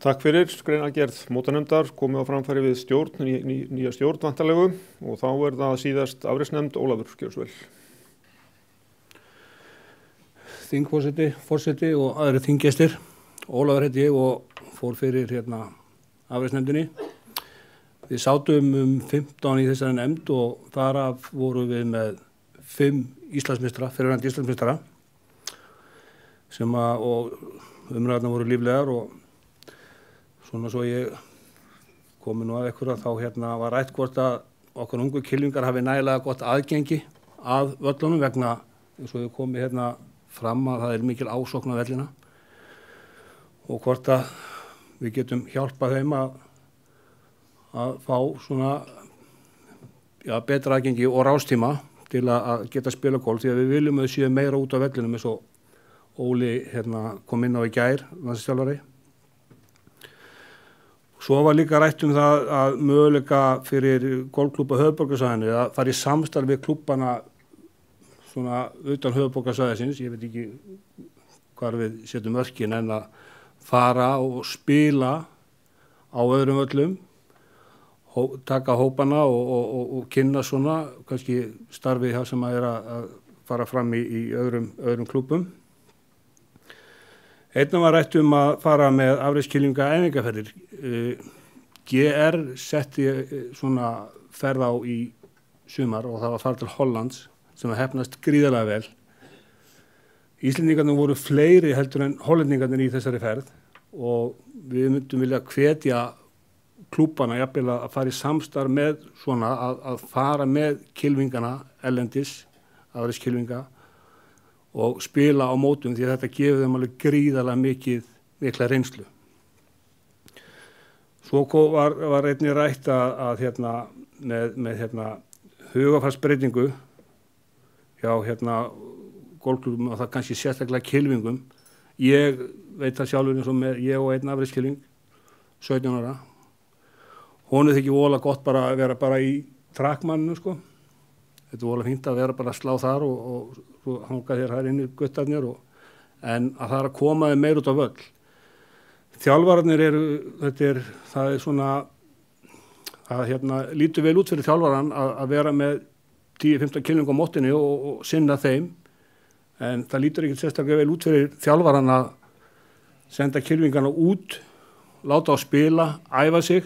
Takk fyrir greinargerð mótanefndar, komið á framfæri við stjórn, nýja stjórn vantarlegu og þá það síðast afreiksnefnd Ólafur, gjörðu svo vel. Forseti og aðrir þinggestir. Ólafur heiti ég og fór fyrir afreiksnefndinni. Við sátum 15 í þessari nefnd og þar af vorum við með 5 Íslandsmeistara, fyrrverandi Íslandsmeistara og umræðurnar voru líflegar og svona svo ég komi nú að einhverja þá var rætt hvort að okkar ungu kylfingar hafi nægilega gott aðgengi að völlunum vegna eins og við komið fram að það mikil ásókn á vellina og hvort að við getum hjálpað þeim að fá svona betra aðgengi og rástíma til að geta spila golf því að við viljum að þau séu meira út á vellinum eins og Óli kom inn á í gær, landsliðsþjálfari. Svo var líka rætt það að möguleika fyrir golfklúbba höfuðborgarsvæðinu að fara í samstarf við klúbbana svona utan höfuðborgarsvæðisins, ég veit ekki hvar við setjum mörkin en að fara og spila á öðrum völlum, taka hópana og kynna svona kannski starfið sem að fara fram í öðrum klúbbum. Einnig var rætt að fara með afreikskylfinga æfingaferðir. GR setti svona ferð á í sumar og það var farið til Hollands sem heppnast gríðarlega vel. Íslendingarnir voru fleiri heldur en hollendingarnir í þessari ferð og við myndum vilja hvetja klúbbana jafnvel að fara í samstarf með svona að fara með kylfingana erlendis, afreikskylfinga og spila á mótum því að þetta gefur þeim alveg gríðarlega mikla reynslu. Svo var einnig rætt að með hugarfarsbreytingu hjá golfklúbbum og það kannski sérstaklega kylfingum. Ég veit það sjálfur eins og með ég og einn afreiskylfing, 17 ára. Honum þykir vola gott bara að vera bara í trakkmanninu sko. Þetta vola fínt að vera bara að slá þar og hanga þér þar inn í guttarnir en að það að koma þeim meir út á völl. Þjálfararnir það er svona það lítur vel út fyrir þjálfaran að vera með 10-15 kylfing á móttinni og sinna þeim en það lítur ekki sérstaklega vel út fyrir þjálfaran að senda kylfingarna út, láta á spila, æfa sig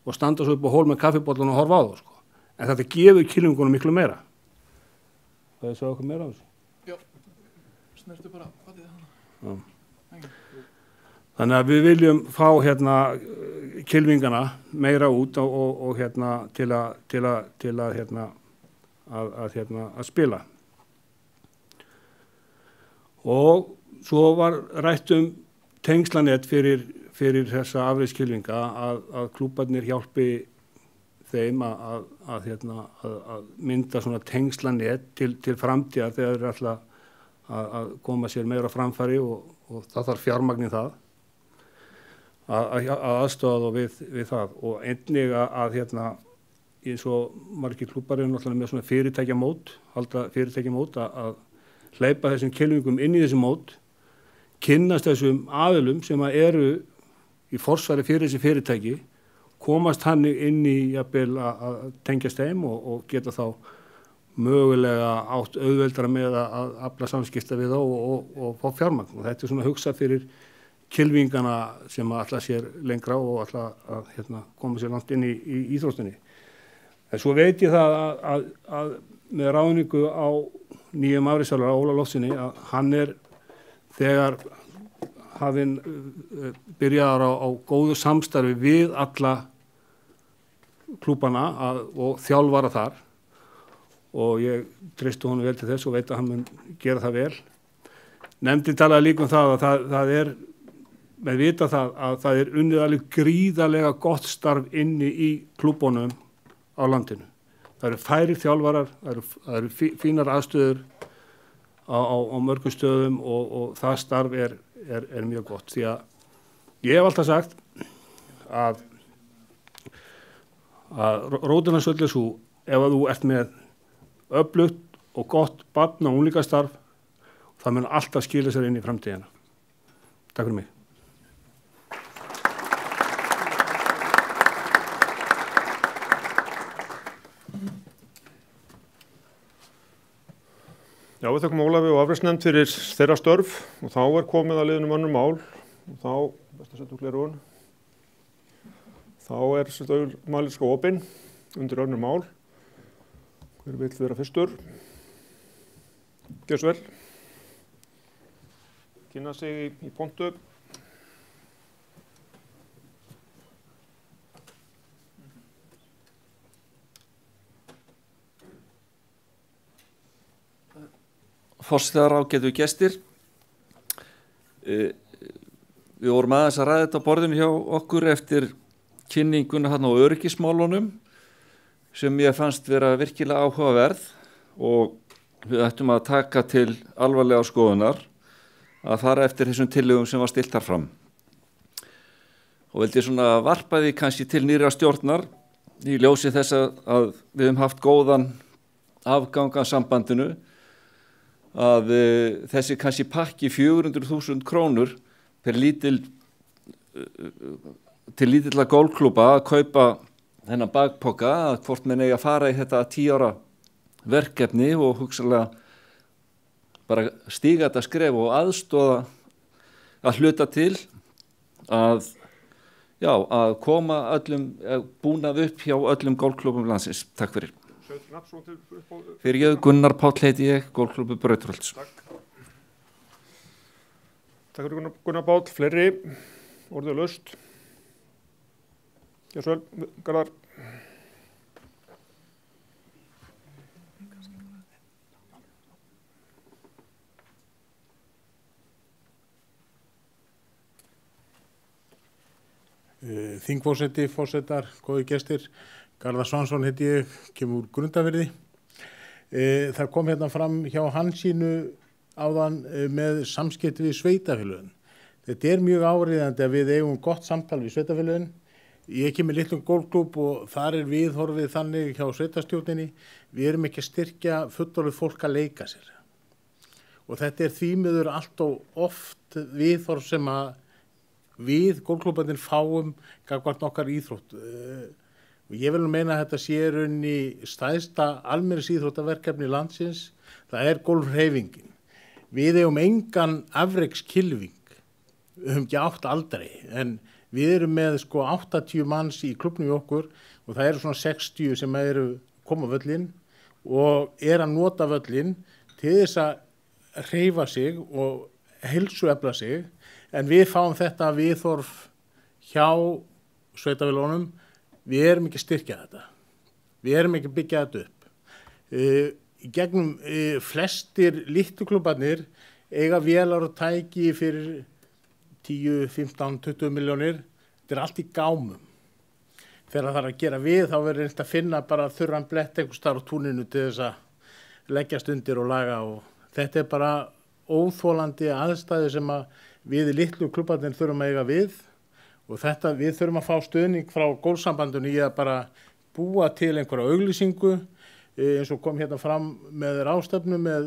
og standa svo upp á hól með kaffibollan og horfa á það sko. En þetta gefur kylfingunum miklu meira. Það er svo okkur meira af þessu. Já, snertu bara fatið það. Þannig að við viljum fá kylfingana meira út og til að spila. Og svo var rætt tengslanett fyrir þessa afreiskylfinga að klúbbarnir hjálpi þeim að mynda svona tengslanett til framtíðar þegar þeir ætla að koma sér meira á framfæri og það þarf fjármagn í það að aðstoða við það og einnig eins og margir klúbbar eru náttúrulega með svona fyrirtækjamót að hleypa þessum kylfingum inn í þessi mót, kynnast þessum aðilum sem eru í forsvari fyrir þessi fyrirtæki, komast hann inn í jafnvel að tengjast þeim og geta þá mögulega átt auðveldara með að afla samskipta við þá og fá fjármagn. Og þetta er svona hugsað fyrir kylfingana sem ætla sér lengra og ætla að koma sér langt inn í íþróttinni. En svo veit ég það að með ráðningu á nýjum afreiksþjálfara Óla Loftssyni að hann þegar hafinn byrjaðar á góðu samstarfi við alla klúbbana og þjálfara þar og ég treysti honum vel til þess og veit að hann mun gera það vel. Nefndin talaði líka það að það með vita það að það unnið alveg gríðarlega gott starf inni í klúbbunum á landinu. Það eru færir þjálfarar, það eru fínar aðstöður á mörgum stöðum og það starf er mjög gott. Því að ég hef alltaf sagt að rótina svolítið svo ef að þú ert með öflugt og gott barn og unglingastarf, það mun alltaf skila sér inn í framtíðina. Takk fyrir mig. Já, við þakkum Ólafi og afreiksnefnd fyrir þeirra störf og þá komið að liðnum önnur mál og þá, best að setja úr gleraugun, þá málið sko opinn undir önnur mál. Hver vill vera fyrstur? Gjörðu svo vel. Kynna sig í pontu. Forsetar, ágætu gestir. Við vorum aðeins að ræða þetta á borðinu hjá okkur eftir kynninguna á öryggismálunum sem ég fannst vera virkilega áhugaverð og við ættum að taka til alvarlega skoðunar að fara eftir þessum tillögum sem var stillt þar fram. Og veldi svona varpaði kannski til nýrra stjórnar í ljósi þess að við höfum haft góðan afgang af sambandinu að þessi kannski pakki 400.000 krónur per til lítilla golfklúbba að kaupa þennan bakpoka að hvort menn eigi að fara í þetta 10 ára verkefni og hugsanlega bara stíga þetta skref og aðstoða að hluta til að koma búnað upp hjá öllum golfklúbbum landsins. Takk fyrir. Fyrir ég, Gunnar Páll heiti ég, golfklúbbi Brautarholts. Takk fyrir Gunnar Páll. Fleiri orðið laust. Gjörðu svo vel, Garðar. Þingforseti, forsetar, góði gestir. Garðar Svansson heiti ég, kemur úr Grundarfirði. Það kom hérna fram hjá Hansínu áðan með samskipti við sveitafélögin. Þetta mjög áríðandi að við eigum gott samtal við sveitafélögin. Ég kemur litlum golfklúbb og þar viðhorfið þannig hjá sveitastjórninni. Við erum ekki að styrkja fullorðið fólk að leika sér. Og þetta því miður allt og oft viðhorf sem að við golfklúbbarnir fáum gagnvart okkar íþrótt. Og ég vil meina að þetta sé raunni stæðsta almennis íþróttaverkefni landsins, það golfhreyfingin. Við eigum engan afrekskylfing, við höfum ekki átt aldrei, en við erum með 80 manns í klubnum í okkur og það svona 60 sem koma völlin og að nota völlin til þess að hreyfa sig og heilsuefla sig, en við fáum þetta viðhorf hjá sveitafélögunum. Við erum ekki að styrkja þetta. Við erum ekki að byggja þetta upp. Í gegnum flestir litlu klubbarnir eiga vélar og tæki fyrir 10, 15, 20 milljónir. Þetta allt í gámum. Þegar það að gera við þá verður reynt að finna bara þurran blett einhvers staðar á túninu til þess að leggjast undir og laga. Og þetta bara óþolandi aðstæði sem að við litlu klubbarnir þurfum að eiga við. Og við þurfum að fá stuðning frá golfsambandinu í að bara búa til einhverja auglýsingu eins og kom hérna fram með ráðstefnu með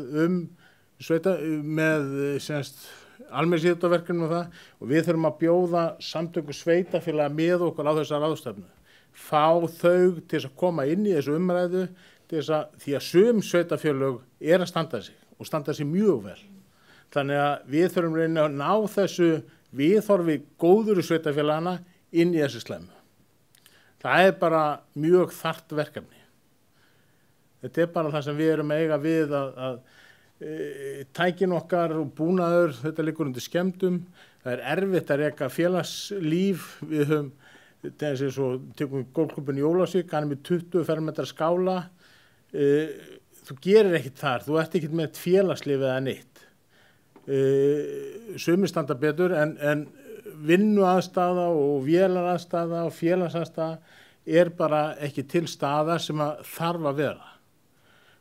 almenningsíþróttaverkefnum og það. Og við þurfum að bjóða samtöku sveitafélaga með okkur á þessa ráðstefnu. Fá þau til þess að koma inn í þessu umræðu því að sum sveitafélög að standa sig og standa sig mjög vel. Þannig að við þurfum reyna að ná þessu viðhorfi góður sveitafélagana inn í þessi slæmu. Það bara mjög þarft verkefni. Þetta bara það sem við erum að eiga við að tækin okkar og búnaður, þetta liggur undir skemmdum. Það erfitt að reka félagslíf. Við höfum, tökum við golfklúbbinn í Ólafsvík, hann með 20 fermetra skála. Þú gerir ekkert þar, þú ert ekkert með félagslíf eða neitt. Sumir standa betur en vinnuaðstaða og vélaraðstaða og félagsaðstaða bara ekki til staðar sem að þarf að vera.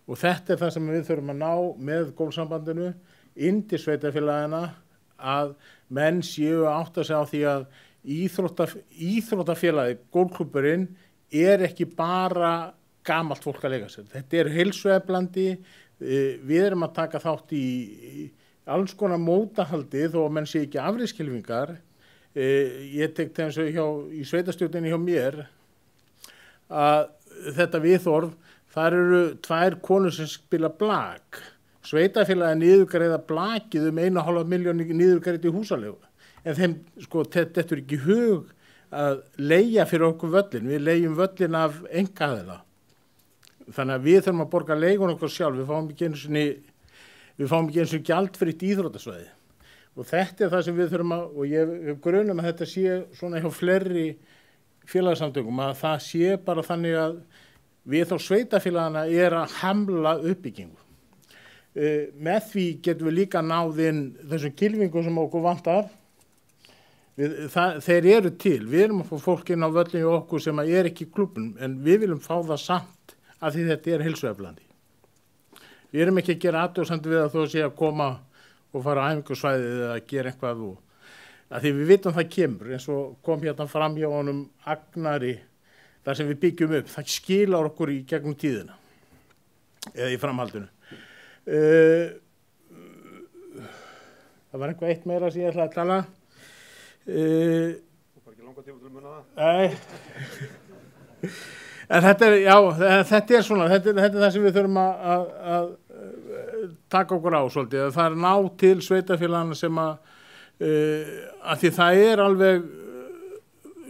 Og þetta það sem við þurfum að ná með golfsambandinu inn til sveitafélagina að menn séu að átta sig á því að íþróttafélagi, golfklúbburinn ekki bara gamalt fólk að leika sér. Þetta heilsueflandi, við erum að taka þátt í alls konar mótahaldi þó að menn sé ekki afreiðskylfingar. Ég tek eins og í sveitastjórninni hjá mér að þetta viðhorf, þar eru 2 konur sem spila blag. Sveitafélagi niðurgreiða blagið 1,5 milljón niðurgreitt í húsaleigu. En þeim þetta ekki í hug að leigja fyrir okkur völlin. Við leigjum völlin af einkaaðila. Þannig að við þurfum að borga leigun okkur sjálf. Við fáum ekki eins og gjaldfritt íþróttasvæði. Og þetta það sem við þurfum að, og ég grunum að þetta sé svona hjá fleiri félagsamtökum, að það sé bara þannig að við þá sveitafélagana að hamla uppbyggingu. Með því getum við líka náð inn þessum kylfingum sem okkur vantar. Þeir eru til. Við erum að fá fólk inn á völlinu okkur sem ekki í klúbbnum, en við viljum fá það samt af því þetta heilsueflandi. Við erum ekki að gera athugasemd við að þó sé að koma og fara á æfingasvæðið eða að gera eitthvað af því við vitum það kemur, eins og kom hérna fram hjá honum Agnari, þar sem við byggjum upp, það skilar okkur í gegnum tíðina eða í framhaldinu. Það var eitthvað eitt meira sem ég ætlaði að tala. Þú fær ekki langa tíma til að muna það? Nei. En þetta svona, þetta það sem við þurfum að taka okkur á svolítið. Það ná til sveitafélagana sem að því það alveg,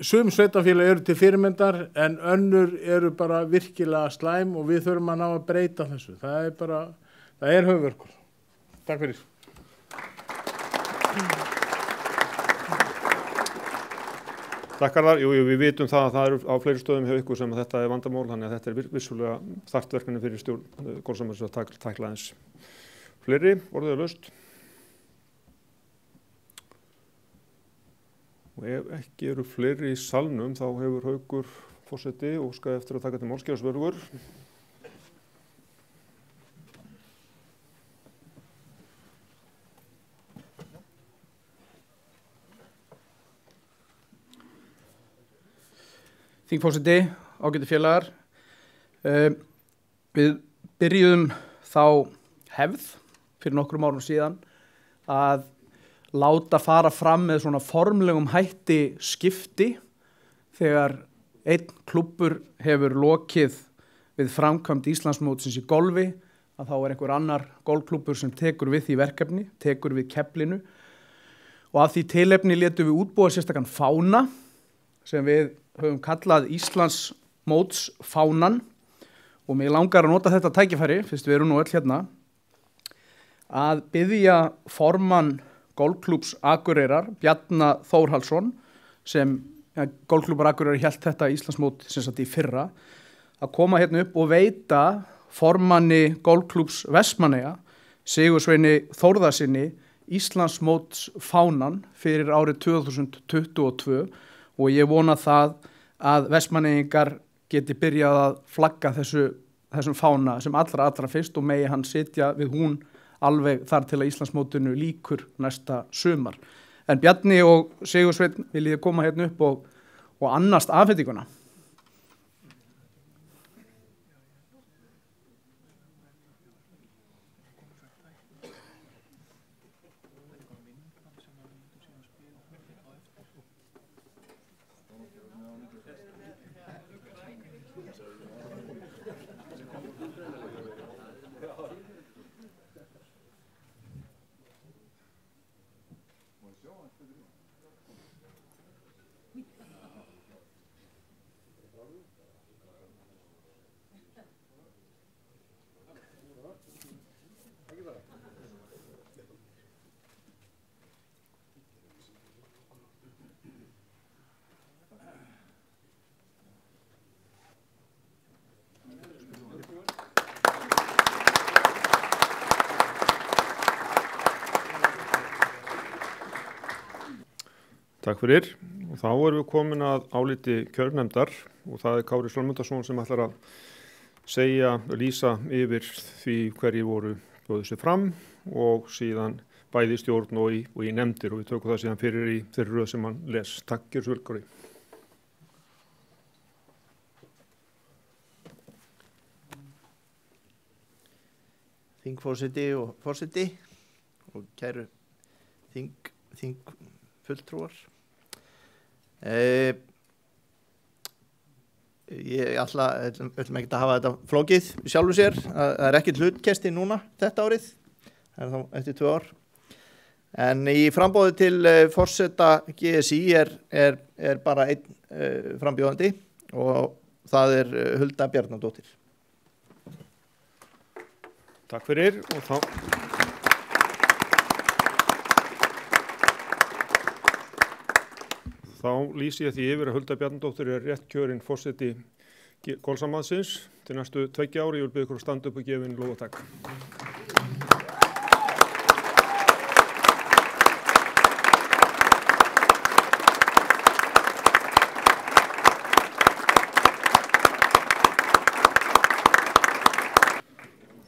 sum sveitafélag eru til fyrirmyndar en önnur eru bara virkilega slæm og við þurfum að ná að breyta þessu. Það höfuðverkur. Takk fyrir. Takkar þar. Jú, við vitum það að það eru á fleiri stöðum hjá ykkur sem þetta vandamál, þannig að þetta vissulega þarft verkefni fyrir stjórn golfsambandsins að tækla eins. Fleiri, orðið laust. Og ef ekki eru fleiri í salnum, þá hefur Haukur forseti óskað eftir að taka til málskeiðasvörgur. þingforseti, ágætu félagar. Við byrjuðum þá hefð fyrir nokkrum árum síðan að láta fara fram með svona formlegum hætti skipti þegar einn klubbur hefur lokið við framkvæmd Íslandsmótsins í golfi, að þá einhver annar golfklubbur sem tekur við því verkefni, tekur við keflinu, og af því tilefni létum við útbúa sérstakann fána sem við höfum kallað Íslandsmótsfánan, og mig langar að nota þetta tækifæri, fyrst við erum nú öll hérna, að biðja formann golfklúbbs Akureyrar, Bjarna Þórhallsson, sem golfklúbbur Akureyrar hélt þetta Íslandsmót sem sagt í fyrra, að koma hérna upp og veita formanni golfklúbbs Vestmannaeyja, Sigursveini Þórðarsyni, Íslandsmótsfánan fyrir árið 2022, og ég vona það að Vestmanneyingar geti byrjað að flagga þessum fána sem allra fyrst, og megi hann sitja við hún alveg þar til að Íslandsmótinu líkur næsta sumar. En Bjarni og Sigursveinn, viljið koma hérna upp og annast afhendinguna? Takk fyrir, og þá erum við komin að áliti kjörnefndar, og það er Kári Sólmundarson sem ætlar að lýsa yfir því hverjir voru boðið sér fram, og síðan bæði í stjórn og í nefndir, og við tökum það síðan fyrir í þeirri röð sem hann les. Takk, gjörðu svo vel, Kári. Þingforseti og forseti og kæru þingfulltrúar. Ég ætlum ekki að hafa þetta flókið sjálfu sér. Það er ekkert hlutkesti núna þetta árið, það er þá eftir 2 ár. En í frambóði til forseta GSI er bara einn frambjóðandi, og það er Hulda Bjarnadóttir. Takk fyrir, og þá lýsi ég því yfir að Hulda Bjarnadóttir er rétt kjörinn forseti golfsambandsins til næstu 2 ári. Ég vil biðja ykkur að standa upp og gefa henni lófatak.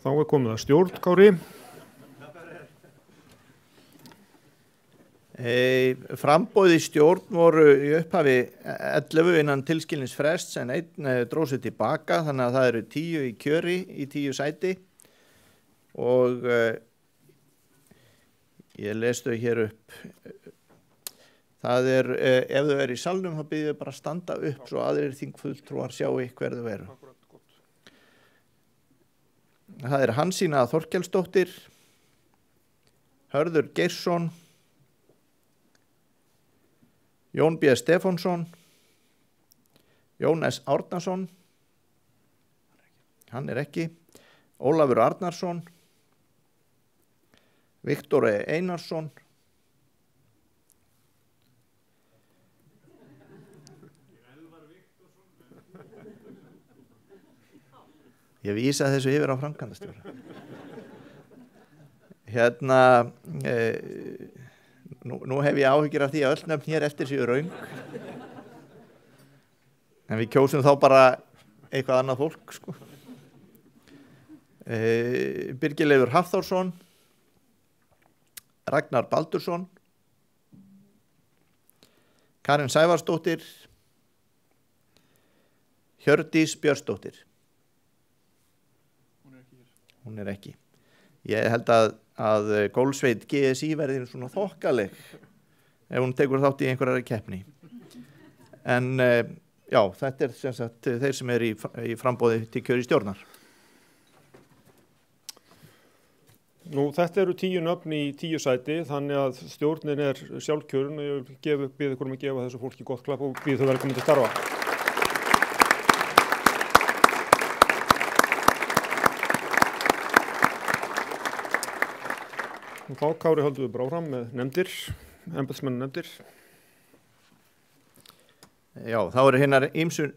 Þá er komið að stjórn, Kári. Framboði stjórn voru í upphafi 11 innan tilskilins frests, en einn dróð sér tilbaka, þannig að það eru 10 í kjöri í 10 sæti, og ég les þau hér upp. Það er, ef þau eru í salnum, þá byrjuðu bara að standa upp svo aðrir þingfulltrúar sjáu hver þau eru. Það er Hansína Þorkelsdóttir, Hörður Geirsson, Jón B. Stefánsson, Jón S. Árnason, hann er ekki, Ólafur Arnarsson, Viktor E. Einarsson, ég vísa þessu yfir á framkvæmdastjóra. Nú hef ég áhyggjur af því að öll nöfn hér eftir séu röng. En við kjósum þá bara eitthvað annað fólk, sko. Birgileifur Hafþórsson, Ragnar Baldursson, Karin Sævarsdóttir, Hjördís Björnsdóttir. Hún er ekki. Ég held að gólfsveit GSI verði svona þokkaleg ef hún tekur þátt í einhverjari keppni. En já, þetta sem sagt þeir sem í framboði til kjöri stjórnar. Nú, þetta eru 10 nöfn í 10 sæti, þannig að stjórnin er sjálfkjörun og ég býð ykkur að gefa þessu fólki gott klapp og býð þau velkomin til starfa. Og þá, Kári, höldum við bara áfram með nefndir, embættismenn nefndir. Já, þá eru hinnar ýmsu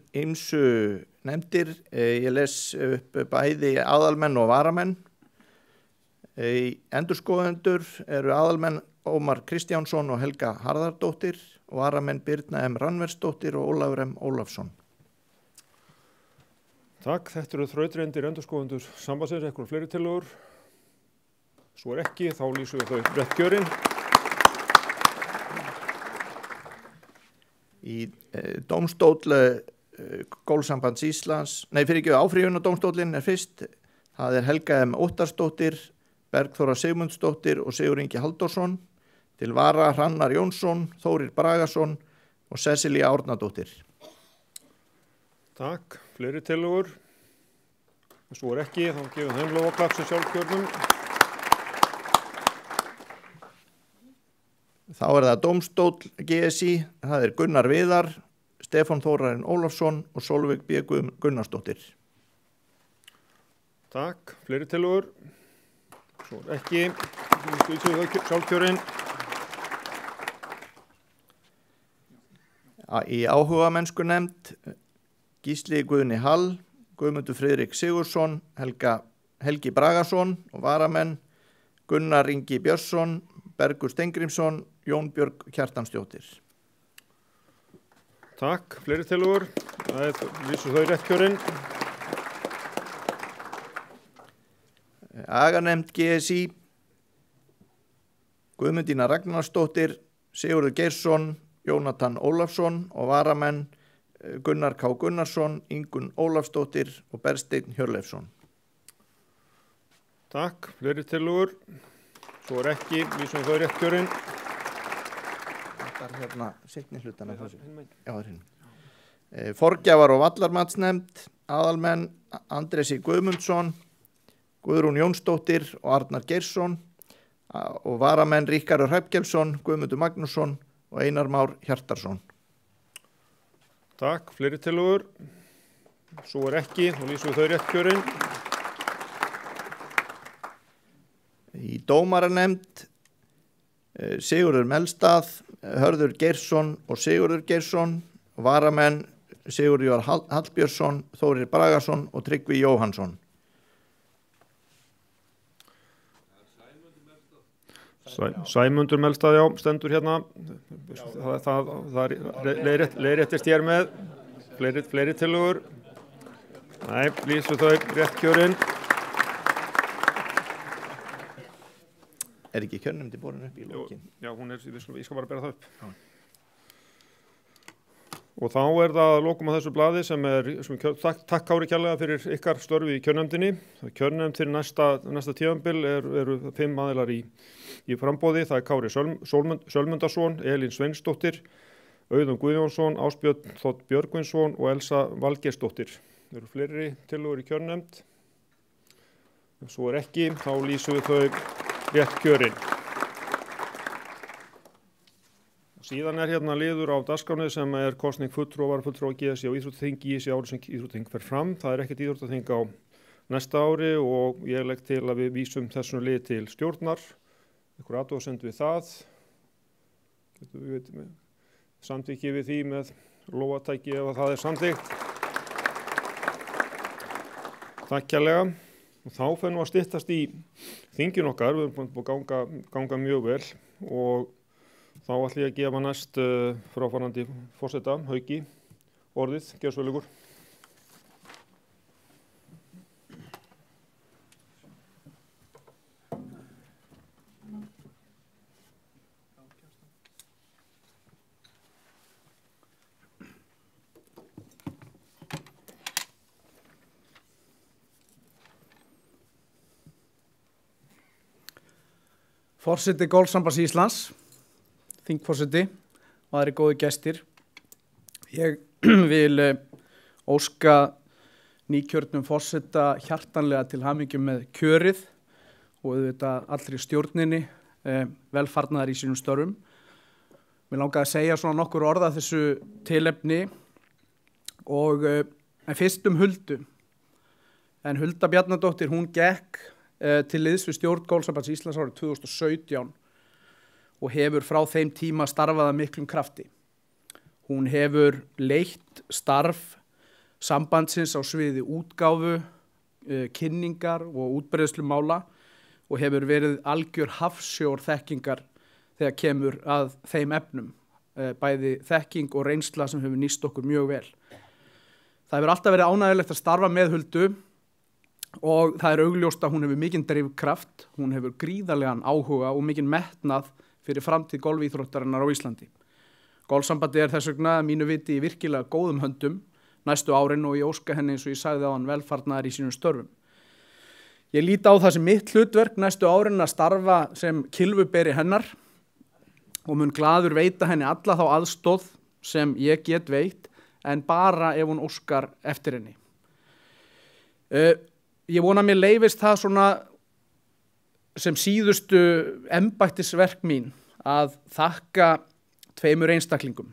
nefndir. Ég les upp bæði aðalmenn og varamenn. Endurskoðendur eru aðalmenn Ómar Kristjánsson og Helga Harðardóttir og varamenn Birna M. Rannversdóttir og Ólafur M. Ólafsson. Takk, þetta eru þrautreyndir endurskoðendur sambandsins, eitthvað fleiri tillögur. Svo er ekki, þá lýsum við þau rétt kjörin. Í dómstól Golfsambands Íslands, áfrýjunardómstólinn er fyrst. Það er Helga M. Óttarsdóttir, Bergþóra Sigmundsdóttir og Sigur Ingi Halldórsson. Til vara Hrannar Jónsson, Þórir Bragason og Cecilia Árnadóttir. Takk, fleiri tillögur. Svo er ekki, þá gefum þeim lófaklapp sem sjálfkjörnum. Þá er það dómstól GSI, það er Gunnar Viðar, Stefán Þórarinn Ólafsson og Sólveig B. Gunnarsdóttir. Takk, fleiri tillögur. Svo er ekki, sjálfkjörinn. Í áhugamennsku nefnd Gísli Guðni Hall, Guðmundur Friðrik Sigursson, Helgi Bragason og varamenn Gunnar Ingi Björnsson, Bergur Steingrímsson, Jón Björg Kjartansdóttir. Takk, fleiri tillögur. Það lýsum þau rétt kjörinn. Aganemnd GSI, Guðmundína Ragnarsdóttir, Sigurður Geirsson, Jónatan Ólafsson og varamenn Gunnar K. Gunnarsson, Ingunn Ólafsdóttir og Bersteinn Hjörleifsson. Takk, fleiri tillögur. Svo er ekki, lýsum þau rétt kjörinn. Þetta er hérna seinni hlutana þessu. Já, það er hinn. Forgjafar og vallarmatsnefnd, aðalmenn Andrési Guðmundsson, Guðrún Jónsdóttir og Arnar Geirsson og varamenn Ríkharður Hrafnkelsson, Guðmundur Magnússon og Einar Már Hjartarson. Takk, fleiri tillögur. Svo er ekki, þá lýsum þau rétt kjörinn. Í dómaranemnd Sigurður Melstað, Hörður Geirsson og Sigurður Geirsson og varamenn Sigurður Hallbjörnsson, Þórir Bragason og Tryggvi Jóhannsson. Sæmundur Melstað, já, stendur hérna. Það leiðréttist ég með. Fleiri tillögur. Nei, lýsum þau rétt kjörinn. Er ekki kjörnefndi borin upp í lokin? Já, hún er, ég skal bara bera það upp. Já. Og þá er það að lokum á þessu blaði takk Kári kærlega fyrir ykkar störfi í kjörnefndinni. Kjörnefnd fyrir næsta tímabil eru 5 aðilar í framboði. Það er Kári Sölmundarsson, Elín Sveinsdóttir, Auðun Guðjónsson, Ásbjörn Þótt Björgvinsson og Elsa Valgeirsdóttir. Það eru fleiri tillögur í kjörnefnd. Ef svo er ekki, þá lýsum við þau rétt kjörinn. Síðan er hérna liður á dagskránni sem er kosning fulltrúa og varafulltrúa GSI og íþróttaþing í þessi ári sem íþróttaþing fer fram. Það er ekkert íþróttaþing á næsta ári og ég legg til að við vísum þessum lið til stjórnar. Einhver athugasemd við það. Samþykki við því með lófatæki ef það er samþykkt. Takk kærlega. Og þá fer nú að styttast í þingin okkar. Við erum búin að ganga mjög vel og þá ætlum ég að gefa næst fráfarandi forseta, Hauki, orðið. Gjörðu svo vel ykkur. Forseti Golfsambands Íslands, þingforseti og aðri góði gestir. Ég vil óska nýkjörnum forseta hjartanlega til hamingju með kjörið og auðvitað allri stjórninni velfarnaðar í sínum störfum. Mér langaði að segja svona nokkur orð af þessu tilefni og en fyrst Huldu. En Hulda Bjarnadóttir, hún gekk til liðs við stjórn Golfsambands Íslands árið 2017 og hefur frá þeim tíma starfað af miklum krafti. Hún hefur leitt starf sambandsins á sviði útgáfu, kynningar og útbreiðslumála og hefur verið algjör hafsjór þekkingar þegar kemur að þeim efnum, bæði þekking og reynsla sem hefur nýst okkur mjög vel. Það hefur alltaf verið ánægjulegt að starfa með Huldu og það er augljóst að hún hefur mikinn drifkraft, hún hefur gríðarlegan áhuga og mikinn metnað fyrir framtíð golfíþróttarinnar á Íslandi. Golfsambandi er þess vegna að mínu viti í virkilega góðum höndum næstu árin og ég óska henni eins og ég sagði á hann velfarnaðar í sínum störfum. Ég líti á það sem mitt hlutverk næstu árin að starfa sem kylfuberi hennar og mun glaður veita henni alla þá aðstoð sem ég get veitt en bara ef hún óskar eftir henni. Ég vona að mér leyfist það svona sem síðustu embættisverk mín að þakka tveimur einstaklingum.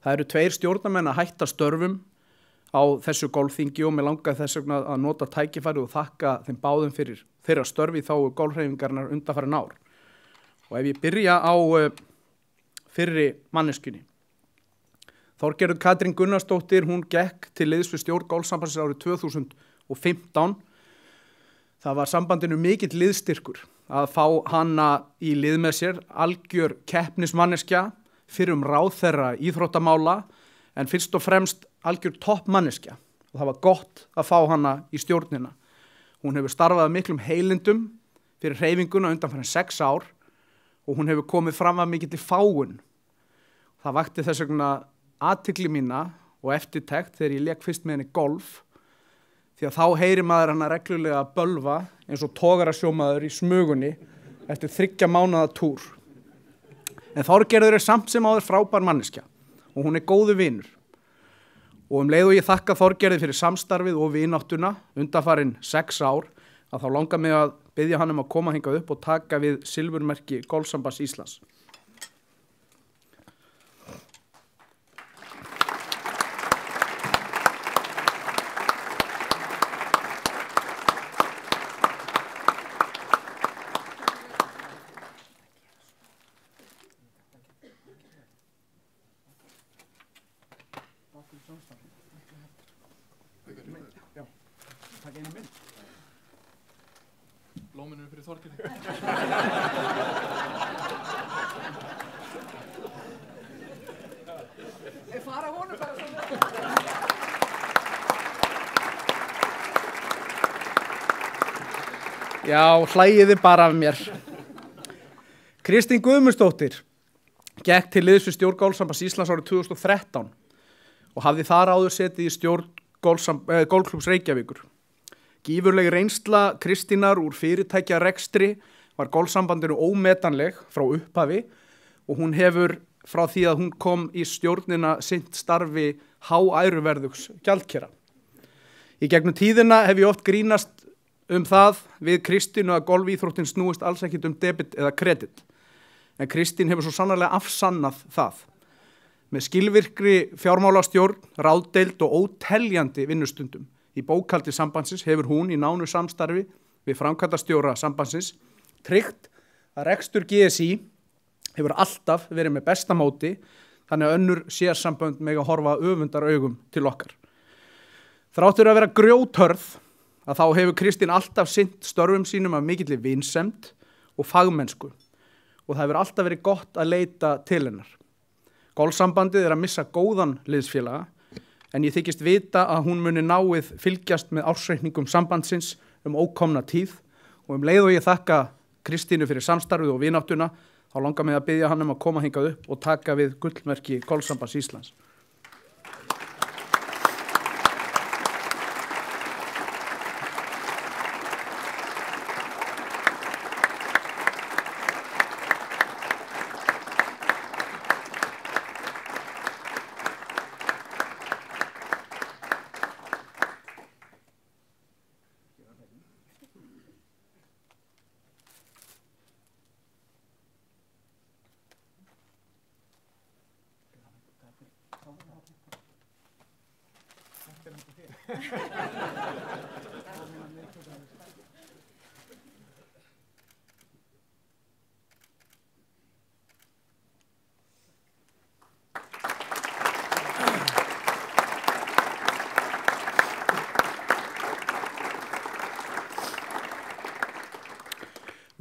Það eru 2 stjórnarmenn að hætta störfum á þessu golfþingi og mér langaði þess vegna að nota tækifæri og þakka þeim báðum fyrir þeirra störfi þá golfhreyfingarinnar undanfarin ár. Og ef ég byrja á fyrri manneskjunni. Þorgerður Katrín Gunnarsdóttir, hún gekk til liðs við stjórn Golfsambandsins árið 2015. Það var sambandinu mikill liðstyrkur að fá hana í lið með sér, algjör keppnismanneskja, fyrrum ráðherra íþróttamála, en fyrst og fremst algjör toppmanneskja. Og það var gott að fá hana í stjórnina. Hún hefur starfað miklum heilindum fyrir hreyfinguna undanfarin 6 ár og hún hefur komið fram að mikill fágun. Það vakti þess vegna athygli mína og eftirtekt þegar ég lék fyrst með henni golf því að þá heyrir maður hana reglulega að bölva eins og togarasjómaður í smugunni eftir 3 mánaða túr. En Þorgerður er samt sem áður frábær manneskja og hún er góður vinur. Og leið og ég þakka Þorgerði fyrir samstarfið og vináttuna undanfarin 6 ár að þá langar mig að biðja hann að koma hingað upp og taka við silfurmerki Golfsambands Íslands. Blóminu fyrir Þorgerði. Fara honum bara svona. Já, hlægiði bara af mér. Kristín Guðmundsdóttir gekk til liðs við stjórn Golfsambands Íslands árið 2013 og hafði þar áður setið í stjórn Golfklúbbs Reykjavíkur. Gífurleg reynsla Kristínar úr fyrirtækjarekstri var golfsambandinu ómetanleg frá upphafi og hún hefur frá því að hún kom í stjórnina sinnt starfi háæruverðugs gjaldkera. Í gegnum tíðina hef ég oft grínast það við Kristínu að golfíþróttin snúist alls ekkit debit eða kredit. En Kristín hefur svo sannarlega afsannað það. Með skilvirkri fjármálastjórn, ráðdeild og óteljandi vinnustundum í bókhaldi sambandsins hefur hún í nánu samstarfi við framkvæmdastjóra sambandsins tryggt að rekstur GSÍ hefur alltaf verið með besta móti þannig að önnur sérsambönd mega horfa öfundar augum til okkar. Þráttur að vera grjóthörð að þá hefur Kristín alltaf sinnt störfum sínum af mikilli vinsemd og fagmennsku og það hefur alltaf verið gott að leita til hennar. Golfsambandið er að missa góðan liðsfélaga en ég þykist vita að hún muni náið fylgjast með ársreikningum sambandsins ókomna tíð og leið og ég þakka Kristínu fyrir samstarfið og vináttuna þá langar mig að biðja hann að koma hingað upp og taka við gullmerki Golfsambands Íslands.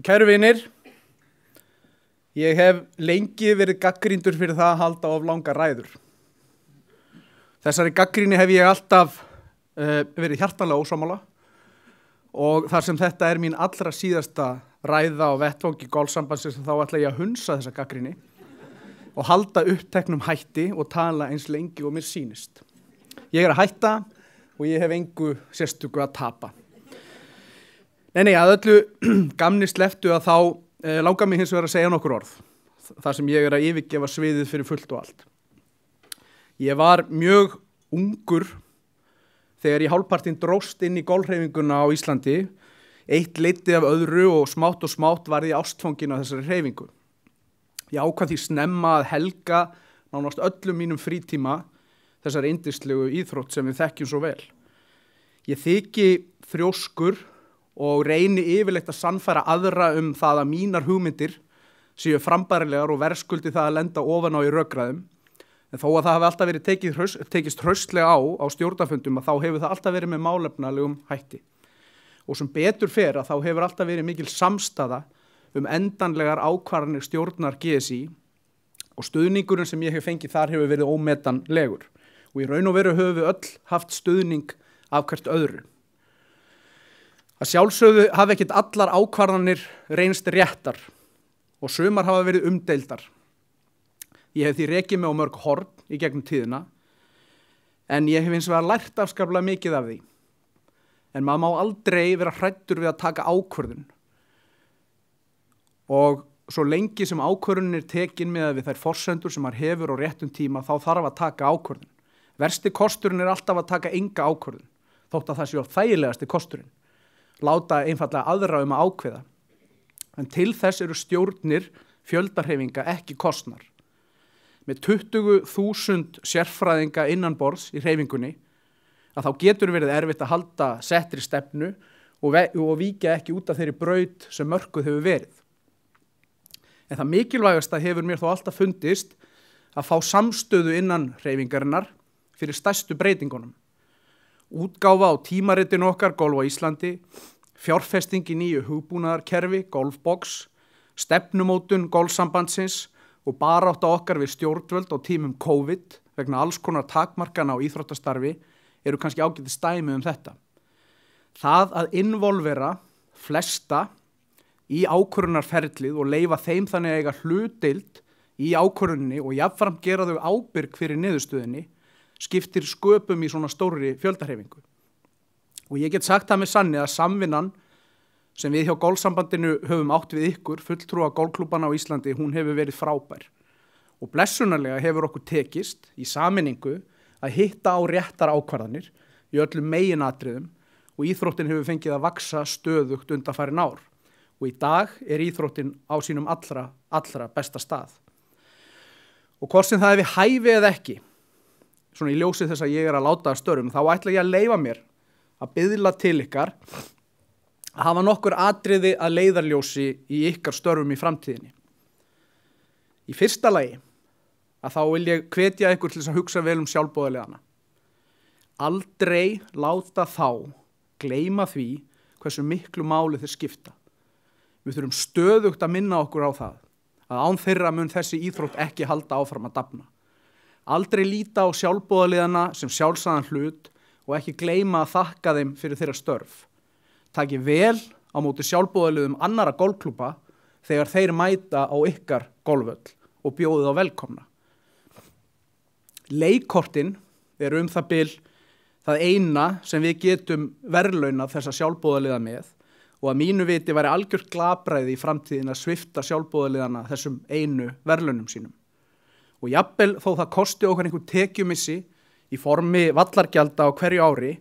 Kæru vinir, ég hef lengi verið gaggríndur fyrir það að halda of langa ræður. Þessari gaggríni hef ég alltaf verið hjartanlega ósammála og þar sem þetta er mín allra síðasta ræða á vettvangi golfsambandsins þá ætla ég að hunsa þessa gaggríni og halda uppteknum hætti og tala eins lengi og mér sýnist. Ég er að hætta og ég hef engu sérstöku að tapa. Nei, að öllu gamni sleftu að þá langar mig hins vegar að segja nokkur orð. Það sem ég er að yfirgefa sviðið fyrir fullt og allt. Ég var mjög ungur þegar ég hálfpartinn dróst inn í golfhreyfinguna á Íslandi. Eitt leiddi af öðru og smátt varð ég ástfangin á þessari hreyfingu. Ég ákvað því snemma að helga nánast öllum mínum frítíma þessari yndislegu íþrótt sem við þekkjum svo vel. Ég þyki þrjóskur og reyni yfirleitt að sannfæra aðra það að mínar hugmyndir séu frambærilegar og verðskuldi það að lenda ofan á í rökræðum. En þó að það hafi alltaf verið tekist hraustlega á stjórnarfundum að þá hefur það alltaf verið með málefnalegum hætti. Og sem betur fer að þá hefur alltaf verið mikil samstaða endanlegar ákvarðanir stjórnar GSI og stuðningurinn sem ég hef fengið þar hefur verið ómetanlegur. Og í raun og veru höfum við öll haft stuðning af hvert öðru. Að sjálfsögðu hafa ekkert allar ákvarðanir reynst réttar og sumar hafa verið umdeildar. Ég hef því rekið mig á mörg horn í gegnum tíðina en ég hef hins vegar lært afskaplega mikið af því. En maður má aldrei vera hræddur við að taka ákvörðun. Og svo lengi sem ákvörðunin er tekin með við þær forsendur sem maður hefur á réttum tíma þá þarf að taka ákvörðun. Versti kosturinn er alltaf að taka enga ákvörðun, þótt að það séu þægilegasti kosturinn. Láta einfallega aðra að ákveða. En til þess eru stjórnir fjöldahreyfinga ekki kostnar. Með 20.000 sérfræðinga innanborðs í hreyfingunni að þá getur verið erfitt að halda settri stefnu og víkja ekki út af þeirri braut sem mörkuð hefur verið. En það mikilvægasta hefur mér þó alltaf fundist að fá samstöðu innan hreyfingarinnar fyrir stærstu breytingunum. Útgáfa á tímaritinu okkar Golf á Íslandi, fjárfesting í nýju hugbúnaðarkerfi, Golfbox, stefnumótun golfsambandsins og barátta okkar við stjórnvöld á tímum COVID vegna alls konar takmarkana á íþróttastarfi eru kannski ágætis dæmi þetta. Það að involvera flesta í ákvörðunarferlið og leyfa þeim þannig að eiga hlutdeild í ákvörðunni og jafnframt gera þau ábyrg fyrir niðurstöðunni skiptir sköpum í svona stórri fjöldahreyfingu. Og ég get sagt það með sanni að samvinnan sem við hjá golfsambandinu höfum átt við ykkur, fulltrúa golfklúbbana á Íslandi, hún hefur verið frábær. Og blessunarlega hefur okkur tekist í sameiningu að hitta á réttar ákvarðanir í öllum meginatriðum og íþróttin hefur fengið að vaksa stöðugt undanfarin ár. Og í dag er íþróttin á sínum allra besta stað. Og hvort sem það er við hæfi eða ekki, svona í ljósi þess að ég er að láta að störum, þá ætla ég að leyfa mér að biðla til ykkar að hafa nokkur atriði að leiðarljósi í ykkar störfum í framtíðinni. Í fyrsta lagi að þá vil ég hvetja ykkur til þess að hugsa vel sjálfboðaliðana. Aldrei láta þá gleyma því hversu miklu máli þeir skipta. Við þurfum stöðugt að minna okkur á það að án þeirra mun þessi íþrótt ekki halda áfram að dafna. Aldrei líta á sjálfboðaliðana sem sjálfsagðan hlut og ekki gleyma að þakka þeim fyrir þeirra störf. Taki vel á móti sjálfboðaliðum annara golfklúbba þegar þeir mæta á ykkar golfvöll og bjóðu þá velkomna. Leikkortin eru það bil það eina sem við getum verðlaunað þessa sjálfboðaliða með og að mínu viti væri algjört glapræði í framtíðin að svipta sjálfboðaliðana þessum einu verðlaunum sínum. Og jafnvel þó það kosti okkar einhver tekjumissi í formi vallargjalda á hverju ári,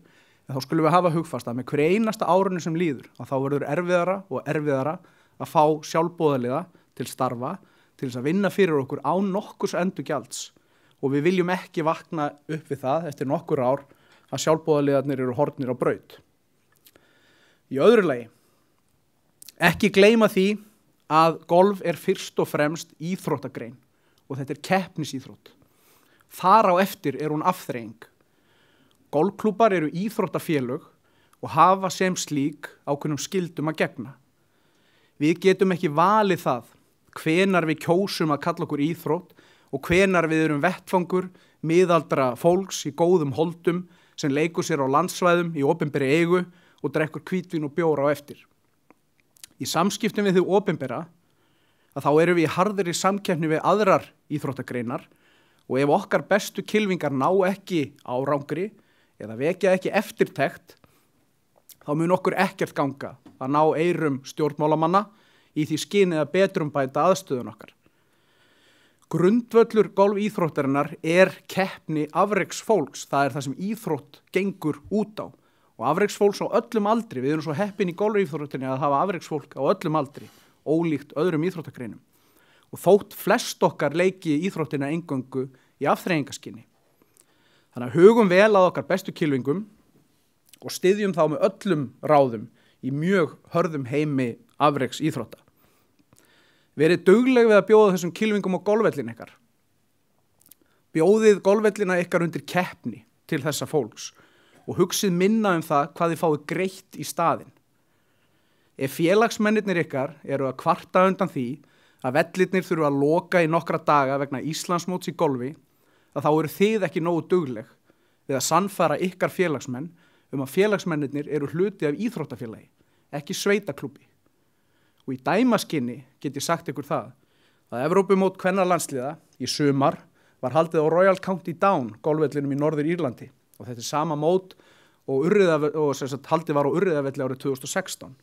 þá skulum við hafa hugfast að með hverju einasta árinu sem líður að þá verður erfiðara og erfiðara að fá sjálfboðaliða til starfa til þess að vinna fyrir okkur án nokkurs endurgjalds og við viljum ekki vakna upp við það eftir nokkur ár að sjálfboðaliðarnir eru horfnir á braut. Í öðru lagi, ekki gleyma því að golf er fyrst og fremst íþróttagrein og þetta er keppnisíþrótt. Þar á eftir er hún afþreying. Golfklúbbar eru íþróttafélög og hafa sem slík ákveðnum skyldum að gegna. Við getum ekki valið það hvenar við kjósum að kalla okkur íþrótt og hvenar við erum vettfangur miðaldra fólks í góðum holdum sem leikur sér á landsvæðum í opinberri eigu og drekkur hvítvín og bjór á eftir. Í samskiptum við þau opinbera að þá erum við í harðri samkeppni við aðrar íþróttagreinar og ef okkar bestu kylfingar ná ekki árangri eða vekja ekki eftirtekt, þá mun okkur ekkert ganga að ná eyrum stjórnmálamanna í því skyni að betrumbæta aðstöðun okkar. Grundvöllur golfíþróttarinnar er keppni afreksfólks, það er það sem íþrótt gengur út á. Og afreksfólks á öllum aldri, við erum svo heppin í golfíþróttinni að hafa afreksfólk á öllum aldri, ólíkt öðrum íþróttagreinum. Og þótt flest okkar leiki íþróttina eingöngu í afþreyingaskyni. Þannig að hugum vel að okkar bestu kylfingum og styðjum þá með öllum ráðum í mjög hörðum heimi afreks íþrótta. Verið dugleg við að bjóða þessum kylfingum á golfvellin ykkar. Bjóðið golfvellina ykkar undir keppni til þessa fólks og hugsið minna það hvað þið fáið greitt í staðinn. Ef félagsmennirnir ykkar eru að kvarta undan því að vellirnir þurfa að loka í nokkra daga vegna Íslandsmóts í golfi, að þá eru þið ekki nógu dugleg við að sannfæra ykkar félagsmenn að félagsmennirnir eru hluti af íþróttafélagi, ekki sveitaklúbbi. Og í dæmaskinni get ég sagt ykkur það að Evrópumót kvennalandsliða í sumar var haldið á Royal County Down golfvellinum í Norður Írlandi og þetta er sama mót og haldið var á Urriðavelli árið 2016.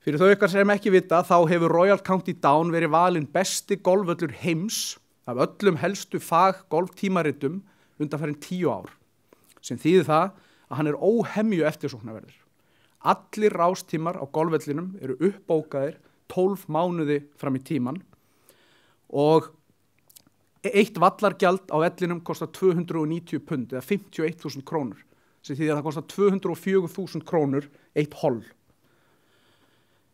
Fyrir þau ykkar sem ekki vita þá hefur Royal County Down verið valinn besti golfvöllur heims af öllum helstu golftímaritum undanfarin 10 ár, sem þýðir það að hann er óhemju eftirsóknarverður. Allir rástímar á golfvellinum eru uppbókaðir 12 mánuði fram í tíman og eitt vallargjald á vellinum kostar 290 pund eða 51.000 krónur, sem þýðir að það kostar 204.000 krónur eitt hol.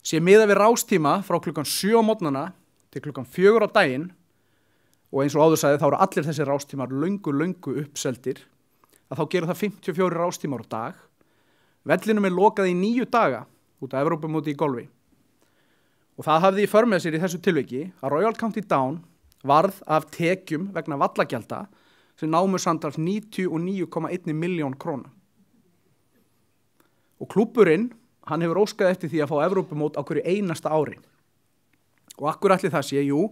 Sé miðað við rástíma frá klukkan 7 á morgnana til klukkan 4 á daginn, og eins og áður sagði þá eru allir þessi rástímar löngu uppseldir, að þá gera það 54 rástímar á dag. Vellinum er lokað í 9 daga út af Evrópumóti í golfi. Og það hafði í för með sér í þessu tilviki að Royal County Down varð af tekjum vegna vallagjalda sem námu samtals 99,1 milljón króna. Og klúbburinn, hann hefur óskað eftir því að fá Evrópumót á hverju einasta ári. Og akkur ætli það sé, jú,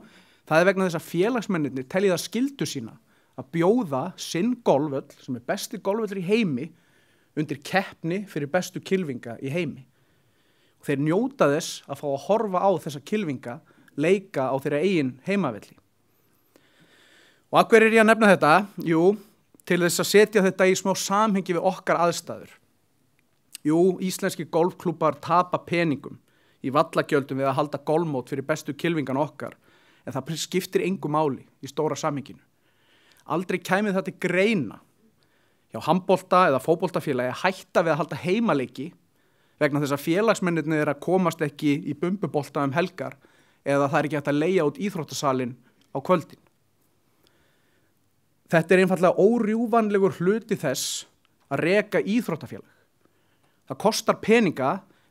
það er vegna þess að félagsmennirnir telja það skyldu sína að bjóða sinn golfvöll, sem er besti golfvöllur í heimi, undir keppni fyrir bestu kylfinga í heimi. Og þeir njóta þess að fá að horfa á þessa kylfinga leika á þeirra eigin heimavelli. Og af hverju er ég að nefna þetta? Jú, til þess að setja þetta í smá samhengi við okkar aðstæður. Jú, íslenski golfklúbbar tapa peningum í vallagjöldum við að halda golfmót fyrir bestu kylfingan okkar, en það skiptir engu máli í stóra samhenginu. Aldrei kæmi það til greina hjá handbolta eða fótboltafélagi hætta við að halda heimaleiki vegna þess að félagsmennirnir eru að komast ekki í bumbubolta helgar eða það er ekki hægt að leigja út íþróttasalinn á kvöldin. Þetta er einfallega órjúvanlegur hluti þess að reka íþróttafélag. Það kostar peninga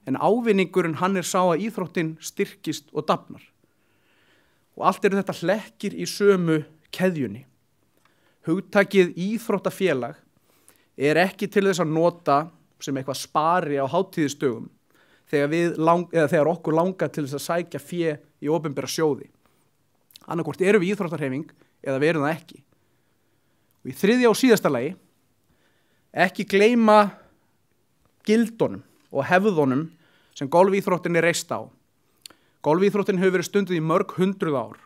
en ávinningurinn hann er sá að íþróttin styrkist og dafnar. Og allt eru þetta hlekkir í sömu keðjunni. Hugtakið íþróttafélag er ekki til þess að nota sem eitthvað spari á hátíðisdögum þegar okkur langar til þess að sækja fé í opinbera sjóði. Annarkvort erum við íþróttarhreyfing eða við erum það ekki. Og í þriðja og síðasta lagi, ekki gleyma gildunum og hefðunum sem golfíþróttin er reist á. Golfíþróttin hefur verið stunduð í mörg 100 ár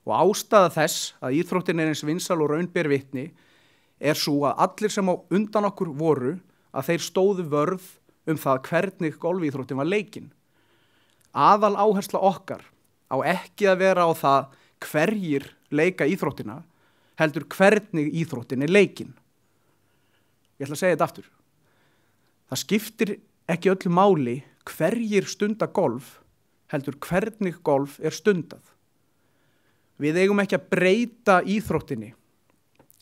og ástæða þess að íþróttin er eins vinsæl og raun ber vitni er svo að allir sem á undan okkur voru að þeir stóðu vörð það hvernig golfíþróttin var leikin. Aðal áhersla okkar á ekki að vera á það hverjir leika íþróttina, heldur hvernig íþróttin er leikin. Ég ætla að segja þetta aftur. Það skiptir ekki öllu máli hverjir stunda golf, heldur hvernig golf er stundað. Við eigum ekki að breyta íþróttinni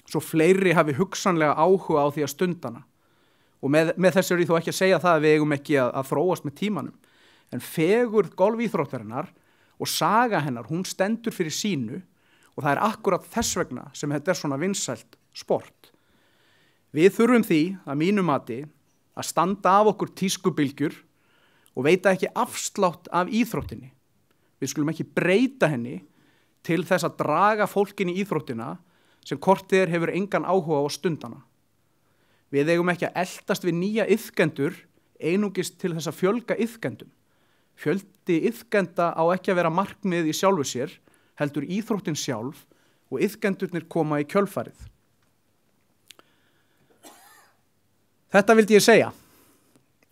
svo fleiri hafi hugsanlega áhuga á því að stundana. Og með þessu er ég þó ekki að segja það að við eigum ekki að þróast með tímanum. En fegurð golfíþróttarinnar og saga hennar, hún stendur fyrir sínu og það er akkurat þess vegna sem þetta er svona vinsælt sport. Við þurfum því, að mínu mati, að standa af okkur tískubylgjur og veita ekki afslátt af íþróttinni. Við skulum ekki breyta henni til þess að draga fólkin í íþróttina sem kortið hefur engan áhuga á stundana. Við eigum ekki að eltast við nýja iðkendur einungis til þess að fjölga iðkendum. Fjöldi iðkenda á ekki að vera markmið í sjálfu sér, heldur íþróttin sjálf og iðkendurnir koma í kjölfarið. Þetta vildi ég segja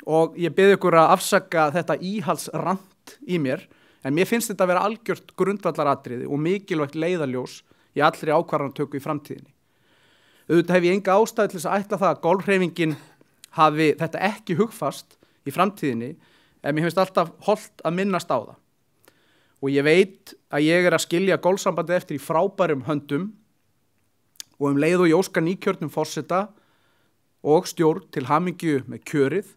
og ég bið ykkur að afsaka þetta íhaldsrant í mér, en mér finnst þetta að vera algjört grundvallaratriði og mikilvægt leiðarljós í allri ákvarðanatöku í framtíðinni. Auðvitað hef ég enga ástæðu til þess að ætla það að golfhreyfingin hafi þetta ekki hugfast í framtíðinni, en mér finnst alltaf hollt að minnast á það. Og ég veit að ég er að skilja golfsambandi eftir í frábærum höndum og leið og ég óska nýkjörnum forseta og stjórn til hamingju með kjörið,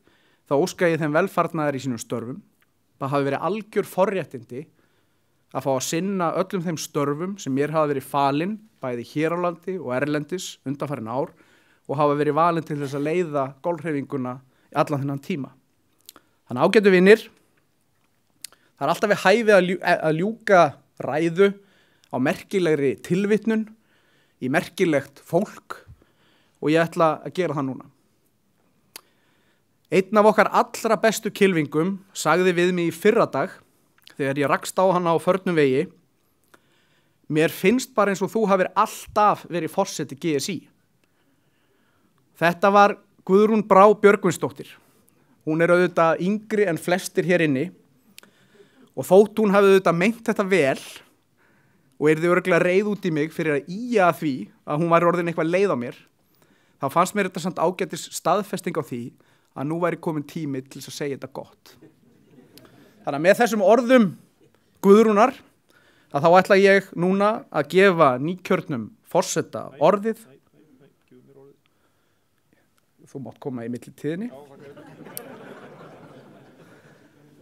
þá óska ég þeim velfarnaðar í sínum störfum. Það hafi verið algjör forréttindi að fá að sinna öllum þeim störfum sem mér hafa verið falin, bæði hér á landi og erlendis undanfarin ár, og hafa verið valin til þess að leiða golfhreyfinguna í allan þennan tíma. Þannig ágætu vinir, það er alltaf við hæfi að ljúka ræðu á merkilegri tilvitnun í merkilegt fólk og ég ætla að gera það núna. Einn af okkar allra bestu kylfingum sagði við mig í fyrradag þegar ég rakst á hana á förnum vegi: mér finnst bara eins og þú hafir alltaf verið forseti GSÍ. Þetta var Guðrún Brá Björgvinsdóttir. Hún er auðvitað yngri en flestir hér inni og þótt hún hafi auðvitað meint þetta vel og yrði örugglega reið út í mig fyrir að ýja að því að hún væri orðin eitthvað leið á mér, þá fannst mér þetta samt ágætis staðfesting á því að nú væri komin tími til þess að segja þetta gott. Þannig að með þessum orðum Guðrúnar að þá ætla ég núna að gefa nýkjörnum forseta orðið. Þú mátt koma í millitíðinni.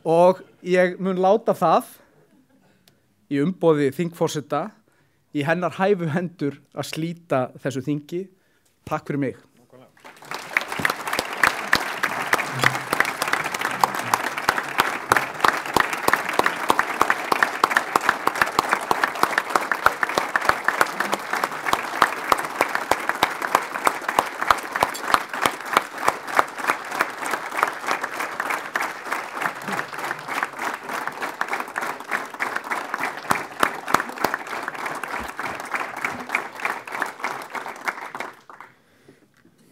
Og ég mun láta það í umboði þingforseta í hennar hæfu hendur að slíta þessu þingi. Takk fyrir mig.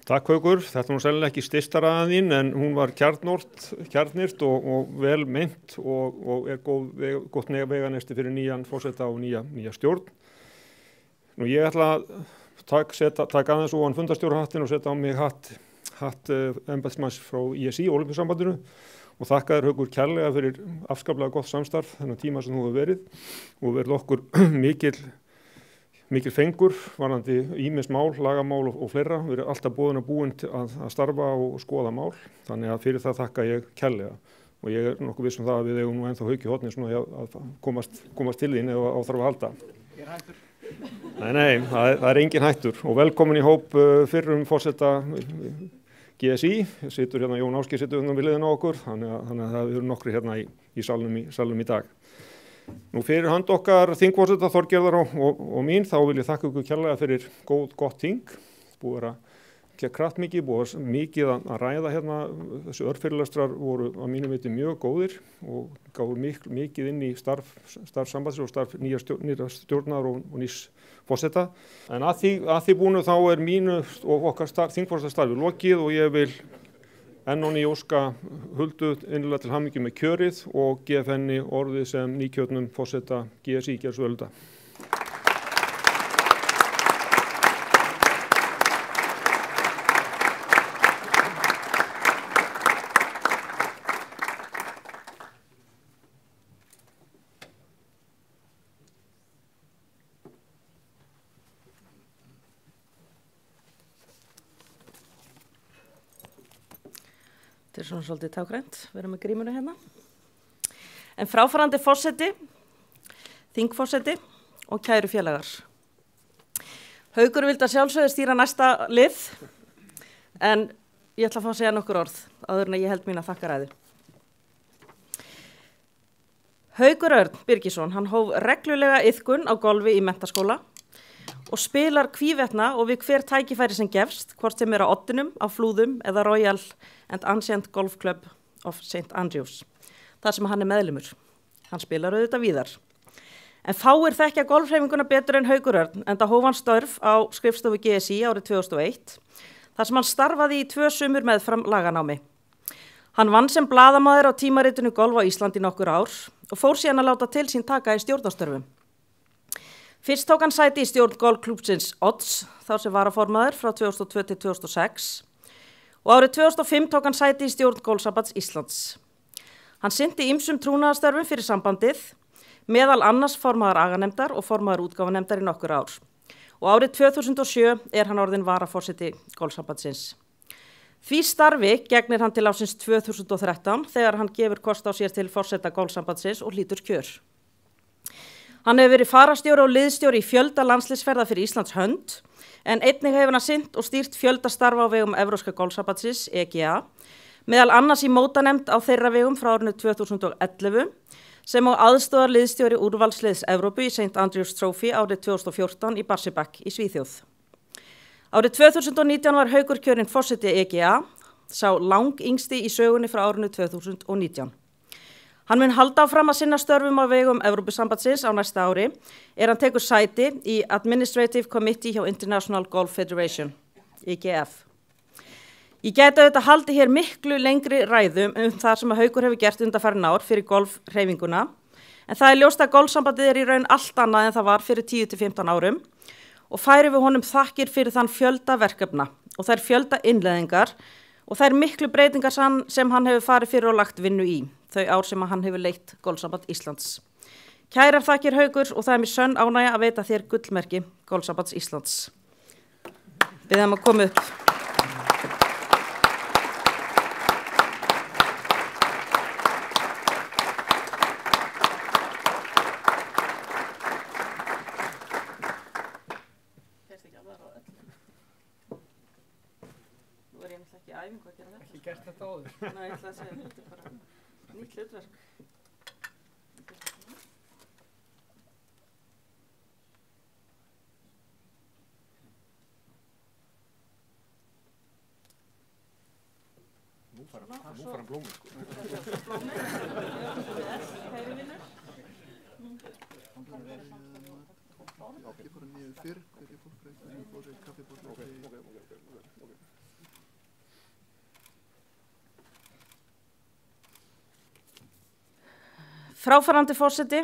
Takk Haukur, þetta var sennilega ekki stysta ræðan þín en hún var kjarnyrt og vel meint og er gott veganesti fyrir nýjan forseta og nýja stjórn. Nú ég ætla að taka aðeins ofan fundarstjórahattin og setja á mig hatt embættismanns frá ISÍ, Ólympíusambandinu, og þakka þér Haukur kærlega fyrir afskaplega gott samstarf þennan tíma sem þú hefur verið og verið okkur mikil fengur varðandi ýmis mál, lagamál og fleira. Við erum alltaf búin að starfa og skoða mál, þannig að fyrir það þakka ég kærlega og ég er nokkuð viss það að við eigum nú ennþá Hauki Horni svona að komast til þín ef á þarf að halda. Ég er hættur. Nei, það er engin hættur og velkomin í hóp fyrrum forseta GSÍ. Situr hérna Jón Ásgeir situr hérna við hliðina á okkur, þannig að það eru nokkri hérna í salnum í dag. Nú fyrir hönd okkar þingforseta Þorgerðar og mín þá vil ég þakka ykkur kærlega fyrir gott þing. Búið að kraftmikið, búið mikið að ræða hérna. Þessu örfyrirlestrar voru að mínum viti mjög góðir og gáðu mikið inn í starf sambandsins og starf nýra stjórnar og nýs forseta. En að því búinu þá er mínu og okkar þingforseta starfi lokið og ég vil enn og ný óska Huldu innilega til hamingju með kjörið og gef henni orðið sem nýkjörnum forseta GSÍ. Gjörðu svo vel, Hulda. Þetta er svona svolítið tákrænt, við erum með grímuna hérna. En fráfarandi forseti, þingforseti og kæru félagar. Haukur vildi að sjálfsögðu stýra næsta lið, en ég ætla að fá að segja nokkur orð áður en ég held mína þakkaræðu. Haukur Örn Birgisson, hann hóf reglulega iðkun á golfi í menntaskóla og spilar hvívetna og við hver tækifæri sem gefst, hvort sem á Oddinum, á Flúðum eða Royal and Ancient Golf Club of St. Andrews, þar sem hann meðlimur. Hann spilar auðvitað víðar. En fáir þekkja golfhreyfinguna betur en Haukur Örn, enda hóf hann störf á skrifstofu GSI árið 2001, þar sem hann starfaði í 2 sumur meðfram laganámi. Hann vann sem blaðamaður á tímaritinu Golf á Íslandi nokkur ár og fór síðan að láta til sín taka í stjórnarstörfum. Fyrst tók hann sæti í stjórn golfklúbbsins Odds, þá sem varaformaður frá 2002 til 2006 og árið 2005 tók hann sæti í stjórn Golfsambands Íslands. Hann sinnti ýmsum trúnaðarstörfum fyrir sambandið, meðal annars formaður aganemdar og formaður útgáfanemdar í nokkur ár. Og árið 2007 er hann orðinn varaforseti Golfsambandsins. Því starfi gegnir hann til ársins 2013 þegar hann gefur kost á sér til forseta Golfsambandsins og hlýtur kjör. Hann hefur verið farastjóri og liðstjóri í fjölda landsliðsferða fyrir Íslands hönd, en einnig hefur hann sinnt og stýrt fjölda starfa á vegum Evrópska Golfsambandsins, EGA, meðal annars í mótanemnd á þeirra vegum frá árinu 2011, sem á aðstoðar liðstjóri úrvalsliðs Evrópu í St. Andrews Trophy árið 2014 í Barsebäck í Svíþjóð. Árið 2019 var Haukur kjörinn forseti EGA, sá yngsti í sögunni frá árinu 2019. Hann mun halda áfram að sinna störfum á vegum Evrópusambandsins á næsta ári, hann tekur sæti í Administrative Committee hjá International Golf Federation, IGF. Ég gæti auðvitað haldið hér miklu lengri ræðum það sem Haukur hefur gert undanfarin ár fyrir golfhreyfinguna, en það ljóst að golfsambandið í raun allt annað en það var fyrir 10-15 árum og færi við honum þakkir fyrir þann fjölda verkefna og þær fjölda innleiðingar og þær miklu breytingar sem hann hefur farið fyrir og lagt vinnu í, þau ár sem hann hefur leitt Golfsamband Íslands. Kærar þakkir Haukur og það er mér sönn ánægja að veita þér gullmerki Golfsambands Íslands. Við þeim að koma upp. Ekki gert þetta áður. Nei, ég ætla að segja, þetta er bara nýtt hlutverk. Nú fara blómur, sko. Blómur, kæri vinur. Já, ég fara niður fyrr, hvernig fólk breyta sem fór sér kaffibótt. Fráfarandi forseti,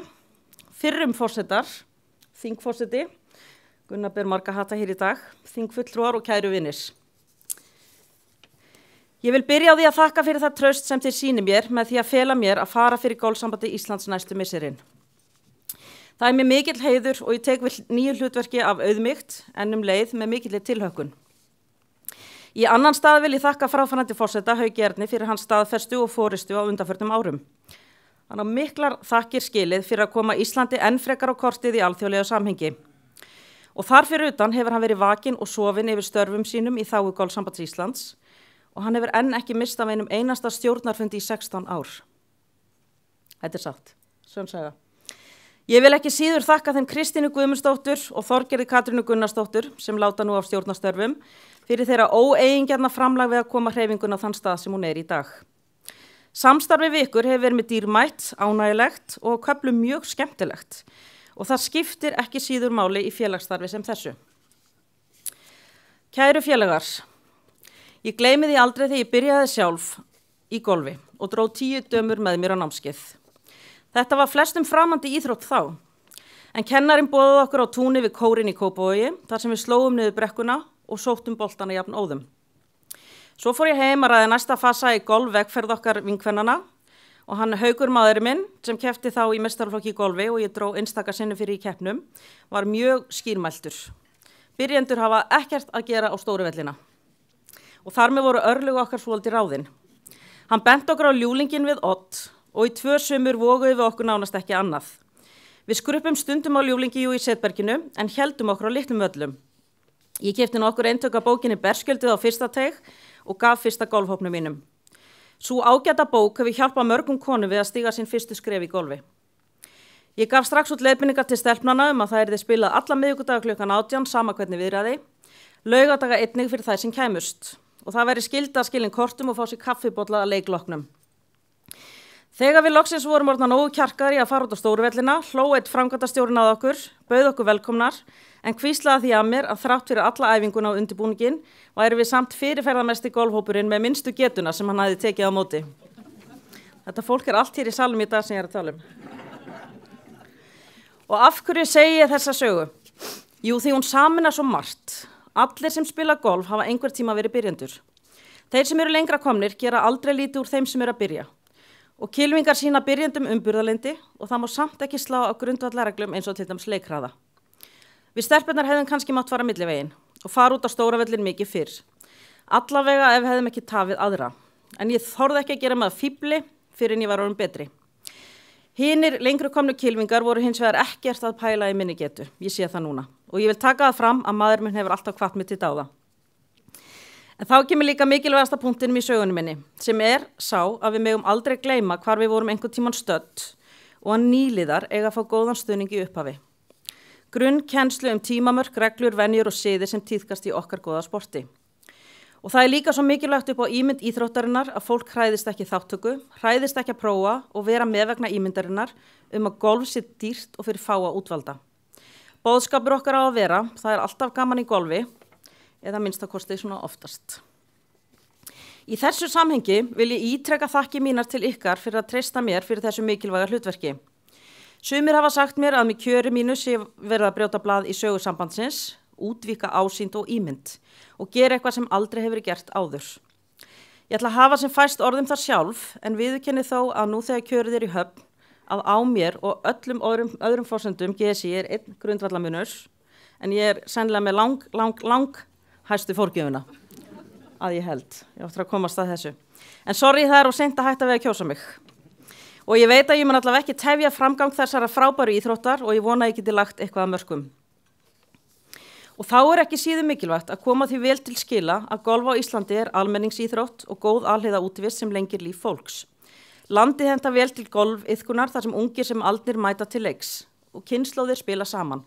fyrrum forsetar, þingforseti, Gunnar ber marga hata hér í dag, þingfulltrúar og kæru vinir. Ég vil byrja á því að þakka fyrir það traust sem þið sýni mér með því að fela mér að fara fyrir Golfsambandi Íslands næstu misserinn. Það er mér mikill heiður og ég tek við nýju hlutverki af auðmýkt en leið með mikilli tilhökkun. Í annan stað vil ég þakka fráfarandi forseta Hauki Erni fyrir hans staðfestu og forystu á undanförnum árum. Hann á miklar þakkir skilið fyrir að koma Íslandi enn frekar á kortið í alþjóðlega samhengi. Og þar fyrir utan hefur hann verið vakinn og sofinn yfir störfum sínum í þágu Golfsambands Íslands og hann hefur enn ekki mist af einum einasta stjórnarfundi í 16 ár. Þetta er satt, sönnsaga. Ég vil ekki síður þakka þeim Kristínu Guðmundsdóttur og Þorgerði Katrínu Gunnarsdóttur sem láta nú af stjórnarstörfum fyrir þeirra óeigingjarna framlag við að koma hreyfingun á þann stað sem hún er í dag. Samstarfi við ykkur hefur verið með dýrmætt, ánægilegt og köflum mjög skemmtilegt og það skiptir ekki síður máli í félagsstarfi sem þessu. Kæru félagar, ég gleymi því aldrei þegar ég byrjaði sjálf í golfi og dró 10 dömur með mér á námskeið. Þetta var flestum framandi íþrótt þá, en kennarinn boðaði okkur á túni við kórinn í Kópavogi þar sem við slóum niður brekkuna og sóttum boltana jafn óðum. Svo fór ég heim að ræða næsta fasa í golfvegferð okkar vinkvennana og hann Haukur maðurinn minn sem keppti þá í meistaraflokki í golfi og ég dró einstaka sinnum fyrir í keppnum var mjög skýrmæltur. Byrjendur hafa ekkert að gera á stóru vellina og þar með voru örlög okkar svolítið ráðin. Hann bent okkur á ljúlingin við Odd og í 2 sumur voguðum við okkur nánast ekki annað. Við skruppum stundum á ljúlingi í Setberginu en heldum okkur á litlum völlum. Ég keypti nokkur eintök af bókinni Berskjöldið á fyrsta teig og gaf fyrsta golfhópnum mínum. Sú ágæta bók hefur hjálpað mörgum konum við að stíga sín fyrstu skref í golfi. Ég gaf strax út leiðbeiningar til stelpnanna að það yrði spilað alla miðvikudaga klukkan 18 sama hvernig viðraði, laugadaga einnig fyrir þær sem kæmust og það væri skylda að skilja kortum og fá sér kaffibolla að leikloknum. Þegar við loksins vorum orðnar nógu kjarkaðir í að fara út á Stóruvellina, hló einn framkvæmdastjórinn að okkur, bauð okkur velkomnar, en hvíslaði því að mér að þrátt fyrir alla æfinguna og undirbúningin væri við samt fyrirferðarmesti golfhópurinn með minnstu getuna sem hann hafði tekið á móti. Þetta fólk allt hér í salnum í dag sem ég að tala um. Og af hverju segi ég þessa sögu? Jú, því hún sameinar svo margt. Allir sem spila golf hafa einhver tíma verið byrjendur. Þeir sem eru lengra komnir gera aldrei lítið úr þeim sem eru að byrja. Og kylfingar sína byrjendum umburðarlyndi og það má samt ekki slá á grundvallarreglum eins og til dæmis leikhraða. Við stelpurnar hefðum kannski mátt fara milligveginn og fara út á Stóravöllin mikið fyrr. Allavega ef hefðum ekki tafið aðra. En ég þorði ekki að gera með fíbli fyrir en ég var orðin betri. Hinir lengri komnu kylfingar voru hins vegar ekkert að pæla í minni getu. Ég sé það núna. Og ég vil taka það fram að maður minn hefur alltaf hvatt mig til dáða. En þá kemur líka mikilvægasta punktinum í sögunum minni, sem sá að við megum aldrei gleyma hvar við vorum einhvern tímann stödd og að nýliðar eiga að fá góðan stuðning í upphafi. Grunnkennslu tímamörk, reglur, venjur og siði sem tíðkast í okkar góða sporti. Og það líka svo mikilvægt upp á ímynd íþróttarinnar að fólk hræðist ekki þáttöku, hræðist ekki að prófa og vera með vegna ímyndarinnar að golf sé dýrt og fyrir fáa útvalda. Boðskapur okkar á að vera, það alltaf gaman í golfi, eða minnstakosti svona oftast. Í þessu samhengi vil ég ítreka þakki mínar til ykkar fyrir að treysta mér fyrir þessu mikilvæga hlutverki. Sumir hafa sagt mér að með kjöri mínu sé verið að brjóta blað í sögu sambandsins, útvíka ásýnd og ímynd og gera eitthvað sem aldrei hefur verið gert áður. Ég ætla að hafa sem fæst orðum það sjálf en viðurkenni þó að nú þegar kjörið í höfn að á mér og öllum öðrum forsendum GSI einn grundvallamunur en ég sennilega með lang hæstu fórgjöfuna að ég held. Ég áttur að komast að þessu. En sorry, það of seint að hætta við að kjósa mig. Og ég veit að ég mun allavega ekki tefja framgang þessara frábæru íþróttar og ég vona að ég geti lagt eitthvað að mörkum. Og þá ekki síður mikilvægt að koma því vel til skila að golf á Íslandi almenningsíþrótt og góð alhliða útivist sem lengir líf fólks. Landið henta vel til golfiðkunar þar sem ungir sem aldnir mæta til leiks og kynslóðir spila saman.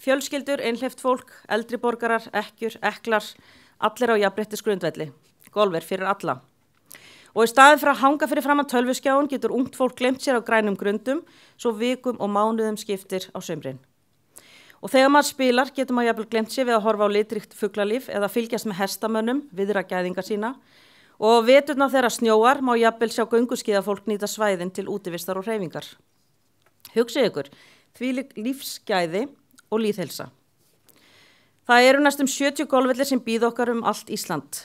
Fjölskyldur, einhleypt fólk, eldri borgarar, ekkjur, eklar, allir á jafnréttisgrundvelli. Golf fyrir alla. Og í staðið fyrir að hanga fyrir framan tölvuskjáin getur ungt fólk gleymt sér á grænum grundum svo vikum og mánuðum skiptir á sumrin. Og þegar maður spilar getur maður jafnvel gleymt sér við að horfa á litríkt fuglalíf eða fylgjast með hestamönnum, viðra gæðinga sína og veturna þegar snjóar má jafnvel sjá gönguskíðafólk nýta svæðin til útivistar og hreyfingar. Hugsið ykkur, þvílík lífsgæði og lýðheilsa. Það eru næstum 70 golfvellir sem bíða okkar allt Ísland.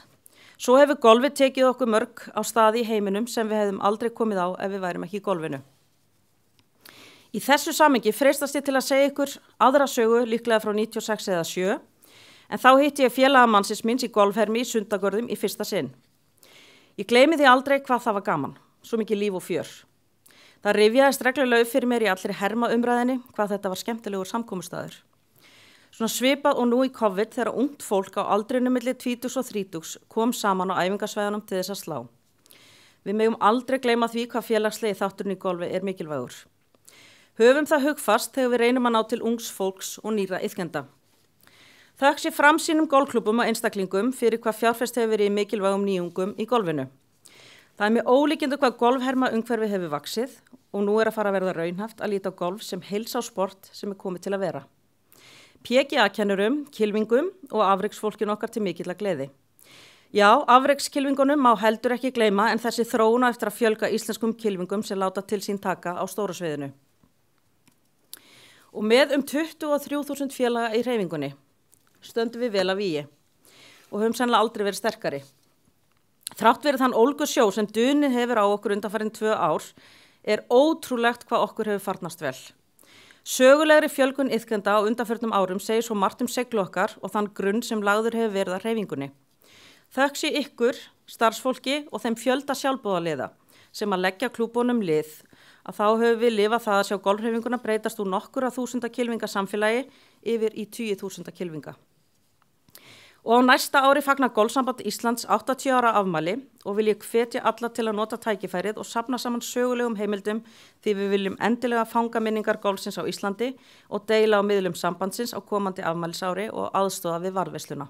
Svo hefur golfið tekið okkur mörg á staði í heiminum sem við hefðum aldrei komið á ef við værum ekki í golfinu. Í þessu samhengi freistast ég til að segja ykkur aðra sögu líklega frá 96 eða 7, en þá hitti ég félagamannsins míns í golfhermi í Sundagörðum í fyrsta sinn. Ég gleymi því aldrei hvað það var gaman, svo mikið líf og fjör. Það rifjaðist reglulega upp fyrir mér í allri hermaumræðinni hvað þetta var skemmtilegur samkomustaður. Svona svipað og nú í COVID þegar ungt fólk á aldrinu milli 20 og 30 kom saman á æfingasvæðunum til þess að slá. Við megum aldrei gleyma því hvað félagslegi þátturinn í golfi mikilvægur. Höfum það hugfast þegar við reynum að ná til ungs fólks og nýra iðkenda. Þökk sé framsýnum golfklúbbum og einstaklingum fyrir hvað fjárfest hefur verið í mikilvægum nýjungum í golfinu. Það með ólíkindu hvað golfherma umhverfi hefur vaxið og nú að fara að verða raunhæft að líta á golf sem heilsásport sem komið til að vera. PGA-kennurum, kylfingum og afreksfólkinu okkar til mikilla gleði. Já, afrekskylfingunum má heldur ekki gleyma en þessi þróuna eftir að fjölga íslenskum kylfingum sem láta til sín taka á stóra sviðinu. Og með 23.000 félaga í hreyfingunni stöndum við vel að vígi og höfum sennilega aldrei verið sterkari. Þrátt verið þann ólgu sjó sem dunið hefur á okkur undanfarin 2 ár ótrúlegt hvað okkur hefur farnast vel. Sögulegri fjölgun iðkenda á undanförnum árum segir svo margt seglu okkar og þann grunn sem lagður hefur verið að hreyfingunni. Þökk sé ykkur starfsfólki og þeim fjölda sjálfboðaliða sem að leggja klúbunum lið, að þá höfum við lifað það að sjá golfhreyfinguna breytast úr nokkura þúsunda kylfinga samfélagi yfir í 20.000 kylfinga. Og á næsta ári fagnar Golfsamband Íslands 80 ára afmæli og vil ég hvetja alla til að nota tækifærið og safna saman sögulegum heimildum því við viljum endilega fanga minningar golfsins á Íslandi og deila á miðlum sambandsins á komandi afmælisári og aðstoða við varðveisluna.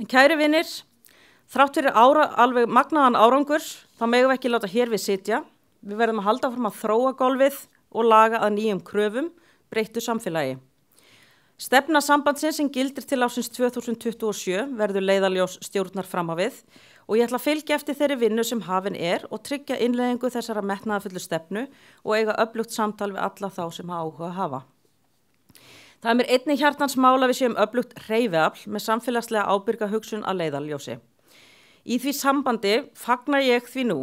En kæri vinir, þrátt fyrir alveg magnaðan árangur, þá megum við ekki láta hér við sitja. Við verðum að halda áfram að þróa golfið og laga að nýjum kröfum, breyttu samfélagi. Stefna sambandsins sem gildir til ársins 2027 verður leiðarljós stjórnar fram á við og ég ætla að fylgja eftir þeirri vinnu sem hafin og tryggja innleiðingu þessara metnaðarfullu stefnu og eiga öflugt samtal við alla þá sem áhuga hafa. Það er mér einnig hjartans mál að við séum öflugt hreyfiafl með samfélagslega ábyrga hugsun að leiðarljósi. Í því sambandi fagna ég því nú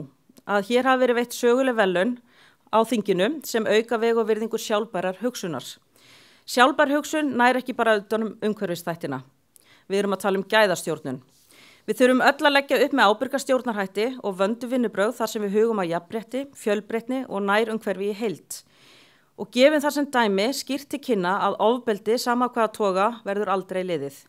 að hér hafi verið veitt söguleg verðlaun á þinginu sem auka veg og virðingu sjálfbærar hugsunar. Sjálfbær hugsun nær ekki bara utan umhverfisþættina. Við erum að tala gæðastjórnun. Við þurfum öll að leggja upp með ábyrga stjórnarhætti og vöndu vinnubrögð þar sem við hugum að jafnrétti, fjölbreytni og nær umhverfi í heild. Og gefum það sem dæmi skýrt til kynna að ofbeldi sama hvaða toga verður aldrei liðið.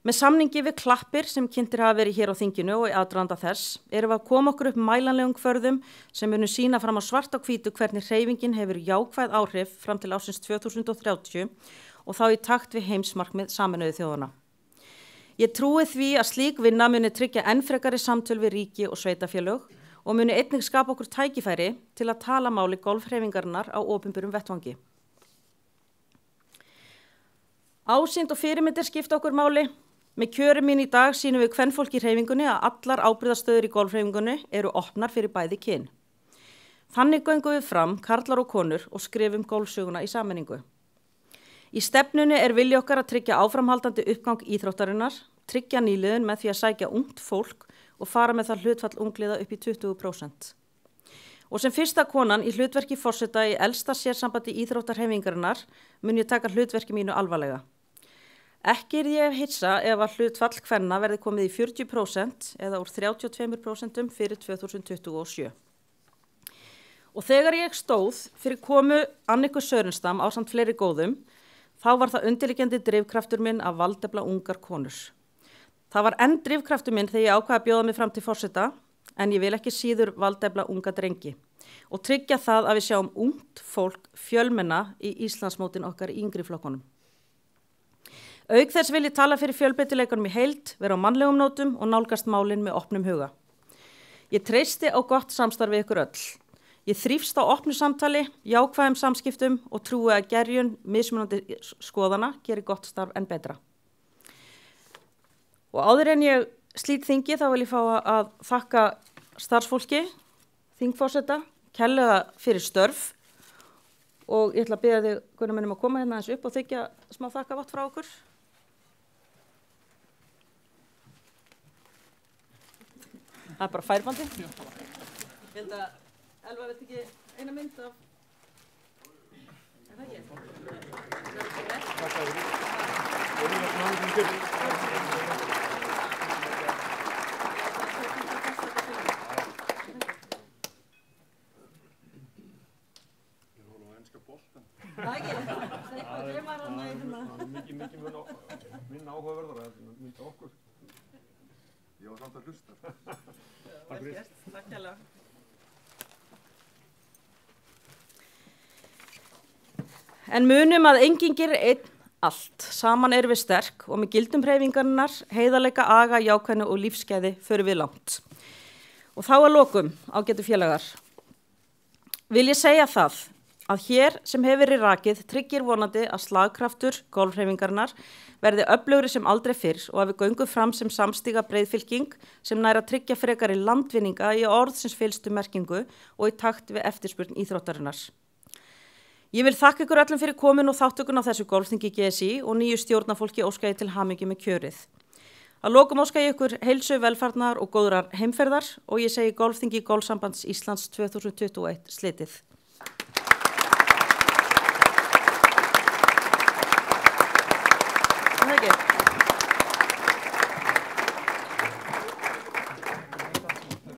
Með samningi við Klappir sem kynntir hafa verið hér á þinginu og í aðdraganda þess erum við að koma okkur upp mælanlegum kvörðum sem munu sýna fram á svart á hvítu hvernig hreyfingin hefur jákvæð áhrif fram til ársins 2030 og þá í takt við heimsmarkmið Sameinuðu þjóðanna. Ég trúi því að slík vinna muni tryggja enn frekari samtöl við ríki og sveitarfélög og muni einnig skapa okkur tækifæri til að tala máli golfhreyfingarinnar á opinberum vettvangi. Ásýnd og fyrirmyndir skipta okkur máli. Með kjörum mín í dag sýnum við kvenfólki í hreyfingunni að allar ábyrgðarstöður í golfhreyfingunni eru opnar fyrir bæði kyn. Þannig göngum við fram, karlar og konur, og skrifum golfsöguna í sameiningu. Í stefnunni er vilji okkar að tryggja áframhaldandi uppgang íþróttarinnar, tryggja nýliðun með því að sækja ungt fólk og fara með það hlutfall ungliða upp í 20%. Og sem fyrsta konan í hlutverki forseta í elsta sérsambandi íþróttarhreyfingarinnar mun ég taka hlutverki mínu alvarlega. Ekki ég hissa ef að hlutfall kvenna verði komið í 40% eða úr 32% fyrir 2027. Og þegar ég stóð fyrir komu Anniku Sörenstam ásamt fleiri góðum, þá var það undirliggjandi drifkraftur minn að valdefla ungar konur. Það var enn drifkraftur minn þegar ég ákvaði að bjóða mig fram til forseta, en ég vil ekki síður valdefla unga drengi og tryggja það að við sjáum ungt fólk fjölmenna í Íslandsmótin okkar í yngri flokkunum. Auk þess vil ég tala fyrir fjölbreytileikanum í heild, vera á mannlegum nótum og nálgast málin með opnum huga. Ég treysti á gott samstarf við ykkur öll. Ég þrífst á opnu samtali, jákvæðum samskiptum og trúi að gerjun mismunandi skoðana gerir gott starf enn betra. Og áður en ég slít þingi þá vil ég fá að þakka starfsfólki, þingforseta, kærlega fyrir störf og ég ætla að biðja þig, Gunnar minn, að koma hérna eins upp og þykja smá þakkavott frá okkur. Það er bara færbandi. Ég held að Elva veit ekki eina mynd af... Er það ekki? Það ekki? Það er mikið minn áhugaverðara en mynd okkur. Ég var samt að hlusta. Vel gert, takk hérlega. En munum að enginn gerir einn allt. Saman erum við sterk og með gildum hreyfingarinnar, heiðarleika, aga, jákvæðni og lífsgæði förum við langt. Og þá að lokum, ágætu félagar, vil ég segja það að hér sem hefur verið rakið tryggir vonandi að slagkraftur golfhreyfingarinnar verði öflugri sem aldrei fyrr og að við göngum fram sem samstíga breiðfylking sem nær að tryggja frekari landvinninga í orðsins fyllstu merkingu og í takt við eftirspurn íþróttarinnar. Ég vil þakka ykkur öllum fyrir komin og þáttökun á þessu golfþingi GSI og nýju stjórnarfólki óska ég til hamingju með kjörið. Að lokum óska ég ykkur heilsu, velfarnar og góðrar heimferðar og ég segi golfþingi Golfsambands Íslands 2021 slitið.